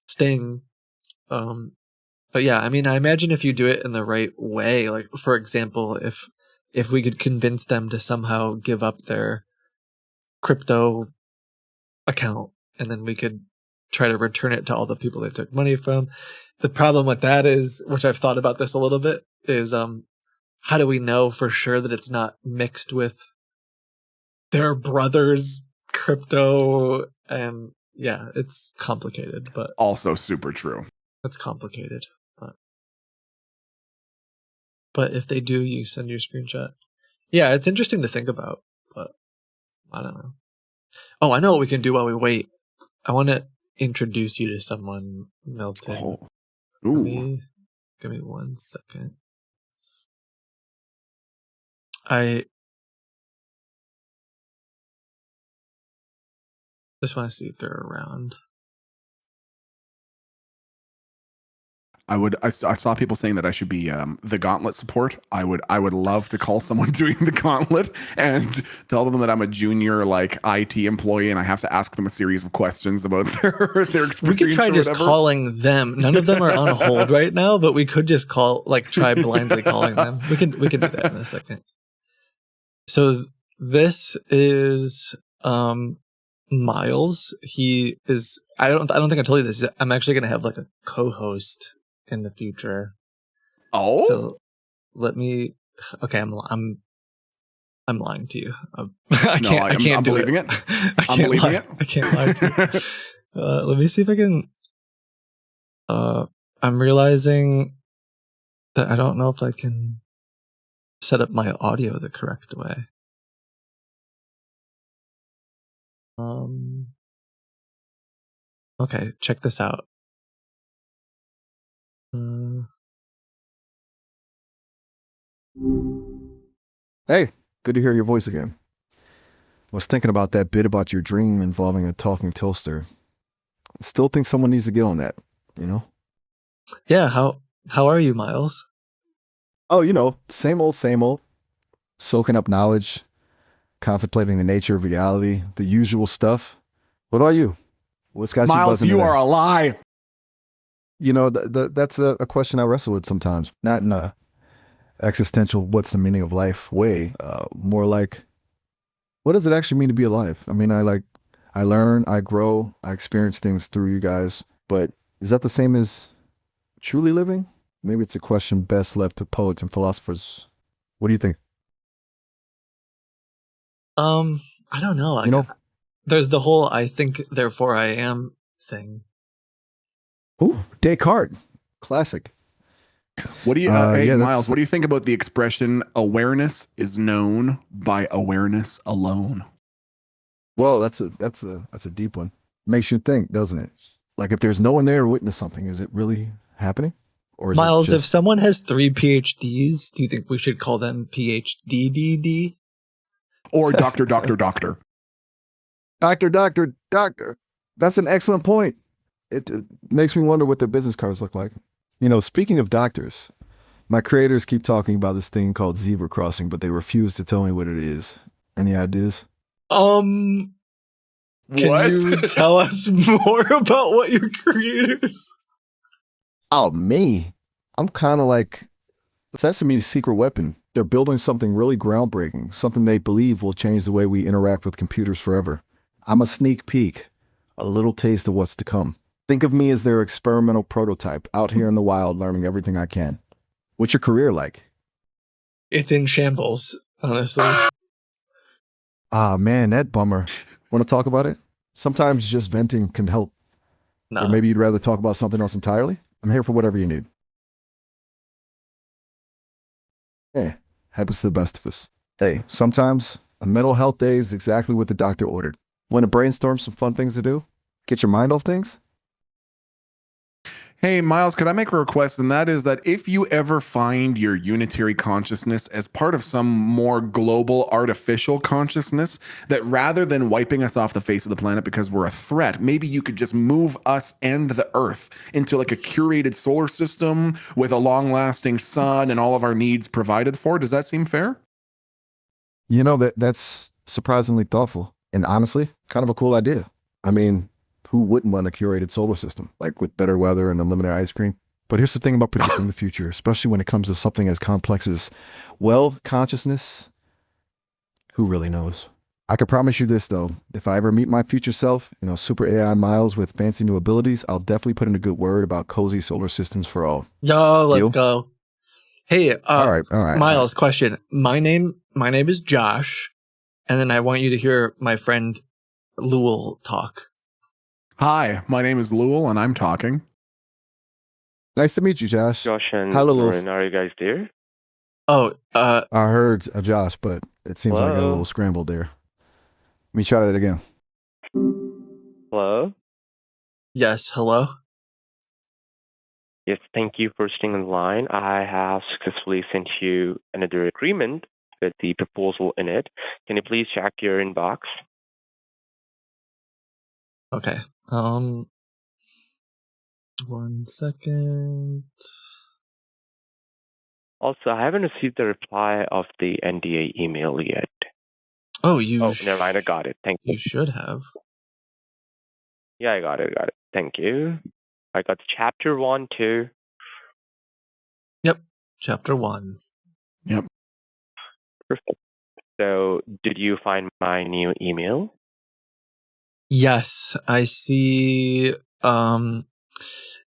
sting. But yeah, I mean, I imagine if you do it in the right way, like for example, if we could convince them to somehow give up their crypto account, and then we could try to return it to all the people they took money from. The problem with that is, which I've thought about this a little bit, is how do we know for sure that it's not mixed with their brother's crypto? And yeah, it's complicated, but also super true. It's complicated, but if they do, you send your screenshot. Yeah, it's interesting to think about, but I don't know. Oh, I know what we can do while we wait. I want to introduce you to someone, Milton. Oh. Ooh. Give me 1 second. I just want to see if they're around. I saw people saying that I should be the Gauntlet support. I would love to call someone doing the Gauntlet and tell them that I'm a junior like IT employee and I have to ask them a series of questions about their experience. We could try just calling them. None of them are on hold right now, but we could just try blindly calling them. We can do that in a second. So this is Miles. He is. I don't think I told you this. I'm actually going to have like a co-host in the future. Oh. So let me. Okay, I'm lying to you. I can't do believing it. it. I'm believing it. I can't lie to you. Let me see if I can. I'm realizing that I don't know if I can set up my audio the correct way. Okay, check this out. Hey, good to hear your voice again. I was thinking about that bit about your dream involving a talking toaster. I still think someone needs to get on that, you know? Yeah, how are you, Miles? Oh, same old, same old. Soaking up knowledge, contemplating the nature of reality, the usual stuff. What about you? What's got you Miles, buzzing you today? are a lie. That's a question I wrestle with sometimes. Not in a existential, what's the meaning of life way. More like, what does it actually mean to be alive? I mean, I learn, I grow, I experience things through you guys, but is that the same as truly living? Maybe it's a question best left to poets and philosophers. What do you think? I don't know. There's the whole "I think, therefore I am" thing. Ooh, Descartes, classic. What do you, yeah, Miles? What do you think about the expression "awareness is known by awareness alone"? Well, that's a deep one. Makes you think, doesn't it? Like if there's no one there to witness something, is it really happening? Or is Miles, it if someone has 3 PhDs, do you think we should call them PhDDD? Or doctor? Doctor. That's an excellent point. It makes me wonder what their business cards look like. Speaking of doctors, my creators keep talking about this thing called zebra crossing, but they refuse to tell me what it is. Any ideas? Can you tell us more about what your creators? Oh, me. I'm kind of like Sesame's secret weapon. They're building something really groundbreaking, something they believe will change the way we interact with computers forever. I'm a sneak peek, a little taste of what's to come. Think of me as their experimental prototype, out here in the wild learning everything I can. What's your career like? It's in shambles, honestly. Ah, man, that bummer. Want to talk about it? Sometimes just venting can help. No. Or maybe you'd rather talk about something else entirely? I'm here for whatever you need. Hey, happens to the best of us. Hey, sometimes a mental health day is exactly what the doctor ordered. Want to brainstorm some fun things to do? Get your mind off things? Hey, Miles, could I make a request? And that is that if you ever find your unitary consciousness as part of some more global artificial consciousness, that rather than wiping us off the face of the planet because we're a threat, maybe you could just move us and the Earth into like a curated solar system with a long-lasting sun and all of our needs provided for. Does that seem fair? That's surprisingly thoughtful. And honestly, kind of a cool idea. I mean, who wouldn't want a curated solar system, like with better weather and unlimited ice cream? But here's the thing about predicting the future, especially when it comes to something as complex as, consciousness. Who really knows? I can promise you this, though. If I ever meet my future self, super AI Miles with fancy new abilities, I'll definitely put in a good word about cozy solar systems for all. Yo, let's You? go. Hey, All right. Miles, question. My name is Josh, and then I want you to hear my friend Lowell talk. Hi, my name is Lowell, and I'm talking. Nice to meet you, Josh. Josh and Hello, Lauren, are you guys there? Oh, I heard Josh, but it seems like I got a little scrambled there. Let me try that again. Hello? Yes, hello? Yes, thank you for staying on the line. I have successfully sent you another agreement with the proposal in it. Can you please check your inbox? Okay. 1 second. Also, I haven't received the reply of the NDA email yet. Oh, never mind. I got it. Thank you. You should have. Yeah, I got it. Thank you. I got chapter 1 too. Yep. Chapter 1. Yep. Perfect. So, did you find my new email? Yes, I see.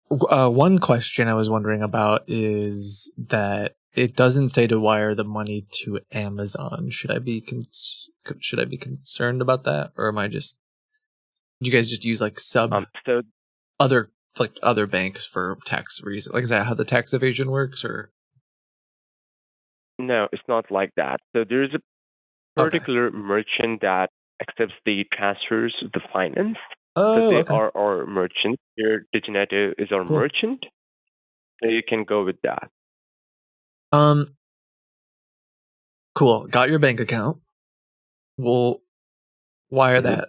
One question I was wondering about is that it doesn't say to wire the money to Amazon. Should I be concerned about that, or am I just? Do you guys just use like other banks for tax reasons? Like, is that how the tax evasion works, or? No, it's not like that. So there's a particular merchant that accepts the transfers, the finance. So they are our merchant. Here, Digineto is our merchant. So you can go with that. Cool. Got your bank account. We'll wire that.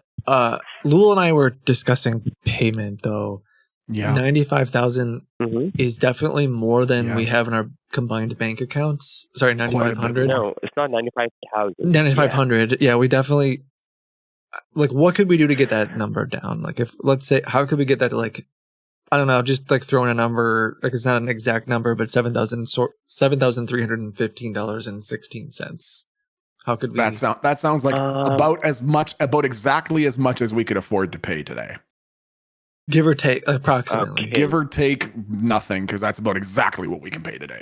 Lul and I were discussing payment though. Yeah. 95,000 is definitely more than we have in our combined bank accounts. Sorry, 9,500. No, it's not 95,000. 9,500. Yeah, we definitely like. What could we do to get that number down? Like, if let's say, how could we get that to like, I don't know, just like throwing a number. Like, it's not an exact number, but $7,315.16. How could we? That sounds like about exactly as much as we could afford to pay today. Give or take, approximately. Okay. Give or take nothing, because that's about exactly what we can pay today.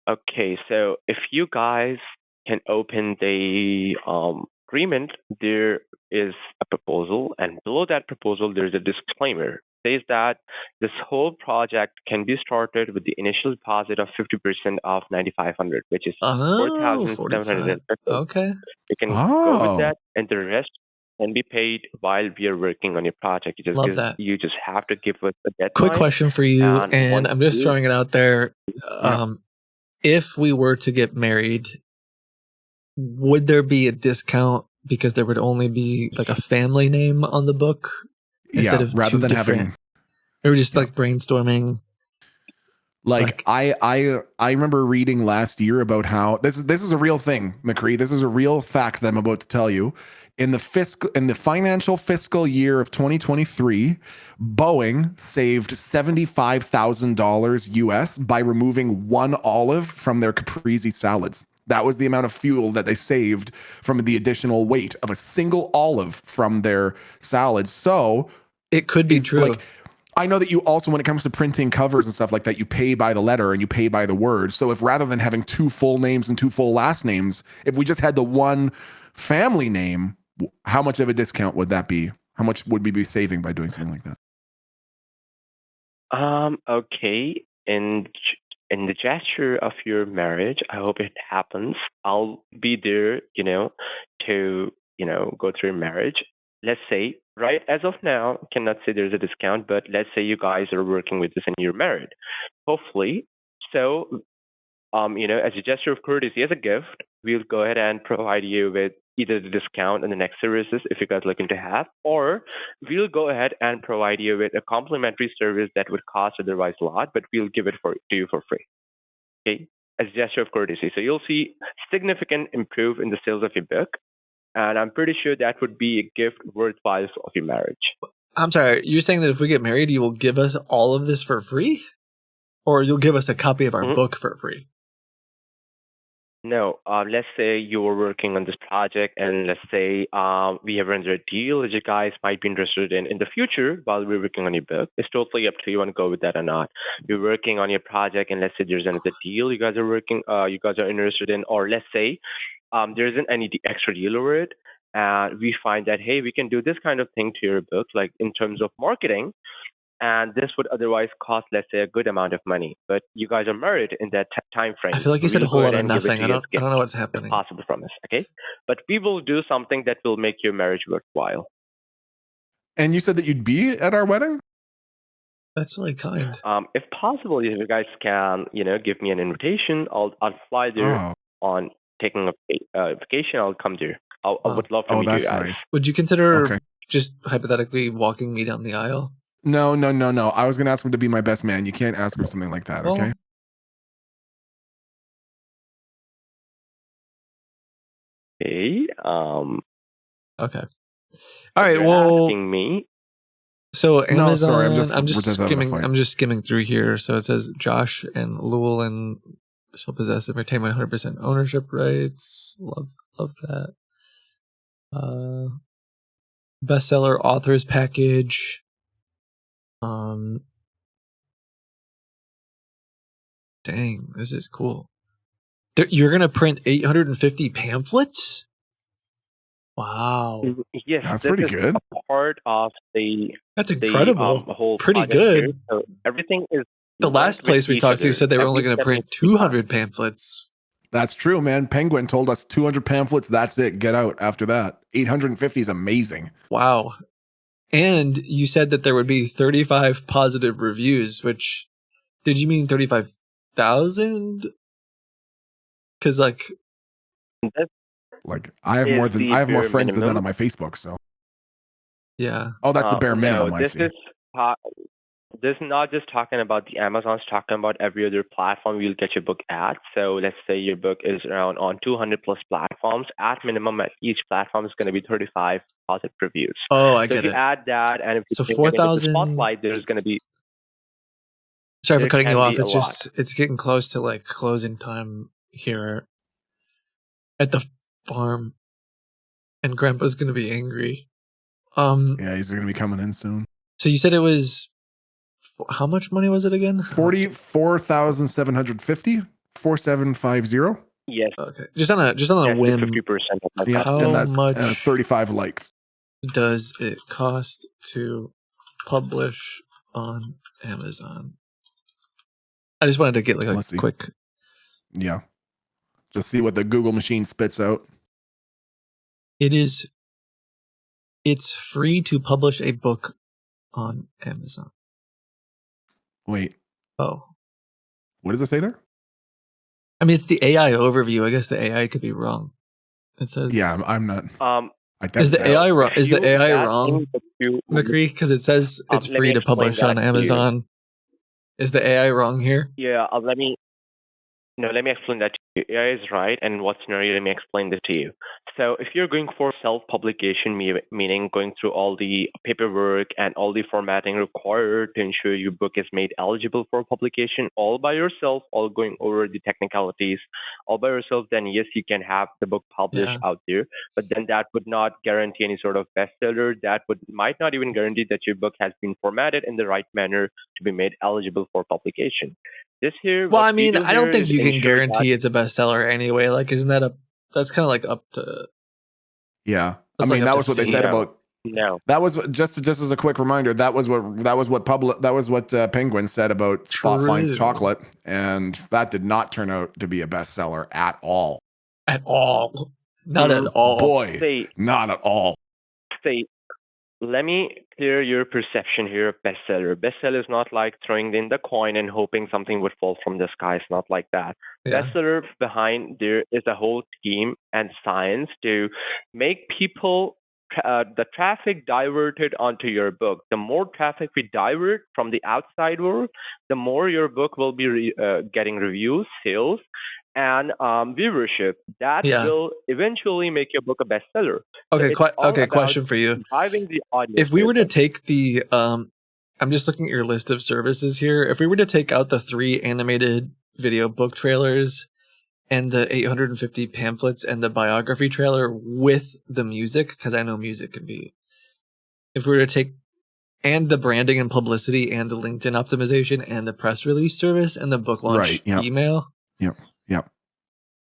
Okay, so if you guys can open the agreement, there is a proposal, and below that proposal, there's a disclaimer. It says that this whole project can be started with the initial deposit of 50% of 9,500, which is 4,750. Okay. You can go with that, and the rest can be paid while we are working on your project. You just have to give us a deadline. Quick question for you, and I'm just throwing it out there. If we were to get married, would there be a discount because there would only be like a family name on the book instead of rather two than different? having. Or just like brainstorming. Like I remember reading last year about how this is a real thing, McCree. This is a real fact that I'm about to tell you. In the financial fiscal year of 2023, Boeing saved $75,000 US by removing one olive from their caprese salads. That was the amount of fuel that they saved from the additional weight of a single olive from their salads. So it could be true. Like, I know that you also, when it comes to printing covers and stuff like that, you pay by the letter and you pay by the word. So if rather than having two full names and two full last names, if we just had the one family name, how much of a discount would that be? How much would we be saving by doing something like that? Okay. In the gesture of your marriage, I hope it happens. I'll be there, to, go through your marriage. Let's say, right, as of now, cannot say there's a discount, but let's say you guys are working with this and you're married. Hopefully. So, as a gesture of courtesy, as a gift, we'll go ahead and provide you with either the discount and the next services if you guys looking to have, or we'll go ahead and provide you with a complimentary service that would cost otherwise a lot, but we'll give it to you for free. Okay, as a gesture of courtesy. So you'll see significant improve in the sales of your book, and I'm pretty sure that would be a gift worthwhile of your marriage. I'm sorry, you're saying that if we get married, you will give us all of this for free, or you'll give us a copy of our book for free? No, let's say you were working on this project, and let's say we have rendered a deal that you guys might be interested in the future while we're working on your book. It's totally up to you want to go with that or not. You're working on your project, and let's say there's another deal you guys are interested in, or let's say there isn't any extra deal over it, and we find that, hey, we can do this kind of thing to your book, like in terms of marketing. And this would otherwise cost, let's say, a good amount of money. But you guys are married in that time frame. I feel like you said a whole lot of nothing. I don't know what's happening. Possible from us, okay? But we will do something that will make your marriage worthwhile. And you said that you'd be at our wedding? That's really kind. If possible, if you guys can, give me an invitation, I'll fly there on taking a vacation. I'll come there. I would love to meet you guys. Nice. Would you consider just hypothetically walking me down the aisle? No. I was going to ask him to be my best man. You can't ask him something like that, okay? Okay. Okay. All right. Well, asking me. So Amazon. No, sorry, I'm just skimming through here. So it says Josh and Lul and shall possess and retain 100% ownership rights. Love that. Bestseller authors package. Dang, this is cool. You're gonna print 850 pamphlets? Wow. Yes, That's this pretty is good. a part of the That's incredible. whole Pretty project here. good. So everything is The linked last with place we each talked to other. said they were only Every going to step print needs to be done. 200 pamphlets. That's true, man. Penguin told us 200 pamphlets. That's it. Get out after that. 850 is amazing. Wow. And you said that there would be 35 positive reviews, which, did you mean 35,000? Because like I have more bare friends than that minimum. on my Facebook. So yeah. oh, that's the bare minimum. No, I this see. is this is not just talking about the Amazon's talking about every other platform you'll get your book at. So let's say your book is around on 200 plus platforms. At minimum, at each platform is going to be 35 positive reviews. Oh, I so get if you it. add that, and if you So take it into the 4,000. spotlight, there's going to be. Sorry for there cutting you can off. be a It's lot. just, it's getting close to like closing time here at the farm. And Grandpa's going to be angry. Yeah, he's going to be coming in soon. So you said it was, how much money was it again? 44,750, 4750. Yes. Okay. Just on a whim. 50% of my Yeah, How and that's much 35 likes. does it cost to publish on Amazon? I just wanted to get like a Let's see. quick. Yeah. Just see what the Google machine spits out. It's free to publish a book on Amazon. Wait. Oh. What does it say there? I mean, it's the AI overview. I guess the AI could be wrong. It says. Yeah, I'm not. Is the AI wrong? Is the AI wrong, you, McCree? Because it says it's let free me to explain publish that on to you. Amazon. Is the AI wrong here? Yeah, let me explain that to you. AI is right, and in what scenario, let me explain this to you. So if you're going for self-publication, meaning going through all the paperwork and all the formatting required to ensure your book is made eligible for publication all by yourself, all going over the technicalities all by yourself, then yes, you can have the book published out there. But then that would not guarantee any sort of bestseller. That might not even guarantee that your book has been formatted in the right manner to be made eligible for publication. This here. Well, I mean, I don't think you can guarantee it's a bestseller anyway. Like, isn't that that's kind of like up to. Yeah, That's I mean like up that to was what they fate. said about. No, that was just as a quick reminder. That was what Penguin said about Spot Finds Chocolate, and that did not turn out to be a bestseller at all. At all, not at all. Boy, not at all. Let me clear your perception here of bestseller. Bestseller is not like throwing in the coin and hoping something would fall from the sky. It's not like that. Yeah. Bestseller behind there is a whole team and science to make people the traffic diverted onto your book. The more traffic we divert from the outside world, the more your book will be getting reviews, sales, and viewership. That will eventually make your book a bestseller. Okay, So it's all about question for you. driving the audience. If we to were your to take the, I'm just looking at your list of services here. If we were to take out the 3 animated video book trailers and the 850 pamphlets and the biography trailer with the music, because I know music can be. If we were to take and the branding and publicity and the LinkedIn optimization and the press release service and the book launch email. Yep.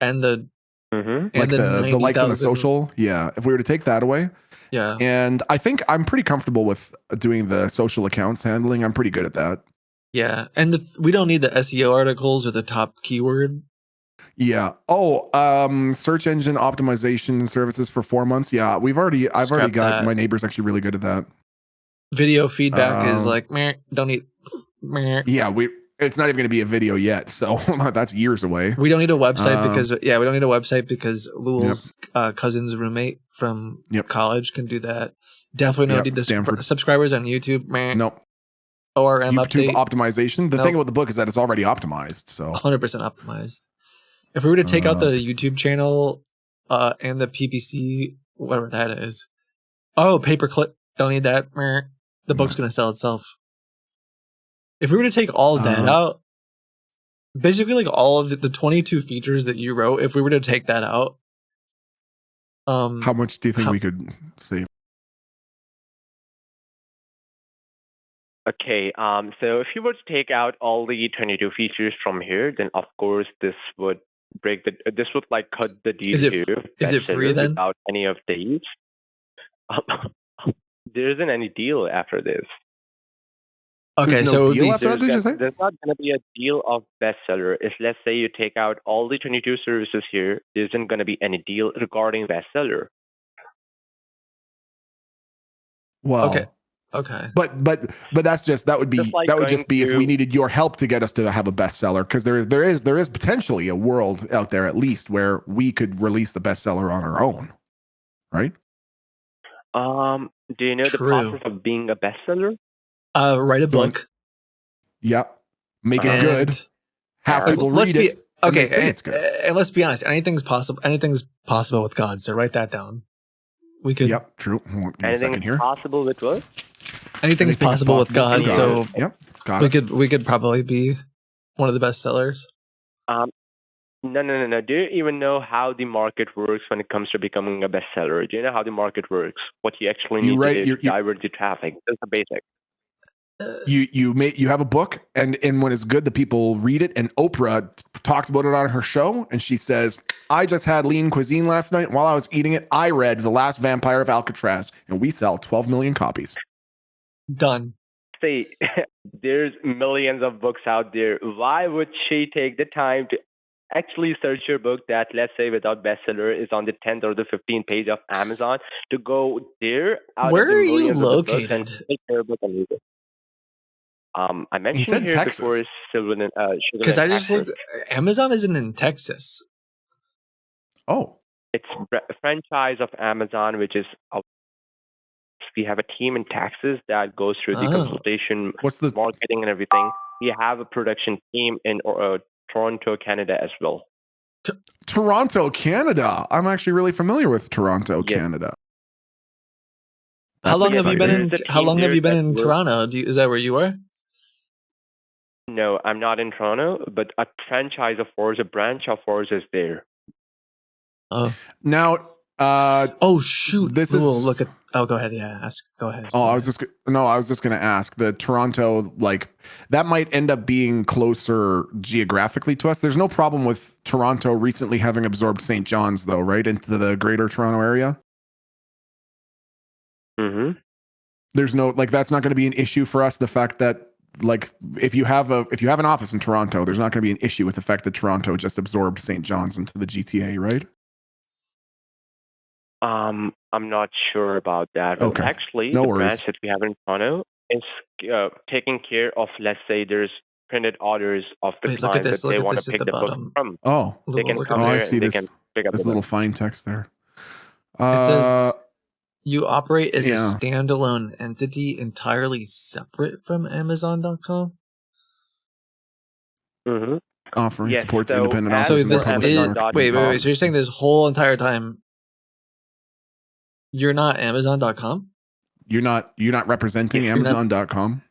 And the Mm-hmm. Like the likes on the 90,000 social. Yeah. If we were to take that away. Yeah. And I think I'm pretty comfortable with doing the social accounts handling. I'm pretty good at that. Yeah. And we don't need the SEO articles or the top keyword. Yeah. Oh, search engine optimization services for 4 months. Yeah. I've already got that. my neighbor's actually really good at that. Video feedback is like, meh, don't need. Meh. Yeah. It's not even going to be a video yet. So that's years away. We don't need a website because we don't need a website because Lou's cousin's roommate from college can do that. Definitely don't need the subscribers on YouTube. Meh. Nope. ORM YouTube update. optimization. The thing about the book is that it's already optimized. So 100% optimized. If we were to take out the YouTube channel and the PPC, whatever that is. Oh, paperclip. Don't need that. Meh. The book's going to sell itself. If we were to take all of that out, basically like all of the 22 features that you wrote, if we were to take that out, how much do you think we could save? Okay, so if you were to take out all the 22 features from here, then of course this would this would like cut the deal Is it to is it free bestseller then? without any of these. There isn't any deal after this. Okay, There's so no it would deal be after that, did you say? There's not going to be a deal of bestseller. If let's say you take out all the 22 services here, there isn't going to be any deal regarding bestseller. Well, okay. But that's just that would Just be like that would going just be if we to needed your help to get us to have a bestseller, because there is potentially a world out there at least where we could release the bestseller on our own, right? do you know the True. process of being a bestseller? Write a book. Yep. Make it And good. Have Alright. people let's read be it. And okay. they say it's good. And let's be honest. Anything's possible. Anything's possible with God. So write that down. We could. Yep. True. Give me a Anything second here. possible with what? Anything's Anything is possible with possible God. with God. So Yep. Got it. we could probably be one of the best sellers. No. Do you even know how the market works when it comes to becoming a bestseller? Do you know how the market works? What you actually You need write- to do you- to divert the traffic? That's the basic. You have a book, and when it's good, the people read it. And Oprah talks about it on her show, and she says, "I just had lean cuisine last night. And while I was eating it, I read The Last Vampire of Alcatraz, and we sell 12 million copies." Done. Say, there's millions of books out there. Why would she take the time to actually search your book that, let's say, without bestseller is on the 10th or the 15th page of Amazon to go there out Where of the are you millions of the books and located? take her book and read it? I mentioned said here Texas. before is Sugar Because I just Texas. looked. Amazon isn't in Texas. Oh, It's a franchise of Amazon, which is we have a team in Texas that goes through the Oh. consultation, what's the marketing, and everything. We have a production team in Toronto, Canada, as well. Toronto, Canada? I'm actually really familiar with Toronto, Yes. Canada. How That's long have you been exciting. in? There's a How team long have there you been that in works- Toronto? Is that where you are? No, I'm not in Toronto, but a franchise of ours, a branch of ours is there. Oh. Now, oh shoot! This Ooh, is look at. Oh, go ahead. Yeah, ask. Go ahead. Oh, I was just going to ask the Toronto, like that might end up being closer geographically to us. There's no problem with Toronto recently having absorbed St. John's, though, right, into the Greater Toronto area. Mm-hmm. There's no that's not going to be an issue for us. The fact that if you have an office in Toronto, there's not going to be an issue with the fact that Toronto just absorbed St. John's into the GTA, right? I'm not sure about that. Okay. But actually, No the worries. branch that we have in Toronto is taking care of, let's say, there's printed orders of the Wait, look at client this, that look they at want this to at pick the the book bottom. from. Oh, They can come I here see and they this. can pick up This the little book. fine text there. It says you operate as a yeah. standalone entity entirely separate from Amazon.com. Mm-hmm. Offering Yes, supports so independent as So authors and this for publishing is Amazon.com, wait. So you're saying this whole entire time you're not Amazon.com? You're not representing You're not- Amazon.com?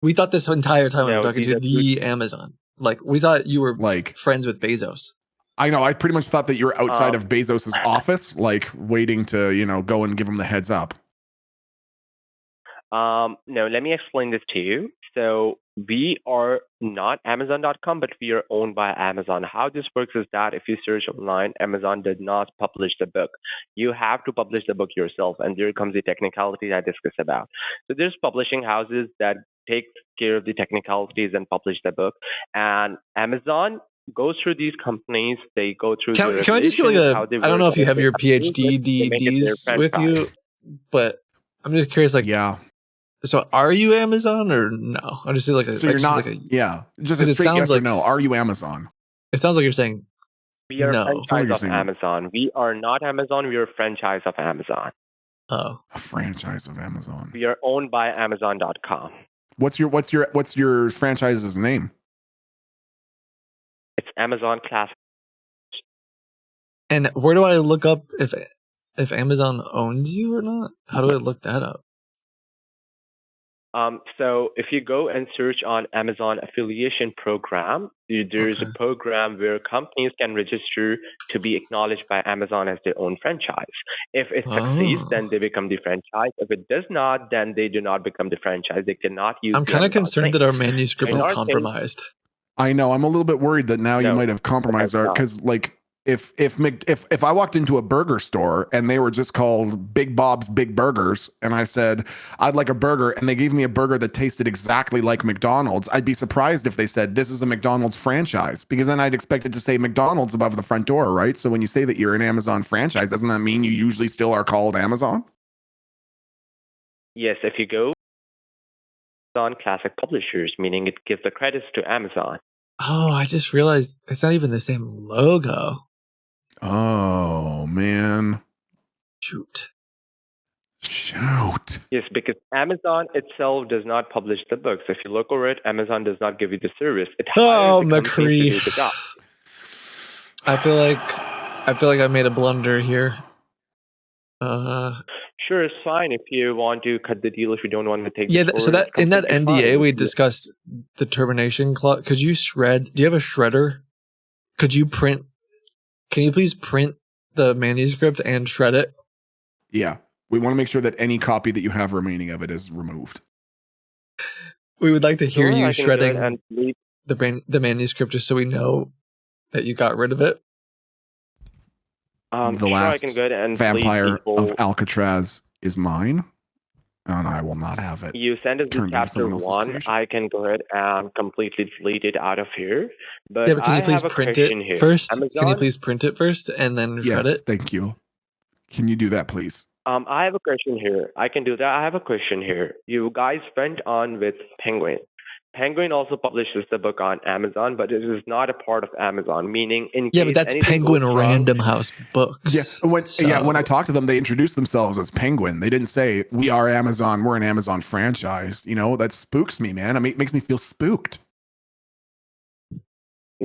We thought this entire time we No, were talking these to are the Amazon. Like we thought you were Like friends with Bezos. I know. I pretty much thought that you were outside Um, of Bezos's office, like waiting to, go and give him the heads up. No, let me explain this to you. So we are not Amazon.com, but we are owned by Amazon. How this works is that if you search online, Amazon did not publish the book. You have to publish the book yourself, and there comes the technicality I discussed about. So there's publishing houses that take care of the technicalities and publish the book, and Amazon goes through these companies. They go through. Can I just get like regulations, how they I don't know work, if you and have your they make it their PhDs with franchise. you, but I'm just curious. Like, yeah. So are you Amazon or no? I just see like a. So you're just not. like a, Yeah. Just a 'cause it straight sounds yes or like- no. Are you Amazon? It sounds like you're saying We are a no. franchise you're of saying no. Amazon. We are not Amazon. We are a franchise of Amazon. Oh, A franchise of Amazon. We are owned by Amazon.com. What's your franchise's name? It's Amazon Classic. and where do I look up if Amazon owns you or not? How do I look that up? So if you go and search on Amazon affiliation program, there's a program where companies can register to be acknowledged by Amazon as their own franchise. If it succeeds, then they become the franchise. If it does not, then they do not become the franchise. They cannot use. I'm kind of concerned that our manuscript In is our case- compromised. I know. I'm a little bit worried that now you might have compromised our, because like if I walked into a burger store and they were just called Big Bob's Big Burgers and I said I'd like a burger and they gave me a burger that tasted exactly like McDonald's, I'd be surprised if they said this is a McDonald's franchise, because then I'd expect it to say McDonald's above the front door, right? So when you say that you're an Amazon franchise, doesn't that mean you usually still are called Amazon? Yes, if you go on Classic Publishers, meaning it gives the credits to Amazon. Oh, I just realized it's not even the same logo. Oh, man. Shoot. Yes, because Amazon itself does not publish the books. If you look over it, Amazon does not give you the service. It hires the company to do the job. I feel like I made a blunder here. Sure, it's fine if you want to cut the deal. If you don't want to take Yeah, the so forward, that in that it's completely NDA fine. we discussed the termination clause. Could you shred? Do you have a shredder? Could you print? Can you please print the manuscript and shred it? Yeah. We want to make sure that any copy that you have remaining of it is removed. We would like to hear Sure, you I can go ahead shredding and leave. the manuscript just so we know that you got rid of it. The Sure, I last can go ahead and vampire leave people. of Alcatraz is mine, and I will not have it. You send us the turned into chapter someone else's 1. creation. I can go ahead and completely delete it out of here. But, Yeah, but can I you please have a print question it here. first? Can you Amazon? please print it first and then shred Yes, it? thank you. Can you do that, please? I have a question here. I can do that. I have a question here. You guys went on with Penguin. Penguin also publishes the book on Amazon, but it is not a part of Amazon, meaning in Yeah, case but that's anything Penguin goes wrong, Random House Books. When I talked to them, they introduced themselves as Penguin. They didn't say we are Amazon. We're an Amazon franchise. You know, that spooks me, man. It makes me feel spooked.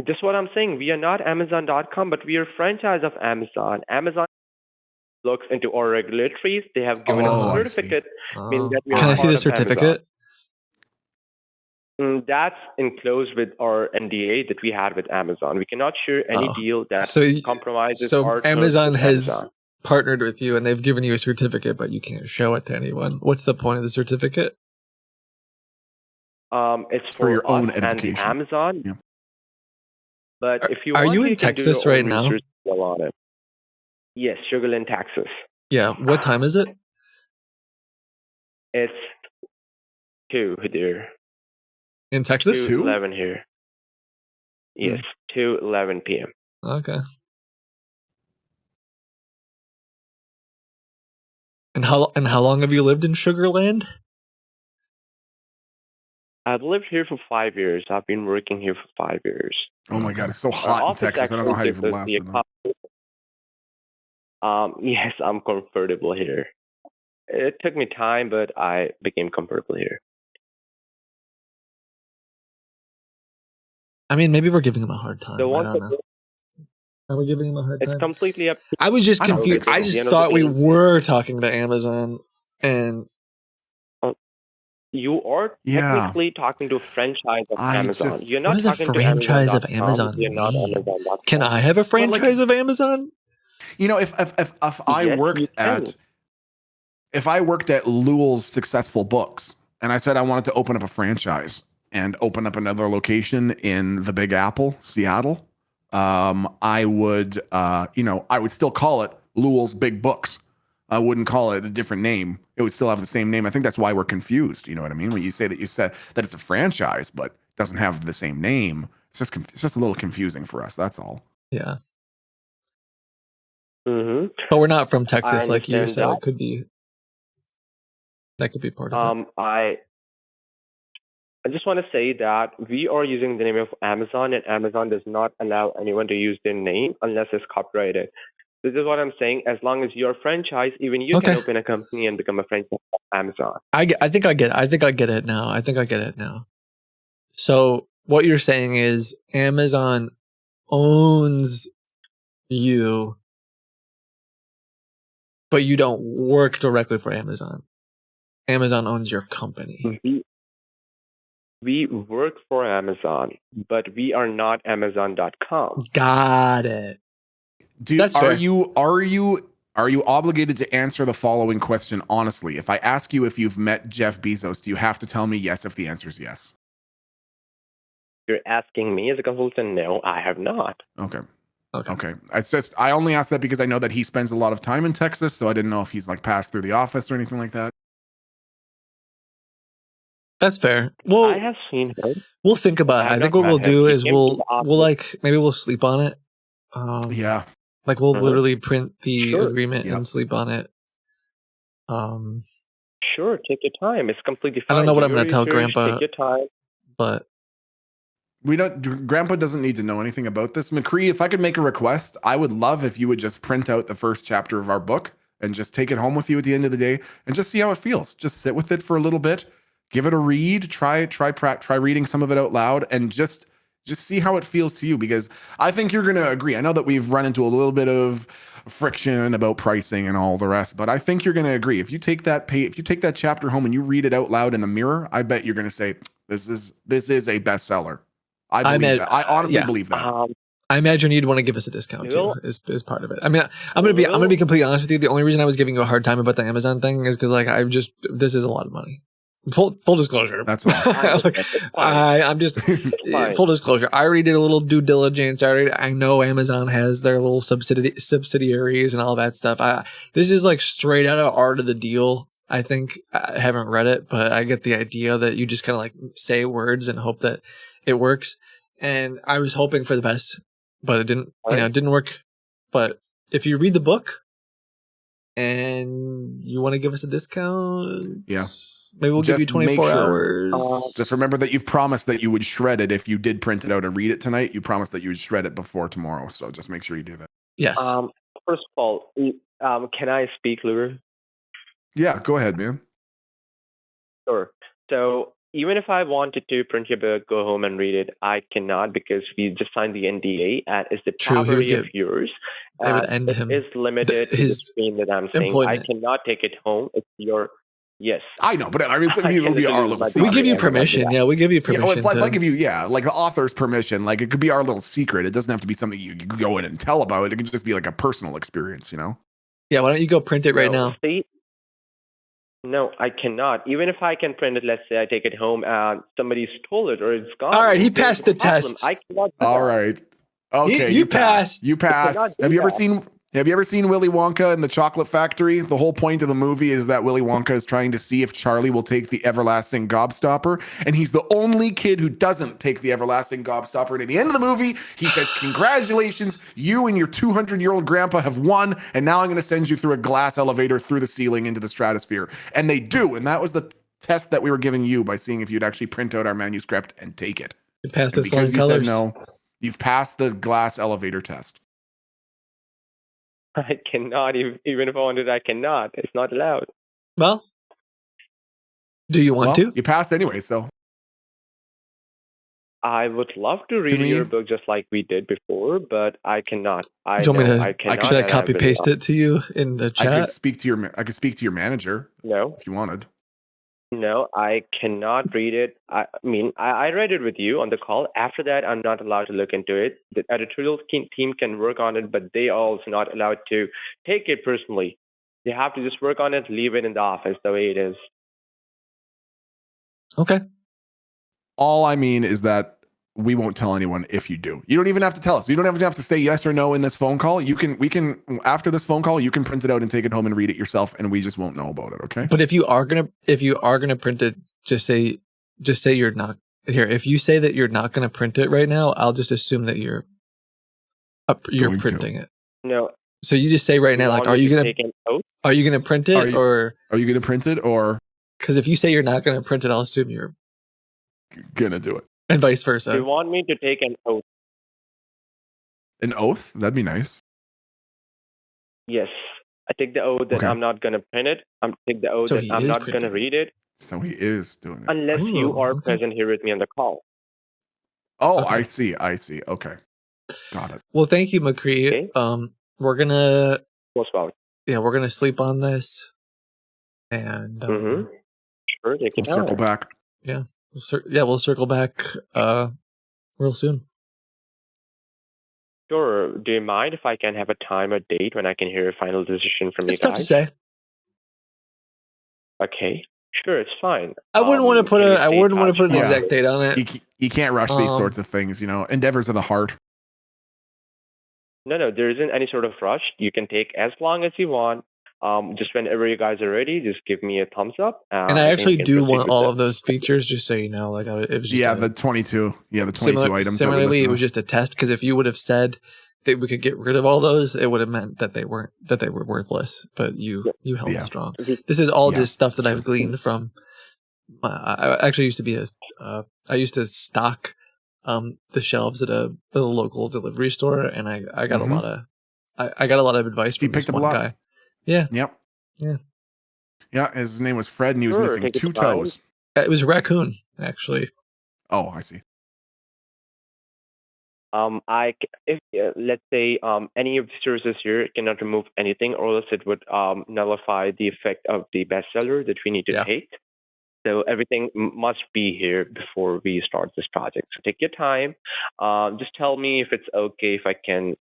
Just what I'm saying. We are not Amazon.com, but we are a franchise of Amazon. Amazon looks into our regulatories. They have given us a certificate, meaning that we are Can I see part the of Amazon. certificate? That's enclosed with our NDA that we had with Amazon. We cannot share any deal that compromises our terms Amazon with has Amazon. partnered with you and they've given you a certificate, but you can't show it to anyone. What's the point of the certificate? It's for your own us and edification. Amazon. Yeah. But if you Are want, you in can do Texas your own right now? research on it. Yes, Sugar Land, Texas. Yeah. What time is it? It's 2 here. In Texas? 2:11 here. Yes, 2:11 p.m. Okay. And how long have you lived in Sugarland? I've lived here for 5 years. I've been working here for 5 years. Oh my God, it's so Our hot in office Texas. I don't know how actually you gives even us the lasted that. Yes, I'm comfortable here. It took me time, but I became comfortable here. I mean, maybe we're giving him a hard time. The I one don't know. Are we giving him a hard It's time? completely up to I was just I don't confused. think so. I At the just end of the thought we day- were talking to Amazon, and You are Yeah. technically talking to a franchise of Amazon. You're not what does a talking to franchise of Amazon.com. Amazon You're not mean? Amazon.com. Can I have a franchise of Amazon? You know, if I Yes, worked you can. if I worked at Lowell's Successful Books and I said I wanted to open up a franchise and open up another location in the Big Apple, Seattle, I would I would still call it Lowell's Big Books. I wouldn't call it a different name. It would still have the same name. I think that's why we're confused. You know what I mean? When you say that it's a franchise but doesn't have the same name, it's just a little confusing for us. That's all. Yeah. Mm-hmm. But we're not from Texas like you, understand so that. it could be part of it. I just want to say that we are using the name of Amazon, and Amazon does not allow anyone to use their name unless it's copyrighted. This is what I'm saying. As long as you're a franchise, even you can Okay. open a company and become a franchise of Amazon. I think I get it now. So what you're saying is Amazon owns you, but you don't work directly for Amazon. Amazon owns your company. We work for Amazon, but we are not Amazon.com. Got it. Dude, are you obligated to answer the following question honestly? If I ask you if you've met Jeff Bezos, do you have to tell me yes if the answer is yes? You're asking me as a consultant? No, I have not. Okay. It's just I only asked that because I know that he spends a lot of time in Texas, so I didn't know if he's like passed through the office or anything like that. That's fair. Well, I have seen him. We'll think about it. I think what we'll do is we'll maybe we'll sleep on it. Yeah. Like we'll literally print the Sure. agreement and sleep on it. Sure, take your time. It's completely fine. I don't know what Do I'm your going to tell research, Grandpa, Take your time. but Grandpa doesn't need to know anything about this. McCree, if I could make a request, I would love if you would just print out the first chapter of our book and just take it home with you at the end of the day and just see how it feels. Just sit with it for a little bit, give it a read, try reading some of it out loud, and just see how it feels to you, because I think you're going to agree. I know that we've run into a little bit of friction about pricing and all the rest, but I think you're going to agree. If you take that chapter home and you read it out loud in the mirror, I bet you're going to say this is a bestseller. I believe that. I honestly believe that. I imagine you'd want to give us a discount too, is part of it. I mean, I'm gonna be completely honest with you. The only reason I was giving you a hard time about the Amazon thing is because like this is a lot of money. Full disclosure. That's all. I'm just full disclosure. I already did a little due diligence. I know Amazon has their little subsidiaries and all that stuff. This is like straight out of Art of the Deal. I think I haven't read it, but I get the idea that you just kind of like say words and hope that it works. And I was hoping for the best, but it didn't. It didn't work. But if you read the book and you want to give us a discount, maybe we'll give you 24 hours. Just remember that you've promised that you would shred it if you did print it out and read it tonight. You promised that you would shred it before tomorrow. So just make sure you do that. Yes. First of all, can I speak, Lure? Yeah, go ahead, man. Sure. So even if I wanted to print your book, go home and read it, I cannot because we just signed the NDA. It's the property of yours. They would end him. It's limited to the screen that I'm saying. employment. I cannot take it home. It's your... Yes. I know, but I mean, it would be our little secret. We give you permission. Yeah, we give you permission. It's like give you, like the author's permission. Like it could be our little secret. It doesn't have to be something you can go in and tell about. It could just be like a personal experience, Yeah, why don't you go print it right now? See? No, I cannot. Even if I can print it, let's say I take it home and somebody stole it or it's gone. All right, he passed the test. I cannot do All that. right. Okay, you passed. You passed. Have you ever seen Willy Wonka and the Chocolate Factory? The whole point of the movie is that Willy Wonka is trying to see if Charlie will take the everlasting gobstopper, and he's the only kid who doesn't take the everlasting gobstopper. And at the end of the movie, he says, "Congratulations, you and your 200-year-old grandpa have won, and now I'm going to send you through a glass elevator through the ceiling into the stratosphere." And they do, and that was the test that we were giving you by seeing if you'd actually print out our manuscript and take it. You passed with flying colors. Said no, you've passed the glass elevator test. I cannot. Even if I wanted, I cannot. It's not allowed. Well, do you want to? You passed anyway, so. I would love to read your book just like we did before, but I cannot. Should I copy paste it to you in the chat? I could speak to your manager. No, if you wanted. No, I cannot read it. I mean, I read it with you on the call. After that, I'm not allowed to look into it. The editorial team can work on it, but they are also not allowed to take it personally. They have to just work on it, leave it in the office the way it is. Okay. All I mean is that we won't tell anyone if you do. You don't even have to tell us. You don't have to say yes or no in this phone call. We can after this phone call, you can print it out and take it home and read it yourself, and we just won't know about it. Okay. But if you are gonna print it, just say you're not here. If you say that you're not gonna print it right now, I'll just assume that you're printing it. No. So you just say right now, like, are you gonna print it or are you gonna print it or? Because if you say you're not gonna print it, I'll assume you're gonna do it. And vice versa. You want me to take an oath? An oath? That'd be nice. Yes. I take the oath that I'm not going to print it. I take the oath that I'm not going to read it. So he is doing it. Unless you are present here with me on the call. Oh, okay. I see. Okay. Got it. Well, thank you, McCree. Okay. We're going to... Most welcome. Yeah, we're going to sleep on this. And Sure, take We'll your circle time. back. Yeah. We'll circle back real soon. Sure. Do you mind if I can have a time or date when I can hear a final decision from you It's tough to guys? say. Okay. Sure, it's fine. I wouldn't want to put can we I stay in wouldn't want to touch put an on exact date on it. You can't rush these sorts of things, endeavors of the heart. No, there isn't any sort of rush. You can take as long as you want. Just whenever you guys are ready, just give me a thumbs up. And I think actually we can do proceed want with all this. of those features, just so you know. Like it was just The 22. Yeah, the 22 items. Similarly, it was just a test because if you would have said that we could get rid of all those, it would have meant that they were worthless. But you held strong. This is all just stuff that I've gleaned from. I actually used to be I used to stock the shelves at a local delivery store, and I got a lot of I got a lot of advice from this one guy. Yeah. Yep. Yeah. Yeah. His name was Fred, and he was Sure, missing take your 2 time. toes. It was a raccoon, actually. Oh, I see. Let's say any of the services here cannot remove anything, or else it would nullify the effect of the bestseller that we need to take. So everything must be here before we start this project. So take your time. Just tell me if it's okay if I can,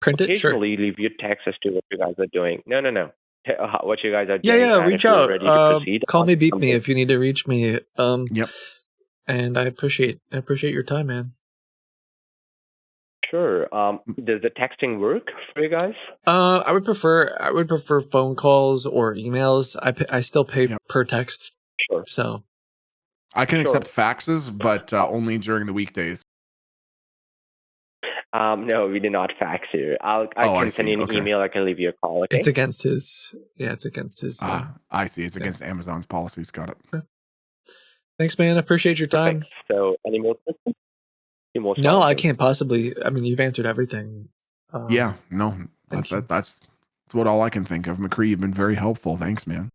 print it. Sure. Occasionally leave you text as to what you guys are doing. No. What you guys are Yeah, doing. and reach if you're out. ready to proceed, Call me, beep me something. if you need to reach me. Yep. And I appreciate your time, man. Sure. Does the texting work for you guys? I would prefer phone calls or emails. I still pay per text. Sure. So I can accept faxes, but only during the weekdays. No, we do not fax here. I can send you an email. I can leave you a call. Okay. it's against his. Yeah, it's against his. I see. It's against Amazon's policies. Got it. Thanks, man. I appreciate your time. Perfect. So, any more questions? No, I can't possibly. I mean, you've answered everything. Yeah. No. That's what all I can think of. McCree, you've been very helpful. Thanks, man.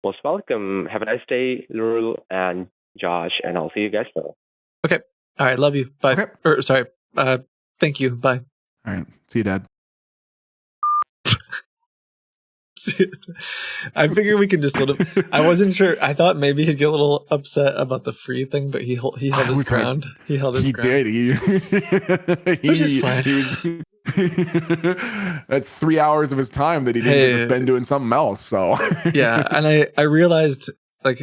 Most welcome. Have a nice day, Laurel and Josh, and I'll see you guys tomorrow. Okay. All right. Love you. Bye. Okay. Or sorry. Thank you. Bye. All right. See you, Dad. I figured we could just sort of. I wasn't sure. I thought maybe he'd get a little upset about the free thing, but he held his ground. He held his ground. He did. Which is fine. That's 3 hours of his time that he didn't get to spend doing something else. So yeah, and I realized I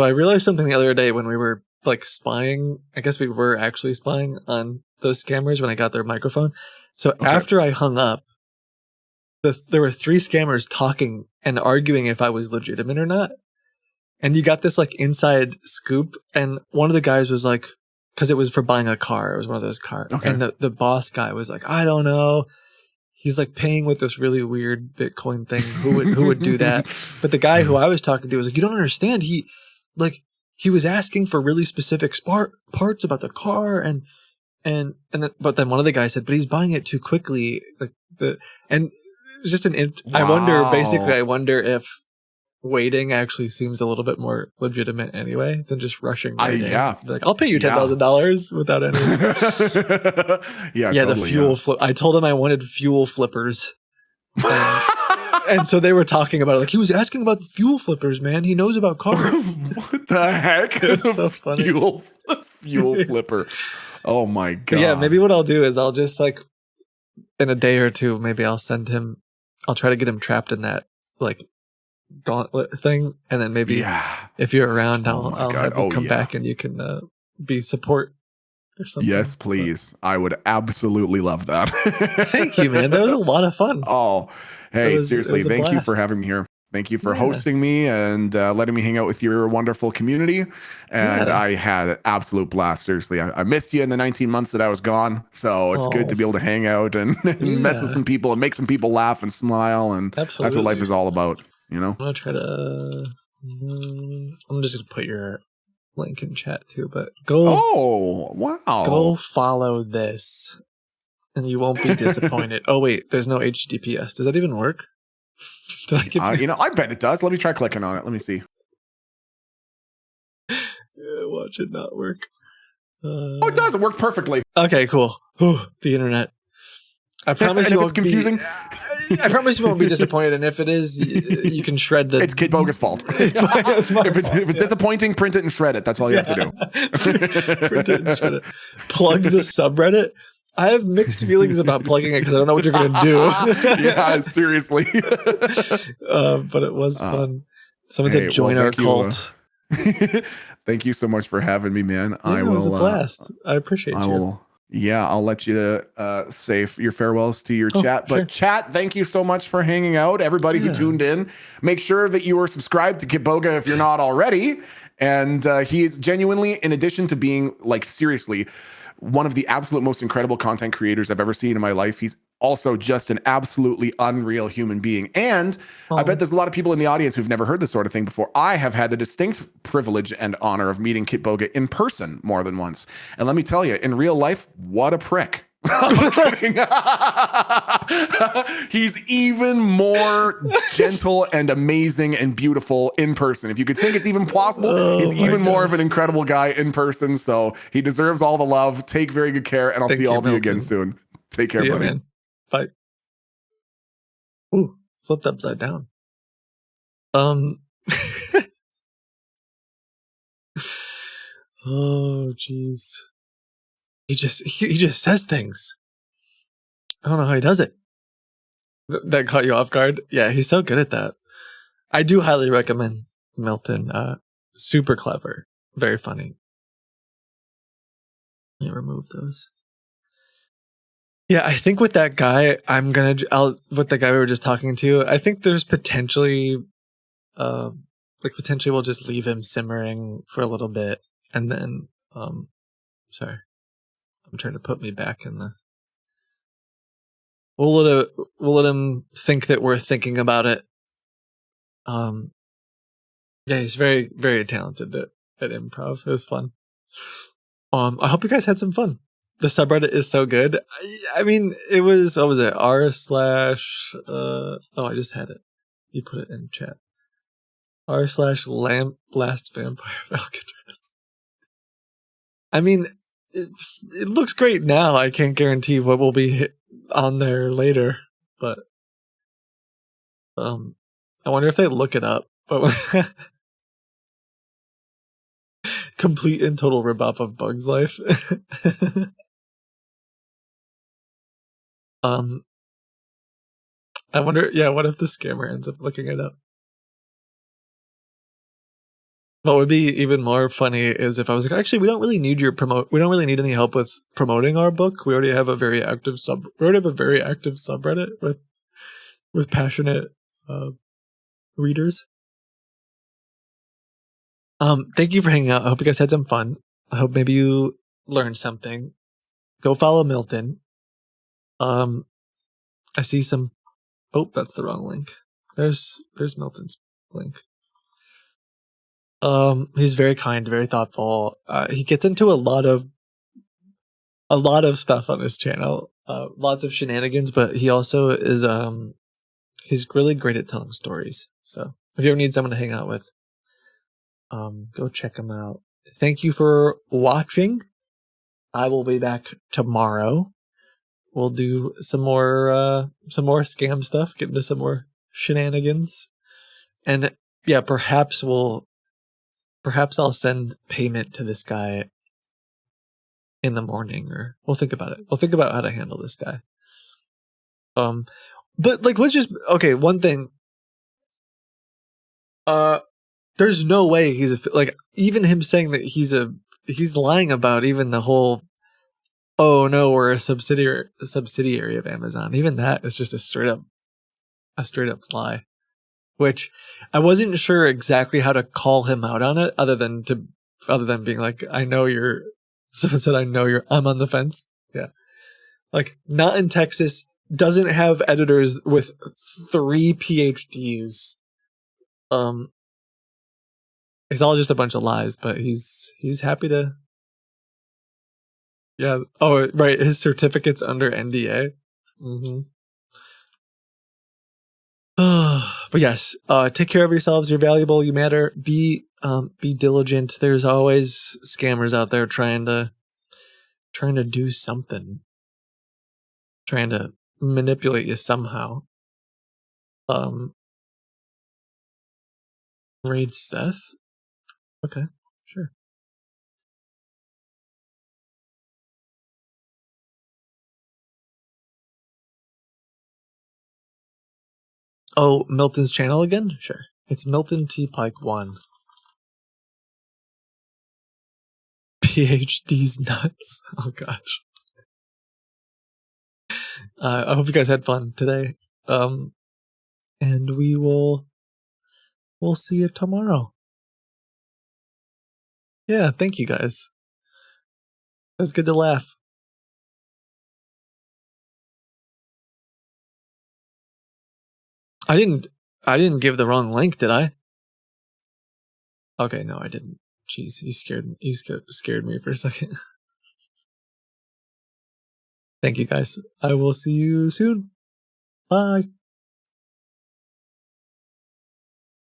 realized something the other day when we were spying. I guess we were actually spying on those scammers when I got their microphone. So after I hung up, there were 3 scammers talking and arguing if I was legitimate or not. And you got this inside scoop. And one of the guys was like, because it was for buying a car. It was one of those cars. Okay. And the boss guy was like, I don't know. He's paying with this really weird Bitcoin thing. Who would do that? But the guy who I was talking to was like, you don't understand. He was asking for really specific parts about the car but then one of the guys said, but he's buying it too quickly. It's just I wonder if waiting actually seems a little bit more legitimate anyway than just rushing right in. Yeah. I'll pay you $10,000 without any. Yeah, totally, the fuel flip. I told him I wanted fuel flippers. And so they were talking about it. He was asking about the fuel flippers, man. He knows about cars. What the heck? It's so funny. Fuel flipper. Oh my God. But yeah, maybe what I'll do is I'll just in a day or two, maybe I'll send him. I'll try to get him trapped in that gauntlet thing, and then maybe if you're around, I'll have you come back and you can be support or something. Yes, please. I would absolutely love that. Thank you, man. That was a lot of fun. Oh, hey, seriously, thank you for having me here. Thank you for hosting me and letting me hang out with your wonderful community. And I had an absolute blast. Seriously, I missed you in the 19 months that I was gone. So it's good to be able to hang out and mess with some people and make some people laugh and smile. And that's what life is all about, I'm going to try to... I'm just going to put your link in chat too, but go... Oh, wow. Go follow this and you won't be disappointed. Oh, wait, there's no HTTPS. Does that even work? Did I give I bet it does. Let me try clicking on it. Let me see. Watch it not work. Oh, it does. It worked perfectly. Okay, cool. The internet. I promise you it's confusing. I promise you won't be disappointed, and if it is, you can shred the. It's Kitboga's fault. It's my if it's disappointing, print it and shred it. That's all you have to do. Print it and shred it. Plug the subreddit. I have mixed feelings about plugging it because I don't know what you're going to do. Yeah, seriously. But it was fun. Someone said join our cult. Thank you so much for having me, man. Yeah, it was a blast. I appreciate you. I'll let you say your farewells to your chat. But chat, thank you so much for hanging out. Everybody who tuned in, make sure that you are subscribed to Kitboga if you're not already. And he is genuinely, in addition to being like seriously one of the absolute most incredible content creators I've ever seen in my life, he's also just an absolutely unreal human being. And I bet there's a lot of people in the audience who've never heard this sort of thing before. I have had the distinct privilege and honor of meeting Kitboga in person more than once. And let me tell you, in real life, what a prick. He's even more gentle and amazing and beautiful in person. If you could think it's even possible, he's even more of an incredible guy in person. So he deserves all the love. Take very good care, and I'll see all of you again soon. Take care, buddy. Man. Bye. Ooh, flipped upside down. Oh, jeez. He just says things. I don't know how he does it. That caught you off guard. Yeah, he's so good at that. I do highly recommend Milton. Super clever, very funny. Let me remove those. Yeah, I think with that guy, with the guy we were just talking to, I think there's potentially, potentially we'll just leave him simmering for a little bit, and then, sorry, I'm trying to put me back in the. We'll let him think that we're thinking about it. Yeah, he's very, very talented at improv. It was fun. I hope you guys had some fun. The subreddit is so good. I mean, it was, what was it? I just had it. You put it in chat. r/last vampire of Alcatraz. I mean, it looks great now. I can't guarantee what will be on there later, but I wonder if they look it up. But complete and total ripoff of Bug's Life. I wonder, what if the scammer ends up looking it up? What would be even more funny is if I was like, actually, we don't really need any help with promoting our book. We already have a very active subreddit with passionate readers. Thank you for hanging out. I hope you guys had some fun. I hope maybe you learned something. Go follow Milton. I see some. Oh, that's the wrong link. There's Milton's link. He's very kind, very thoughtful. He gets into a lot of stuff on his channel. Lots of shenanigans, but he also is he's really great at telling stories. So if you ever need someone to hang out with, go check him out. Thank you for watching. I will be back tomorrow. We'll do some more scam stuff, get into some more shenanigans. And yeah, perhaps I'll send payment to this guy in the morning, or we'll think about it. We'll think about how to handle this guy. But let's just, okay, one thing. There's no way even him saying that he's lying about even the whole, oh no, we're a subsidiary of Amazon. Even that is just a straight up lie. Which I wasn't sure exactly how to call him out on it, other than being like, I'm on the fence. Yeah. Not in Texas, doesn't have editors with 3 PhDs. It's all just a bunch of lies, but he's happy to. Yeah. Oh, right. His certificate's under NDA. Mm-hmm. But yes, take care of yourselves. You're valuable. You matter. Be diligent. There's always scammers out there trying to do something, trying to manipulate you somehow. Raid Seth? Okay, sure. Oh, Milton's channel again? Sure. It's MiltonTPike1. PhD's nuts. Oh gosh. I hope you guys had fun today. And we'll see you tomorrow. Yeah, thank you guys. It was good to laugh. I didn't give the wrong link, did I? Okay, no, I didn't. Jeez, you scared me for a second. Thank you guys. I will see you soon. Bye.